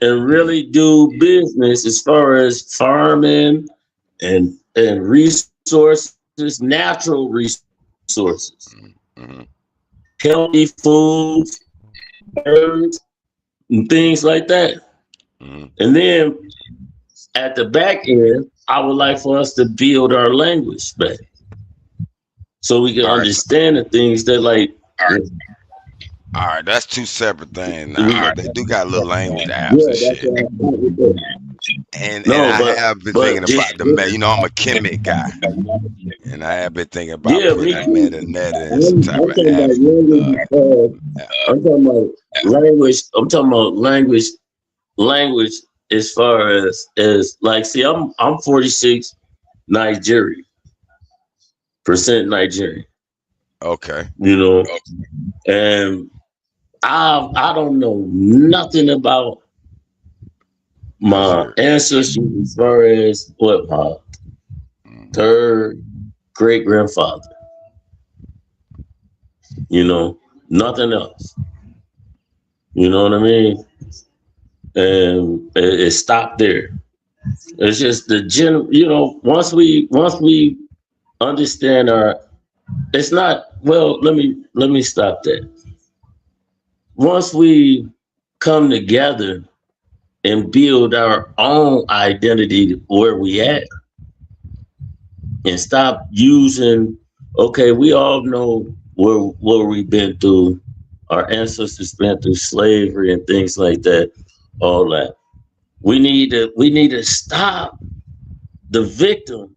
and really do business as far as farming and resources, natural resources, Mm-hmm. healthy foods, herbs, and things like that. Mm-hmm. And then at the back end, I would like for us to build our language back, so we can All right. understand the things that All right, that's two separate things now, yeah, but they do got little language apps and that's shit. what I thought with that. And No, I have been thinking about I'm a Kemet guy, and I have been thinking about yeah, me putting too. meta in some type I'm of talking app. about language. I'm talking about language. I'm talking about language. Language as far as like, see, I'm 46 Nigerian percent Nigerian. Okay. And I don't know nothing about my ancestors as far as what my third great grandfather. Nothing else. You know what I mean? And it stopped there. It's just the general. Once we understand it's not. Well, let me stop that. Once we come together and build our own identity where we at, and stop using. Okay, we all know where we've been through. Our ancestors been through slavery and things like that. All that. We need to stop the victim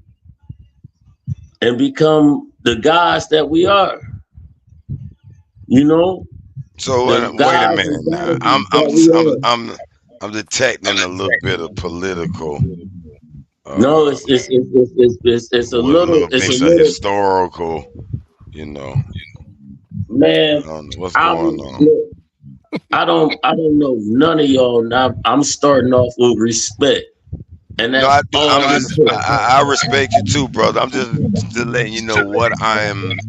and become the gods that we are. So wait a minute now. I'm detecting a little bit of political. No, it's a little. It's a little historical. Man, I don't know what's going on. I don't know none of y'all. Now I'm starting off with respect And No, that's I'm all it just took. I respect you too, brother. I'm just letting you know what I'm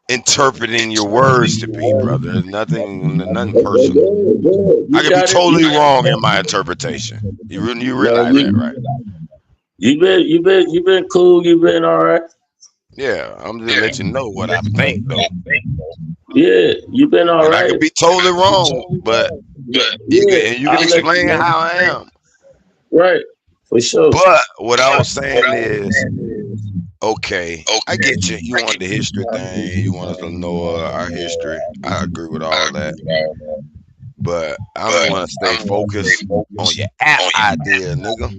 interpreting your words to be, brother. There's nothing personal. I You could be got it. totally wrong in my interpretation. You Man, realize that, right? you been cool. You been all right. Yeah, I'm just letting you know what I think though, Yeah, you been all and I could right. be totally wrong, but Yeah, you can I'll let you explain know. how I am. Right, for sure. But what I was saying is, okay, I get you. You want the history thing. You want us to know our history. I agree with all that. But I'm gonna stay focused on your app idea, nigga.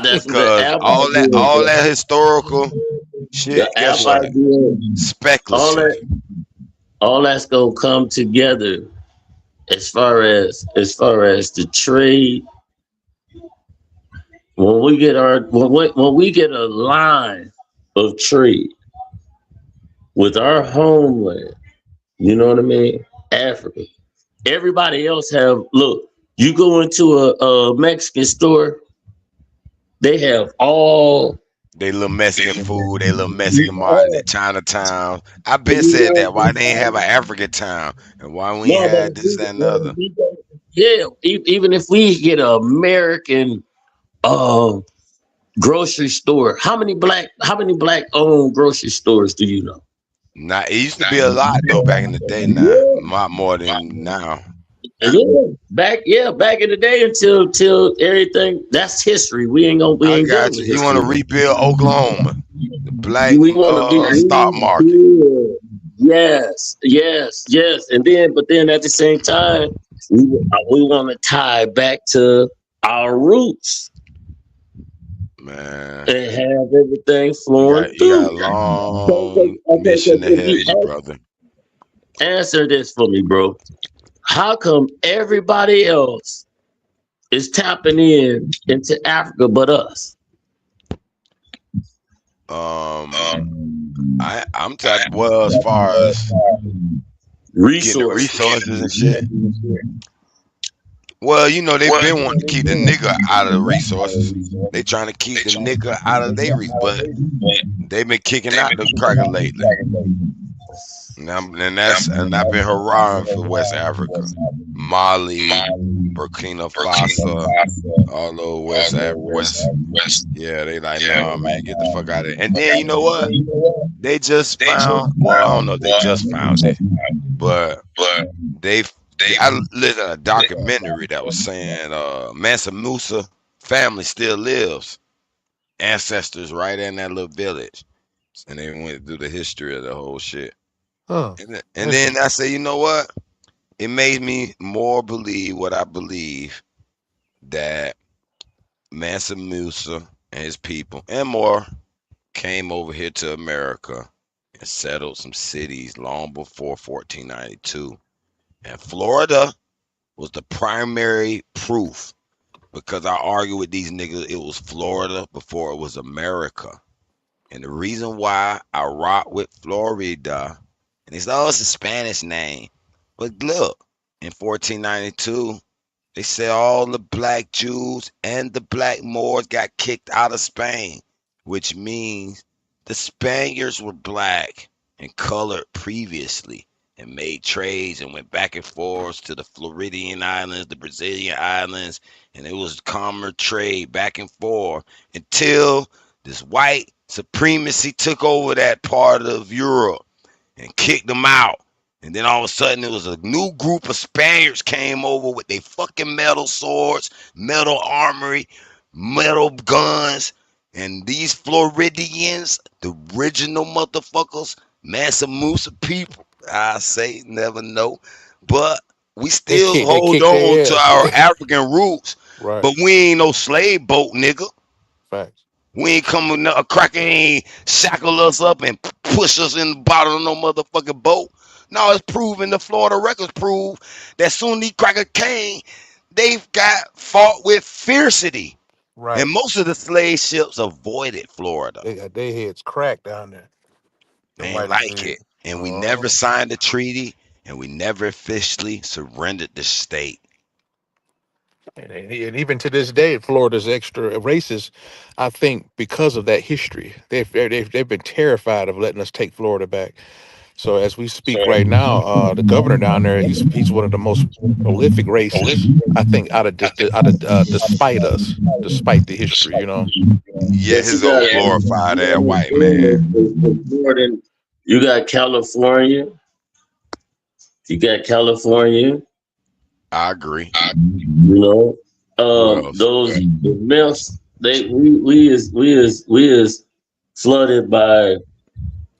That's the Because app all idea. that historical The shit, guess app what? idea. All Speculative. that's gonna come together as far as the trade. When we get a line of trade with our homeland, you know what I mean? Africa. Everybody else have look. You go into a Mexican store, they have all. They little Mexican food, they little Mexican market at Chinatown. I've been said that. Why they ain't have an African town? And why we ain't No, but had this, that, and the other? yeah, even if we get an American uh, grocery store, how many black owned grocery stores do you know? Not it used to be a lot though back in the day now. A lot more than now. Back in the day until everything. That's history. We I ain't dealing got you. with You history. want to rebuild Oklahoma, the black We want to be stock market. yes, but then at the same time, we want to tie back to our roots Man, and have everything you flowing got a through. long So mission ahead of you, brother. answer this for me, bro. How come everybody else is tapping into Africa but us? I'm type well as far as getting the Resources. resources and shit. Well, they've been wanting to keep the nigga out of the resources. They trying to keep the nigga out of but they've been kicking out the cracker lately. And I've been hurrahing for West Africa, Mali, Burkina Faso, all over West. Yeah, they like, no, man, get the fuck out of it. And then you know what? They just found. Well, I don't know if they just found it, but they. I listened to a documentary that was saying Mansa Musa family still lives, ancestors right in that little village, and they went through the history of the whole shit. Huh. And then I say, you know what? It made me more believe what I believe, that Mansa Musa and his people and more came over here to America and settled some cities long before 1492. And Florida was the primary proof, because I argue with these niggas, it was Florida before it was America. And the reason why I rock with Florida, and it's always a Spanish name, but look, in 1492, they said all the black Jews and the black Moors got kicked out of Spain, which means the Spaniards were black and colored previously and made trades and went back and forth to the Floridian Islands, the Brazilian Islands, and it was common trade back and forth until this white supremacy took over that part of Europe and kicked them out. And then all of a sudden, it was a new group of Spaniards came over with their fucking metal swords, metal armory, metal guns. And these Floridians, the original motherfuckers, Mansa Musa people, I say never know. But we still They hold kicked on to their ass. our African roots. Right. But we ain't no slave boat, nigga. Facts. We ain't coming, a cracker ain't shackle us up and push us in the bottom of no motherfucking boat. No, it's proven, the Florida records prove that soon these cracker came, they've got fought with fiercity. And Right. most of the slave ships avoided Florida. They got their heads cracked down there. They Them ain't whiters like did. it. And we never signed a treaty, and we never officially surrendered the state. And even to this day, Florida's extra racist. I think because of that history, they've been terrified of letting us take Florida back. So as we speak right now, the governor down there, he's one of the most prolific racists. I think despite us, despite the history, you know. Yeah, But you his old got glorified ass white man. you got California, you got California, I agree. you know, Who else? those the myths. We is flooded by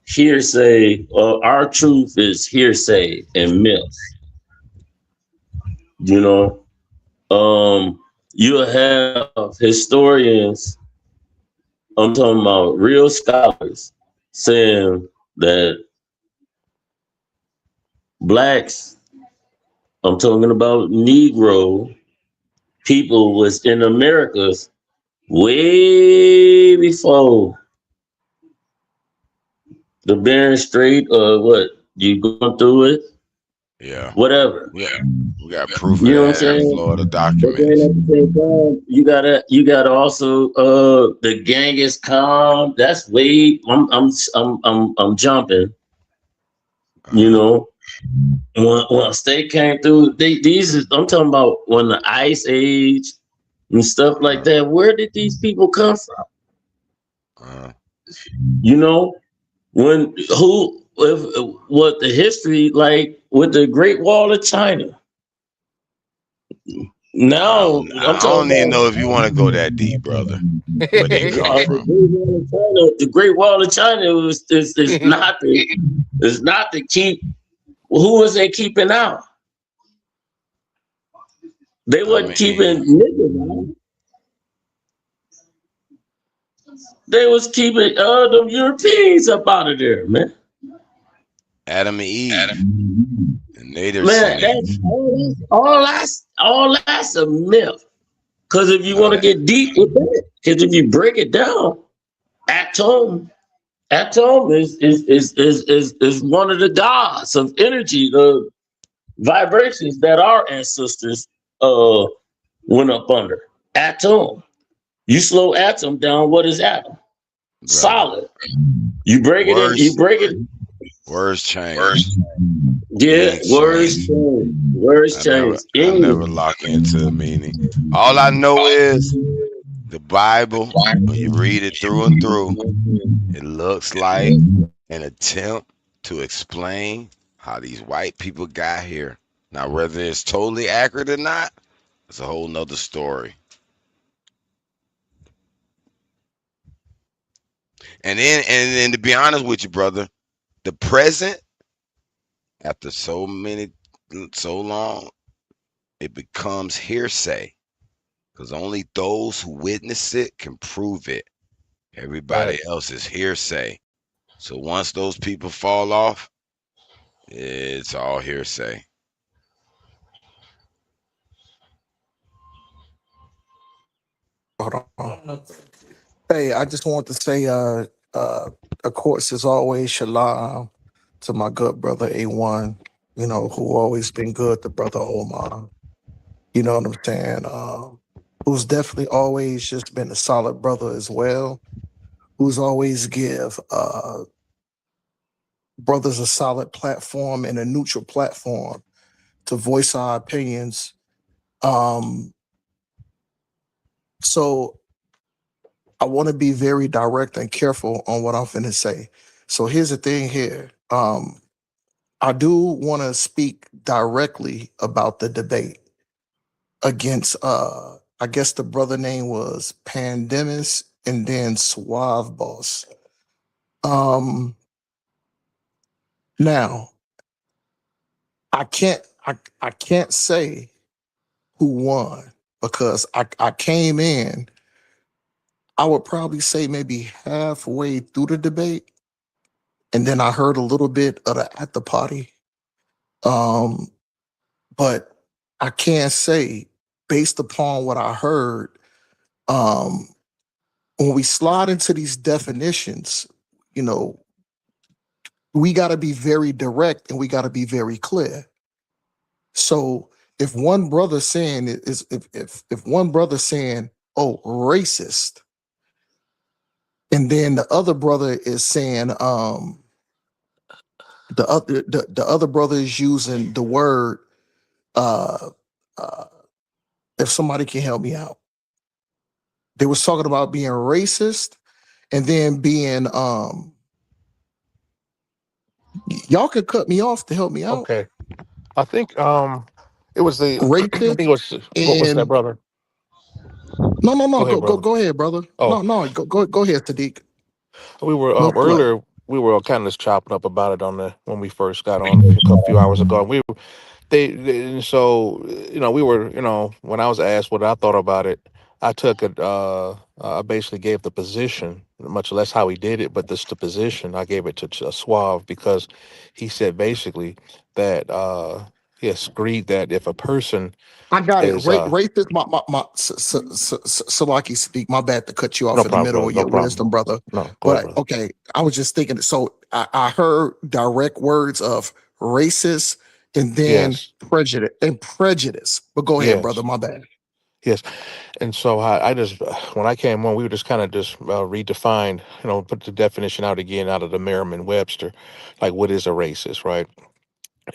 hearsay. Our truth is hearsay and myths. You know, you'll have historians. I'm talking about real scholars saying that blacks. I'm talking about Negro people was in Americas way before the Bering Strait or what you going through it, Yeah. whatever. We got proof of You know what I'm that in saying? Florida But then documents. at the same time, you gotta also the Genghis Khan. That's way I'm jumping. You know, once they came through, I'm talking about when the Ice Age and stuff like that. Where did these people come from? You know, when who if what the history like with the Great Wall of China. Now I'm I talking don't even know if about you want to go that deep, brother. Where they come from? The Great Wall of China is not to keep. Who was they keeping out? They wasn't keeping niggas out. They was keeping them Europeans up out of there, man. Adam and Eve, the native Man, slaves. all that's a myth. Because if you want to get deep with that, because if you break it down, atom is one of the gods of energy, the vibrations that our ancestors went up under. Atom. You slow atom down, what is atom? Brother. Solid. You break it in, you break it. Words change. Yeah, words change. Words change. I never lock into the meaning. All I know is the Bible, when you read it through and through, it looks like an attempt to explain how these white people got here. Now, whether it's totally accurate or not, it's a whole nother story. And then to be honest with you, brother, the present, after so long, it becomes hearsay. Because only those who witness it can prove it. Everybody else is hearsay. So once those people fall off, it's all hearsay. Hold on. Hey, I just want to say, of course, as always, shalom to my good brother A1, you know, who always been good to brother Omar. You know what I'm saying? Who's definitely always just been a solid brother as well. Who's always give brothers a solid platform and a neutral platform to voice our opinions. So I want to be very direct and careful on what I'm finna say. So here's the thing here. I do want to speak directly about the debate against I guess the brother name was Pandemus and then Suave Bos. Um Now I can't say who won because I came in, I would probably say maybe halfway through the debate, and then I heard a little bit of the at the party. Um, but I can't say based upon what I heard, um, when we slide into these definitions, you know, we got to be very direct and we got to be very clear. So if one brother saying is if one brother saying, oh, racist, and then the other brother is saying the other brother is using the word uh if somebody can help me out. They was talking about being racist and then being y'all could cut me off to help me out. Okay. I think it was the I Racist think it was what was that, and brother? no, Go ahead, brother. go ahead, brother. Oh, No, go ahead, Sadiq. we were No sweat. earlier. We were kind of just chopping up about it on the when we first got on a few hours ago. And and so we were when I was asked what I thought about it, I took it. I basically gave the position, much less how he did it, but this the position I gave it to Suave because he said basically that he has agreed that if a person I got it. is Racist. Salaki speak. My bad to cut you off no in the problem, middle brother, of no your problem. wisdom, brother. No, go ahead, But brother. okay, I was just thinking. So I heard direct words of racist and then Yes, prejudice. But go ahead, brother. yes, My bad. yes. And so I just, when I came on, we were just kind of just redefined, put the definition out again out of the Merriam-Webster, like what is a racist, right?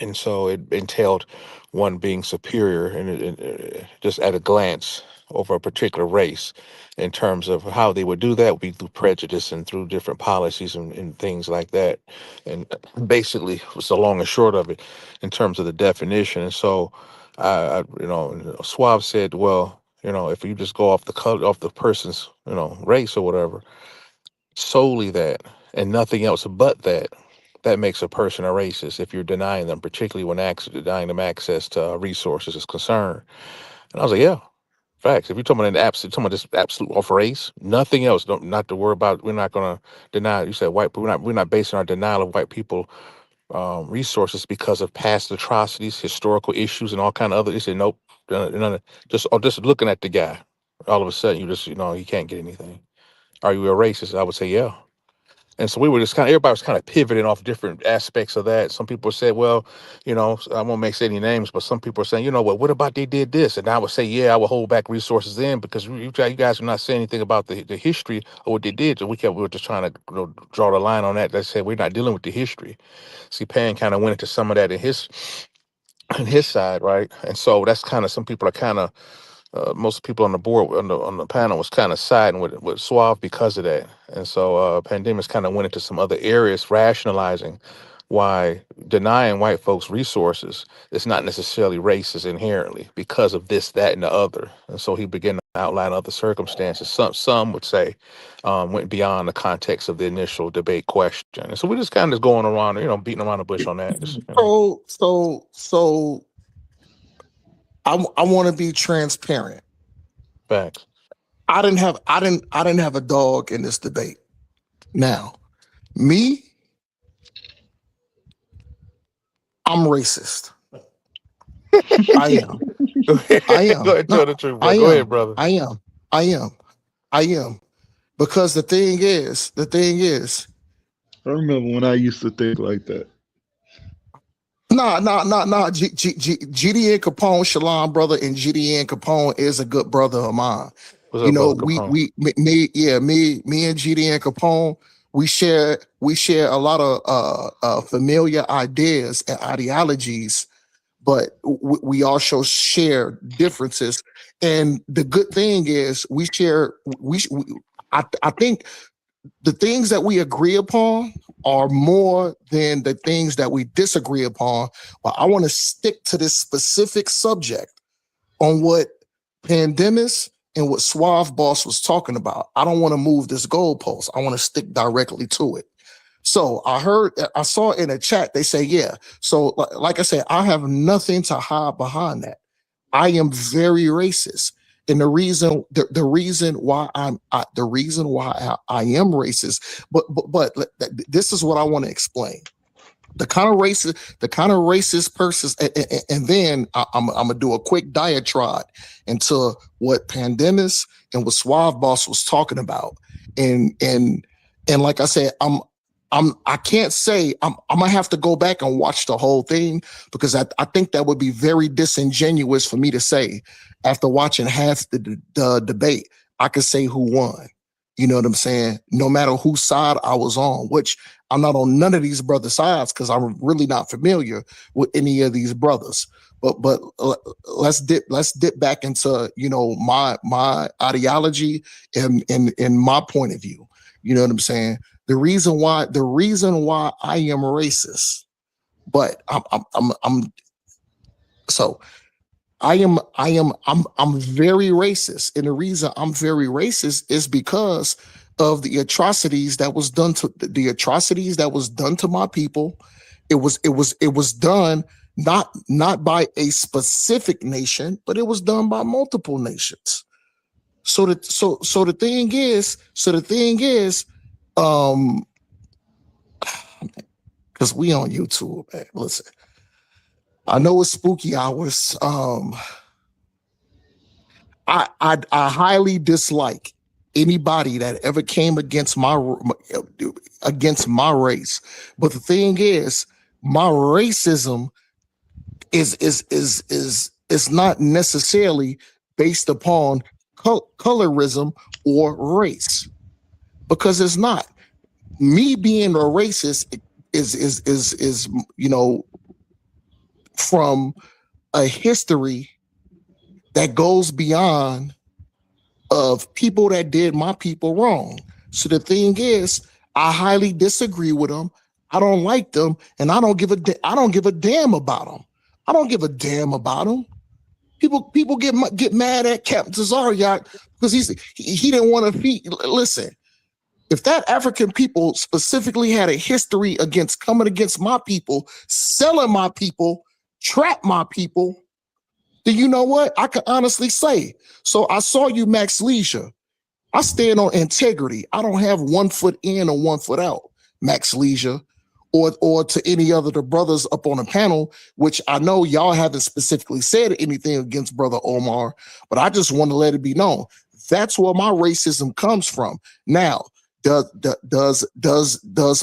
And so it entailed one being superior and just at a glance over a particular race in terms of how they would do that would be through prejudice and through different policies and things like that. And basically was the long and short of it in terms of the definition. And so Suave said, well, if you just go off the color off the person's race or whatever, solely that and nothing else but that, that makes a person a racist if you're denying them, particularly when denying them access to resources is concerned. And I was like, yeah, facts. If you're talking about talking about this absolute off race, nothing else, not to worry about. We're not going to deny. You said white people. We're not basing our denial of white people resources because of past atrocities, historical issues, and all kind of other. They said nope. Just looking at the guy, all of a sudden you just he can't get anything. Are you a racist? I would say yeah. And so we were just everybody was kind of pivoting off different aspects of that. Some people said, well, I won't make say any names, but some people are saying, what about they did this? And I would say, yeah, I would hold back resources in because you guys are not saying anything about the history of what they did. So we were just trying to draw the line on that. That said, we're not dealing with the history. See, Pan kind of went into some of that in his side, right? And so that's kind of some people are kind of most people on the board on the panel was kind of siding with Suave because of that, and so Pandemus kind of went into some other areas, rationalizing why denying white folks resources is not necessarily racist inherently because of this, that, and the other. And so he began to outline other circumstances. Some would say went beyond the context of the initial debate question, and so we're just kind of going around, beating around the bush on that. Just, So I want to be transparent. Facts. I didn't have a dog in this debate. Now, me, I'm racist. I am. I am. Go ahead, tell the truth, bro. Go ahead, brother. I am. Because the thing is, I remember when I used to think like that. Nah. GDN Capone, Shalom, brother, and GDN Capone is a good brother of mine. What's up, brother Capone? Me and GDN Capone, we share a lot of familiar ideas and ideologies, but we also share differences. And the good thing is I think the things that we agree upon are more than the things that we disagree upon. But I want to stick to this specific subject on what Pandemus and what Suave Boss was talking about. I don't want to move this goalpost. I want to stick directly to it. So I saw in a chat, they say, yeah. So like I said, I have nothing to hide behind that. I am very racist. And the reason why I am racist, but this is what I want to explain. The kind of racist persons, and then I'm gonna do a quick diatribe into what Pandemus and what Suave Boss was talking about, and like I said, I can't say I'm gonna have to go back and watch the whole thing, because I think that would be very disingenuous for me to say after watching half the debate I could say who won. You know what I'm saying? No matter whose side I was on, which I'm not on none of these brothers' sides because I'm really not familiar with any of these brothers. But let's dip back into, you know, my ideology and my point of view. You know what I'm saying? The reason why I am racist, but I'm so I'm very racist, and the reason I'm very racist is because of the atrocities that was done to my people. It was done not by a specific nation, but it was done by multiple nations. So the thing is, because we on YouTube, man. Listen, I know it's spooky hours. I highly dislike anybody that ever came against my race. But the thing is, my racism is not necessarily based upon colorism or race, because it's not. Me being a racist is you know, from a history that goes beyond of people that did my people wrong. So the thing is, I highly disagree with them. I don't like them, and I don't give a damn about them. I don't give a damn about them. People get mad at Captain Tazariak because he didn't want to feed. Listen, if that African people specifically had a history against coming against my people, selling my people, trap my people, then you know what? I can honestly say. So I saw you, Max Leisure. I stand on integrity. I don't have 1 foot in or 1 foot out, Max Leisure, or to any other the brothers up on the panel, which I know y'all haven't specifically said anything against Brother Omar, but I just want to let it be known. That's where my racism comes from. Now, does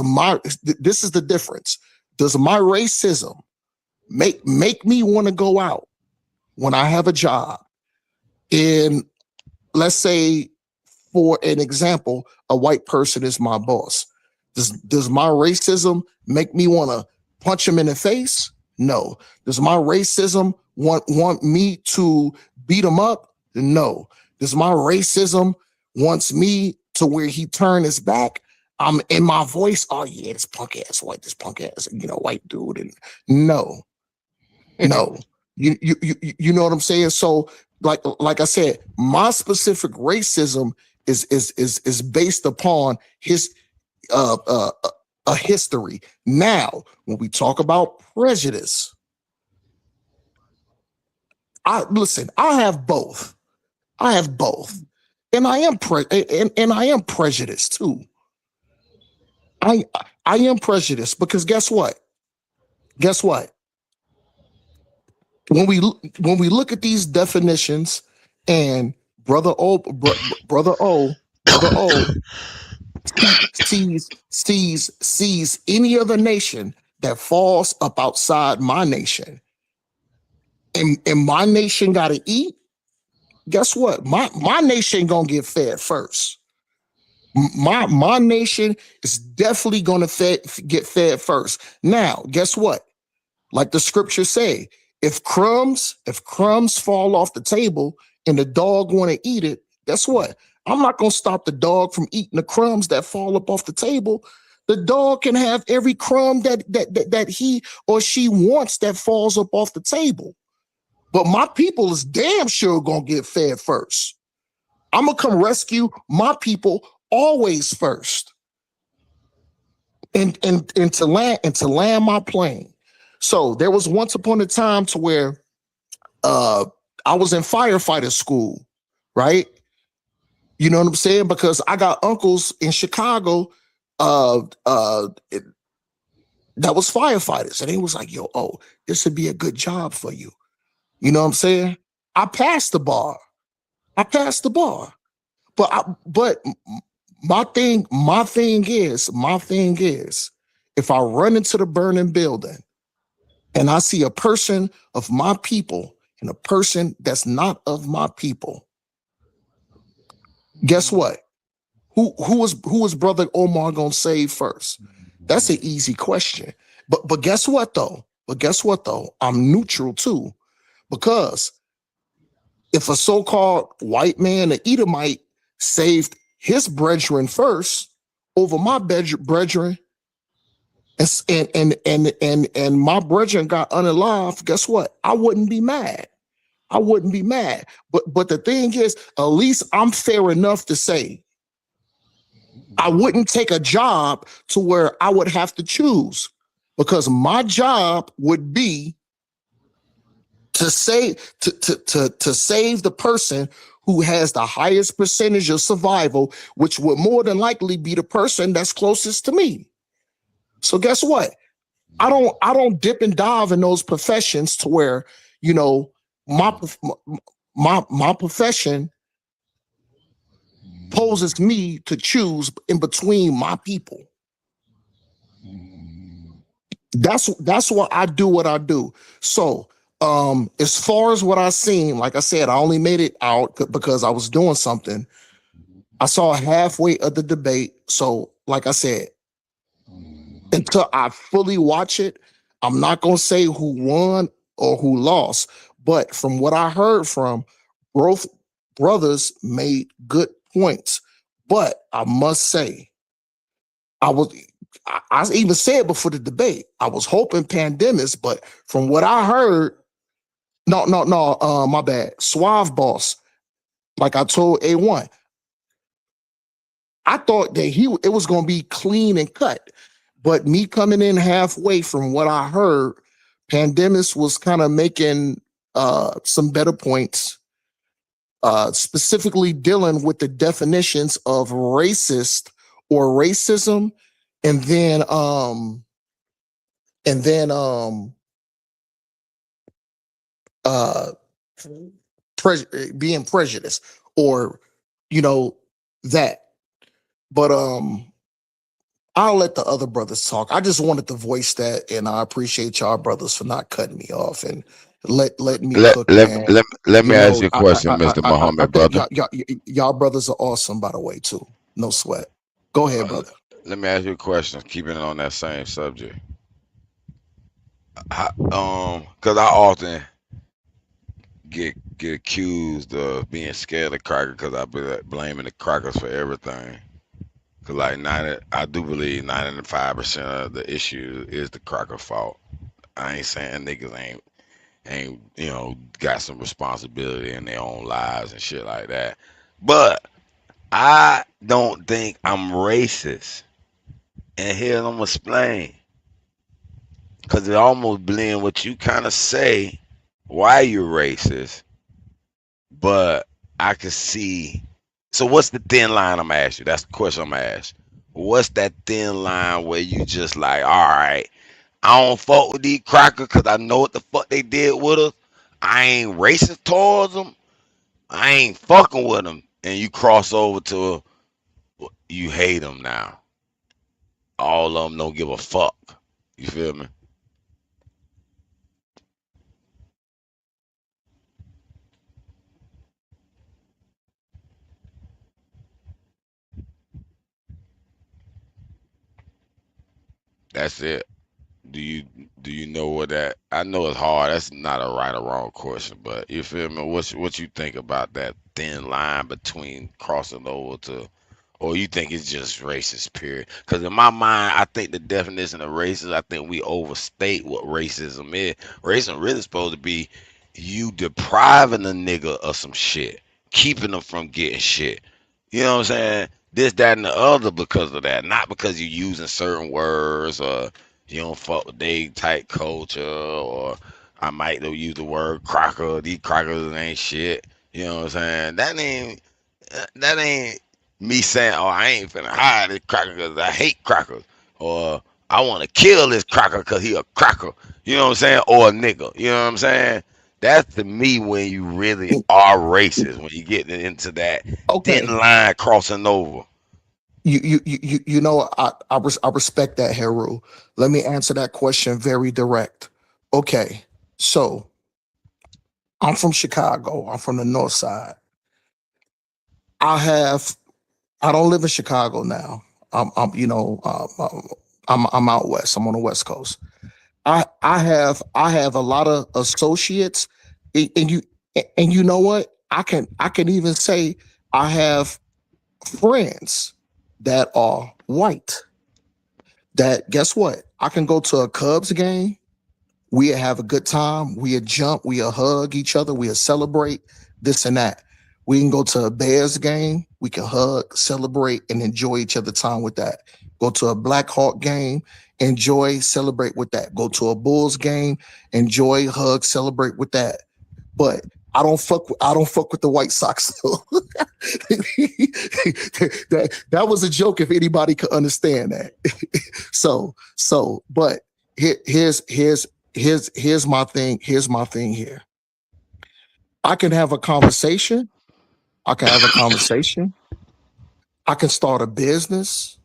my, this is the difference. Does my racism make me want to go out when I have a job, and let's say, for an example, a white person is my boss? Does my racism make me want to punch him in the face? No. Does my racism want me to beat him up? No. Does my racism wants me to where he turn his back? I'm in my voice, oh yeah, this punk ass, you know, white dude. And no. You know what I'm saying? So like I said, my specific racism is based upon his a history. Now, when we talk about prejudice, I have both. And I am prejudiced too. I am prejudiced because guess what? When we look at these definitions, and brother O sees any other nation that falls up outside my nation, and my nation got to eat, guess what? My nation gonna get fed first. My nation is definitely gonna get fed first. Now, guess what? Like the scriptures say, if crumbs fall off the table and the dog want to eat it, guess what? I'm not going to stop the dog from eating the crumbs that fall up off the table. The dog can have every crumb that he or she wants that falls up off the table. But my people is damn sure going to get fed first. I'm going to come rescue my people always first. And to land my plane. So there was once upon a time to where I was in firefighter school, right? You know what I'm saying? Because I got uncles in Chicago that was firefighters. And he was like, yo, this would be a good job for you. You know what I'm saying? I passed the bar. But my thing is, if I run into the burning building and I see a person of my people and a person that's not of my people, guess what? Who is brother Omar gonna save first? That's an easy question. But guess what though? I'm neutral too, because if a so-called white man, an Edomite, saved his brethren first over my brethren, and my brethren got unalive, guess what? I wouldn't be mad. But the thing is, at least I'm fair enough to say I wouldn't take a job to where I would have to choose, because my job would be to save the person who has the highest percentage of survival, which would more than likely be the person that's closest to me. So guess what? I don't dip and dive in those professions to where, you know, my my profession poses me to choose in between my people. That's why I do what I do. So as far as what I seen, like I said, I only made it out because I was doing something. I saw halfway of the debate. So like I said, until I fully watch it, I'm not gonna say who won or who lost. But from what I heard from both brothers, made good points. But I must say, I was I even said before the debate, I was hoping Pandemus, but from what I heard, no, my bad. Suave Boss, like I told A1, I thought that it was gonna be clean and cut. But me coming in halfway, from what I heard, Pandemus was kind of making some better points, specifically dealing with the definitions of racist or racism, and then and then uh being prejudiced, or you know that. But I'll let the other brothers talk. I just wanted to voice that, and I appreciate y'all brothers for not cutting me off and let me Let cook, let man. let, let You me ask know, you a question, Mr. I Muhammad, think brother. y'all brothers are awesome, by the way, too. No sweat. Go ahead, Uh, brother. let me ask you a question, keeping it on that same subject. Because I often get accused of being scared of crackers because I be like, blaming the crackers for everything. Cause like 90, I do believe 95% of the issue is the cracker fault. I ain't saying niggas ain't got some responsibility in their own lives and shit like that, but I don't think I'm racist. And here I'm gonna explain, cause it almost blend what you kind of say why you're racist, but I can see. So what's the thin line I'm gonna ask you? That's the question I'm gonna ask. What's that thin line where you just like, all right, I don't fuck with these crackers because I know what the fuck they did with us. I ain't racist towards them. I ain't fucking with them. And you cross over to you hate them now. All of them don't give a fuck. You feel me? That's it. Do you do you know what that? I know it's hard. That's not a right or wrong question, but you feel me? What you think about that thin line between crossing over to, or you think it's just racist? Period. Because in my mind, I think the definition of racist, I think we overstate what racism is. Racism really supposed to be you depriving a nigga of some shit, keeping them from getting shit. You know what I'm saying? This, that, and the other because of that, not because you're using certain words or you don't fuck with they type culture, or I might don't use the word cracker. These crackers ain't shit. You know what I'm saying? That ain't me saying, oh, I ain't finna hide this cracker because I hate crackers, or I want to kill this cracker because he a cracker. You know what I'm saying? Or a nigga. You know what I'm saying? That's to me when you really are racist, when you get into that thin Okay, line crossing over. You know, I respect that, Heru. Let me answer that question very direct. Okay, so I'm from Chicago. I'm from the North Side. I have I don't live in Chicago now. I'm you know I'm out west. I'm on the West Coast. I have a lot of associates, and you know what? I can even say I have friends that are white. That guess what? I can go to a Cubs game. We have a good time. We jump. We hug each other. We celebrate this and that. We can go to a Bears game. We can hug, celebrate, and enjoy each other time with that. Go to a Black Hawk game, enjoy, celebrate with that. Go to a Bulls game, enjoy, hug, celebrate with that. But I don't fuck with the White Sox. So that was a joke if anybody could understand that. But here's my thing. Here's my thing here. I can have a conversation. I can have a conversation. I can start a business.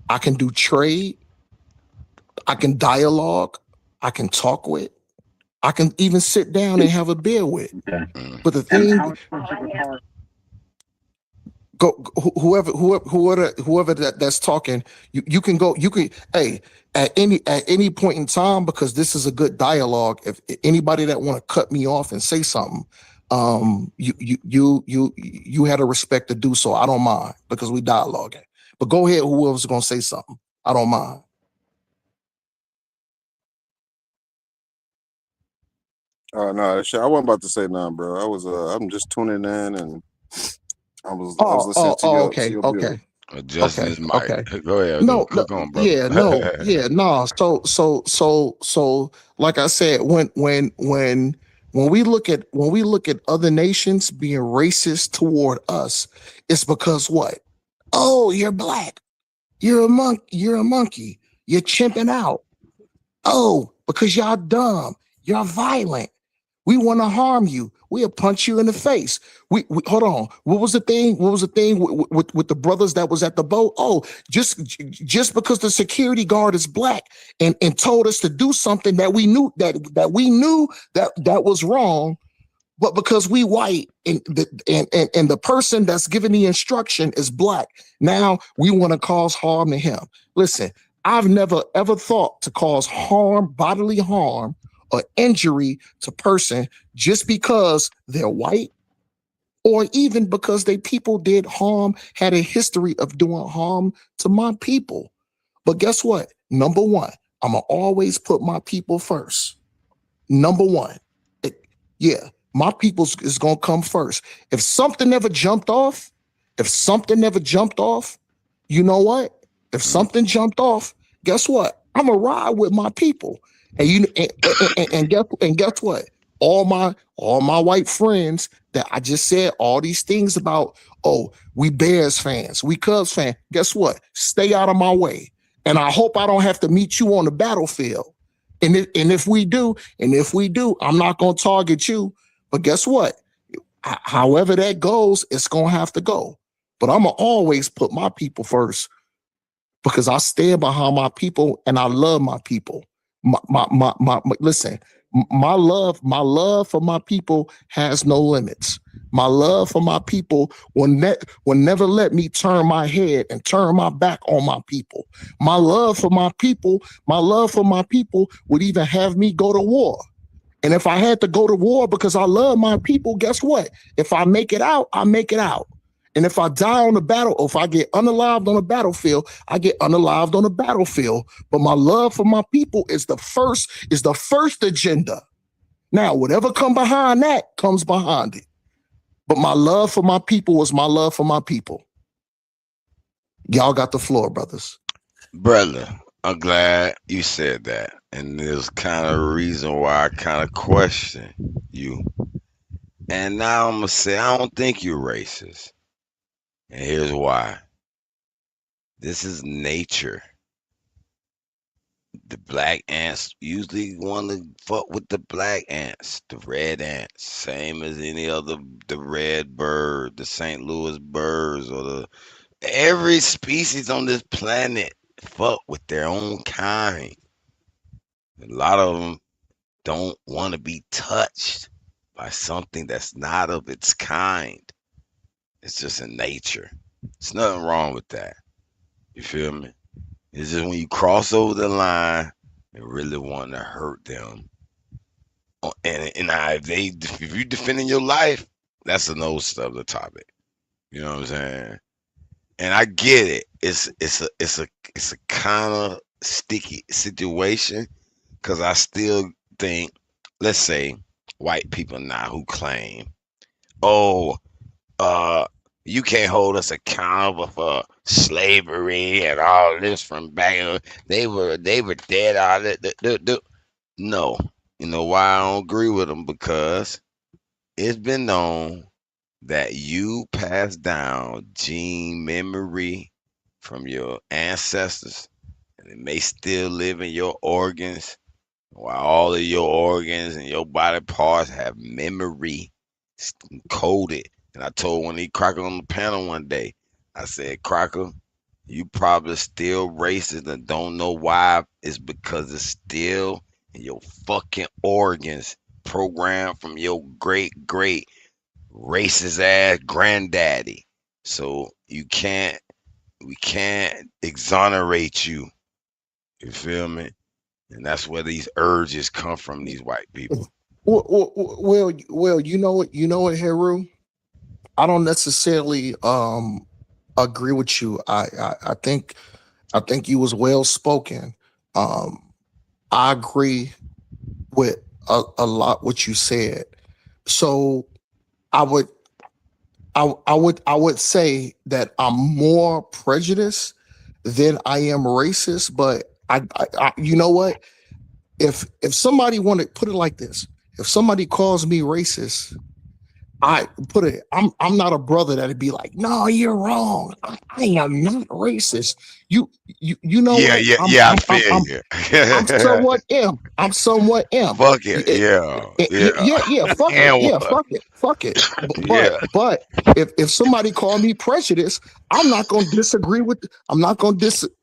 I can do trade. I can dialogue. I can talk with. I can even sit down and have a beer with. But the thing, whoever that's talking, you can go. You can at any point in time, because this is a good dialogue. If anybody that want to cut me off and say something, you had a respect to do so. I don't mind because we dialoguing. But go ahead, whoever's gonna say something. I don't mind. No, shit, I wasn't about to say nothing, bro. I'm just tuning in, and I was listening to your okay. build. Adjusting his mic. Okay. Go ahead, No, cook on, bro. yeah, no, yeah, no. So, like I said, when we look at other nations being racist toward us, it's because what? Oh, you're black. You're a monk. You're a monkey. You're chimping out. Oh, because y'all dumb. You're violent. We want to harm you. We'll punch you in the face. We hold on. What was the thing? What was the thing with the brothers that was at the boat? Oh, just because the security guard is black and told us to do something that we knew that was wrong, but because we white and the person that's giving the instruction is black, now we want to cause harm to him. Listen, I've never ever thought to cause harm, bodily harm, or injury to person just because they're white, or even because they people did harm, had a history of doing harm to my people. But guess what? Number one, I'm gonna always put my people first. Number one, yeah, my people is gonna come first. If something never jumped off, you know what? If something jumped off, guess what? I'm gonna ride with my people. And guess what? All my white friends that I just said all these things about. Oh, we Bears fans, we Cubs fans. Guess what? Stay out of my way. And I hope I don't have to meet you on the battlefield. If we do, I'm not gonna target you. But guess what? However that goes, it's gonna have to go. But I'm gonna always put my people first because I stand behind my people and I love my people. Listen, my love for my people has no limits. My love for my people will never let me turn my head and turn my back on my people. My love for my people would even have me go to war. And if I had to go to war because I love my people, guess what? If I make it out, I make it out. And if I die on the battle, or if I get unalived on the battlefield, I get unalived on the battlefield. But my love for my people is the first agenda. Now, whatever come behind that comes behind it. But my love for my people was my love for my people. Y'all got the floor, brothers. Brother, I'm glad you said that. And there's kind of a reason why I kind of question you. And now I'm going to say, I don't think you're racist. And here's why. This is nature. The black ants usually want to fuck with the black ants, the red ants, same as any other, the red bird, the St. Louis birds, or the Every species on this planet fuck with their own kind. A lot of them don't want to be touched by something that's not of its kind. It's just in nature. There's nothing wrong with that. You feel me? It's just when you cross over the line and really want to hurt them. If you defending your life, that's another other topic. You know what I'm saying? And I get it. It's a kind of sticky situation because I still think, let's say, white people now who claim, oh, uh, you can't hold us accountable for slavery and all this from back. They were dead. All that. No, you know why I don't agree with them? Because it's been known that you pass down gene memory from your ancestors, and it may still live in your organs, while all of your organs and your body parts have memory coded. And I told one of these Crocker on the panel one day, I said, Crocker, you probably still racist and don't know why. It's because it's still in your fucking organs, programmed from your great great racist ass granddaddy. So we can't exonerate you. You feel me? And that's where these urges come from, these white people. Well, you know what, Heru? I don't necessarily agree with you. I think you was well spoken. I agree with a lot what you said. So I would I would say that I'm more prejudiced than I am racist, but you know what? If somebody want to put it like this, if somebody calls me racist, I'm not a brother that'd be like, no, you're wrong. I am not racist. You know Yeah, what? yeah, yeah. I feel you. I'm somewhat am. I'm somewhat am. Fuck it. Yeah, yeah. Yeah. Fuck it. And Yeah, what? fuck it. Yeah. But if somebody call me prejudiced, I'm not gonna disagree with. I'm not gonna disagree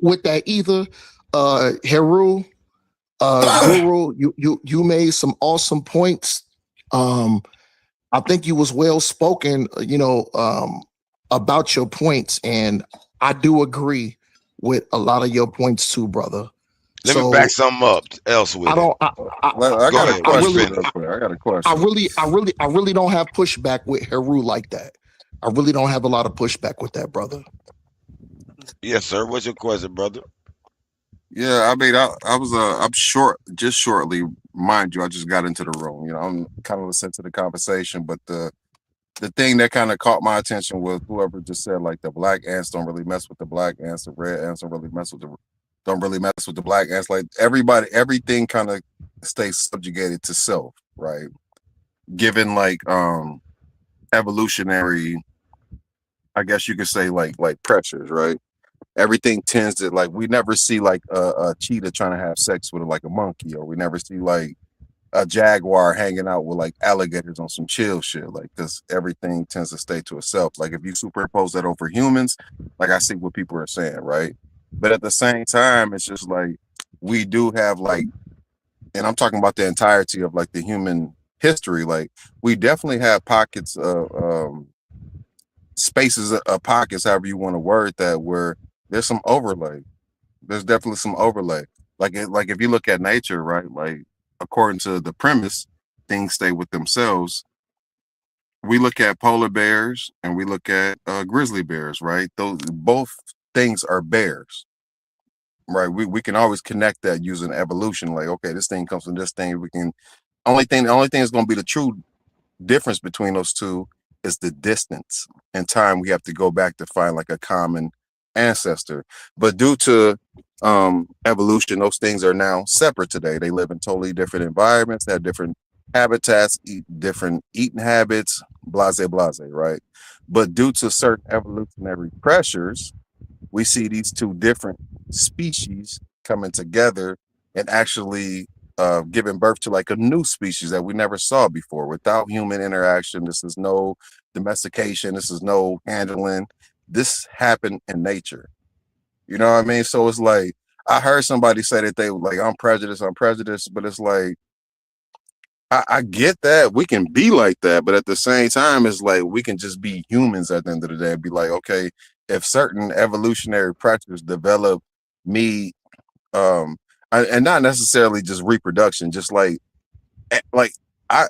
with that either. Heru, Guru, you made some awesome points. I think you was well spoken, about your points, and I do agree with a lot of your points too, brother. Let me back So something up else with I it. don't. I Go got a ahead. When you question finish. real quick. I got a question. I really don't have pushback with Heru like that. I really don't have a lot of pushback with that, brother. Yes, sir. What's your question, brother? Yeah, I mean, I was I'm just shortly, mind you, I just got into the room. You know, I'm kind of listening to the conversation, but the thing that kind of caught my attention was whoever just said like the black ants don't really mess with the black ants, the red ants don't really mess with the black ants. Like everything kind of stays subjugated to self, right? Given like evolutionary, I guess you could say like pressures, right? Everything tends to like we never see like a cheetah trying to have sex with like a monkey, or we never see like a jaguar hanging out with like alligators on some chill shit, like because everything tends to stay to itself. Like if you superimpose that over humans, like I see what people are saying, right? But at the same time, it's just like we do have like, and I'm talking about the entirety of like the human history. Like we definitely have pockets of spaces of pockets, however you want to word that, where there's some overlay. There's definitely some overlay. Like if you look at nature, right? Like according to the premise, things stay with themselves. We look at polar bears and we look at grizzly bears, right? Those both things are bears, right? We can always connect that using evolution. Like, okay, this thing comes from this thing. The only thing that's going to be the true difference between those two is the distance and time we have to go back to find like a common ancestor. But due to evolution, those things are now separate today. They live in totally different environments, they have different habitats, different eating habits, blase blase, right? But due to certain evolutionary pressures, we see these two different species coming together and actually giving birth to like a new species that we never saw before without human interaction. This is no domestication. This is no handling. This happened in nature. You know what I mean? So it's like I heard somebody say that they like I'm prejudiced, but it's like I get that we can be like that, but at the same time, it's like we can just be humans at the end of the day and be like, okay, if certain evolutionary practices develop me, and not necessarily just reproduction, just like I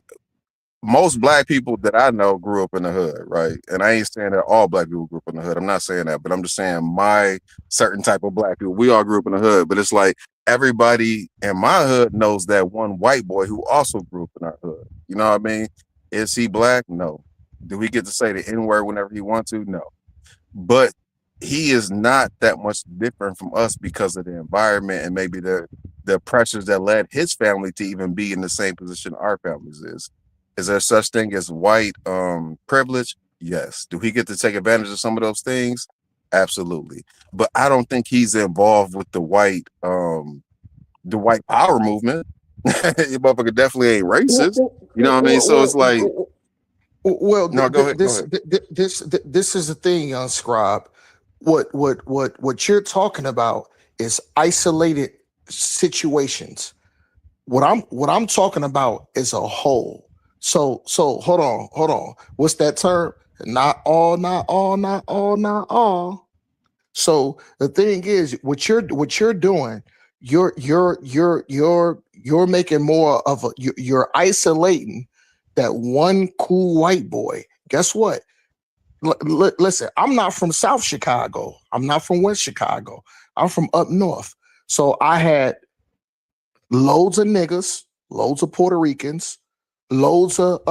most black people that I know grew up in the hood, right? And I ain't saying that all black people grew up in the hood. I'm not saying that, but I'm just saying my certain type of black people, we all grew up in the hood. But it's like everybody in my hood knows that one white boy who also grew up in our hood. You know what I mean? Is he black? No. Do we get to say the N-word whenever he wants to? No. But he is not that much different from us because of the environment and maybe the pressures that led his family to even be in the same position our families is. Is there such thing as white privilege? Yes. Do he get to take advantage of some of those things? Absolutely. But I don't think he's involved with the white power movement. Your motherfucker definitely ain't racist. You know what I mean? So it's like, well, no, go ahead. This is the thing, Young Scribe. What you're talking about is isolated situations. What I'm talking about is a whole. So hold on. What's that term? Not all, not all, not all, not all. So the thing is, what you're doing, you're making more of you're isolating that one cool white boy. Guess what? Listen, I'm not from South Chicago. I'm not from West Chicago. I'm from up north. So I had loads of niggas, loads of Puerto Ricans, loads of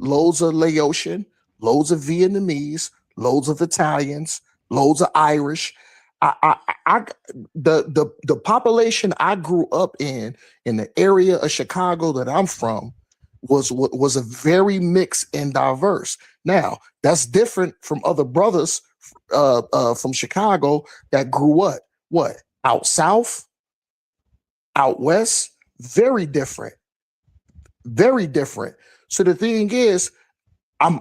Laotian, loads of Vietnamese, loads of Italians, loads of Irish. The population I grew up in the area of Chicago that I'm from was a very mixed and diverse. Now that's different from other brothers from Chicago that grew up out south, out west. Very different. Very different. So the thing is, I'm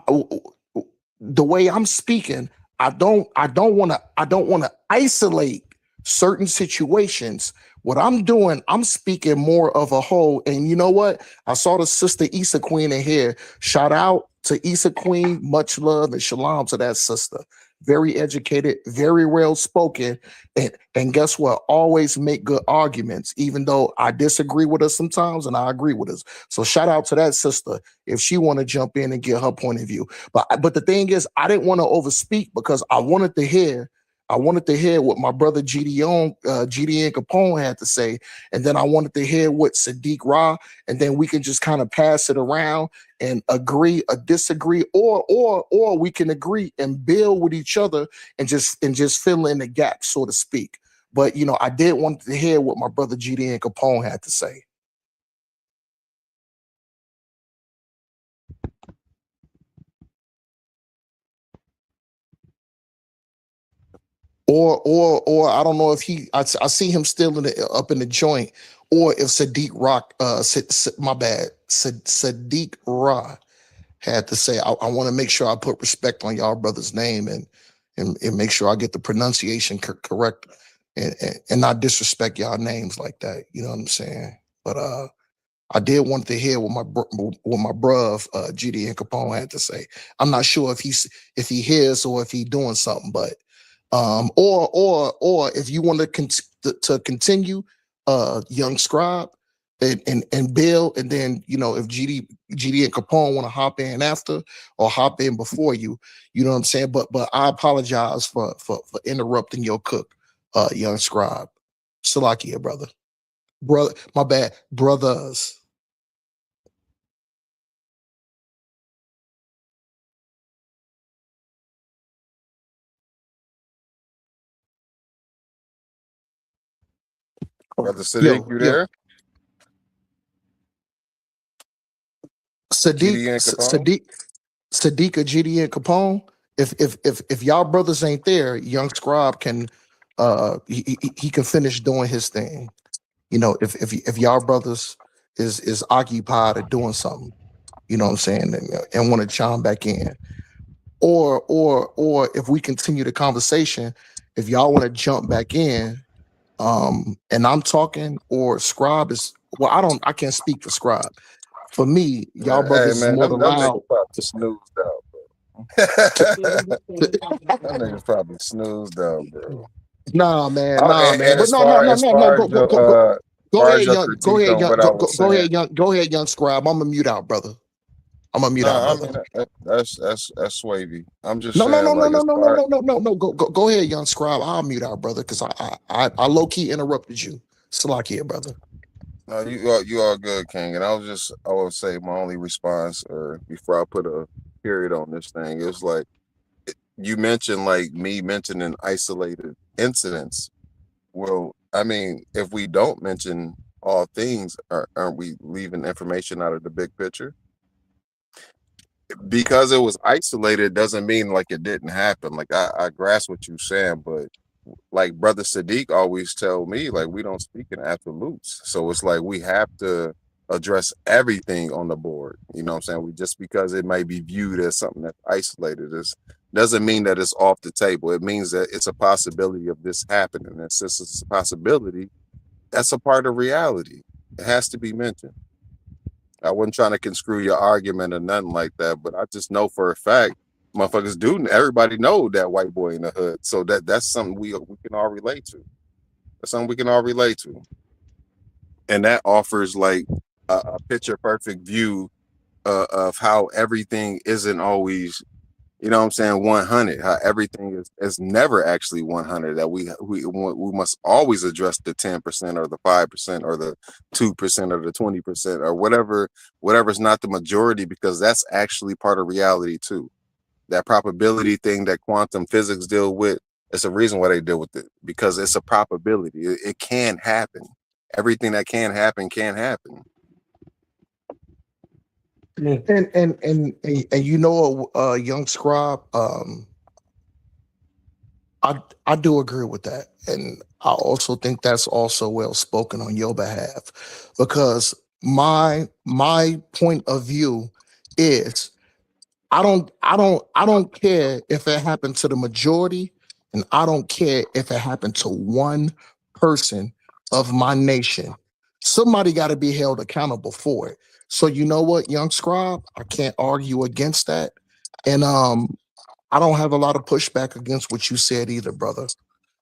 the way I'm speaking, I don't want to isolate certain situations. What I'm doing, I'm speaking more of a whole. And you know what? I saw the sister Issa Queen in here. Shout out to Issa Queen. Much love and shalom to that sister. Very educated, very well spoken, and guess what? Always make good arguments, even though I disagree with her sometimes and I agree with her. So shout out to that sister if she want to jump in and get her point of view. But the thing is, I didn't want to overspeak because I wanted to hear what my brother GDN Capone had to say, and then I wanted to hear what Sadiq Ra, and then we can just kind of pass it around and agree or disagree, or we can agree and build with each other and just fill in the gaps, so to speak. But I did want to hear what my brother GDN Capone had to say. Or I don't know if I see him still up in the joint, or if Sadiq Rock, my bad, Sadiq Ra had to say. I want to make sure I put respect on y'all brother's name and make sure I get the pronunciation correct and not disrespect y'all names like that. You know what I'm saying? But I did want to hear what my bruv GD and Capone had to say. I'm not sure if he hears or if he doing something, but or if you want to continue, young scribe and Bill, and then if GD and Capone want to hop in after or hop in before you, you know what I'm saying. But I apologize for interrupting your cook, young scribe. Salakia, brother, my bad, brothers. Brother Sadiq, you there? Sadiq or GD and Capone. If y'all brothers ain't there, young scribe can he can finish doing his thing. If y'all brothers is occupied or doing something, you know what I'm saying, and want to chime back in. Or if we continue the conversation, if y'all want to jump back in, and I'm talking, or Scribe is, well, I can't speak for Scribe. For me, y'all Hey brothers is man, more than them loud. niggas probably snoozed out, bro. Them niggas probably snoozed out, bro. Nah, Oh, man. and But as no, no, far no, as no, no. far as Go, go, go, go. Go far as ahead, your young. Go critique ahead, on young. what I was Go saying, ahead, young. Go ahead, young Scribe. I'm gonna mute out, brother. I'm gonna mute no, out, I brother. mean that's Swavy. I'm just No, no, saying, no, no, like no, as no, no, far no, no, no, no. Go ahead, young Scribe. I'll mute out, brother, because I low key interrupted you. Slack here, brother. no, you all good, King. And I would say my only response, or before I put a period on this thing, is like you mentioned, like me mentioning isolated incidents. Well, I mean, if we don't mention all things, aren't we leaving information out of the big picture? Because it was isolated doesn't mean like it didn't happen. Like I grasp what you're saying, but like Brother Sadiq always tell me, like we don't speak in absolutes. So it's like we have to address everything on the board. You know what I'm saying? We just because it may be viewed as something that's isolated is doesn't mean that it's off the table. It means that it's a possibility of this happening. And since it's a possibility, that's a part of reality. It has to be mentioned. I wasn't trying to construe your argument or nothing like that, but I just know for a fact, motherfuckers do. Everybody know that white boy in the hood, so that's something we can all relate to. That's something we can all relate to, and that offers like a picture perfect view of how everything isn't always, you know what I'm saying, 100. How everything is never actually 100. That we must always address the 10% or the 5% or the 2% or the 20% or whatever's not the majority, because that's actually part of reality too. That probability thing that quantum physics deal with, it's a reason why they deal with it, because it's a probability. It can happen. Everything that can happen. And you know, young Scribe, I do agree with that, and I also think that's also well spoken on your behalf, because my point of view is I don't care if it happened to the majority, and I don't care if it happened to one person of my nation. Somebody got to be held accountable for it. So you know what, young Scribe, I can't argue against that, and I don't have a lot of pushback against what you said either, brother.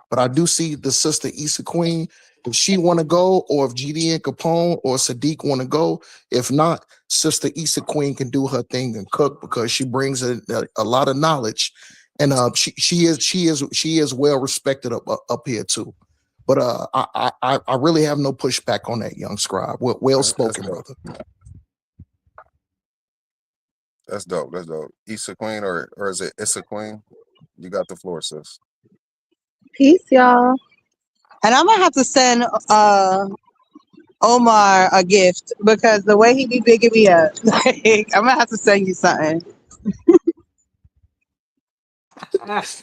But I do see the sister Issa Queen. If she want to go, or if GD and Capone or Sadiq want to go, if not, Sister Issa Queen can do her thing and cook, because she brings a lot of knowledge, and she is well respected up here too. But I really have no pushback on that, young Scribe. Well spoken, brother. That's dope. That's dope. Issa Queen, or is it Issa Queen? You got the floor, sis. Peace, y'all. And I'm gonna have to send Omar a gift, because the way he be bigging me up, like, I'm gonna have to send you something.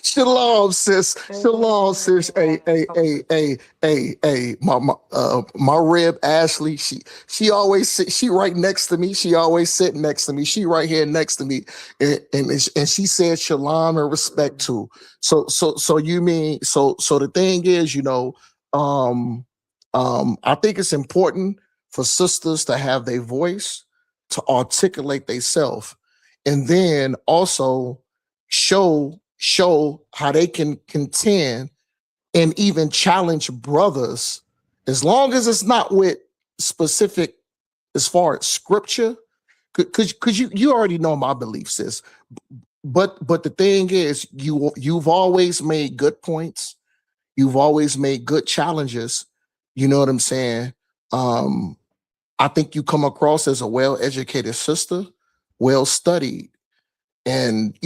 Shalom, sis. Shalom, sis. Hey. My rib Ashley. She always sit. She right next to me. She always sit next to me. She right here next to me, and she said shalom and respect too. So you mean so the thing is, I think it's important for sisters to have their voice, to articulate themselves, and then also show how they can contend and even challenge brothers, as long as it's not with specific as far as scripture, because you already know my beliefs is, but the thing is, you've always made good points, you've always made good challenges, you know what I'm saying. um I think you come across as a well-educated sister, well studied, and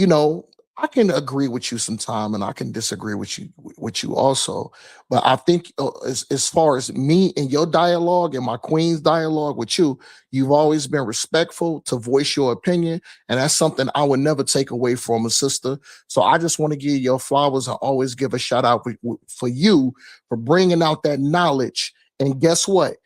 I can agree with you sometime, and I can disagree with you also. But I think, as far as me and your dialogue and my queen's dialogue with you, you've always been respectful to voice your opinion, and that's something I would never take away from a sister. So I just want to give you your flowers and always give a shout out for you for bringing out that knowledge. And guess what?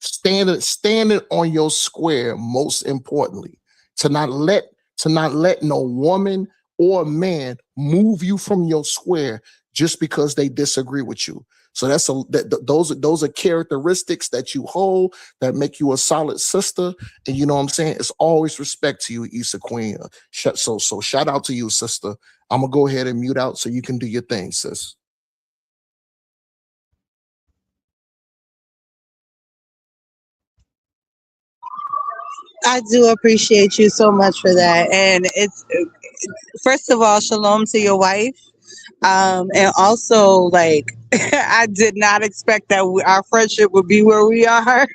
standing on your square, most importantly, to not let no woman or man move you from your square just because they disagree with you. So those are characteristics that you hold that make you a solid sister. And you know what I'm saying? It's always respect to you, Issa Queen. So shout out to you, sister. I'm gonna go ahead and mute out so you can do your thing, sis. I do appreciate you so much for that. And it's, first of all, shalom to your wife. And also, like, I did not expect that our friendship would be where we are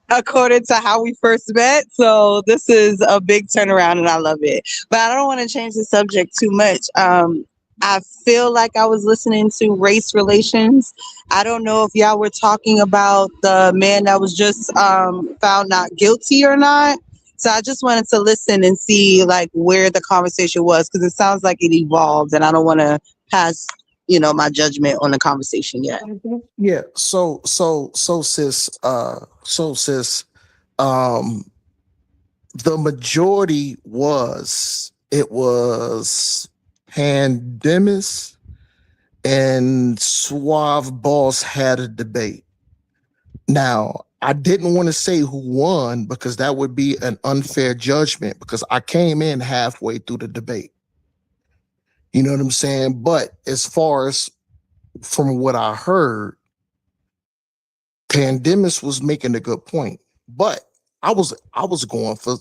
according to how we first met. So this is a big turnaround and I love it. But I don't want to change the subject too much. I feel like I was listening to race relations. I don't know if y'all were talking about the man that was just found not guilty or not. So I just wanted to listen and see like where the conversation was, because it sounds like it evolved and I don't want to pass, my judgment on the conversation yet. Yeah. So sis, um, the majority was Pandemus and Suave Boss had a debate. Now, I didn't want to say who won because that would be an unfair judgment because I came in halfway through the debate. You know what I'm saying? But as far as from what I heard, Pandemus was making a good point. But I was going for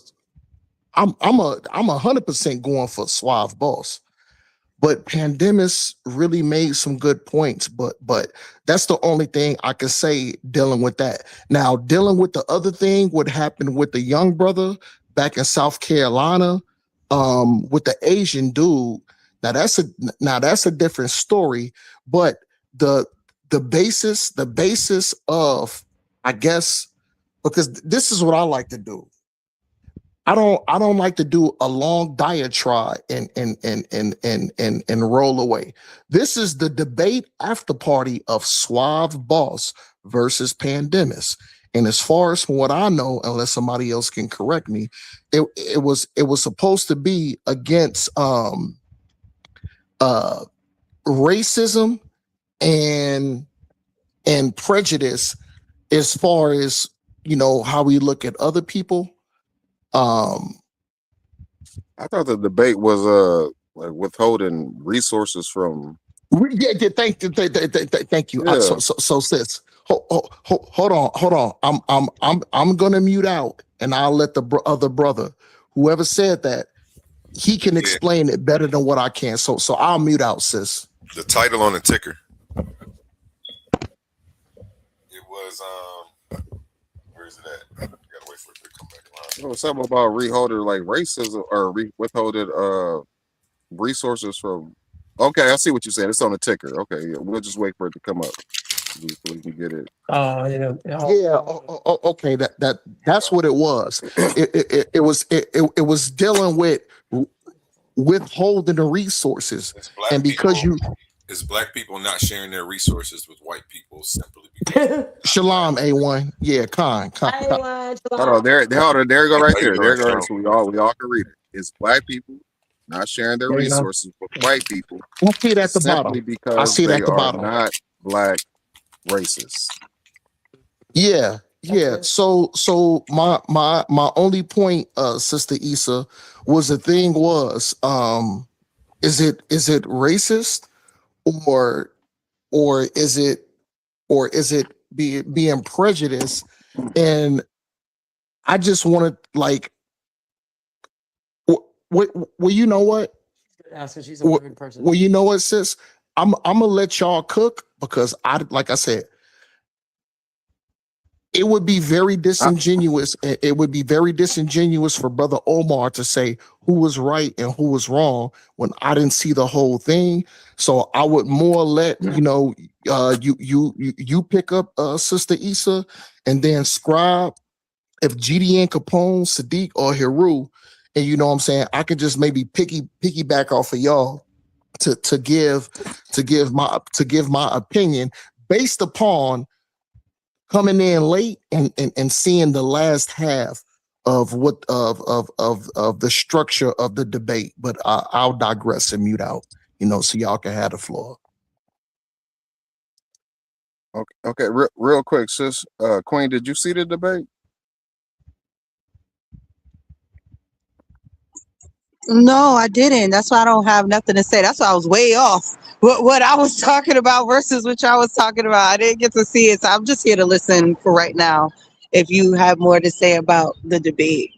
I'm 100% going for Suave Boss. But Pandemus really made some good points, but that's the only thing I can say dealing with that. Now, dealing with the other thing, what happened with the young brother back in South Carolina, with the Asian dude. Now that's a different story. But the basis of, I guess, because this is what I like to do. I don't like to do a long diatribe and roll away. This is the debate after party of Suave Boss versus Pandemus. And as far as from what I know, unless somebody else can correct me, it was supposed to be against racism and prejudice as far as how we look at other people. I thought the debate was like withholding resources from. Yeah. Thank you. Yeah. So sis, hold on. I'm gonna mute out, and I'll let the other brother, whoever said that, he can explain it better than what I can. So I'll mute out, sis. The title on the ticker. It was where is it at? You gotta wait for it to come back around. It was something about withholding like racism or withholding resources from. Okay, I see what you said. It's on the ticker. Okay, yeah, we'll just wait for it to come up so we can get it. Yeah. Okay. That's what it was. It was dealing with withholding the resources, and because it's black people not sharing their resources with white people simply because Shalom A1. Yeah, Khan. Hold on, there you go right there. There you go. So we all can read it. It's black people not sharing their resources with white people. I see it at the bottom. Simply because they are not black racists. Yeah. So my only point, Sister Issa, was the thing was, is it racist or is it being prejudiced? And I just want to like, well, you know what? She's a living person. Well, you know what, sis? I'm gonna let y'all cook because like I said, it would be very disingenuous. It would be very disingenuous for Brother Omar to say who was right and who was wrong when I didn't see the whole thing. So I would more let you pick up Sister Issa and then Scribe, if GDN Capone, Sadiq, or Heru, and you know what I'm saying, I could just maybe piggyback off of y'all to give my opinion based upon coming in late and seeing the last half of what of the structure of the debate. But I'll digress and mute out, so y'all can have the floor. Okay, real quick, sis. Queen, did you see the debate? No, I didn't. That's why I don't have nothing to say. That's why I was way off. What I was talking about versus what I was talking about. I didn't get to see it, so I'm just here to listen for right now. If you have more to say about the debate.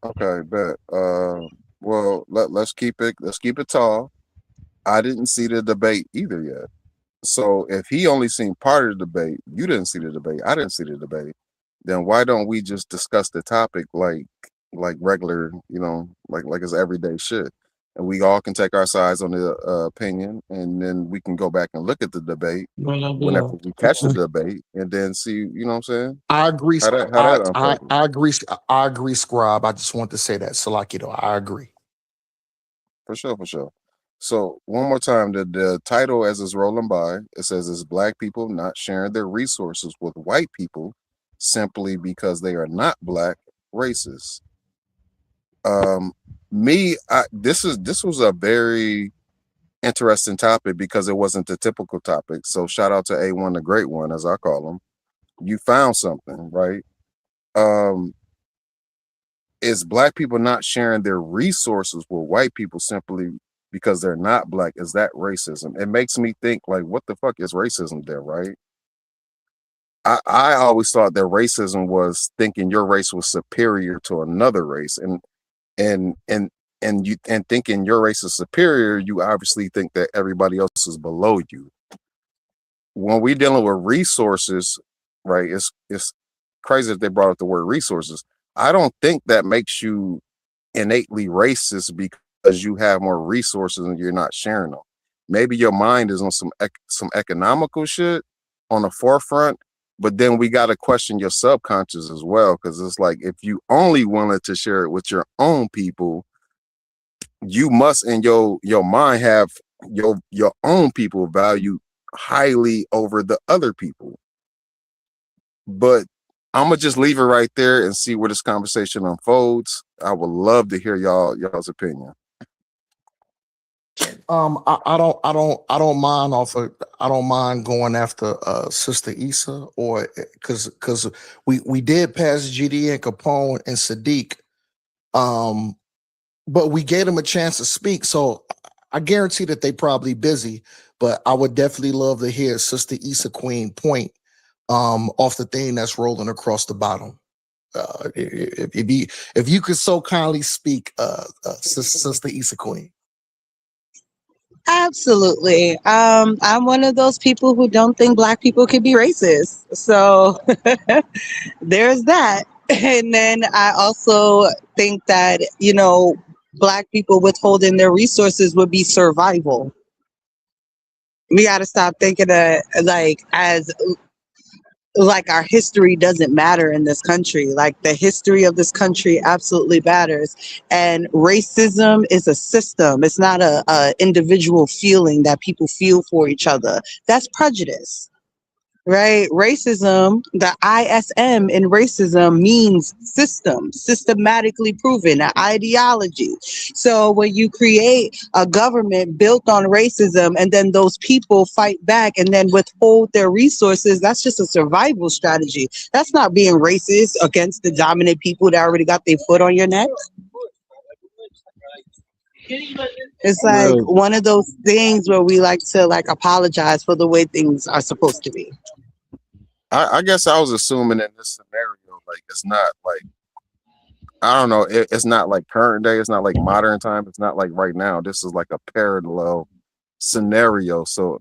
Okay, bet. Well, let's keep it tall. I didn't see the debate either yet. So if he only seen part of the debate, you didn't see the debate, I didn't see the debate, then why don't we just discuss the topic like regular, like it's everyday shit, and we all can take our sides on the opinion, and then we can go back and look at the debate whenever we catch the debate, and then see, you know what I'm saying? I agree. How that unfolded. I agree. I agree, Scribe. I just want to say that. So, I agree. For sure. So one more time, the title as it's rolling by, it says it's black people not sharing their resources with white people simply because they are not black racists. This was a very interesting topic because it wasn't the typical topic. So shout out to A1, the great one, as I call him. You found something, right? Is black people not sharing their resources with white people simply because they're not black? Is that racism? It makes me think, like, what the fuck is racism there, right? I always thought that racism was thinking your race was superior to another race, and thinking your race is superior, you obviously think that everybody else is below you. When we dealing with resources, right? It's crazy that they brought up the word resources. I don't think that makes you innately racist because you have more resources and you're not sharing them. Maybe your mind is on some economical shit on the forefront, but then we got to question your subconscious as well, because it's like, if you only wanted to share it with your own people, you must in your mind have your own people valued highly over the other people. But I'm gonna just leave it right there and see where this conversation unfolds. I would love to hear y'all's opinion. I don't mind going after Sister Issa, or because we did pass GD and Capone and Sadiq, but we gave them a chance to speak. So I guarantee that they probably busy, but I would definitely love to hear Sister Issa Queen point off the thing that's rolling across the bottom. If you could so kindly speak, Sister Issa Queen. Absolutely. I'm one of those people who don't think black people can be racist. So there's that. And then I also think that, black people withholding their resources would be survival. We got to stop thinking that like our history doesn't matter in this country. Like, the history of this country absolutely matters, and racism is a system. It's not a individual feeling that people feel for each other. That's prejudice, right? Racism, the ISM in racism means system, systematically proven, an ideology. So when you create a government built on racism and then those people fight back and then withhold their resources, that's just a survival strategy. That's not being racist against the dominant people that already got their foot on your neck. It's like one of those things where we like to apologize for the way things are supposed to be. I guess I was assuming in this scenario, like, it's not like, I don't know, it's not like current day, it's not like modern time, it's not like right now. This is like a parallel scenario. So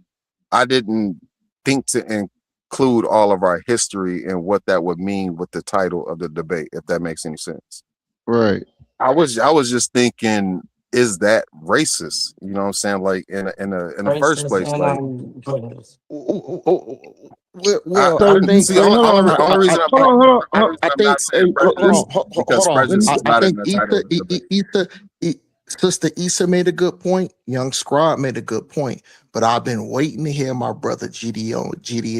I didn't think to include all of our history and what that would mean with the title of the debate, if that makes any sense. Right. I was just thinking, is that racist? You know what I'm saying? Like, in the first place, like, well, I think the only reason I'm not saying prejudice is because prejudice is not in the title of the debate. Sister Issa made a good point. Young Scribe made a good point. But I've been waiting to hear my brother GD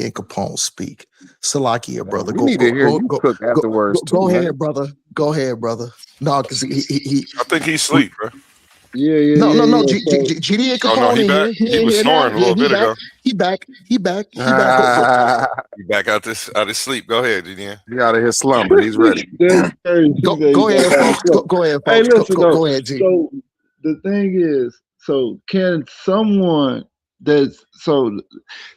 and Capone speak. Salakia, brother. We need to hear you cook afterwards too, go man. ahead, brother. Go ahead, brother. No, because he I think he's asleep, bro. Yeah. no. So, GD and Oh no, Capone he in back. here. He He in was here now. snoring a little bit ago. He back. He back. He back out his sleep. Go ahead, Gideon. He out of his slumber. He's ready. that's crazy. Go ahead, folks. Go ahead, Hey, folks. listen though. Go ahead, G. So the thing is, so can someone that's so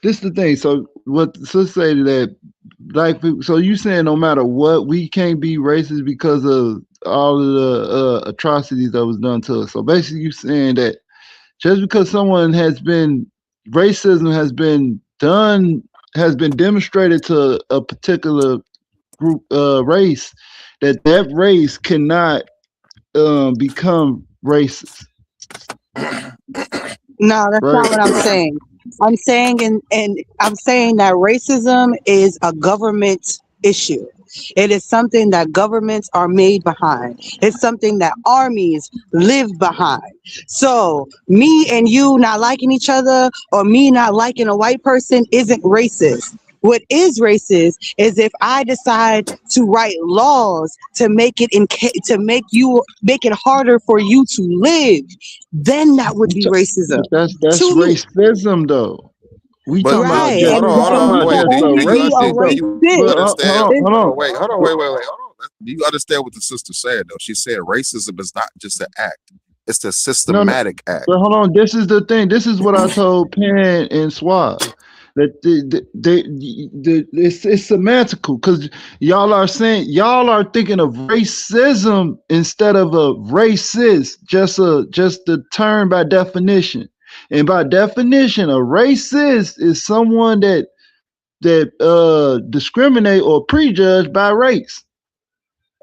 this is the thing. So what let's say that black people, so you saying no matter what, we can't be racist because of all of the atrocities that was done to us. So basically you saying that just because someone has been racism has been demonstrated to a particular group race, that race cannot become racist. No, that's Right. not what I'm saying. I'm saying and I'm saying that racism is a government issue. It is something that governments are made behind. It's something that armies live behind. So me and you not liking each other or me not liking a white person isn't racist. What is racist is if I decide to write laws to make it to make it harder for you to live, then that would be racism. That's To me. racism though. We But talking about Right, just hold and on. Wait, just do, a do you be a racist though. do you But racist. understand? hold on. Wait. Hold on. Do you understand what the sister said though? She said racism is not just an act; it's a No, systematic act. but hold on. This is the thing. This is what I told Pan and Suave. That it's semantical because y'all are thinking of racism instead of a racist, just the term by definition. And by definition, a racist is someone that discriminate or prejudge by race.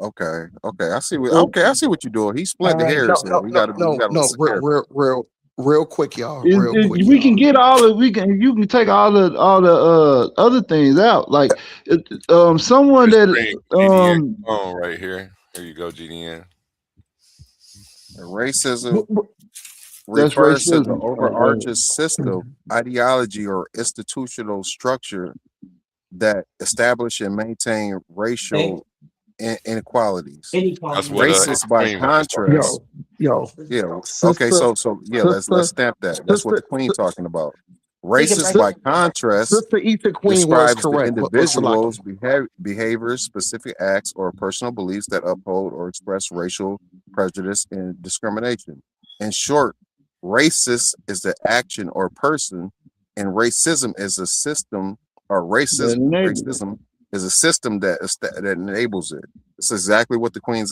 Okay. I see what. So Okay, I see what you're doing. He's splitting hairs, so we gotta listen carefully. Real quick, y'all. Real quick, we can get you can take all the other things out. Like someone Just that bring GDN on right here. Here you go, GDN. Racism that's refers to the racism. overarching system, ideology, or institutional structure that establish and maintain racial inequalities. That's what Racist, by Queen was talking contrast, Yo. yeah. Sister, Okay, so yeah, let's stamp that. That's what the Queen talking about. Racist, by contrast, Sister Ether Queen was describes the correct. individual's behaviors, specific acts, or personal beliefs that uphold or express racial prejudice and discrimination. In short, racist is the action or person, and racism is a system, or racism is a system that enables it. It's exactly what the Queen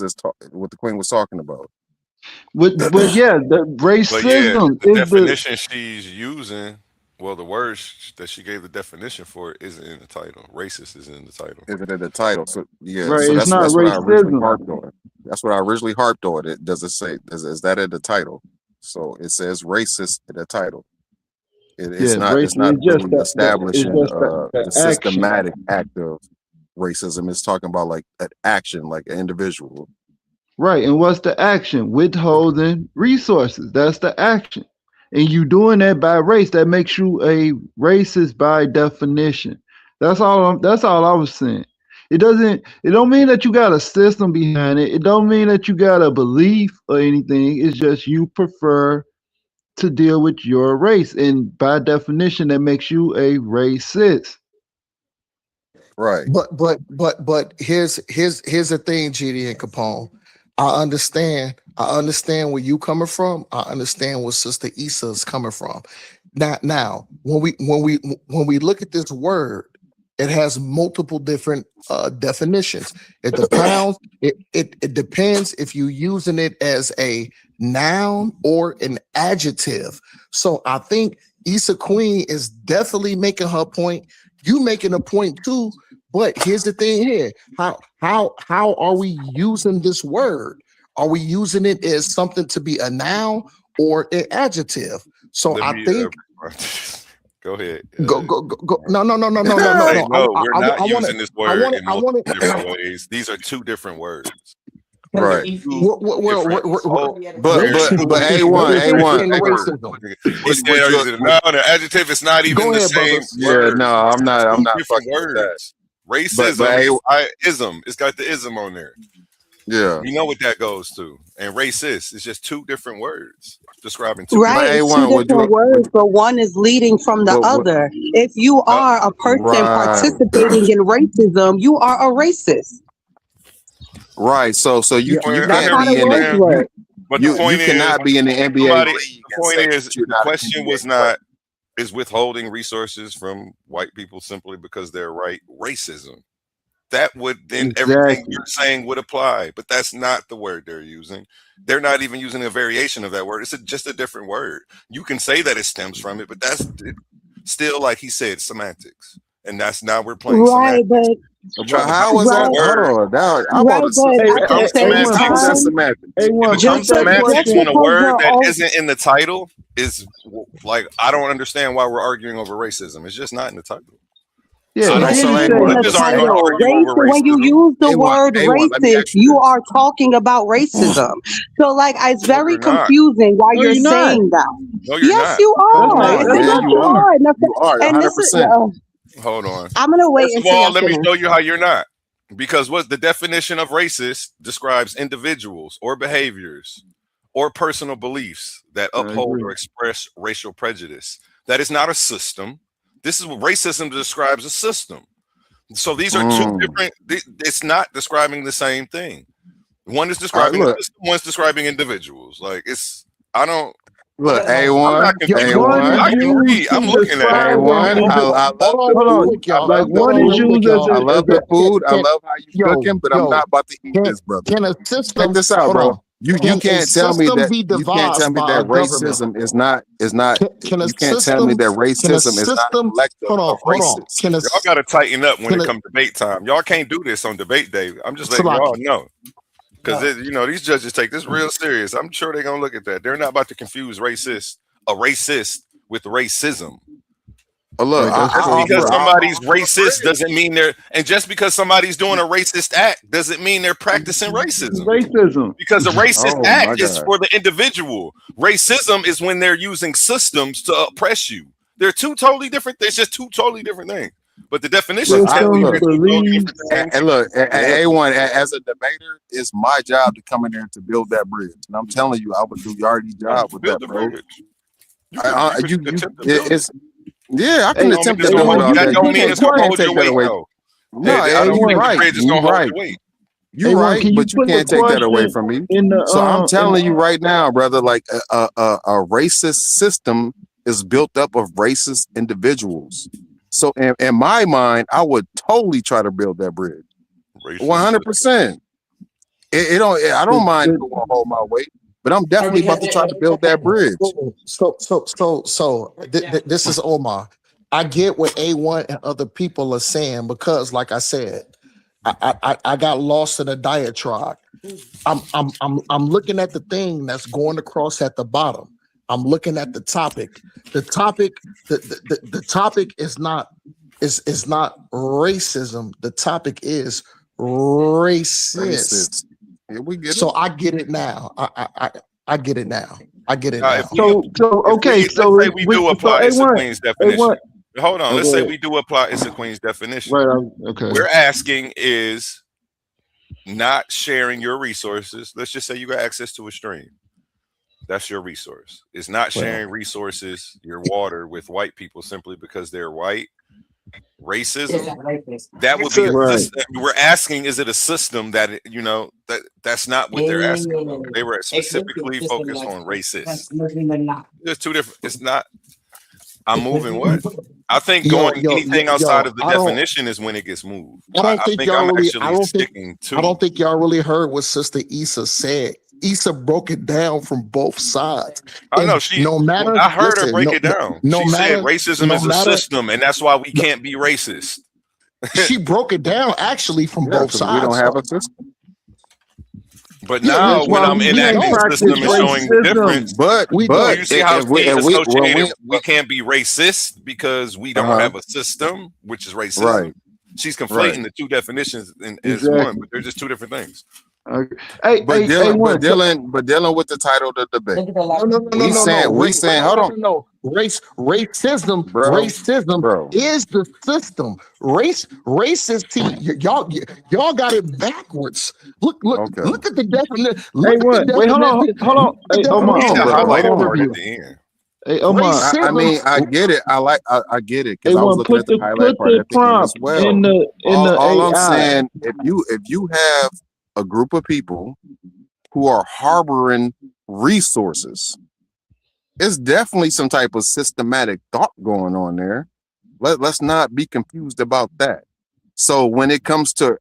was talking about. But yeah, the But yeah, racism the is the definition she's using, well, the words that she gave the definition for isn't in the title. Racist is in the title. Is it in the title? So yeah, right. so It's not that's what I originally racism. harped on. That's what I originally harped on. It does it say is that in the title? So it says racist in the title. It's Yeah, not racism. It's just really establishing the the action. systematic act of racism. It's talking about like an action, like an individual. Right. And what's the action? Withholding resources. That's the action. And you doing that by race. That makes you a racist by definition. That's all I was saying. It don't mean that you got a system behind it. It don't mean that you got a belief or anything. It's just you prefer to deal with your race. And by definition, that makes you a racist. Right. But here's the thing, GD and Capone. I understand where you coming from. I understand where Sister Issa is coming from. Now, when we look at this word, it has multiple different definitions. It depends. It depends if you're using it as a noun or an adjective. So I think Issa Queen is definitely making her point. You making a point too. But here's the thing here. How are we using this word? Are we using it as something to be a noun or an adjective? So I think go ahead. Go. No. Hey, no, we're not using this word in multiple different ways. These are two different words. Right. But A1. racism. he said, no, the adjective is not even the same word. No, I'm not Different fucking with that. words. Racism is ism. It's got the ism on there. Yeah. You know what that goes to. And racist is just two different words describing two Right, it's two different words, but one is leading from the other. If you are a person participating in racism, you are a racist. Right. So you That's can't how be the in words that. work. But the point you is, cannot be in the NBA league. The point is, the question was not, is withholding resources from white people simply because they're right racism? That would then everything you're saying would apply, but that's not the word they're using. They're not even using a variation of that word. It's just a different word. You can say that it stems from it, but that's still, like he said, semantics. And that's now we're playing Right, semantics. but how is that? Hold on. I'm about to say, at the same time, it becomes semantics when a word that isn't in the title is like, I don't understand why we're arguing over racism. It's just not in the title. Yeah, when you use the word racist, you are talking about racism. So, like, it's very confusing why you're saying that. No, you're yes, not. you are. You are. You are. And this is, hold on. I'm gonna wait First of until all, y'all let me finish. show you how you're not. Because what the definition of racist describes individuals or behaviors or personal beliefs that uphold or express racial prejudice. That is not a system. This is what racism describes, a system. So these are two different. It's not describing the same thing. One is describing a system. One's describing individuals. Like it's. I don't. Look, I'm A1. not confused. A1. I can read. I'm looking at it. A1. I love the food. I love the food. I love how you cooking, but I'm not about to eat this, brother. Can a system? Check this out, bro. You can't tell me that racism is not you can't tell me that racism is not a collective of racists. Y'all got to tighten up when it comes debate time. Y'all can't do this on debate day. I'm just letting y'all know. Because these judges take this real serious. I'm sure they're gonna look at that. They're not about to confuse a racist with racism. Look, just because somebody's racist doesn't mean and just because somebody's doing a racist act doesn't mean they're practicing racism. Because a racist act is for the individual. Racism is when they're using systems to oppress you. They're two totally different. It's just two totally different things. But the definition and look, A1 as a debater, it's my job to come in there to build that bridge. And I'm telling you, I would do Yardy's job with that, bro. Yeah, I can attempt to do it all day. Don't mean it's gonna hold your weight, though. No, you're right. You're right. You're right, but you can't take that away from me. So I'm telling you right now, brother, like a racist system is built up of racist individuals. So in my mind, I would totally try to build that bridge. 100%. I don't mind going hold my weight, but I'm definitely about to try to build that bridge. So this is Omar. I get what A1 and other people are saying because, like I said, I got lost in a diatribe. I'm looking at the thing that's going across at the bottom. I'm looking at the topic. The topic is not racism. The topic is racist. So I get it now. I get it now. I get it now. Let's say we do apply it's a Queen's definition. Hold on. Let's say we do apply it's a Queen's definition. Right. Okay. We're asking is not sharing your resources. Let's just say you got access to a stream. That's your resource. It's not sharing resources, your water, with white people simply because they're white. Racism. That would be we're asking, is it a system that that's not what they're asking. They were specifically focused on racist. There's two different. It's not. I'm moving what? I think going anything outside of the definition is when it gets moved. I don't think y'all really. I don't think y'all really heard what Sister Issa said. Issa broke it down from both sides. I know I heard her break it down. She said racism is a system, and that's why we can't be racist. She broke it down actually from both sides. We don't have a system. But now, when I'm enacting the system and showing the difference, but you see how we can't be racist because we don't have a system, which is racism. Right. She's conflating the two definitions as one, but they're just two different things. But dealing, but one. dealing, but dealing with the title of the debate. We saying, hold on. No. Racism, Bro, is the system. Y'all got it backwards. Look at the definition. Wait, hold on. Hey, Omar, Need the bro. highlighted part at the end. Hey, Omar. I mean, I get it. I get it because Hey, I was one, looking at the highlight part at the end as prompt well. in the All I'm AI. saying, if you have a group of people who are harboring resources, it's definitely some type of systematic thought going on there. Let's not be confused about that. So when it comes to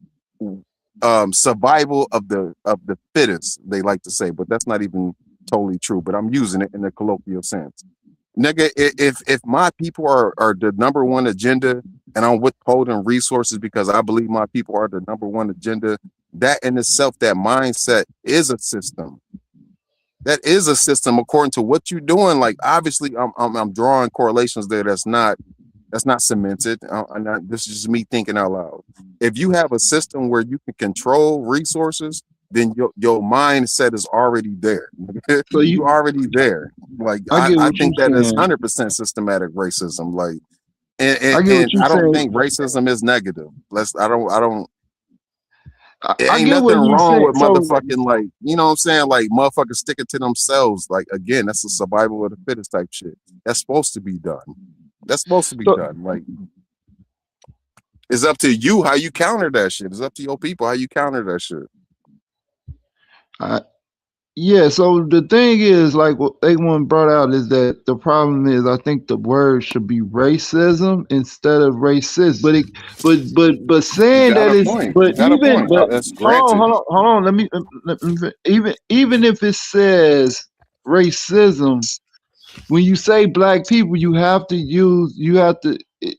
survival of the fittest, they like to say, but that's not even totally true. But I'm using it in a colloquial sense. Nigga, if my people are the number one agenda and I'm withholding resources because I believe my people are the number one agenda, that in itself, that mindset is a system. That is a system according to what you're doing. Like obviously, I'm drawing correlations there. That's not cemented. This is just me thinking out loud. If you have a system where you can control resources, then your mindset is already there. So you already there. Like I think that is 100% systematic racism. Like, and I don't think racism is negative. It ain't nothing wrong with motherfucking, like, you know what I'm saying? Like motherfuckers sticking to themselves. Like again, that's a survival of the fittest type shit. That's supposed to be done. Like, it's up to you how you counter that shit. It's up to your people how you counter that shit. Yeah, so the thing is, like what A1 brought out, is that the problem is I think the word should be racism instead of racist. But saying that it's hold on. Let me even if it says racism, when you say black people,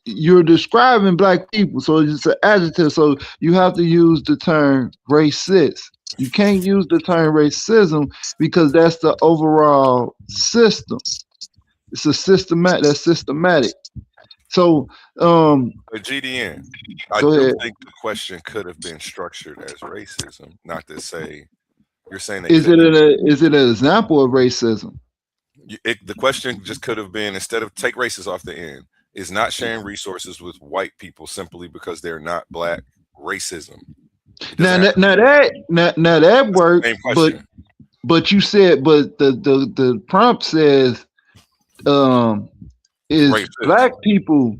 you're describing black people, so it's an adjective, so you have to use the term racist. You can't use the term racism because that's the overall system. It's a systematic. So But GDN, I do think the question could have been structured as racism, not to say you're saying is it an example of racism? The question just could have been, instead of take racist off the end, is not sharing resources with white people simply because they're not black racism. Now that worked, but you said, but the prompt says is racist. Black people.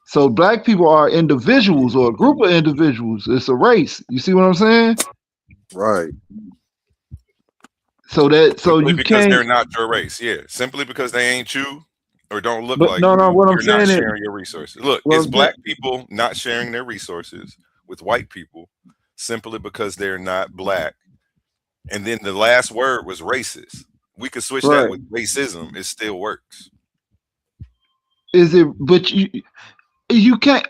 So black people are individuals or a group of individuals. It's a race. You see what I'm saying? Right. So simply you because can't. They're not your race. Yeah, simply because they ain't you or don't look like no, you. What I'm you're saying not is, sharing your resources. Look, it's black people not sharing their resources with white people simply because they're not black. And then the last word was racist. We could switch that with racism. It still works. Is it? But you can't.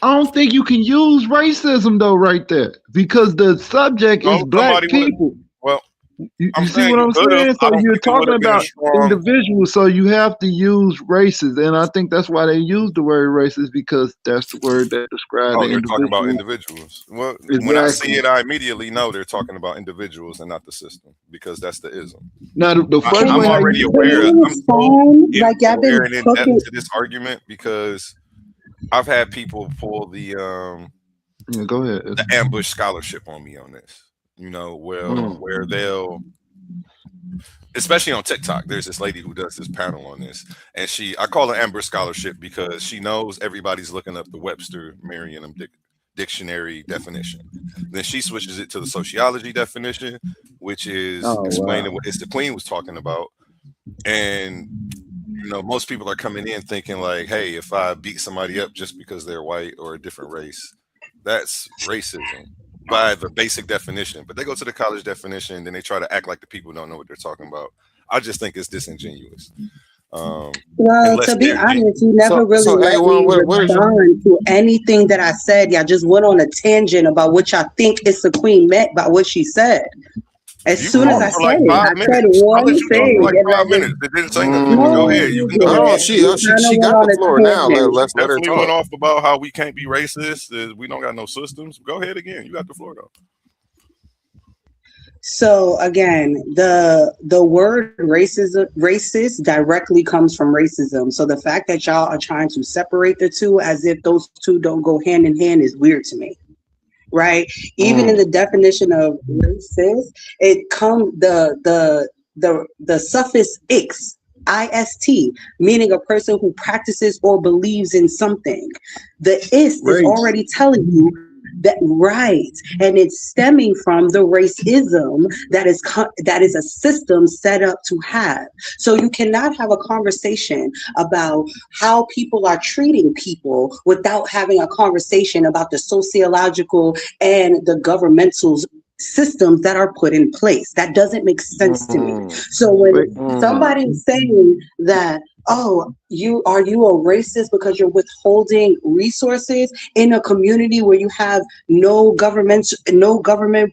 I don't think you can use racism though, right there, because the subject is black people. You see what I'm saying? So you're talking about individuals, so you have to use races, and I think that's why they use the word racist, because that's the word that describes the they're individual. talking about individuals. Well, exactly. When I see it, I immediately know they're talking about individuals and not the system, because that's the ism. Now, the first I'm way already aware. I'm so aware and in depth to this argument because I've had people pull the go ahead, the ambush scholarship on me on this. You know, where they'll, especially on TikTok, there's this lady who does this panel on this, and I call it ambush scholarship because she knows everybody's looking up the Webster Merriam dictionary definition. Then she switches it to the sociology definition, which is explaining what the Queen was talking about. And you know, most people are coming in thinking like, hey, if I beat somebody up just because they're white or a different race, that's racism by the basic definition. But they go to the college definition, then they try to act like the people don't know what they're talking about. I just think it's disingenuous. Well, to be honest, you never really let me respond to anything that I said. Y'all just went on a tangent about what y'all think the Queen meant by what she said. As soon as I said it, I said one thing. Like 5 minutes. It didn't say nothing. Go ahead. You can go ahead. She got the floor now. Let's let her talk. Went off about how we can't be racist. We don't got no systems. Go ahead again. You got the floor though. So again, the word racist directly comes from racism. So the fact that y'all are trying to separate the two as if those two don't go hand in hand is weird to me. Right? Even in the definition of racist, it comes the suffix ist, meaning a person who practices or believes in something. The ist is already telling you that, right, and it's stemming from the racism that is a system set up to have. So you cannot have a conversation about how people are treating people without having a conversation about the sociological and the governmental systems that are put in place. That doesn't make sense to me. So when somebody's saying that, oh, are you a racist because you're withholding resources in a community where you have no government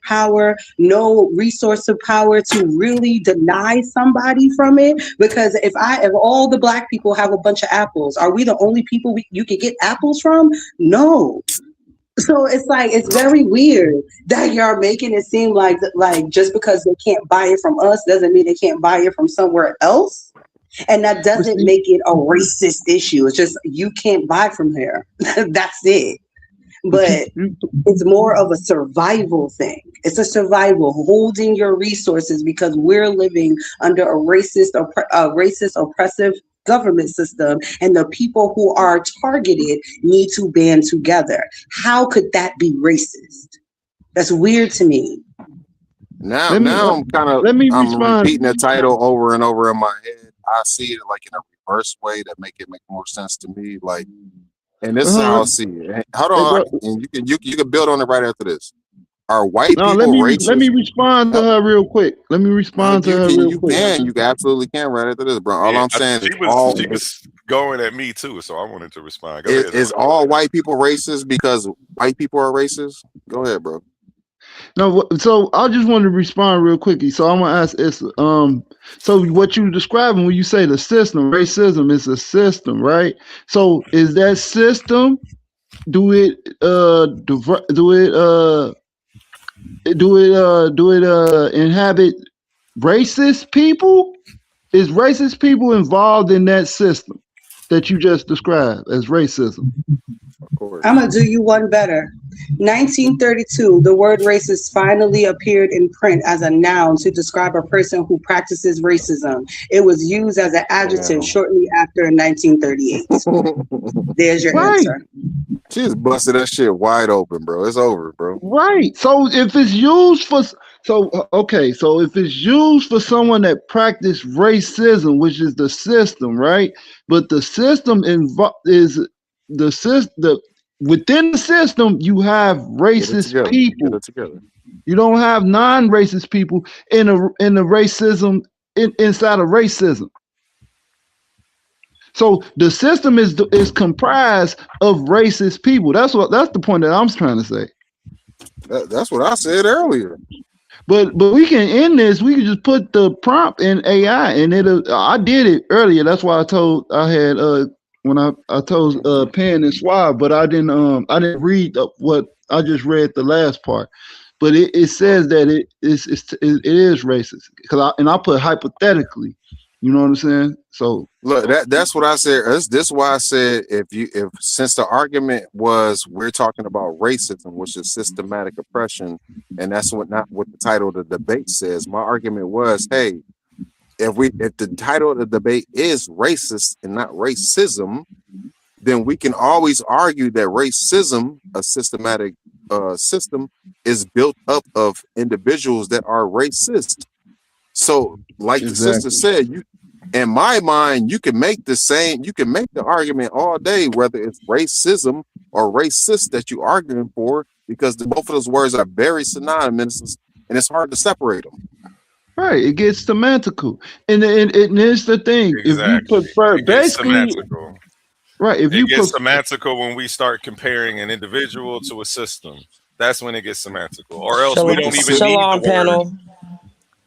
power, no resource of power to really deny somebody from it? Because if all the black people have a bunch of apples, are we the only people you can get apples from? No. So it's like, it's very weird that you're making it seem like just because they can't buy it from us doesn't mean they can't buy it from somewhere else. And that doesn't make it a racist issue. It's just, you can't buy from here. That's it. But it's more of a survival thing. It's a survival, holding your resources, because we're living under a racist, oppressive government system, and the people who are targeted need to band together. How could that be racist? That's weird to me. Now I'm kind of repeating the title over and over in my head. I see it like in a reverse way that make more sense to me. Like, and this is how I see it. Hold on, and you can build on it right after this. Are white people racist? Let me respond to her real quick. You absolutely can right after this, bro. All I'm saying she was going at me too, so I wanted to respond. Go ahead. Is all white people racist because white people are racist? Go ahead, bro. No, so I just want to respond real quickly. So I'm gonna ask so what you describing when you say the system, racism is a system, right? So is that system, do it inhabit racist people? Is racist people involved in that system that you just described as racism? I'm gonna do you one better. 1932, the word racist finally appeared in print as a noun to describe a person who practices racism. It was used as an adjective shortly after 1938. There's your answer. She just busted that shit wide open, bro. It's over, bro. Right. So if it's used for if it's used for someone that practiced racism, which is the system, right? But the system within the system, you have racist people. You don't have non-racist people in the racism inside of racism. So the system is comprised of racist people. That's the point that I'm trying to say. That's what I said earlier. But we can end this. We can just put the prompt in AI, and I did it earlier. That's why I told Pan and Suave, but I didn't read what I just read the last part. But it says that it is racist because I put hypothetically. You know what I'm saying? So look, that's what I said. This is why I said if since the argument was we're talking about racism, which is systematic oppression, and that's not what the title of the debate says. My argument was, hey, if the title of the debate is racist and not racism, then we can always argue that racism, a systematic system, is built up of individuals that are racist. So, like the sister said, in my mind, you can make the argument all day, whether it's racism or racist that you're arguing for, because both of those words are very synonymous, and it's hard to separate them. Right, it gets semantical, and it's the thing. Exactly. If you prefer, basically, semantical. Right. If it gets semantical when we start comparing an individual to a system. That's when it gets semantical, or else we don't even need the panel. word.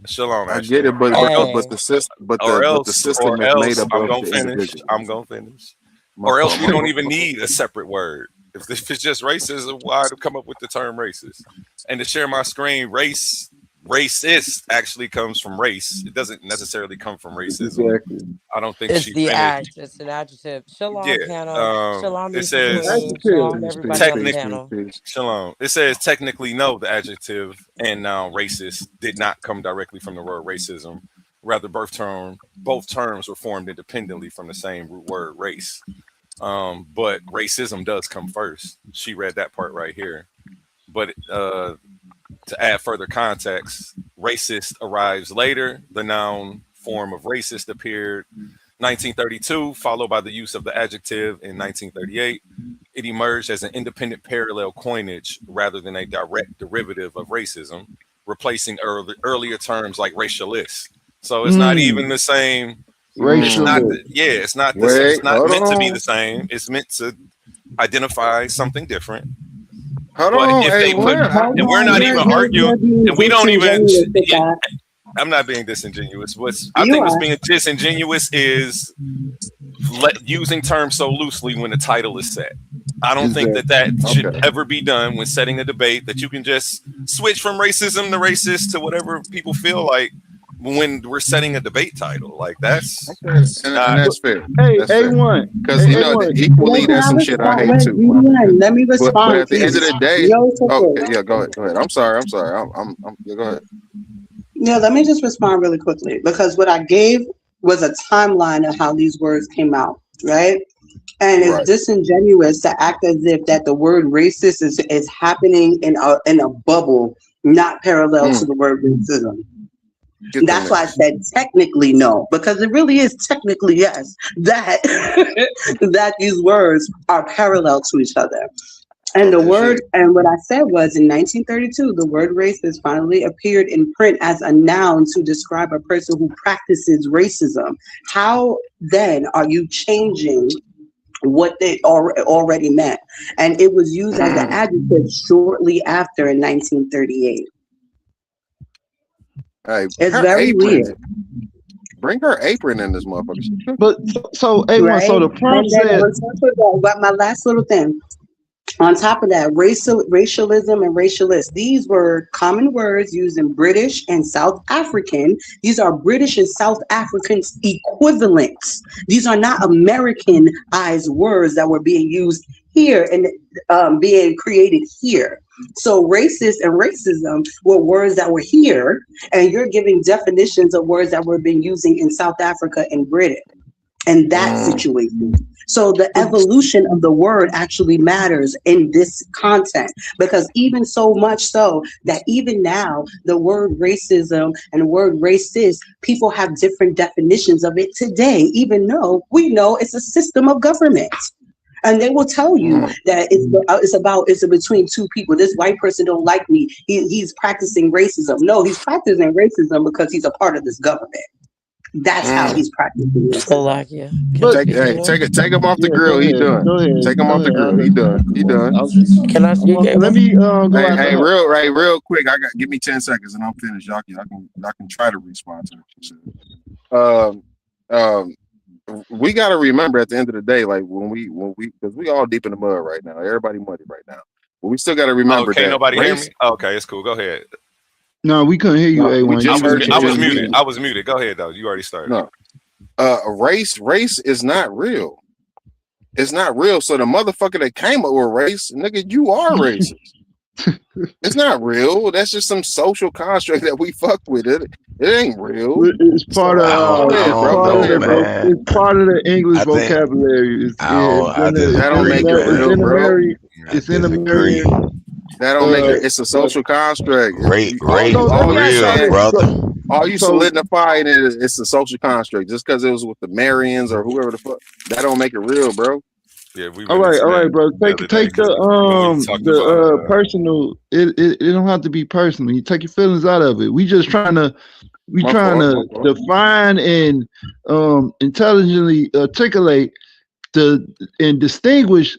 Shalom, I get it, but the system is made up of the individual. I'm gonna finish. Or else we don't even need a separate word. If it's just racism, why to come up with the term racist? And to share my screen, race racist actually comes from race. It doesn't necessarily come from racism. Exactly. I don't think It's she the finished. it's an adjective. Shalom, panel. Yeah. Shalom, It Mrs. says Queen. Shalom, Adjective. everybody on the technically panel. shalom. It says technically no, the adjective and noun racist did not come directly from the word racism. Rather, both terms were formed independently from the same root word race. But racism does come first. She read that part right here. But to add further context, racist arrives later. The noun form of racist appeared 1932, followed by the use of the adjective in 1938. It emerged as an independent parallel coinage rather than a direct derivative of racism, replacing earlier terms like racialist. So it's not even the same. It's not. Racialist. It's not. Wait, It's not hold meant to be on. the same. It's meant to identify something different. Hold But on. if Hey, they put, what? and we're not even arguing, and we don't even. I'm not being disingenuous. I think what's being disingenuous is using terms so loosely when the title is set. I don't think that should ever be done when setting a debate, that you can just switch from racism to racist to whatever people feel like when we're setting a debate title. Like that's and that's fair. Hey, That's fair. A1. Because you know, equally, that's some shit I hate too. Let me But respond, at the end of please. the day, No, it's okay. okay, yeah, go ahead. I'm sorry. Yeah, go ahead. Yeah, let me just respond really quickly because what I gave was a timeline of how these words came out, right? And it's Right. disingenuous to act as if that the word racist is happening in a bubble, not parallel to the word racism. That's why I said technically no, because it really is technically yes, that that these words are parallel to each other. And the word, and what I said was in 1932, the word racist finally appeared in print as a noun to describe a person who practices racism. How then are you changing what they already meant? And it was used as an adjective shortly after in 1938. Hey, It's her very apron. weird. Bring her apron in this motherfucker. But so A1, Right? so the And prompt then said, on top of that, but my last little thing, on top of that, racialism and racialist, these were common words used in British and South African. These are British and South African equivalents. These are not Americanized words that were being used here and being created here. So racist and racism were words that were here, and you're giving definitions of words that were being using in South Africa and Britain in that situation. So the evolution of the word actually matters in this content, because even so much so that even now the word racism and the word racist, people have different definitions of it today, even though we know it's a system of government. And they will tell you that it's between two people. This white person don't like me. He's practicing racism. No, he's practicing racism because he's a part of this government. That's how he's practicing racism. Slovakia. Take him off the grill. He done. Take him off the grill. He done. He done. Can I speak? Let me go out Hey, the real quick. Give me 10 seconds and I'm finished. Y'all can try to respond to it. We got to remember at the end of the day, like when we because we all deep in the mud right now. Everybody muddy right now. But we still got to remember that. Nobody hear me? Okay, it's cool. Go ahead. No, we couldn't hear you, A1. I was muted. I was muted. Go ahead though. You already started. No. Race is not real. It's not real. So the motherfucker that came up with race, nigga, you are racist. It's not real. That's just some social construct that we fuck with. It ain't real. It's part of it's part of the English vocabulary. That don't make it real, bro. It's in American. That don't make it. It's a social construct. Race real, brother. All you solidifying it is it's a social construct. Just because it was with the Marians or whoever the fuck, that don't make it real, bro. Yeah, all right, bro. Take the personal. It don't have to be personal. You take your feelings out of it. We trying to define and intelligently articulate and distinguish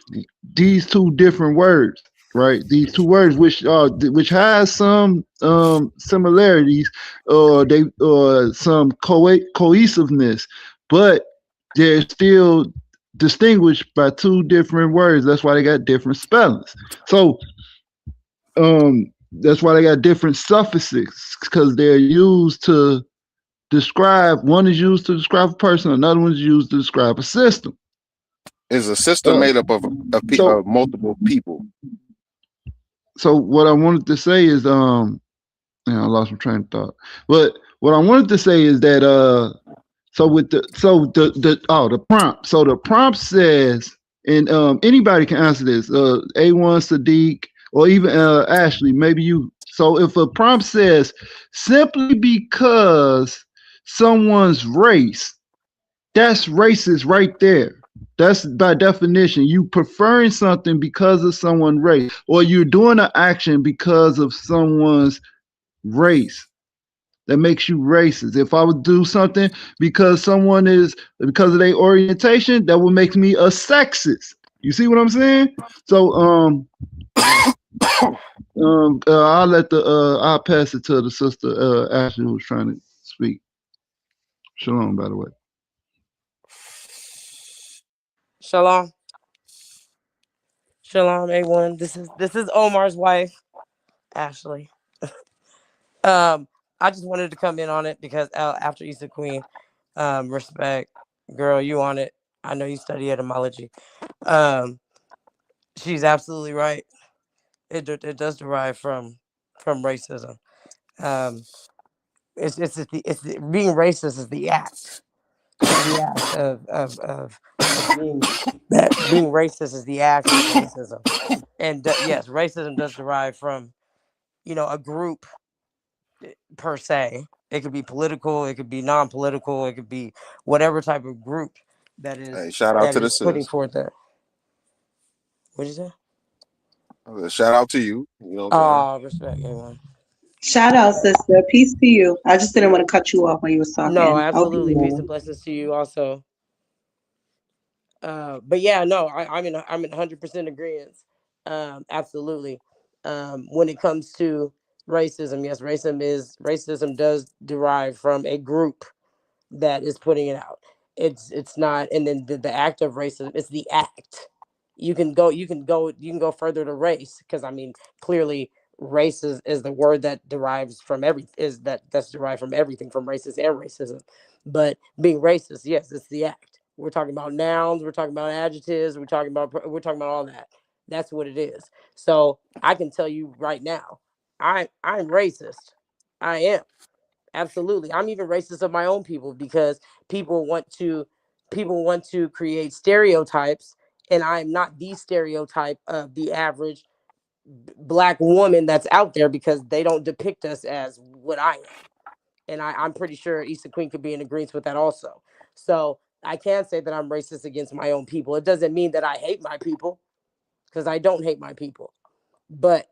these two different words. Right, these two words, which has some similarities, they some cohesiveness, but they're still distinguished by two different words. That's why they got different spellings. So, That's why they got different suffixes because they're used to describe. One is used to describe a person, another one is used to describe a system. Is a system made up of multiple people? So what I wanted to say is, I lost my train of thought. But what I wanted to say is that, the prompt. So the prompt says, and anybody can answer this. A1 Sadiq or even Ashley, maybe you. So if a prompt says simply because someone's race, that's racist right there. That's by definition. You preferring something because of someone's race, or you're doing an action because of someone's race. That makes you racist. If I would do something because because of their orientation, that would make me a sexist. You see what I'm saying? So I'll pass it to the sister Ashley who's trying to speak. Shalom, by the way. Shalom. Shalom, A1. This is Omar's wife, Ashley. I just wanted to come in on it because after Issa Queen, respect, girl, you on it. I know you study etymology. She's absolutely right. It does derive from racism. It's being racist is the act. The act of being racist is the act of racism. And yes, racism does derive from, a group per se. It could be political, it could be non-political, it could be whatever type of group that is shout out to the putting sis. forth that. What'd you say? Shout out to you. You know what I'm saying? Respect, everyone. Shout out, sister. Peace to you. I just didn't want to cut you off when you was talking. No, absolutely. Peace and blessings to you also. But yeah, no, I'm in 100% agreement. Absolutely. When it comes to racism, yes, racism does derive from a group that is putting it out. It's not, and then the act of racism, it's the act. You can go further to race, because clearly race is the word that derives from that's derived from everything, from racist and racism. But being racist, yes, it's the act. We're talking about nouns, we're talking about adjectives, we're talking about all that. That's what it is. So I can tell you right now, I'm racist. I am. Absolutely. I'm even racist of my own people, because people want to create stereotypes, and I'm not the stereotype of the average Black woman that's out there, because they don't depict us as what I am. And I'm pretty sure Issa Queen could be in agreement with that also. So I can say that I'm racist against my own people. It doesn't mean that I hate my people, because I don't hate my people. But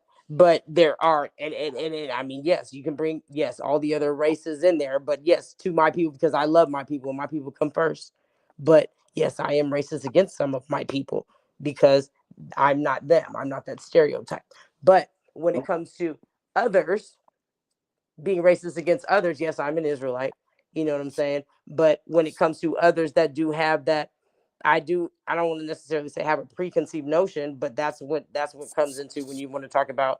there are, and yes, you can bring, yes, all the other races in there, but yes, to my people, because I love my people and my people come first. But yes, I am racist against some of my people, because I'm not them. I'm not that stereotype. But when it comes to others, being racist against others, yes, I'm an Israelite. You know what I'm saying? But when it comes to others that do have that, I don't want to necessarily say have a preconceived notion, but that's what comes into when you want to talk about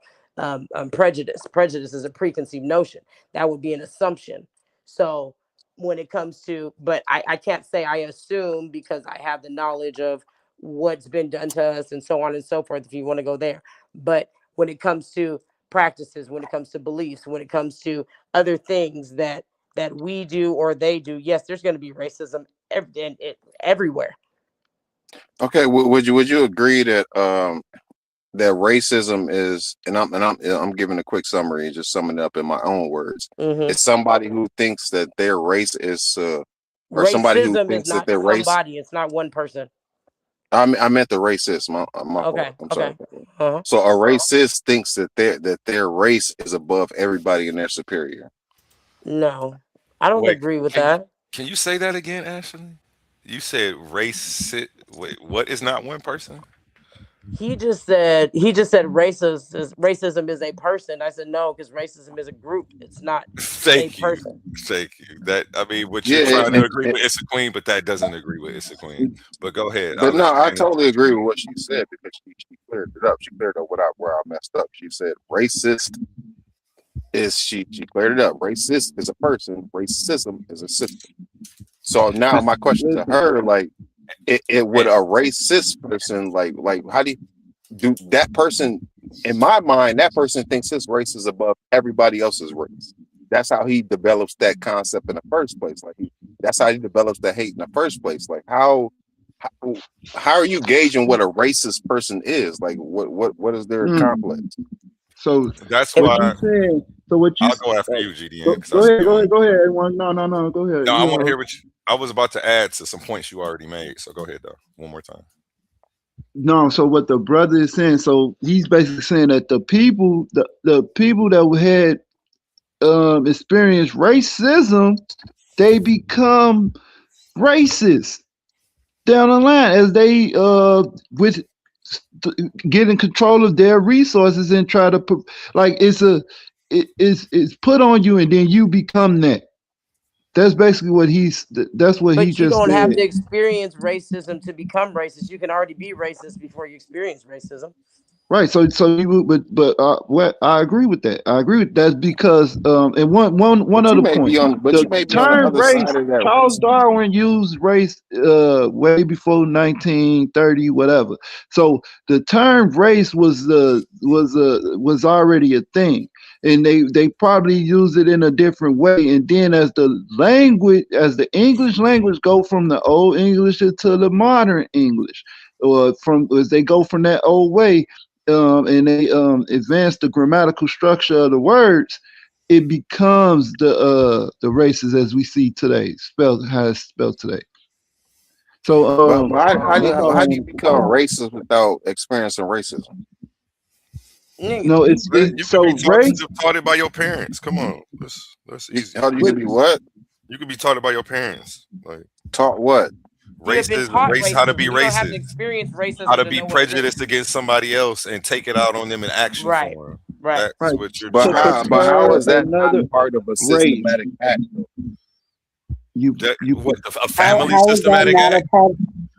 prejudice. Prejudice is a preconceived notion. That would be an assumption. So when it comes to, but I can't say I assume, because I have the knowledge of what's been done to us and so on and so forth, if you want to go there. But when it comes to practices, when it comes to beliefs, when it comes to other things that we do or they do, yes, there's going to be racism everywhere. Okay, would you agree that that racism is, and I'm giving a quick summary, just summing it up in my own words. Mm-hmm. It's somebody who thinks that their race is or racism somebody who thinks that their race. It's not one person. I meant the racist. My okay. fault. I'm sorry. Uh-huh. So a racist thinks that their race is above everybody and they're superior. No, I don't agree with that. Can you say that again, Ashley? You said race. Wait, what is not one person? He just said racism is a person. I said no, because racism is a group. It's not a Thank you. person. Thank you. That I mean, what you're Yeah, trying to agree with Issa Queen, but that doesn't agree with Issa Queen. But go ahead. I'll but let no, you I finish. totally agree with what she said because she cleared it up. She cleared up where I messed up. She said racist is she cleared it up. Racist is a person. Racism is a system. So now my question to her, like, it would a racist person like how do you do that person? In my mind, that person thinks his race is above everybody else's race. That's how he develops that concept in the first place. Like that's how he develops the hate in the first place. Like how are you gauging what a racist person is? Like what is their complex? So that's what why you saying? So what you? I'll go after you, GDN, because I Go see ahead. you Go on. ahead. Go ahead. Everyone. No. Go ahead. No, I You want to know. hear what you. I was about to add to some points you already made. So go ahead though, one more time. No. So what the brother is saying? So he's basically saying that the people that had experienced racism, they become racist down the line as they with get in control of their resources and try to put like it's put on you and then you become that. That's basically what that's what he But you just don't have said. to experience racism to become racist. You can already be racist before you experience racism. Right. So you but what I agree with that. I agree with that because and one But other point. you The may be on the term other race, side of that Charles race. Darwin used race way before 1930 whatever. So the term race was already a thing. And they probably use it in a different way. And then as the English language go from the old English to the modern English, or from as they go from that old way, and they advance the grammatical structure of the words, it becomes the races as we see today, spelled how it's spelled today. So But how do you become um, racist without experiencing racism? no, it's You so could be race. taught it by your parents. Come on, that's easy. How do you could be what? You could be taught it by your parents. Like Taught what? You have been racism, taught how to be racism. You don't have to racist, experience how racism to to be know what it prejudiced means. against somebody else and take it out on them in action Right. form. Right. That's Right. what you're But To describing. how prefer is that not another part of a race. systematic act? You That, you what, a How family how is that systematic not a act. part?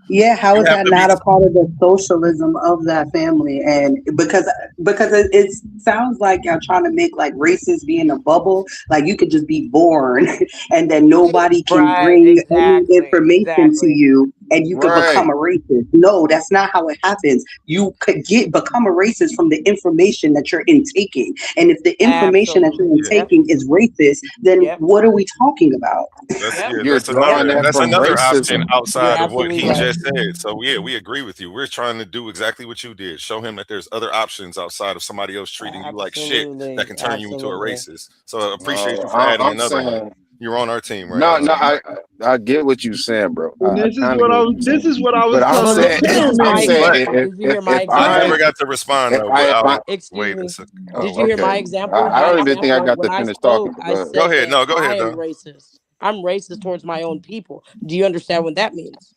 Yeah, how You is have that to be. not a part of the socialism of that family? And because it sounds like y'all trying to make like races be in a bubble, like you could just be born and then nobody can Right. bring any Exactly. information to Exactly. you and you could become Right. a racist. No, that's not how it happens. You could become a racist from the information that you're intaking. And if the information that you're Absolutely. Yeah, Yep. intaking is racist, then Yep. what are we talking about? Yep. You're drawing that that's from another option racism. You're outside of what absolutely he right. just said. So yeah, we agree with you. We're trying to do exactly what you did. Show him that there's other options outside of somebody else treating you like shit that Absolutely. can turn you into a Absolutely. racist. So I appreciate you for adding I'm another one. saying You're on our team, right? no. I get what you're saying, bro. and I kind of get what you're this saying. is what I was But I'm telling But the saying look, this is I'm my chairman. saying But example. Did you hear my if you I never example? got to respond if though. I But if I Excuse wait a me. second. Did Oh, you hear okay. my okay, example? I My don't even think I example, got when to I finish talking. spoke, But I go ahead. Go said ahead. that No, go I ahead am though. racist. I'm racist towards my own people. Do you understand what that means?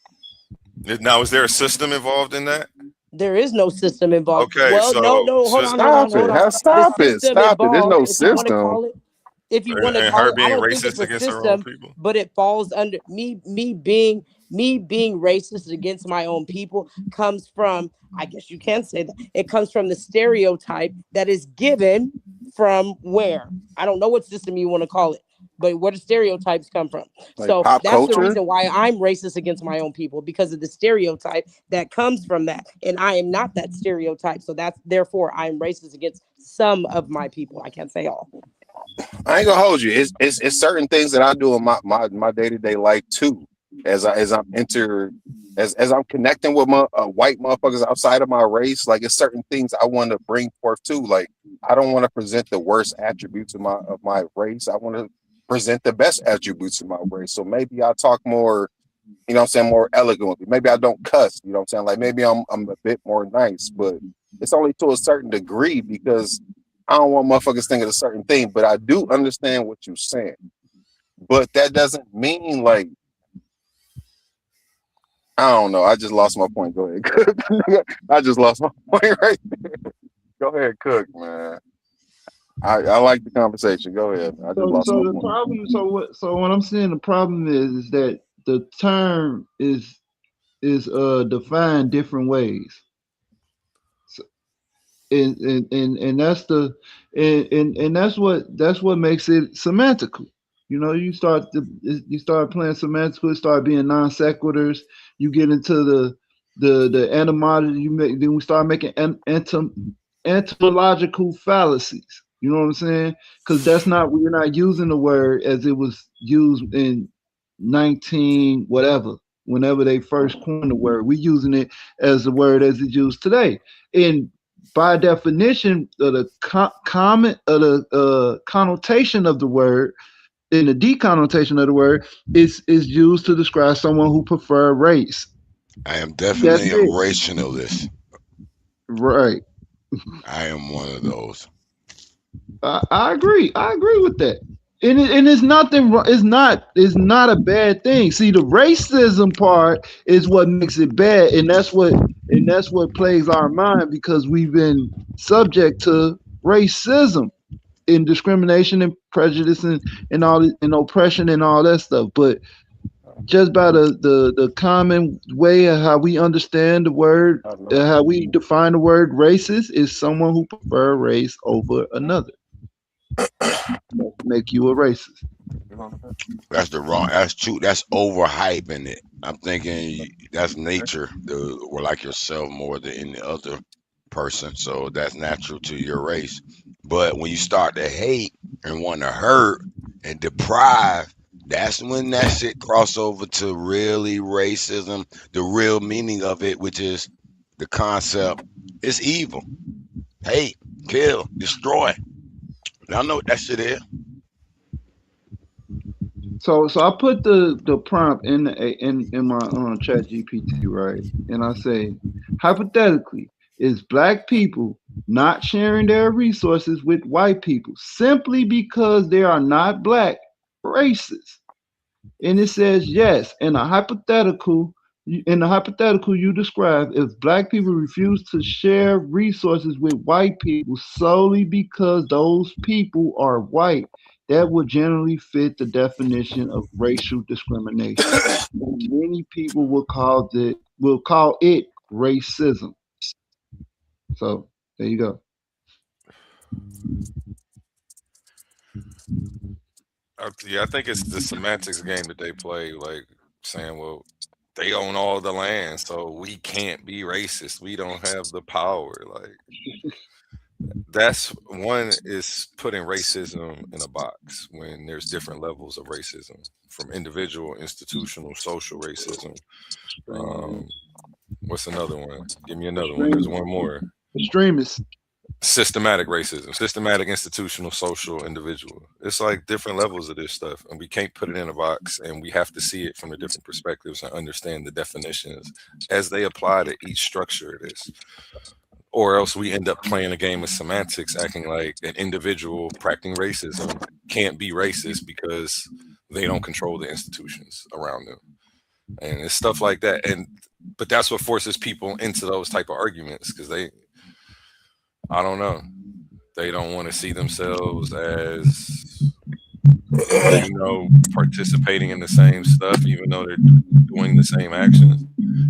Now, is there a system involved in that? There is no system involved. Okay, Well, no, so no, hold on, hold on, Stop hold it. on. The Stop it. system Stop it. There's involved, no if you want to system. call it, if you want to and call her it, I being don't think racist it's a against her own system, people. but it falls under me being racist against my own people comes from, I guess you can say that. It comes from the stereotype that is given from where? I don't know what system you want to call it, but where do stereotypes come from? Like So pop that's the culture. reason why I'm racist against my own people, because of the stereotype that comes from that. And I am not that stereotype. So that's therefore I'm racist against some of my people. I can't say all. I ain't gonna hold you. It's certain things that I do in my day-to-day life too. As I'm as I'm connecting with my white motherfuckers outside of my race, like it's certain things I want to bring forth too. Like I don't want to present the worst attributes of my race. I want to present the best attributes of my race. So maybe I talk more, you know what I'm saying, more elegantly. Maybe I don't cuss, you know what I'm saying? Like maybe I'm a bit more nice, but it's only to a certain degree because I don't want motherfuckers thinking a certain thing, but I do understand what you're saying. But that doesn't mean like I don't know. I just lost my point. Go ahead, Cook. I just lost my point right there. Go ahead, Cook, man. I like the conversation. Go ahead. I just lost So my the point. problem, so what I'm saying, the problem is that the term is defined different ways. So, and that's the and that's what makes it semantical. You know, you start playing semantical, it start being non sequiturs. You get into the etymology. Then we start making etymological fallacies. You know what I'm saying? Because we're not using the word as it was used in 19 whatever, whenever they first coined the word. We're using it as the word as it's used today. And by definition, the comment the connotation of the word, in the deconnotation of the word, is used to describe someone who prefer race. I am That's definitely a it. rationalist. Right. I am one of those. I agree. I agree with that. And it's nothing. It's not a bad thing. See, the racism part is what makes it bad, and that's what plagues our mind because we've been subject to racism and discrimination and prejudice and all and oppression and all that stuff. But just by the common way of how we understand the word, how we define the word racist is someone who prefer race over another. Make you a racist. That's the wrong. That's true. That's overhyping it. I'm thinking that's nature, or like yourself more than any other person. So that's natural to your race. But when you start to hate and want to hurt and deprive, that's when that shit cross over to really racism, the real meaning of it, which is the concept. It's evil. Hate, kill, destroy. Y'all know what that shit is. So I put the prompt in my chat GPT, right? And I say, hypothetically, is black people not sharing their resources with white people simply because they are not black racist? And it says yes. In the hypothetical you describe, if black people refuse to share resources with white people solely because those people are white, that would generally fit the definition of racial discrimination. And many people will call it racism. So there you go. Yeah, I think it's the semantics game that they play, like saying, well, they own all the land, so we can't be racist. We don't have the power. Like that's one is putting racism in a box when there's different levels of racism, from individual, institutional, social racism. What's another one? Give me another one. There's one more. Extremists. Systematic racism, systematic, institutional, social, individual. It's like different levels of this stuff, and we can't put it in a box, and we have to see it from the different perspectives and understand the definitions as they apply to each structure of this. Or else we end up playing a game of semantics, acting like an individual practicing racism can't be racist because they don't control the institutions around them. And it's stuff like that. But that's what forces people into those type of arguments because I don't know. They don't want to see themselves as, participating in the same stuff, even though they're doing the same actions.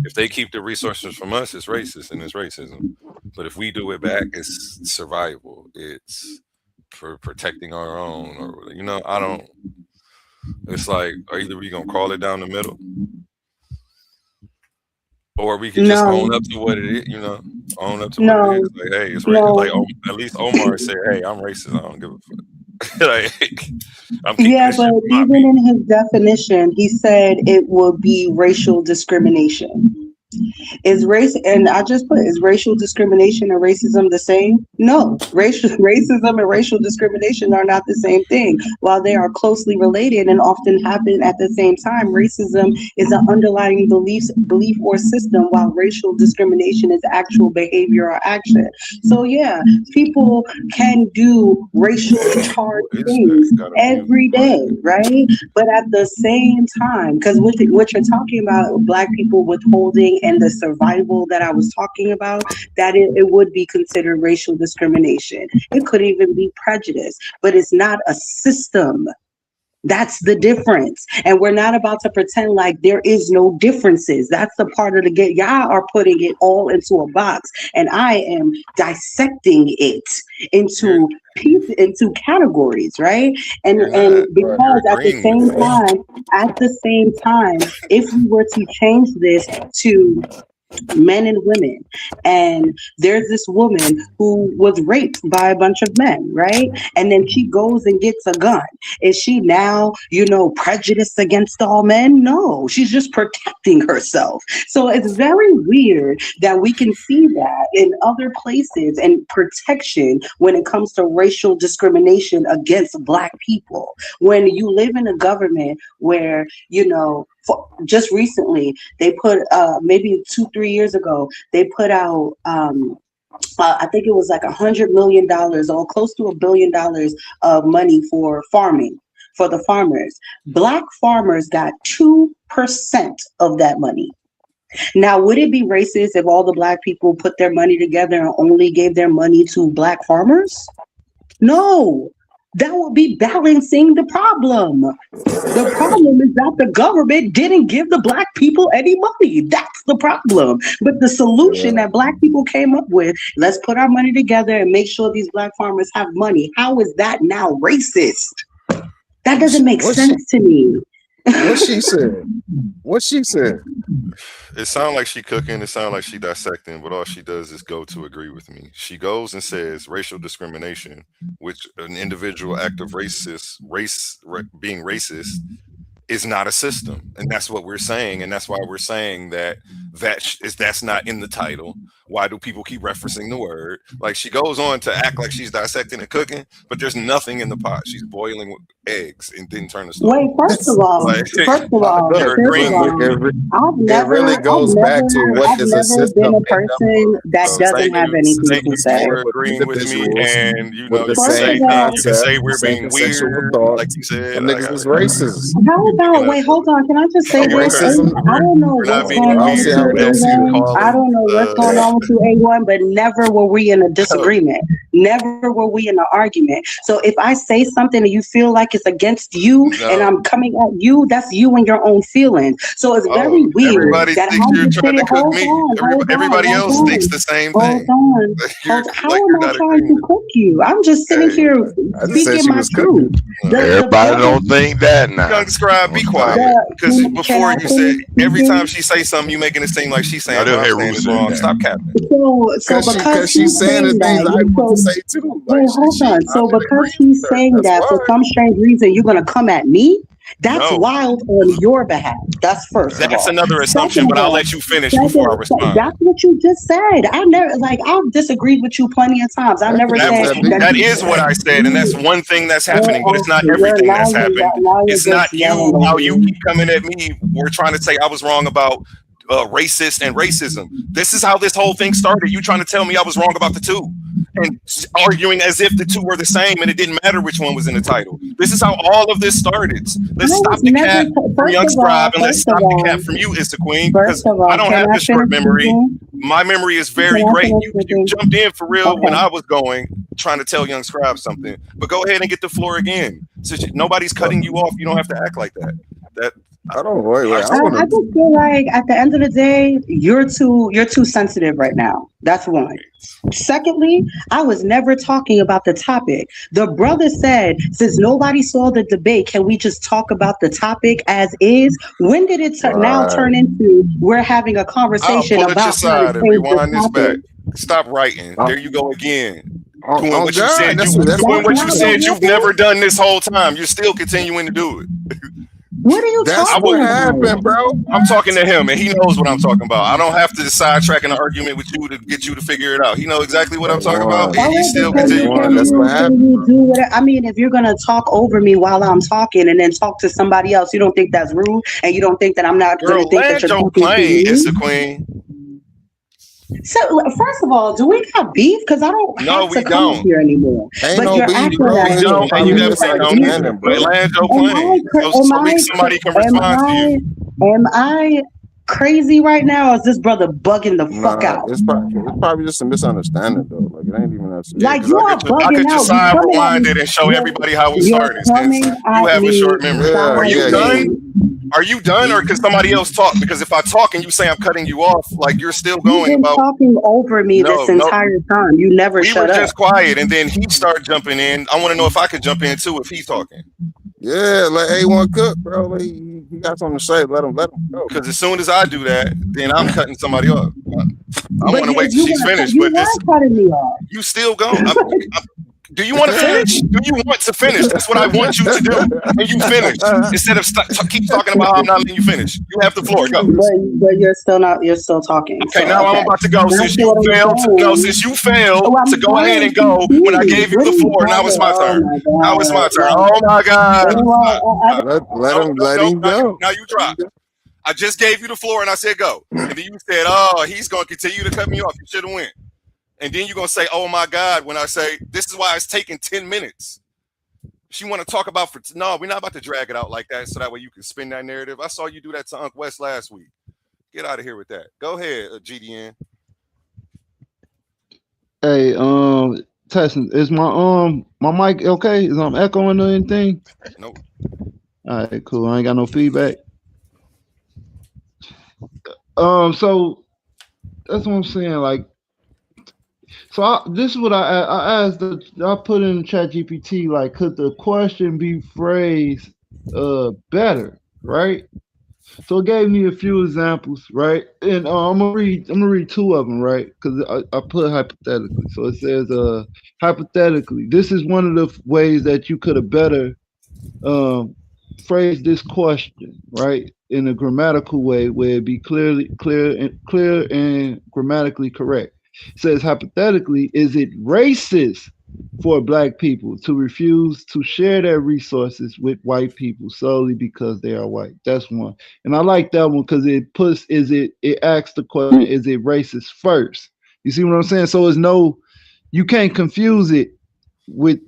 If they keep the resources from us, it's racist and it's racism. But if we do it back, it's survival. It's for protecting our own, or I don't. It's like either we gonna call it down the middle, or we can just own up to what it is, own up to what it is. Like, hey, it's racist. Like, at least Omar said, hey, I'm racist. I don't give a fuck. Like, I'm keeping Yeah, this but shit from my even people. in his definition, he said it would be racial discrimination. Is race, and I just put, is racial discrimination and racism the same? No, racism and racial discrimination are not the same thing. While they are closely related and often happen at the same time, racism is an underlying belief or system, while racial discrimination is actual behavior or action. So yeah, people can do racially charged things every day, right? But at the same time, because what you're talking about, black people withholding and the survival that I was talking about, that it would be considered racial discrimination. It could even be prejudice, but it's not a system. That's the difference. And we're not about to pretend like there is no differences. That's the part of the game. Y'all are putting it all into a box, and I am dissecting it into into categories, right? And because at the same time, if we were to change this to men and women, and there's this woman who was raped by a bunch of men, right? And then she goes and gets a gun. Is she now, prejudiced against all men? No, she's just protecting herself. So it's very weird that we can see that in other places, and protection when it comes to racial discrimination against black people. When you live in a government where, just recently they put maybe 2-3 years ago, they put out I think it was like $100 million or close to $1 billion of money for farming, for the farmers. Black farmers got 2% of that money. Now, would it be racist if all the black people put their money together and only gave their money to black farmers? No, that would be balancing the problem. The problem is that the government didn't give the black people any money. That's the problem. But the solution that black people came up with, let's put our money together and make sure these black farmers have money. How is that now racist? That doesn't make sense to me. What she said? What she said? It sounds like she cooking. It sounds like she dissecting, but all she does is go to agree with me. She goes and says racial discrimination, which an individual act of being racist, is not a system, and that's what we're saying, and that's why we're saying that's not in the title. Why do people keep referencing the word? Like, she goes on to act like she's dissecting and cooking, but there's nothing in the pot. She's boiling with eggs and didn't turn the stove. Wait, first of all, it really goes back to what is a system. I've never been a person that doesn't have anything to say. Agreeing with me, and you can say we're being weird, like you said. Niggas is racist. How about, wait, hold on. Can I just say this? I don't know what's going on with you, I don't know what's going on with you, A1, but never were we in a disagreement. Never were we in an argument. So if I say something and you feel like it's against you and I'm coming at you, that's you and your own feelings. So it's very weird. Everybody thinks you're trying to cook me. Everybody else thinks the same thing. How am I trying to cook you? I'm just sitting here speaking my truth. Everybody don't think that now. Young Scribe, be quiet. Because before you said, every time she say something, you making it seem like she's saying it's wrong. Stop capping. So because she's saying the things I want to say too. Wait, hold on. So because she's saying that for some strange reason, you're gonna come at me? That's wild on your behalf. That's first. That's another assumption, but I'll let you finish before I respond. That's what you just said. I've disagreed with you plenty of times. I never said that is what I said, and that's one thing that's happening, but it's not everything that's happened. It's not you. How you keep coming at me? We're trying to say I was wrong about racist and racism. This is how this whole thing started. You trying to tell me I was wrong about the two, and arguing as if the two were the same and it didn't matter which one was in the title. This is how all of this started. Let's stop the cat from Young Scribe, and let's stop the cat from you, Issa Queen, because I don't have this short memory. My memory is very great. You jumped in for real when I was trying to tell Young Scribe something, but go ahead and get the floor again. Since nobody's cutting you off, you don't have to act like that. I don't wait. I just feel like at the end of the day, you're too sensitive right now. That's one. Secondly, I was never talking about the topic. The brother said, since nobody saw the debate, can we just talk about the topic as is? When did it now turn into we're having a conversation I'll pull about it aside and rewind this back. Stop writing. There you go again. Doing what you said. Doing what you said you've never done this whole time. You're still continuing to do it. What are you That's talking what about? happened, bro. I'm talking to him, and he knows what I'm talking about. I don't have to sidetrack an argument with you to get you to figure it out. He knows exactly what I'm They talking about, won. and he All right, still but They can continue to won. do That's it. what you happened, do bro. what? I mean, if you're gonna talk over me while I'm talking and then talk to somebody else, you don't think that's rude, and you don't think that I'm not gonna Girl, think that land you're your talking to plane, it's the me? queen. So, first of all, do we got beef? Because I don't No, have to we come up don't. here anymore. Ain't But no you're beef, acting bro. We as It's if don't, and probably you I'm definitely don't either. misunderstanding, But bro. land your Am I plane so somebody can respond to you. am I crazy right now? Or is this brother bugging the fuck Nah, out? it's probably just a misunderstanding though. Like it ain't even that Yeah, serious. Like because you I are could I bugging could just out. You side coming at rewind me. it and show You're, everybody how it you're started. Since coming you at have a me short memory, Yeah, are you yeah, done? sideways. Are you done, or can somebody else talk? Because if I talk and you say I'm cutting you off, like you're still You've going been about talking over me this no. entire time. You never We were shut up. just quiet, and then he started jumping in. I want to know if I could jump in too if he's talking. yeah. Let A1 cook, bro. Like, he got something to say. Let him go. Because as soon as I do that, then I'm cutting somebody off. I But want to wait till you she's were finished, you but this were cutting me off. you still going. Do you want to finish? Do you want to finish? That's what I want you to do when you finish. Instead of keep talking about how I'm not letting you finish. You have the floor. Go. But you're still not. You're still talking. Okay, So now I'm okay. about to go. That's Since you what I'm failed, saying. since you failed Oh, to I'm go ahead trying and to go when I see. gave you What the are you floor. Now it's talking? my Oh turn. my Now it's my god! turn. Oh my god. Like, Nope, nope, let nope. him go. Now you drop. I just gave you the floor and I said go, and then you said, "Oh, he's going to continue to cut me off. You should have went." And then you're going to say, "Oh my god," when I say this is why it's taking 10 minutes. She want to talk about no, we're not about to drag it out like that, so that way you can spin that narrative. I saw you do that to Unc West last week. Get out of here with that. Go ahead, GDN. Hey, testing. Is my mic okay? Is I'm echoing or anything? Nope. All right, cool. I ain't got no feedback. So that's what I'm saying. Like, so this is what I asked. I put in the chat GPT. Like, could the question be phrased better? Right. So it gave me a few examples, right? And I'm gonna read two of them, right? Because I put hypothetically. So it says, hypothetically, this is one of the ways that you could have better phrase this question, right, in a grammatical way where it be clear and grammatically correct. It says hypothetically, is it racist for black people to refuse to share their resources with white people solely because they are white? That's one. And I like that one because it asks the question, is it racist first? You see what I'm saying? So it's you can't confuse it with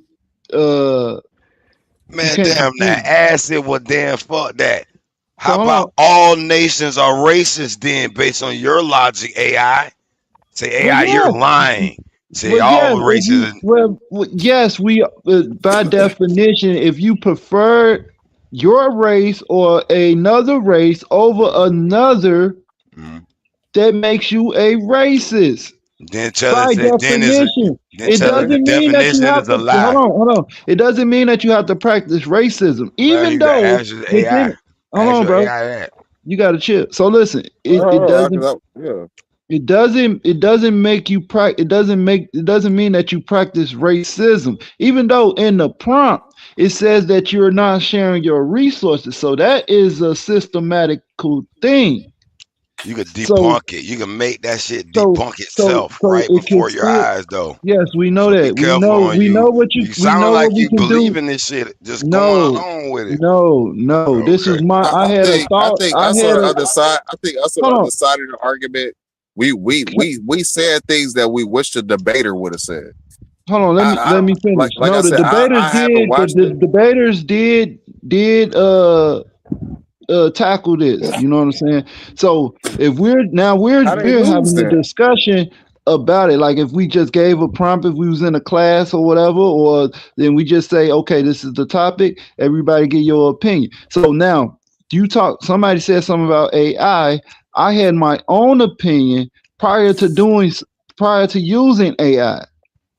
Man, damn that acid. Well, damn, fuck that. How So about all nations are racist then, based on your logic, AI? Say, AI, you're lying. Say, all races. Yes, we by definition, if you prefer your race or another race over another, that makes you a racist. Then tell By us that definition, it the doesn't mean that you definition have is a to lie. hold on. It doesn't mean that you have to practice racism, Well, even you got though ask your AI. within. Hold Ask on, your bro. AI that. You got to chill. So listen, it doesn't. Yeah. It doesn't make you it doesn't mean that you practice racism, even though in the prompt it says that you're not sharing your resources. So that is a systematical thing. You could debunk it. You can make that shit So debunk itself right it can before your still. eyes, though. Yes, we know So be that. careful on We you. know what You we sound know like what we you can do. believe in this shit. Just going No, along with it. no. This Okay. is my. I had a I thought. think I us had on the a. other side. I think us on the Hold on. other side of the argument. We said things that we wish the debater would have said. Hold on, let me finish. Like I No, the said, debaters I haven't watched the it. debaters did tackle this. You know what I'm saying? So if we're How they lose having a then? discussion about it, like if we just gave a prompt, if we was in a class or whatever, or then we just say, okay, this is the topic, everybody get your opinion. So now somebody said something about AI. I had my own opinion prior to using AI.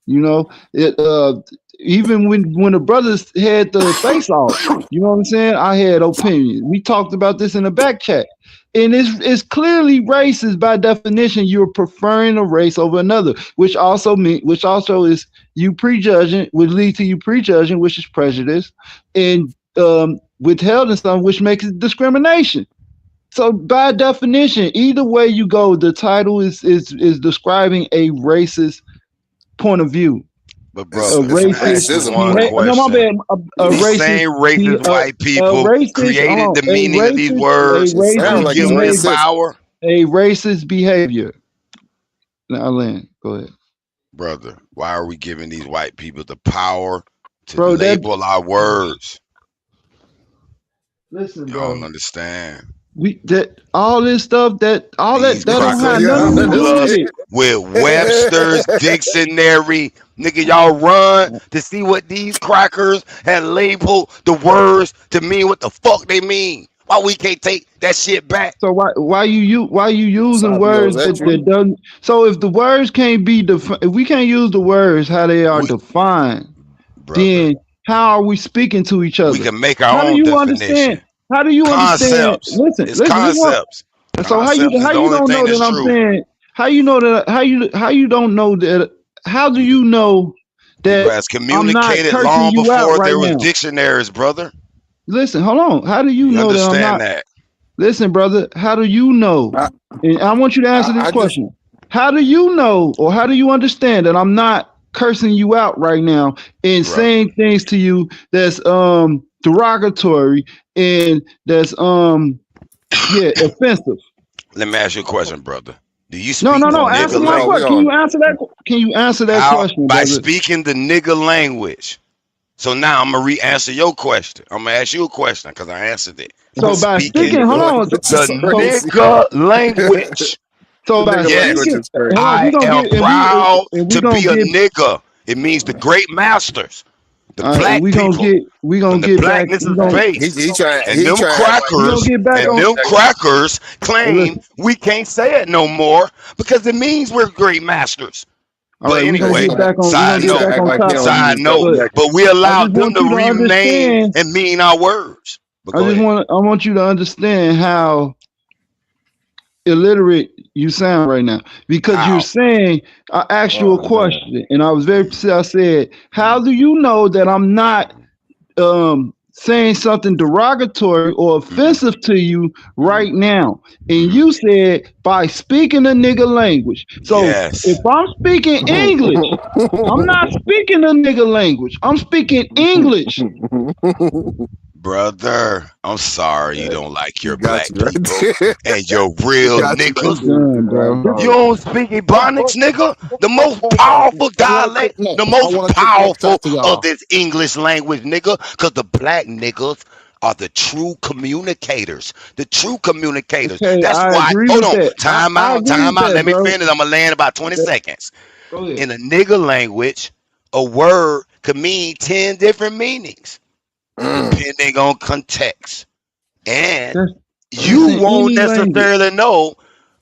You know, even when the brothers had the face off, you know what I'm saying? I had opinions. We talked about this in the back chat. And it's clearly racist by definition. You're preferring a race over another, which also is you prejudging, would lead to you prejudging, which is prejudice. And withholding something, which makes it discrimination. So by definition, either way you go, the title is describing a racist point of view. But A brother, let me ask you racist racism, one bro. no, my bad. question. A These racist same racist white a people racist created the meaning of these a words, It and sounds we racist like give it's them this behavior. racist. power. A racist behavior. Now, Lynn, go ahead. Brother, why are we giving these white people the power to Bro, that label our words? listen, Y'all don't bro. understand. We that all this stuff that all These that don't So have crackers y'all nothing to fool do with us it. understand. with Webster's dictionary. Nigga, y'all run to see what these crackers had labeled the words to mean what the fuck they mean. Why we can't take that shit back? So why you using Suave Bos, words that that you? doesn't? So if the words can't be if we can't use the words how they are We, defined, brother, then how are we speaking to each we other? can make our How do own you understand? definition. How do you understand? Concepts. Listen, It's listen. This one. concepts. So Concepts is how the you only don't thing know that's that I'm true. saying? How you don't know that? How do you know that Because I'm not communicated cursing long you out before right there was now? dictionaries, brother. Listen, hold on. How do you You know that I'm understand not? that? Listen, brother. How do you know? I, And I want you to answer this I just question. How do you know, or how do you understand that I'm not cursing you out right now and Brother. saying things to you that's derogatory and that's offensive? Let me ask you a question, brother. Do you No, speak no, the no. nigga Answer my no, we question. language? Can you on. answer that? Can you answer that How? question, By brother? speaking the nigga language. So now I'm gonna re-answer your question. I'm gonna ask you a question because I answered it. So by The Speaking speaking, nigga hold on. language the is So crazy. nigga language. so The by nigga language Yes, speaking, is crazy. hold on. We I gonna am get proud and we to gonna be a get nigga. It means the great masters, the all right. black people, We when gonna the get back. blackness We is gonna based. And He them trying to act like we he gonna crackers get back and on. telling them niggas. crackers Hey, claim listen. we can't say it no more because it means we're great masters. All But right, Yeah, anyway, he side he trying note, to act like he don't side use double note. but decker. But we I just allowed them want to you to rename understand. and mean our words. But go ahead. I want you to understand how illiterate you sound right now because you're How? saying I asked you a Oh man. question and I was very Mm, I said, how mm, do you know that I'm not mm, saying something derogatory or mm, offensive to you mm, right now? And mm. you said by speaking the nigga language. So if Yes. I'm speaking English, I'm not speaking the nigga language. I'm speaking English. Brother, I'm sorry you Hey, don't like he your got black you right people there. and your He real got you right I'm niggas. there. done, I bro. You told don't speak Ebonics, nigga. The most powerful I want to dialect, cook next. the I most want to cook next powerful after of y'all. this English language, nigga. Because the black niggas are the true communicators. The true communicators. Okay, That's I why, agree hold with on. that. Time I out, agree time with out. that, Let me bro. finish. I'm going to land about 20 That- seconds. Go ahead. In a nigga language, a word could mean 10 different meanings, you. depending on context. And That's that's you in won't any language. necessarily know.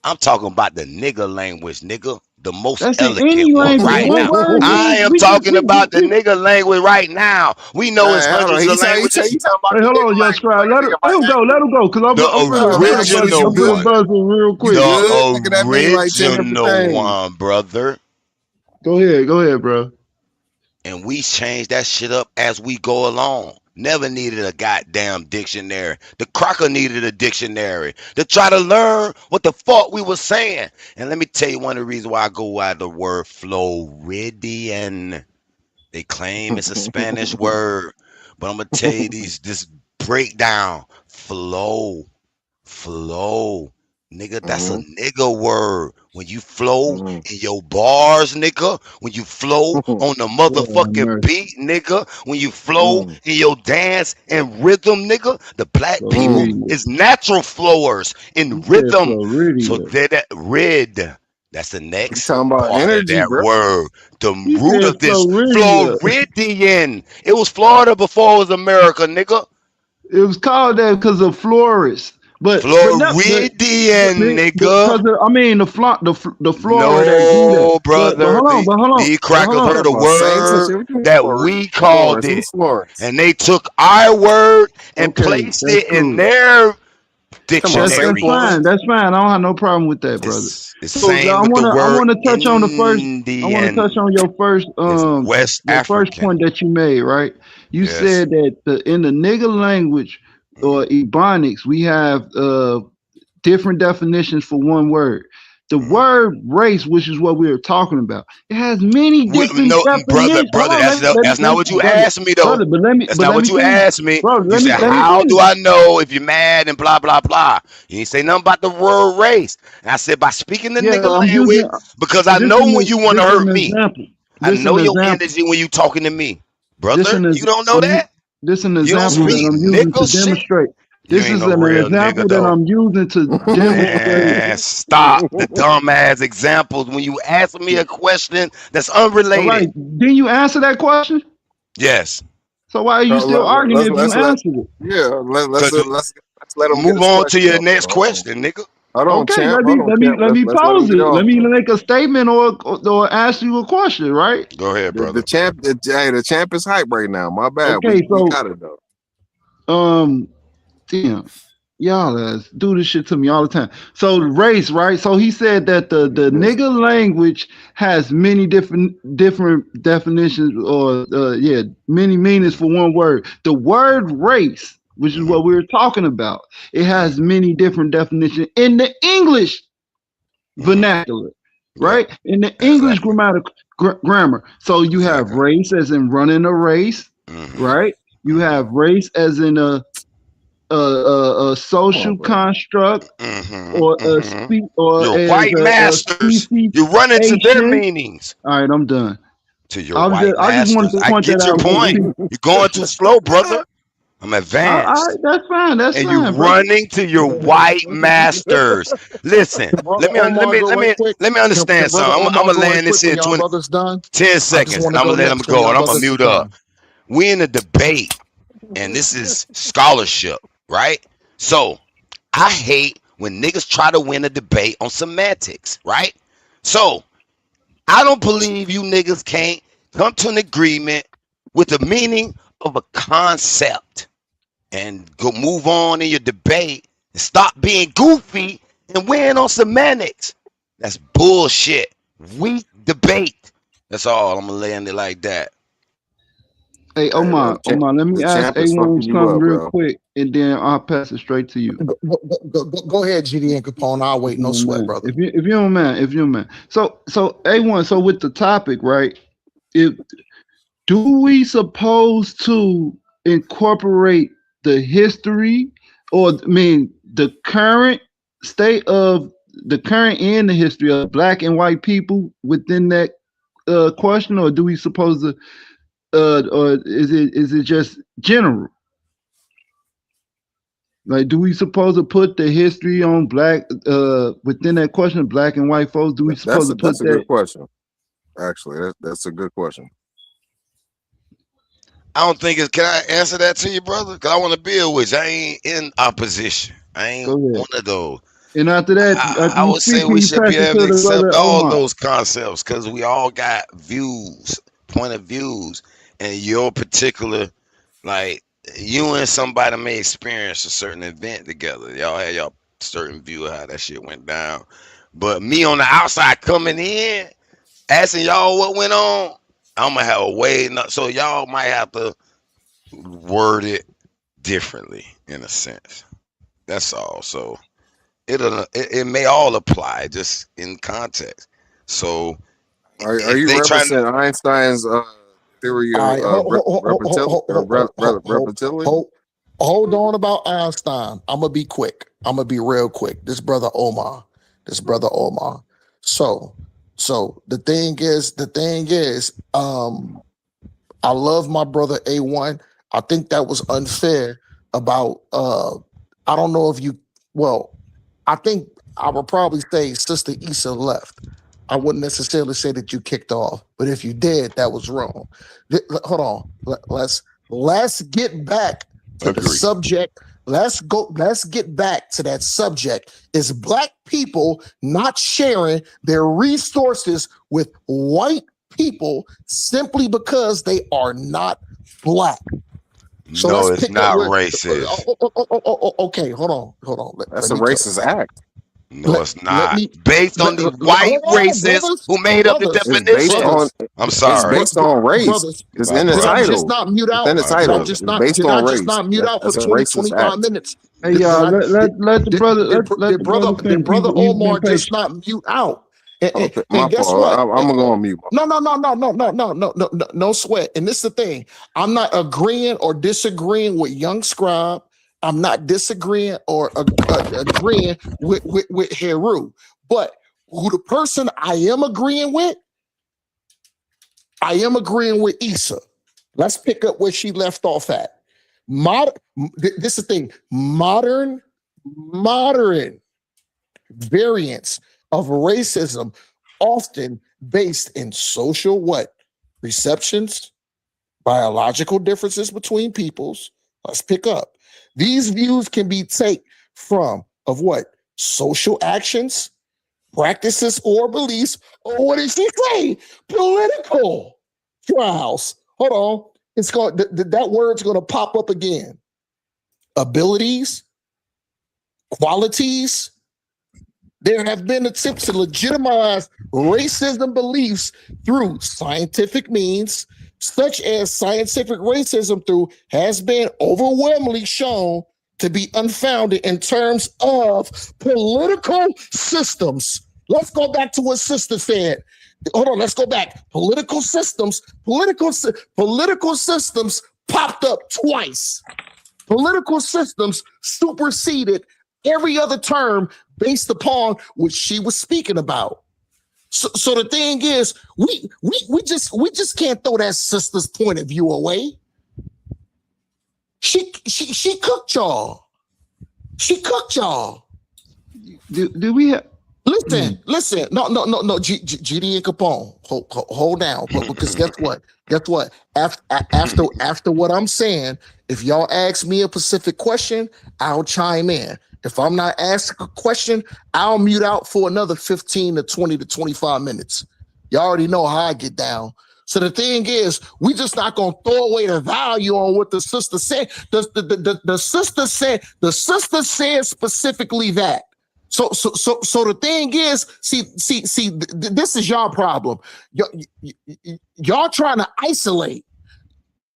I'm talking about the nigga language, nigga. The most That's in elegant any one language. right What now. word I mean? am We just talking about the nigga language right now. We know it's Hey, hold on. hundreds of languages. He talking about Hey, the hold nigga on, young language scribe. like a nigga might Let him go, cause The man, that shit is you original I'm finna one. good. buzz him real You quick. The good? Nigga, that mean like 10 different original things. one, brother. Go ahead, bro. And we change that shit up as we go along. Never needed a goddamn dictionary. The Crocker needed a dictionary to try to learn what the fuck we was saying. And let me tell you one of the reasons why I go out the word Floridian. They claim it's a Spanish word, but I'm gonna tell you this breakdown. Flow. Nigga, that's a Mhm, nigga word. When you flow mhm, in your bars, nigga. When you flow on the Lord have motherfucking mercy. beat, nigga. When you flow mhm, in your dance and rhythm, nigga. The black people mhm. Floridian. is natural flowers in He said rhythm. So Floridian. they're that red. That's the You next talking about part of energy, that bro? word. The He root said of this Floridian. Floridian. It was Florida before it was America, nigga. It was called that because of florist. But not Floridian, because nigga. I mean the flora that grew there. No, But brother. These hold crackers You on. heard talking a about Saints and word shit? What you mean that Florence? we called Florence? it, Who's Florence? and they took our word and Okay, placed that's it in cool. their Talking about St. That's dictionary. fine. Florence? That's fine. I don't have no problem with that, brother. It's So same with the I word wanna touch on the first. I want to touch Indian. on It's West your first African. point that you made. Right? You Yes. said that in the nigger language, or Ebonics, we have different definitions for one word. The word race, which is what we were talking about, it has many different No, brother, definitions. Hold brother, on, that's not what you brother, asked me though. brother, but let me, That's but not let what me you finish, asked me. bro. You said, Let me how do finish. I know if you're mad and blah blah blah? You didn't say nothing about the word race. And I said by speaking the Yeah, nigga I'm language, using because I this know in when you want to this hurt an me. example. I This know an your example. energy when you talking to me, This brother. an You ex- don't know I'm u- that? this an You don't example that speak I'm using to nigga shit. demonstrate. You This ain't is no an real nigga example that though. I'm using to demonstrate. Man, stop the dumbass examples when you ask me a question that's All right, unrelated. didn't you answer that question? Yes, So why are you still arguing if you Let's let answered it? yeah let's because let's let him get move his on to question your up. next Hold on, question, nigga. Okay, champ. Hold on, champ. let me Let's let him pose get it. off. Let me make a statement or ask you a question, right? Go ahead, The brother. champ, the champ is hype right now. My bad. Okay, We so got it though. damn, y'all do this shit to me all the time. So the race, right? So he said that the nigga language has many different definitions or many meanings for one word. The word race, which is what we were talking about, it has many different definitions in the English vernacular, Yeah, right? In the English exactly. grammar. So you have Exactly. race as in running a race, right? You have race as in a social construct or a or Your as white a masters, you run into their speciation. meanings. All right, I'm done. To your white I just wanted masters. to I point that get your out to the point. people. You're going too slow, brother. I'm All right, advanced. that's And you fine, brother. running to your white masters. Listen, Can Brother Omar go right quick? let me Can understand Brother something. I'm Omar gonna go right land this quick here when in y'all 20, brothers done? 10 I just seconds, want and to I'm go gonna let them next when go, y'all and I'm gonna brothers are mute up. done. We in a debate, and this is scholarship, right? So I hate when niggas try to win a debate on semantics, right? So I don't believe you niggas can't come to an agreement with the meaning of a concept and go move on in your debate and stop being goofy and win on semantics. That's bullshit. Weak debate. That's all. I'm gonna land it like that. Hey Hey, Omar, let me the ask champ is A1 fucking you something up, real bro. quick, and then I'll pass it straight to you. Go ahead, GD and Capone. I'll If wait. you No don't sweat, mind. brother. If you don't mind, if you don't mind. So A1, so with the topic, right? If do we suppose to incorporate the history or I mean the current state of the current and the history of black and white people within that question, or do we suppose to or is it just general? Like, do we suppose to put the history on black within that question of black and white folks? Do we suppose to put That's a that? good question. Actually, that's a good question. I don't think it's. Can I answer that to you, brother? Cause I want to build with you. I ain't in opposition. I Go ain't ahead. one of those. And after that, after I you would say speak, can we you should pass be it able to to the accept brother all Omar? those concepts because we all got views, point of views, and your particular, like, you and somebody may experience a certain event together. Y'all had y'all certain view of how that shit went down. But me on the outside coming in, asking y'all what went on, I'm gonna have a way. So y'all might have to word it differently in a sense. That's all. So it may all apply just in context. So Are if you they trying to, referencing Einstein's theory All of right, repetibility? hold on about Einstein. I'm gonna be quick. I'm gonna be real quick. This brother Omar. So, the thing is, I love my brother A1. I think that was unfair about I don't know if you well, I think I would probably say Sister Issa left. I wouldn't necessarily say that you kicked off, but if you did, that was wrong. Hold on. Let's get back to the agree. subject. Let's get back to that subject. Is black people not sharing their resources with white people simply because they are not black? So No, let's it's pick up not where racist. okay, hold on. That's Let a me tell racist act. No, it's let not. me Based on the white hold on, racists brothers, who made up the brothers, It's based definition. on brothers, I'm it's sorry. based on race. brothers. It's My in the Did I brother. just title. not mute It's in out? the My Did I title. brother. just It's not? based Did I on just race. not mute out for That's a 20, racist 25 act. minutes? Hey Did y'all, I? let the brother let the brother Did finish. brother He's been Omar just patient. not mute out? Okay, my And guess fault. what? I'm gonna go on mute. No sweat. And this is the thing. I'm not agreeing or disagreeing with Young Scribe. I'm not disagreeing or agreeing with Heru. But who the person I am agreeing with Issa. Let's pick up where she left off at. This is the thing. Modern variants of racism, often based in social what? Receptions, biological differences between peoples. Let's pick up. These views can be taken from of what? Social actions, practices, or beliefs, or what did she say? Political trials. Hold on. It's going that word's going to pop up again. Abilities, qualities. There have been attempts to legitimize racism beliefs through scientific means, such as scientific racism through has been overwhelmingly shown to be unfounded in terms of political systems. Let's go back to what Sister said. Hold on, let's go back. Political systems popped up twice. Political systems superseded every other term based upon what she was speaking about. So the thing is, we just can't throw that sister's point of view away. She cooked y'all. She cooked y'all. Do we have? Listen. No. GD and Capone, hold down. But because guess what? After what I'm saying, if y'all ask me a specific question, I'll chime in. If I'm not asked a question, I'll mute out for another 15 to 20 to 25 minutes. You already know how I get down. So the thing is, we just not gonna throw away the value on what the sister said. The sister said specifically that. So the thing is, this is y'all problem. Y'all trying to isolate.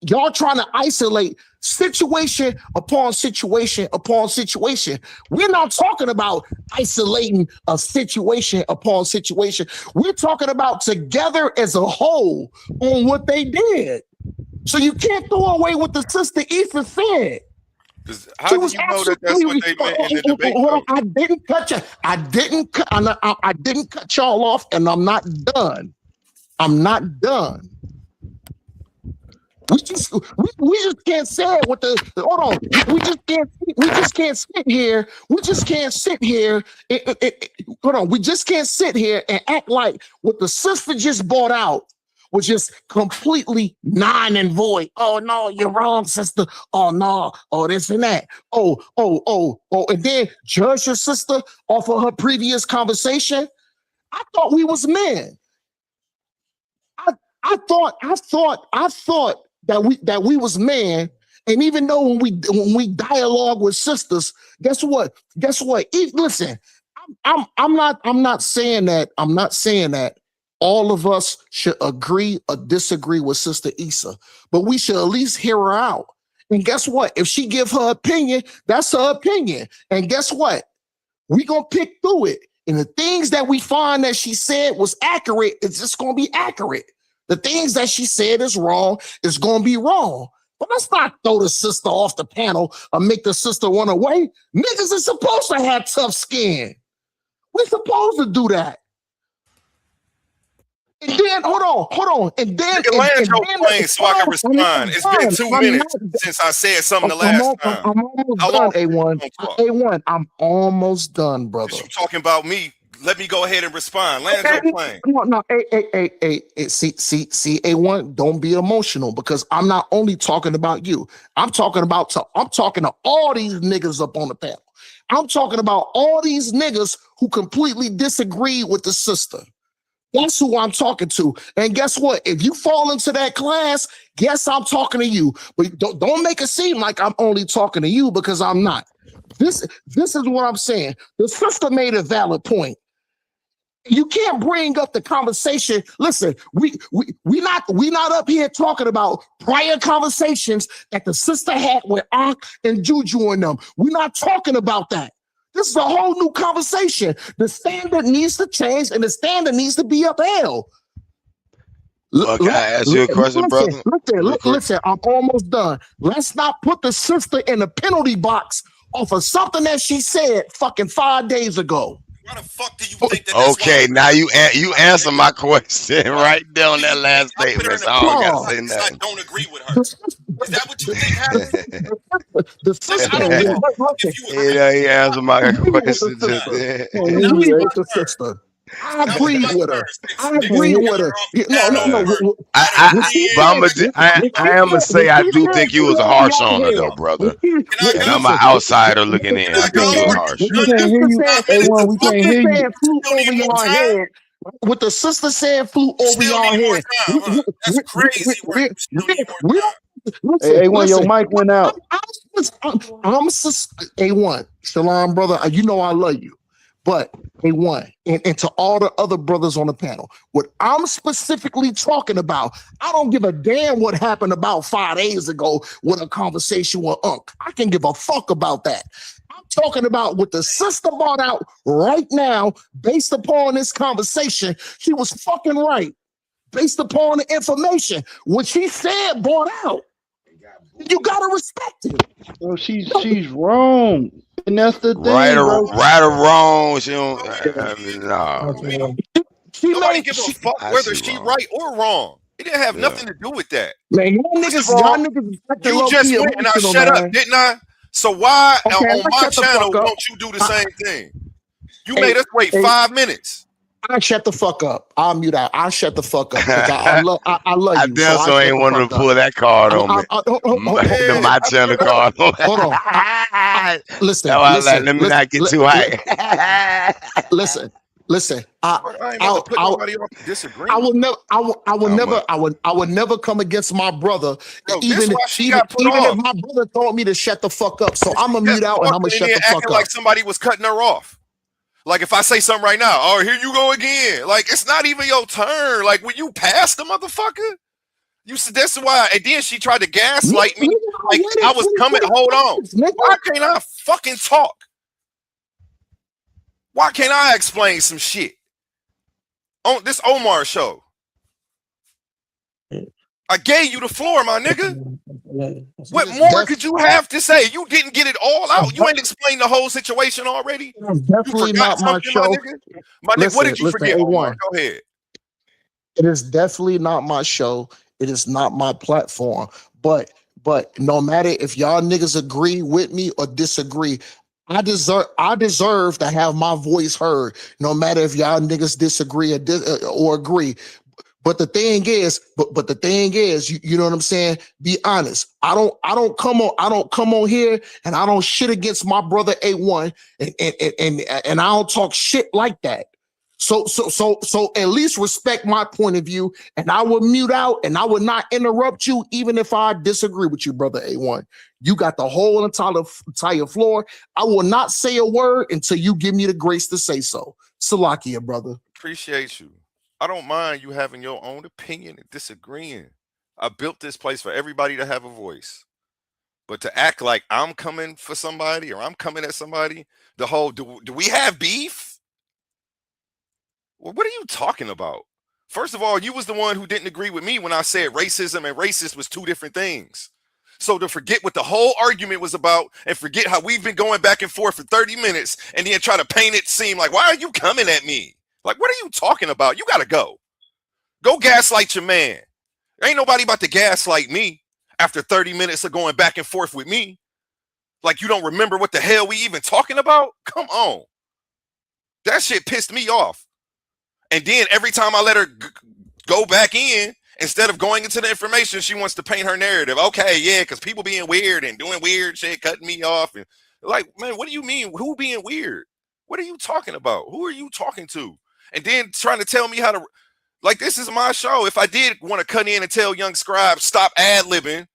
Y'all trying to isolate situation upon situation upon situation. We're not talking about isolating a situation upon situation. We're talking about together as a whole on what they did. So you can't throw away what the sister Issa said. How do you know that that's what they meant in the debate? I didn't cut you. I didn't cut y'all off, and I'm not done. We just can't say it with the hold on. We just can't sit here. Hold on. We just can't sit here and act like what the sister just brought out was just completely non and void. Oh no, you're wrong, sister. Oh no, oh this and that. Oh, and then judge your sister off of her previous conversation. I thought we was men. I thought that we was man. And even though when we dialogue with sisters, guess what? Listen, I'm not saying that all of us should agree or disagree with Sister Issa, but we should at least hear her out. And guess what? If she give her opinion, that's her opinion. And guess what? We gonna pick through it. And the things that we find that she said was accurate, it's just gonna be accurate. The things that she said is wrong is going to be wrong. But let's not throw the sister off the panel or make the sister run away. Niggas are supposed to have tough skin. We're supposed to do that. And then, hold on. And then, land your plane so I can respond. It's been 2 minutes since I said something the last time. I'm almost done, A1. A1, I'm almost done, brother. You talking about me? Let me go ahead and respond. Land your plane. No. See, A1, don't be emotional because I'm not only talking about you. I'm talking to all these niggas up on the panel. I'm talking about all these niggas who completely disagree with the sister. That's who I'm talking to. And guess what? If you fall into that class, guess I'm talking to you. But don't make it seem like I'm only talking to you because I'm not. This is what I'm saying. The sister made a valid point. You can't bring up the conversation. Listen, we not up here talking about prior conversations that the sister had with Ankh and Juju and them. We're not talking about that. This is a whole new conversation. The standard needs to change and the standard needs to be upheld. Well, can I ask you a question, brother? Listen, I'm almost done. Let's not put the sister in the penalty box off of something that she said fucking 5 days ago. Why the fuck do you think that? Okay, now you answer my question right there on that last statement. So I don't gotta say nothing. I don't agree with her. Is that what you think happened? The sister, I don't give he answered my question just then. The sister. I agree with her. I agree with her. No. I am gonna say I do think you was harsh on her though, brother. And I'm an outsider looking in. I think you were harsh. We can't hear you. A1, we can't hear you. Flew over your head. With the sister saying flew over your head. That's crazy. A1, your mic went out. I'm A1, Shalom, brother. You know I love you. But A1, and to all the other brothers on the panel, what I'm specifically talking about, I don't give a damn what happened about 5 days ago with a conversation with Unc. I can give a fuck about that. I'm talking about what the sister brought out right now, based upon this conversation. She was fucking right, based upon the information. What she said brought out. You gotta respect it. Well, she's wrong. And that's the thing, right or wrong, she don't. Nobody give a fuck whether she right or wrong. It didn't have nothing to do with that. Man, y'all niggas you just went and I shut up, didn't I? So why on my channel won't you do the same thing? You made us wait 5 minutes. I shut the fuck up. I'll mute out. I'll shut the fuck up because I love you. I damn so ain't wanted to pull that card on me. The my channel card. Hold on. Listen. Let me not get too high. Listen. I would never come against my brother, even if my brother told me to shut the fuck up. So I'm gonna mute out and I'm gonna shut the fuck up. Like somebody was cutting her off. Like if I say something right now, oh, here you go again. Like it's not even your turn. Like when you pass the motherfucker, you said that's why. And then she tried to gaslight me. Like I was coming. Hold on. Why can't I fucking talk? Why can't I explain some shit on this Omar show? I gave you the floor, my nigga. What more could you have to say? You didn't get it all out. You ain't explained the whole situation already. Definitely not my show. My nigga, what did you forget? Omar? Go ahead. It is definitely not my show. It is not my platform. But no matter if y'all niggas agree with me or disagree, I deserve to have my voice heard. No matter if y'all niggas disagree or agree. But the thing is, you know what I'm saying? Be honest. I don't come on here and I don't shit against my brother A1 and I don't talk shit like that. So at least respect my point of view, and I will mute out and I will not interrupt you even if I disagree with you, brother A1. You got the whole entire floor. I will not say a word until you give me the grace to say so. Salakia, brother. Appreciate you. I don't mind you having your own opinion and disagreeing. I built this place for everybody to have a voice. But to act like I'm coming for somebody or I'm coming at somebody, the whole, do we have beef? Well, what are you talking about? First of all, you was the one who didn't agree with me when I said racism and racist was two different things. So to forget what the whole argument was about and forget how we've been going back and forth for 30 minutes and then try to paint it seem like, why are you coming at me? Like, what are you talking about? You got to go. Go gaslight your man. There ain't nobody about to gaslight me after 30 minutes of going back and forth with me. Like, you don't remember what the hell we even talking about? Come on. That shit pissed me off. And then every time I let her go back in, instead of going into the information, she wants to paint her narrative. Okay, yeah, because people being weird and doing weird shit, cutting me off. And like, man, what do you mean? Who being weird? What are you talking about? Who are you talking to? And then trying to tell me how to, like, this is my show. If I did want to cut in and tell young Scribe, stop ad-libbing,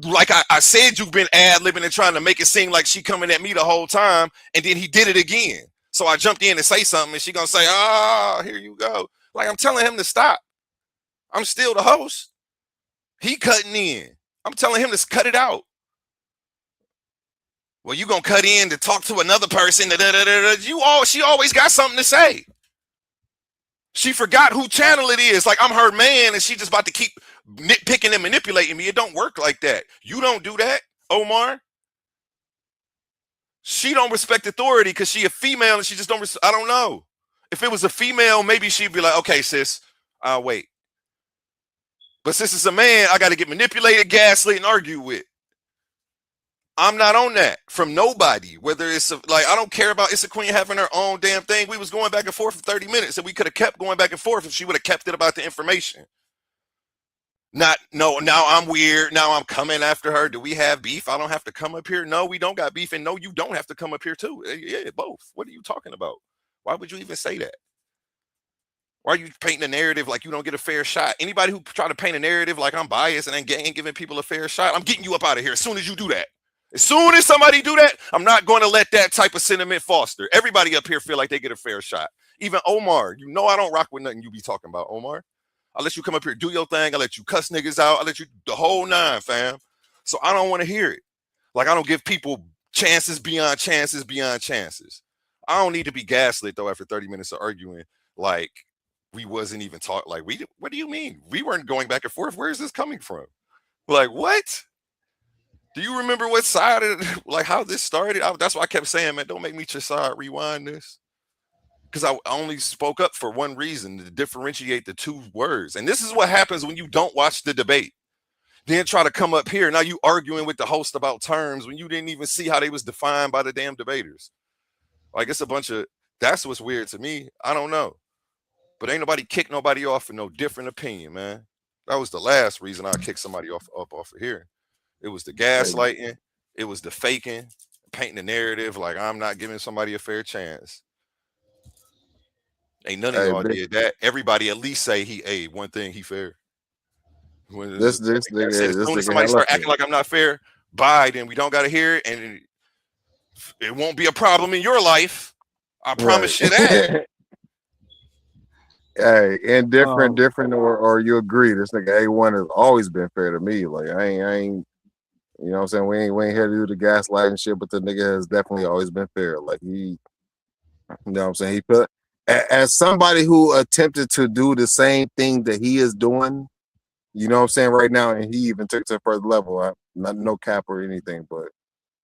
Like I said, you've been ad-libbing and trying to make it seem like she coming at me the whole time, and then he did it again. So I jumped in to say something, and she gonna say, "Ah, here you go." Like I'm telling him to stop. I'm still the host. He cutting in. I'm telling him to cut it out. Well, you gonna cut in to talk to another person? She always got something to say. She forgot who channel it is. Like I'm her man, and she just about to keep nitpicking and manipulating me. It don't work like that. You don't do that, Omar. She don't respect authority because she a female and she just don't. I don't know. If it was a female, maybe she'd be like, "Okay, sis, I'll wait." But since it's a man, I got to get manipulated, gaslit, and argue with. I'm not on that from nobody. Whether it's like I don't care about Issa Queen having her own damn thing. We was going back and forth for 30 minutes, and we could have kept going back and forth if she would have kept it about the information. Not no. Now I'm weird. Now I'm coming after her. Do we have beef? I don't have to come up here. No, we don't got beef, and no, you don't have to come up here too. Yeah, both. What are you talking about? Why would you even say that? Why are you painting a narrative like you don't get a fair shot? Anybody who try to paint a narrative like I'm biased and ain't giving people a fair shot, I'm getting you up out of here as soon as you do that. As soon as somebody do that, I'm not going to let that type of sentiment foster. Everybody up here feel like they get a fair shot. Even Omar, you know I don't rock with nothing you be talking about, Omar. I'll let you come up here, do your thing. I'll let you cuss niggas out. I'll let you the whole nine, fam. So I don't want to hear it. Like I don't give people chances beyond chances beyond chances. I don't need to be gaslit though after 30 minutes of arguing. Like we wasn't even talking. Like what do you mean? We weren't going back and forth. Where is this coming from? Like what? Do you remember what side of like how this started? That's why I kept saying, man, don't make me your side rewind this. Because I only spoke up for one reason, to differentiate the two words. And this is what happens when you don't watch the debate. Then try to come up here. Now you arguing with the host about terms when you didn't even see how they was defined by the damn debaters. Like it's a bunch of, that's what's weird to me. I don't know. But ain't nobody kicked nobody off for no different opinion, man. That was the last reason I kicked somebody off of here. It was the gaslighting. It was the faking, painting the narrative like I'm not giving somebody a fair chance. Ain't none of y'all did that. Everybody at least say one thing he fair. This as soon as somebody start acting like I'm not fair, bye, then we don't got to hear it, and it won't be a problem in your life. I promise you that. Hey, indifferent, or you agree? This nigga A1 has always been fair to me. Like I ain't, you know what I'm saying? We ain't here to do the gaslighting shit, but the nigga has definitely always been fair. Like he, you know what I'm saying? He put as somebody who attempted to do the same thing that he is doing, you know what I'm saying, right now, and he even took it to a further level. Not no cap or anything, but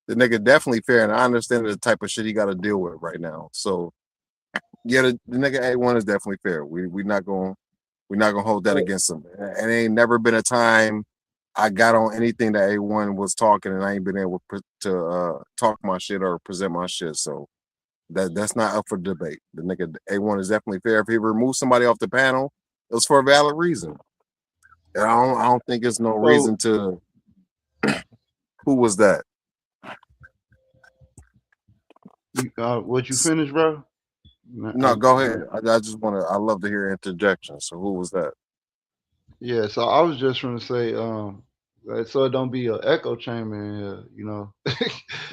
the nigga definitely fair, and I understand the type of shit he got to deal with right now. So yeah, the nigga A1 is definitely fair. We're not gonna hold that against him. And it ain't never been a time I got on anything that A1 was talking and I ain't been able to talk my shit or present my shit. So that's not up for debate. The nigga A1 is definitely fair. If he removed somebody off the panel, it was for a valid reason. And I don't think it's no reason to. Who was that? What you finished, bro? No, go ahead. I just want to. I love to hear interjections. So who was that? Yeah, so I was just trying to say, so it don't be an echo chamber in here, you know.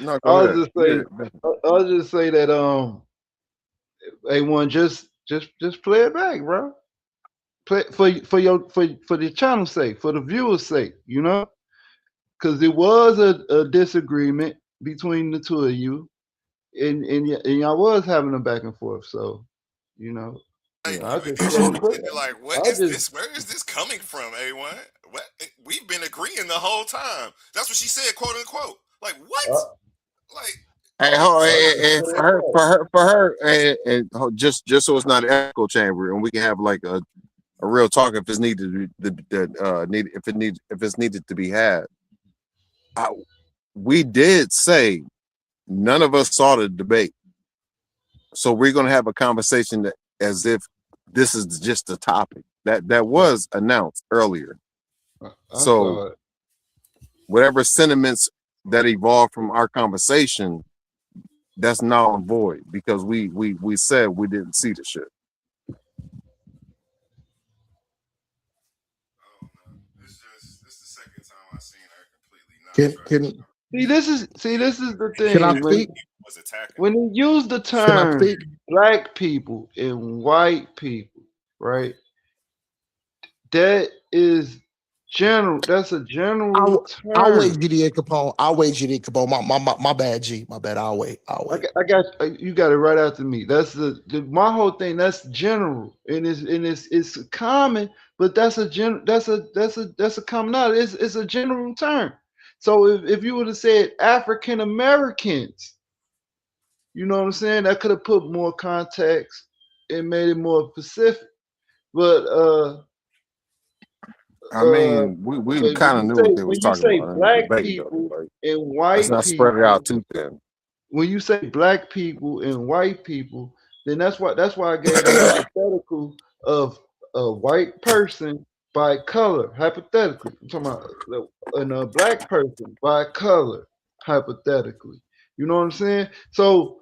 No, go ahead. I'll just say that A1 just play it back, bro. Play for the channel's sake, for the viewers' sake, you know, because it was a disagreement between the two of you, and y'all was having a back and forth, so you know. I just like, what is this? Where is this coming from, A1? What? We've been agreeing the whole time. That's what she said, quote unquote. Like, what? Like, hey, for her, and just so it's not an echo chamber, and we can have like a real talk if it's needed, if it's needed to be had. We did say none of us saw the debate, so we're gonna have a conversation as if this is just a topic that was announced earlier. So whatever sentiments that evolved from our conversation, that's null and void because we said we didn't see the shit. It's the second time I've seen her completely Can this is the can I thing. speak? When you use the Can I term speak? black people and white people, right? That is general. That's a general I'll wait, term. GDA Capone. I'll wait, GDA Capone. My bad, G. My bad. I'll wait. I got you. Got it right after me. That's my whole thing. That's general, and it's common, but that's a commonality. It's a general term. So if you would have said African Americans, you know what I'm saying, that could have put more context and made it more specific. But I mean, we but kind of knew what they was when you talking say about in the black debate, though. people Like, and let's white not spread it people, out too thin. when you say black people and white people, then that's why I gave the hypothetical of a white person by color, hypothetically. I'm talking about a black person by color, hypothetically. You know what I'm saying? So,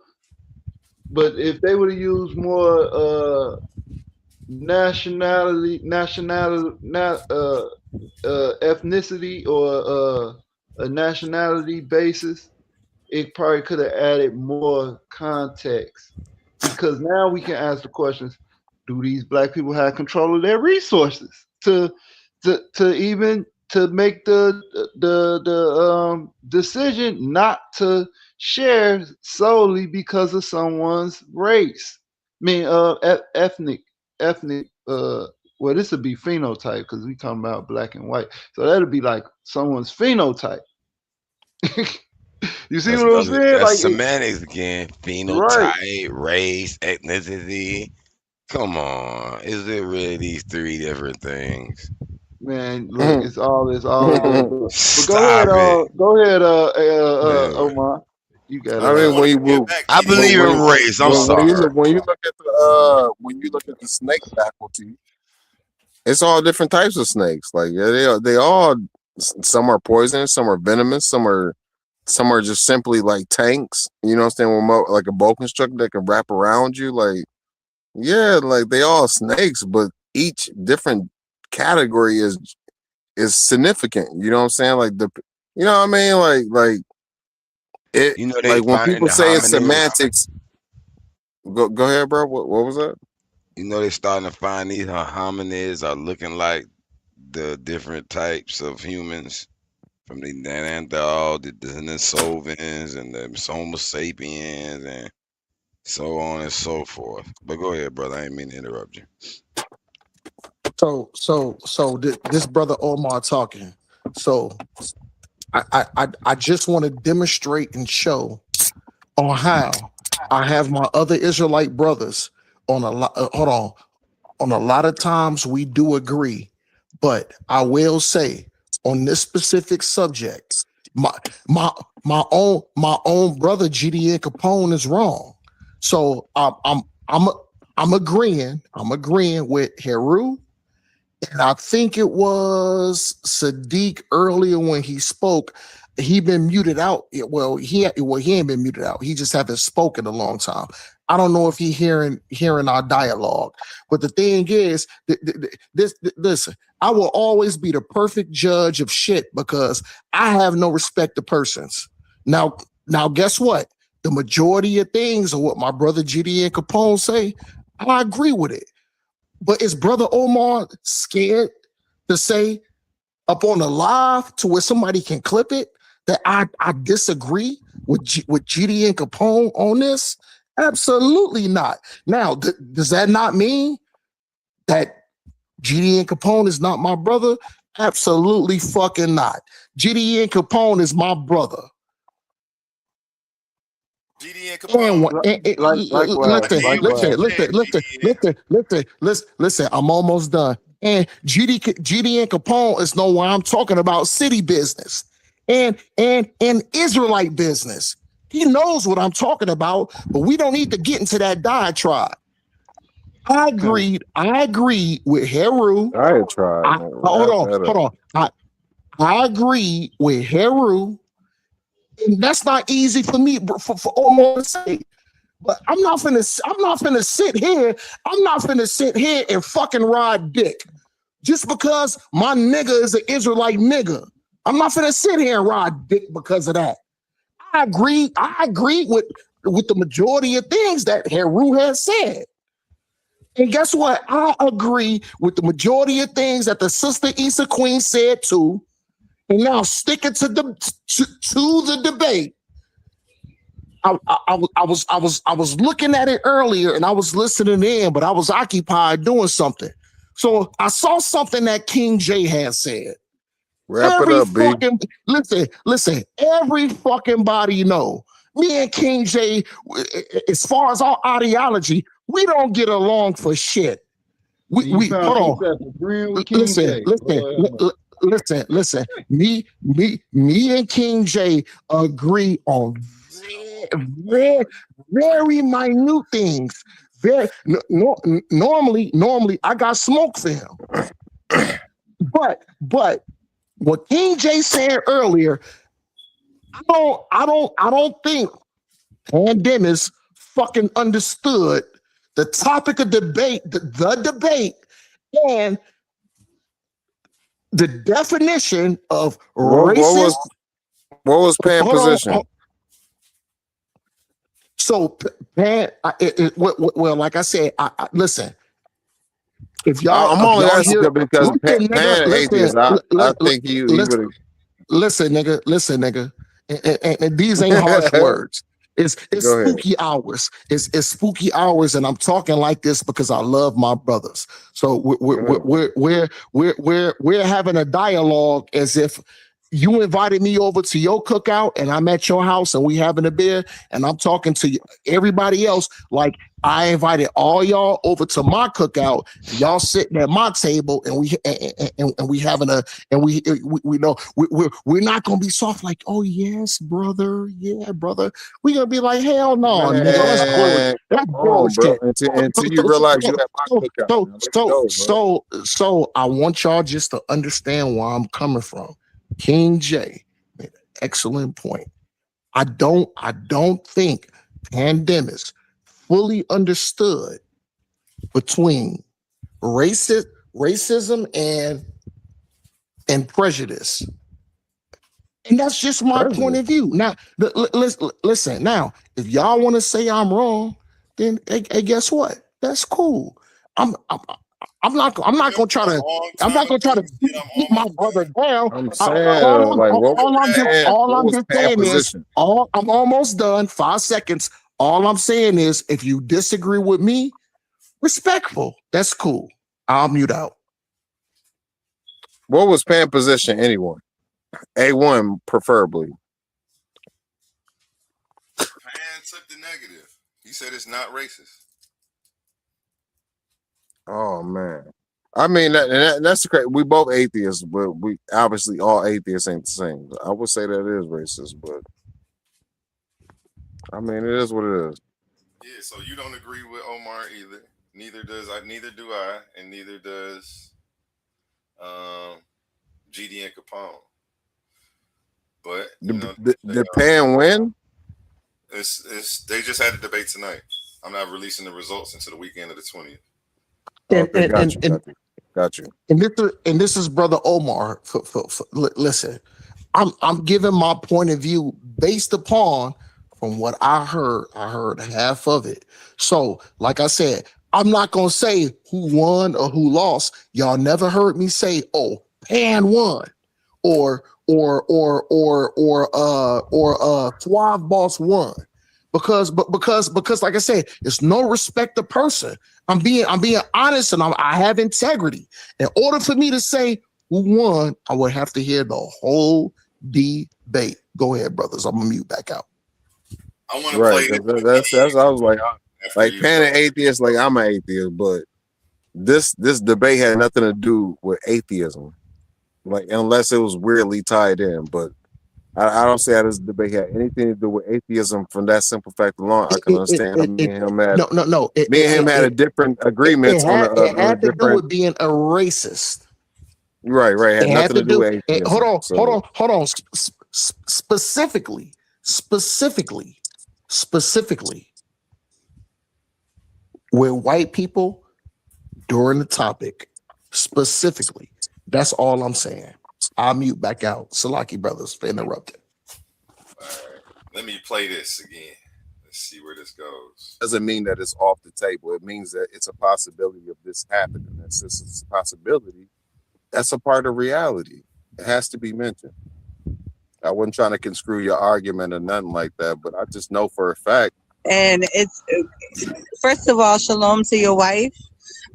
but if they would have used more ethnicity or a nationality basis, it probably could have added more context, because now we can ask the questions: do these black people have control of their resources to even to make the decision not to share solely because of someone's race? I mean, ethnic. Well, this would be phenotype because we talking about black and white, so that'd be like someone's phenotype. You see what I'm saying? That's Like, semantics again. right, Phenotype, race, ethnicity. Come on, is it really these three different things? man. Look, it's all good. But Stop it. go ahead, Man. Omar. You got I it mean, out. I believe in race. I'm sorry. when you look at the snake faculty, it's all different types of snakes. Like they all, some are poisonous, some are venomous, some are just simply like tanks. You know what I'm saying? Like a bow constructor that can wrap around you. Like, yeah, like they all snakes, but each different category is significant. You know what I'm saying? Like you know what I mean? Like it. You know they Like when finding people the say it's hominids. semantics. Go ahead, bro. What was that? You know they starting to find these hominids are looking like the different types of humans from the Neanderthal, the Denisovans, and the Homo sapiens, and so on and so forth. But go ahead, brother. I didn't mean to interrupt you. So this brother Omar talking. So I just want to demonstrate and show on how I have my other Israelite brothers on a lot. Hold on a lot of times we do agree, but I will say on this specific subject, my my own brother GDN Capone is wrong. So I'm agreeing with Heru. And I think it was Sadiq earlier when he spoke. He been muted out. Well, he ain't been muted out. He just haven't spoken a long time. I don't know if he hearing our dialogue. But the thing is, listen, I will always be the perfect judge of shit because I have no respect to persons. Now, guess what? The majority of things are what my brother GD and Capone say. I agree with it. But is Brother Omar scared to say up on the live to where somebody can clip it that I disagree with GD and Capone on this? Absolutely not. Now, does that not mean that GD and Capone is not my brother? Absolutely fucking not. GD and Capone is my brother. GD and Capone. Listen. I'm almost done. And GD and Capone is know why I'm talking about city business and Israelite business. He knows what I'm talking about, but we don't need to get into that diatribe. I agreed with Heru. I tried. Hold on. I agree with Heru. And that's not easy for me for Omar to say. But I'm not finna sit here and fucking ride dick just because my nigga is an Israelite nigga. I'm not gonna sit here and ride dick because of that. I agree with the majority of things that Heru has said. And guess what? I agree with the majority of things that the sister Issa Queen said too. And now sticking to the debate. I was looking at it earlier and I was listening in, but I was occupied doing something. So I saw something that King J had said. Wrap it up, B. Listen, every fucking body know. Me and King J, as far as our ideology, we don't get along for shit. We hold on. Listen. Me and King J agree on very minute things. Normally I got smoke for him. But what King J said earlier, I don't think Pandemus fucking understood the topic of debate, the debate, and the definition of racist. What was Pan's position? So Pan, well, like I said, listen. If y'all, I'm only asking because listen, Pan atheist. I think he would. Listen, nigga, and these ain't harsh words. It's spooky hours. It's spooky hours, and I'm talking like this because I love my brothers. So we're having a dialogue as if you invited me over to your cookout and I'm at your house and we having a beer and I'm talking to everybody else like I invited all y'all over to my cookout. Y'all sitting at my table and we having we know we're not gonna be soft like, oh yes, brother, yeah, brother. We're gonna be like, hell no, nigga, that's bullshit. That's bullshit. Until you realize you at my cookout. So I want y'all just to understand where I'm coming from. King J made an excellent point. I don't think Pandemus fully understood between racism and prejudice. And that's just my point of view. Now, listen, now, if y'all want to say I'm wrong, then hey, guess what? That's cool. I'm not gonna try to beat my brother down. I'm saying, I'm almost done. 5 seconds. All I'm saying is, if you disagree with me, respectful. That's cool. I'll mute out. What was Pan's position? Anyone? A1 preferably. Pan took the negative. He said it's not racist. Oh man, I mean that's crazy. We both atheists, but we obviously all atheists ain't the same. I would say that it is racist, but I mean it is what it is. Yeah, so you don't agree with Omar either. Neither do I, and neither does GD and Capone. But did Pan win? It's they just had a debate tonight. I'm not releasing the results until the weekend of the 20th. Okay, got you. And this is Brother Omar. Listen, I'm giving my point of view based upon from what I heard. I heard half of it. So, like I said, I'm not gonna say who won or who lost. Y'all never heard me say, "Oh, Pan won," or Suave Bos won. Because like I said, it's no respect to person. I'm being honest and I have integrity. In order for me to say who won, I would have to hear the whole debate. Go ahead, brothers. I'm gonna mute back out. I want to play. That's I was like Pan and atheist, like I'm an atheist, but this debate had nothing to do with atheism, like unless it was weirdly tied in, but. I don't see how this debate had anything to do with atheism from that simple fact alone. I can understand me and him had me and him had a different agreements on it had to do with being a racist. Right. Had nothing to do with atheism. Hold on. Specifically, we're white people during the topic. Specifically, that's all I'm saying. I'll mute back out. Salaki brothers for interrupting. All right. Let me play this again. Let's see where this goes. Doesn't mean that it's off the table. It means that it's a possibility of this happening. And since it's a possibility, that's a part of reality. It has to be mentioned. I wasn't trying to construe your argument or nothing like that, but I just know for a fact. And it's, first of all, shalom to your wife.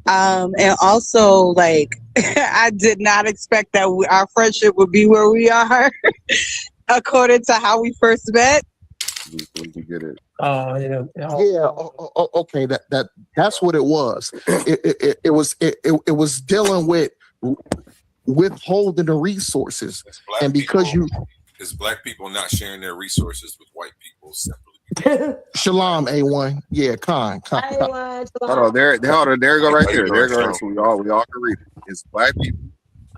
And also, like, I did not expect that our friendship would be where we are, according to how we first met. We can get it. Yeah. Okay. That's what it was. It was dealing with withholding the resources, and because it's black people not sharing their resources with white people simply. Shalom, A1. Yeah, Khan. Hold on, there you go right there. There you go. So we all can read it. It's black people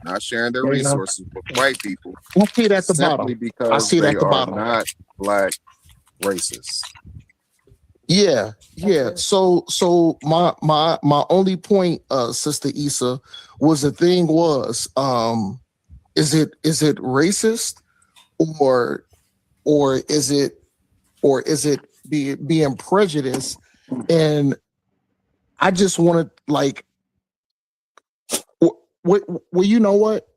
not sharing their resources with white people. I see it at the bottom. Because I see it they at the are bottom. not black racists. Yeah. So my only point, Sister Issa, was the thing was, is it racist or is it being prejudiced? And I just want to like, well, you know what?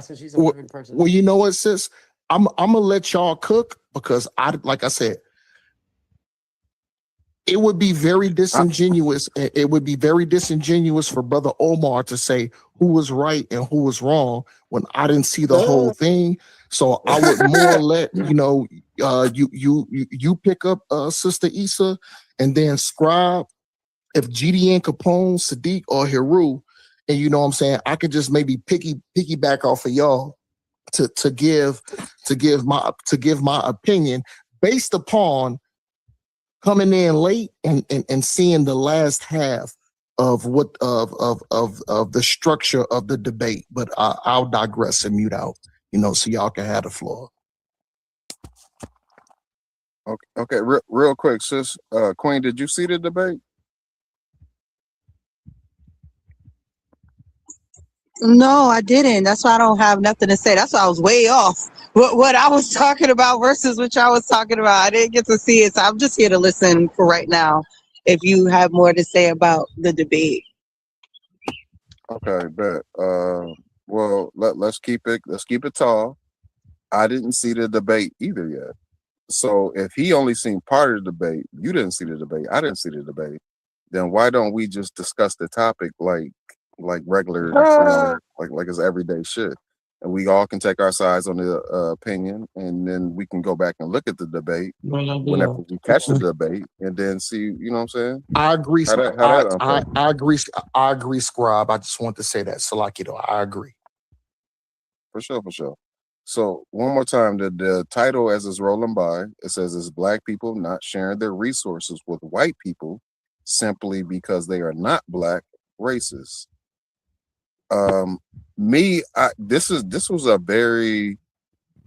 She's a living person. Well, you know what, sis? I'm gonna let y'all cook because like I said, it would be very disingenuous. It would be very disingenuous for Brother Omar to say who was right and who was wrong when I didn't see the whole thing. So I would more let you pick up Sister Issa and then Scribe. If GDN, Capone, Sadiq, or Heru, and you know what I'm saying, I could just maybe piggyback off of y'all to give my opinion based upon coming in late and seeing the last half of what of the structure of the debate. But I'll digress and mute out, so y'all can have the floor. Okay, real quick, sis. Queen, did you see the debate? No, I didn't. That's why I don't have nothing to say. That's why I was way off what I was talking about versus what I was talking about. I didn't get to see it, so I'm just here to listen for right now. If you have more to say about the debate. Okay, bet. Well, let's keep it tall. I didn't see the debate either yet. So if he only seen part of the debate, you didn't see the debate, I didn't see the debate, then why don't we just discuss the topic like regular, like it's everyday shit, and we all can take our sides on the opinion, and then we can go back and look at the debate whenever we catch the debate, and then see, you know what I'm saying? I agree. I agree. I agree, Scribe. I just want to say that, Salaki, I agree. For sure. So one more time, the title as it's rolling by, it says it's black people not sharing their resources with white people simply because they are not black racists. This was a very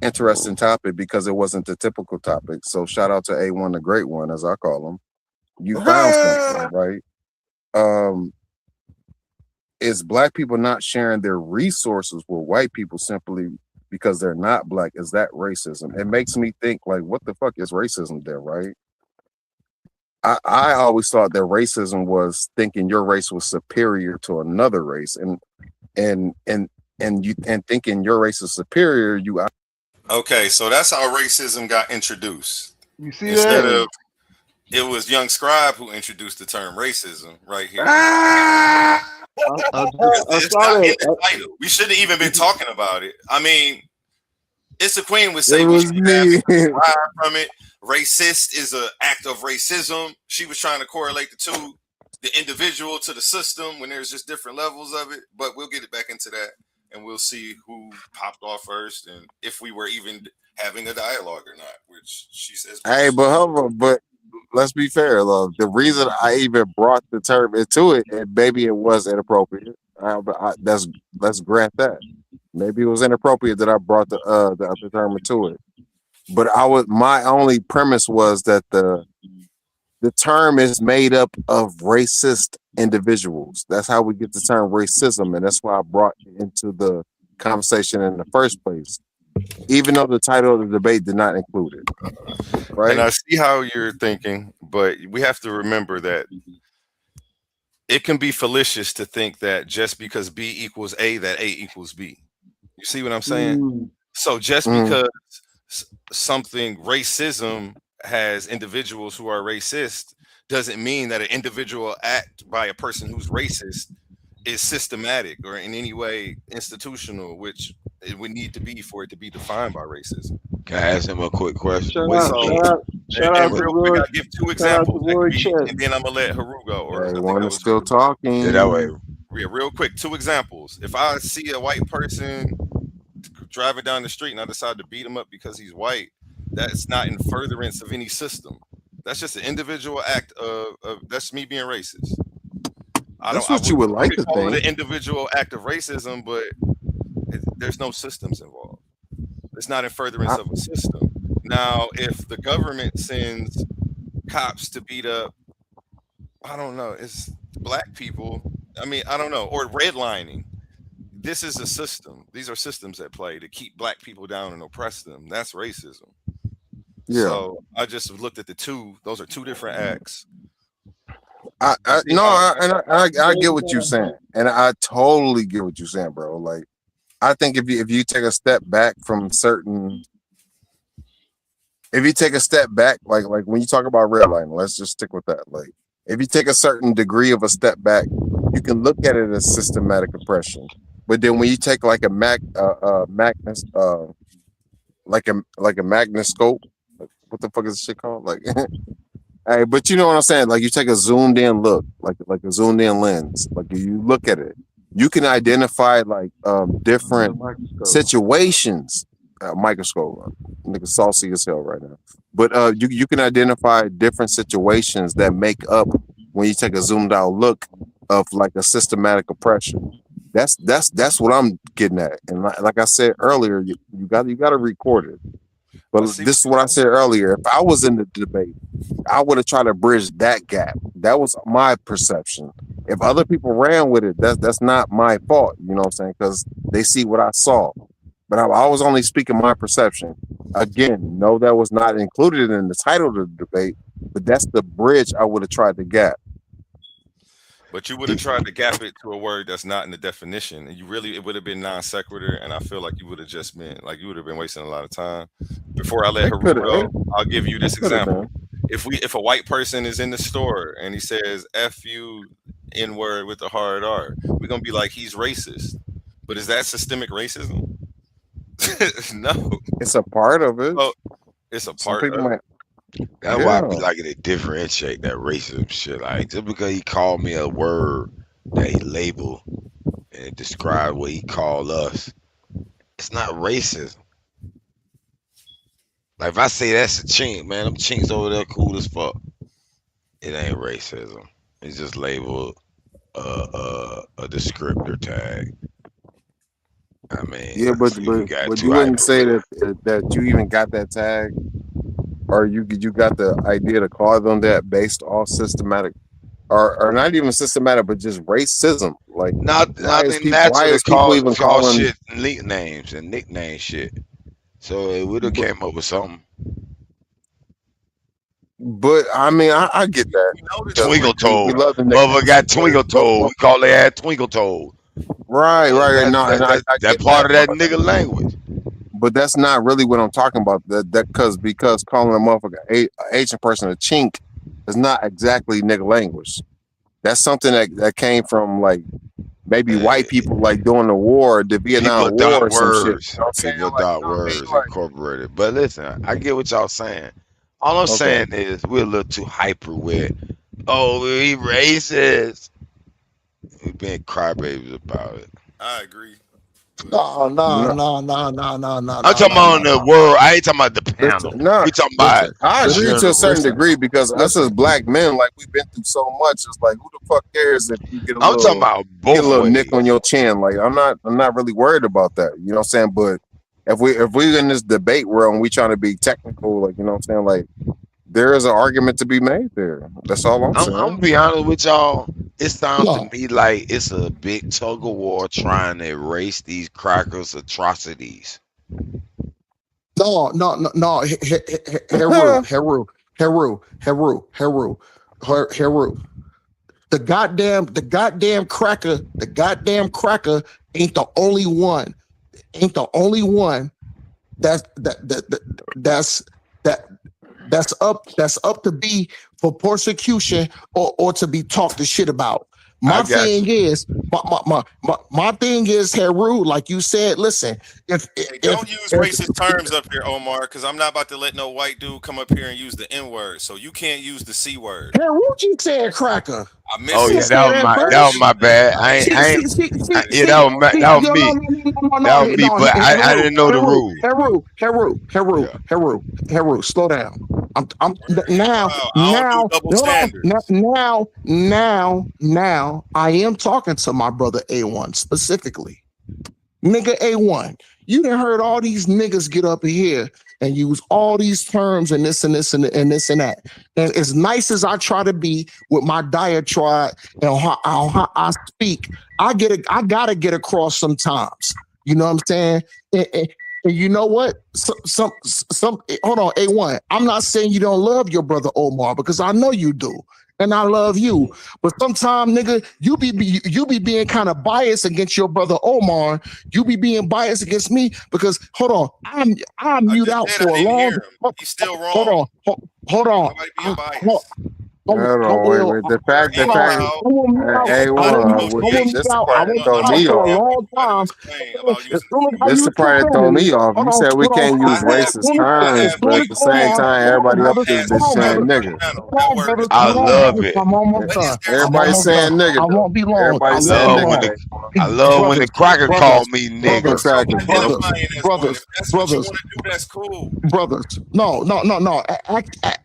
interesting topic because it wasn't the typical topic. So shout out to A1, the great one, as I call him. You found something, right? Is black people not sharing their resources with white people simply because they're not black? Is that racism? It makes me think, like, what the fuck is racism there, right? I always thought that racism was thinking your race was superior to another race, and thinking your race is superior. Okay, so that's how racism got introduced. You see that? It was Young Scribe who introduced the term racism right here. It's not in the title. We shouldn't even been talking about it. I mean, it's a Queen would say we should have from it. Racist is an act of racism. She was trying to correlate the two, the individual to the system, when there's just different levels of it. But we'll get it back into that, and we'll see who popped off first, and if we were even having a dialogue or not. Which she says. Hey, but let's be fair, love. The reason I even brought the term into it, and maybe it was inappropriate. Let's grant that. Maybe it was inappropriate that I brought the other term into it. But my only premise was that the term is made up of racist individuals. That's how we get the term racism, and that's why I brought it into the conversation in the first place, even though the title of the debate did not include it. Right? And I see how you're thinking, but we have to remember that it can be fallacious to think that just because B equals A, that A equals B. You see what I'm saying? So just because something racism has individuals who are racist doesn't mean that an individual act by a person who's racist is systematic or in any way institutional, which it would need to be for it to be defined by racism. Can I ask him a quick question? Shout out to Real quick, Roy. I'll give two Shout out examples, to Roy and then I'm gonna let Haru go. Or I think Everyone that is was still Haru. talking. Yeah, that way. Yeah, real quick, two examples. If I see a white person driving down the street and I decide to beat him up because he's white, that's not in furtherance of any system. That's just an individual act of that's me being racist. That's what you would like to call it think. an individual act of racism, but there's no systems involved. It's not in furtherance of a system. Now, if the government sends cops to beat up, I don't know, it's black people. I mean, I don't know, or redlining. This is a system. These are systems at play to keep black people down and oppress them. That's racism. Yeah. So I just looked at the two. Those are two different acts. I get what you're saying, and I totally get what you're saying, bro. Like, I think if you take a step back from certain, if you take a step back, like when you talk about redlining, let's just stick with that. Like, if you take a certain degree of a step back, you can look at it as systematic oppression. But then when you take like a Magnus, like a magnoscope, what the fuck is this shit called? Like, hey, but you know what I'm saying? Like, you take a zoomed in look, like a zoomed in lens. Like, you look at it, you can identify like different situations. Microscope, nigga, saucy as hell right now. But you can identify different situations that make up when you take a zoomed out look of like a systematic oppression. That's what I'm getting at. And like I said earlier, you got to record it. But this is what I said earlier. If I was in the debate, I would have tried to bridge that gap. That was my perception. If other people ran with it, that's not my fault. You know what I'm saying? Because they see what I saw. But I was only speaking my perception. Again, no, that was not included in the title of the debate. But that's the bridge I would have tried to gap. But you would have tried to gap it to a word that's not in the definition, and it would have been non sequitur, and I feel like you would have just been you would have been wasting a lot of time. Before I let Haru go, I'll give you this example. If a white person is in the store and he says "F you" N word with a hard R, we're gonna be like he's racist. But is that systemic racism? No, it's a part of it. Oh, it's a part of it. That's why I be liking to differentiate that racism shit. Like, just because he called me a word that he labeled and described what he called us, it's not racism. Like, if I say that's a chink, man, them chinks over there cool as fuck. It ain't racism. It's just labeled a descriptor tag. I mean, yeah, but you wouldn't say that you even got that tag. Or you got the idea to call them that based off systematic, or not even systematic, but just racism. Like, I think naturally call shit nicknames and nickname shit. So it would have came up with something. But I mean, I get that. Twinkle Toad. Motherfucker got Twinkle Toad. We call their ass Twinkle Toad. Right. That part of that nigga language. But that's not really what I'm talking about. Because calling a motherfucker a Asian person a chink is not exactly nigga language. That's something that came from like maybe white people like during the war, the Vietnam War, or some shit. People adopt words incorporated. But listen, I get what y'all saying. All I'm saying is we're a little too hyper with, we racist. We've been crybabies about it. I agree. No. I'm talking about the world. I ain't talking about the panel. We talking about. I agree to a certain degree because us as black men, like we've been through so much. It's like, who the fuck cares if you get a little nick on your chin? Like, I'm not really worried about that. You know what I'm saying? But if we're in this debate world and we trying to be technical, like, you know what I'm saying? Like, there is an argument to be made there. That's all I'm saying. I'm gonna be honest with y'all. It sounds to No, me like it's a big tug of war trying to erase these crackers' atrocities. no. Heru. The goddamn cracker ain't the only one. Ain't the only one that's up to be for persecution or to be talked to shit about. My thing is, Heru, like you said, listen, don't use racist terms up here, Omar, because I'm not about to let no white dude come up here and use the N word. So you can't use the C word. Heru, you said cracker. I missed Oh yeah, it. that was my bad. That was me. That was me. But I didn't know the rule. Heru, slow down. I'm now I am talking to my brother A1 specifically. Nigga A1, you done heard all these niggas get up here and use all these terms and this and this and this and that. And as nice as I try to be with my diatribe and how I speak, I gotta get across sometimes. You know what I'm saying? And you know what? Some hold on, A1. I'm not saying you don't love your brother Omar, because I know you do. And I love you. But sometimes, nigga, you be being kind of biased against your brother Omar. You be being biased against me because hold on, I'm mute out for a long time. He's still wrong. Hold on. Nobody being biased. Wait. The fact, A1, this the part that throw me for a off. long time. This the part that throw me off. You said we can't use racist terms, but at the same time, everybody up this bitch saying nigga. I love it. Everybody saying nigga. I won't be long. Everybody saying nigga. I love when the cracker called me nigga. That's cool. Brothers. No.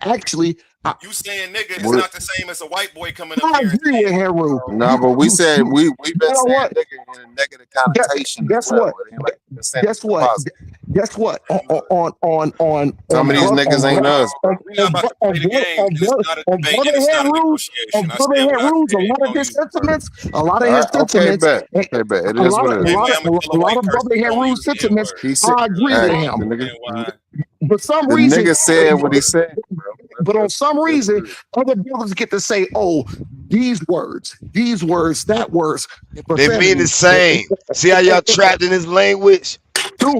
Actually, you saying nigga is not the same as a white boy coming up I here. agree with Heru. No, but we said we've been saying nigga in a negative connotation. Guess what? On some of these niggas ain't us. We're not about to play the game. It's not a debate. It's not a negotiation. A lot of his sentiments. Okay, bet. It is what it is. A lot of brother Heru's sentiments. I agree with him. But some reason, nigga said what he said, bro. But on some reason, other brothers get to say, "Oh, these words, that words." They mean the same. See how y'all trapped in this language?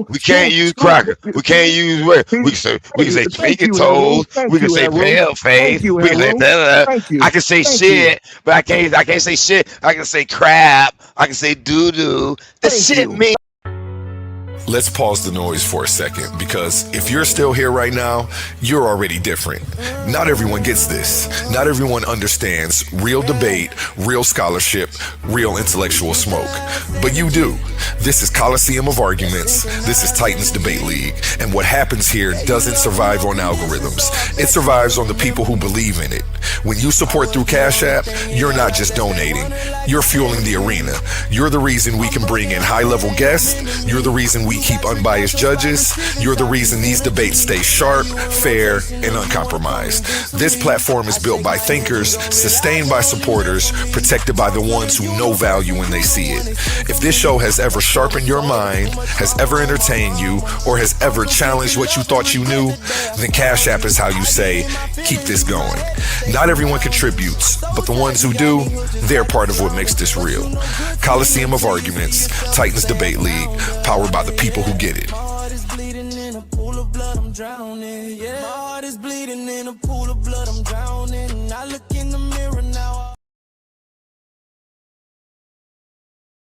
We can't use cracker. We can't use word. We can say pinky toes. We can say pale face. We can say I can say shit, but I can't say shit. I can say crap. I can say doo doo. That shit mean. Let's pause the noise for a second, because if you're still here right now, you're already different. Not everyone gets this. Not everyone understands real debate, real scholarship, real intellectual smoke. But you do. This is Coliseum of Arguments. This is Titans Debate League. And what happens here doesn't survive on algorithms. It survives on the people who believe in it. When you support through Cash App, you're not just donating. You're fueling the arena. You're the reason we can bring in high-level guests. You're the reason we keep unbiased judges. You're the reason these debates stay sharp, fair, and uncompromised. This platform is built by thinkers, sustained by supporters, protected by the ones who know value when they see it. If this show has ever sharpened your mind, has ever entertained you, or has ever challenged what you thought you knew, then Cash App is how you say, keep this going. Not everyone contributes, but the ones who do, they're part of what makes this real. Coliseum of Arguments, Titans Debate League, powered by the people who get it.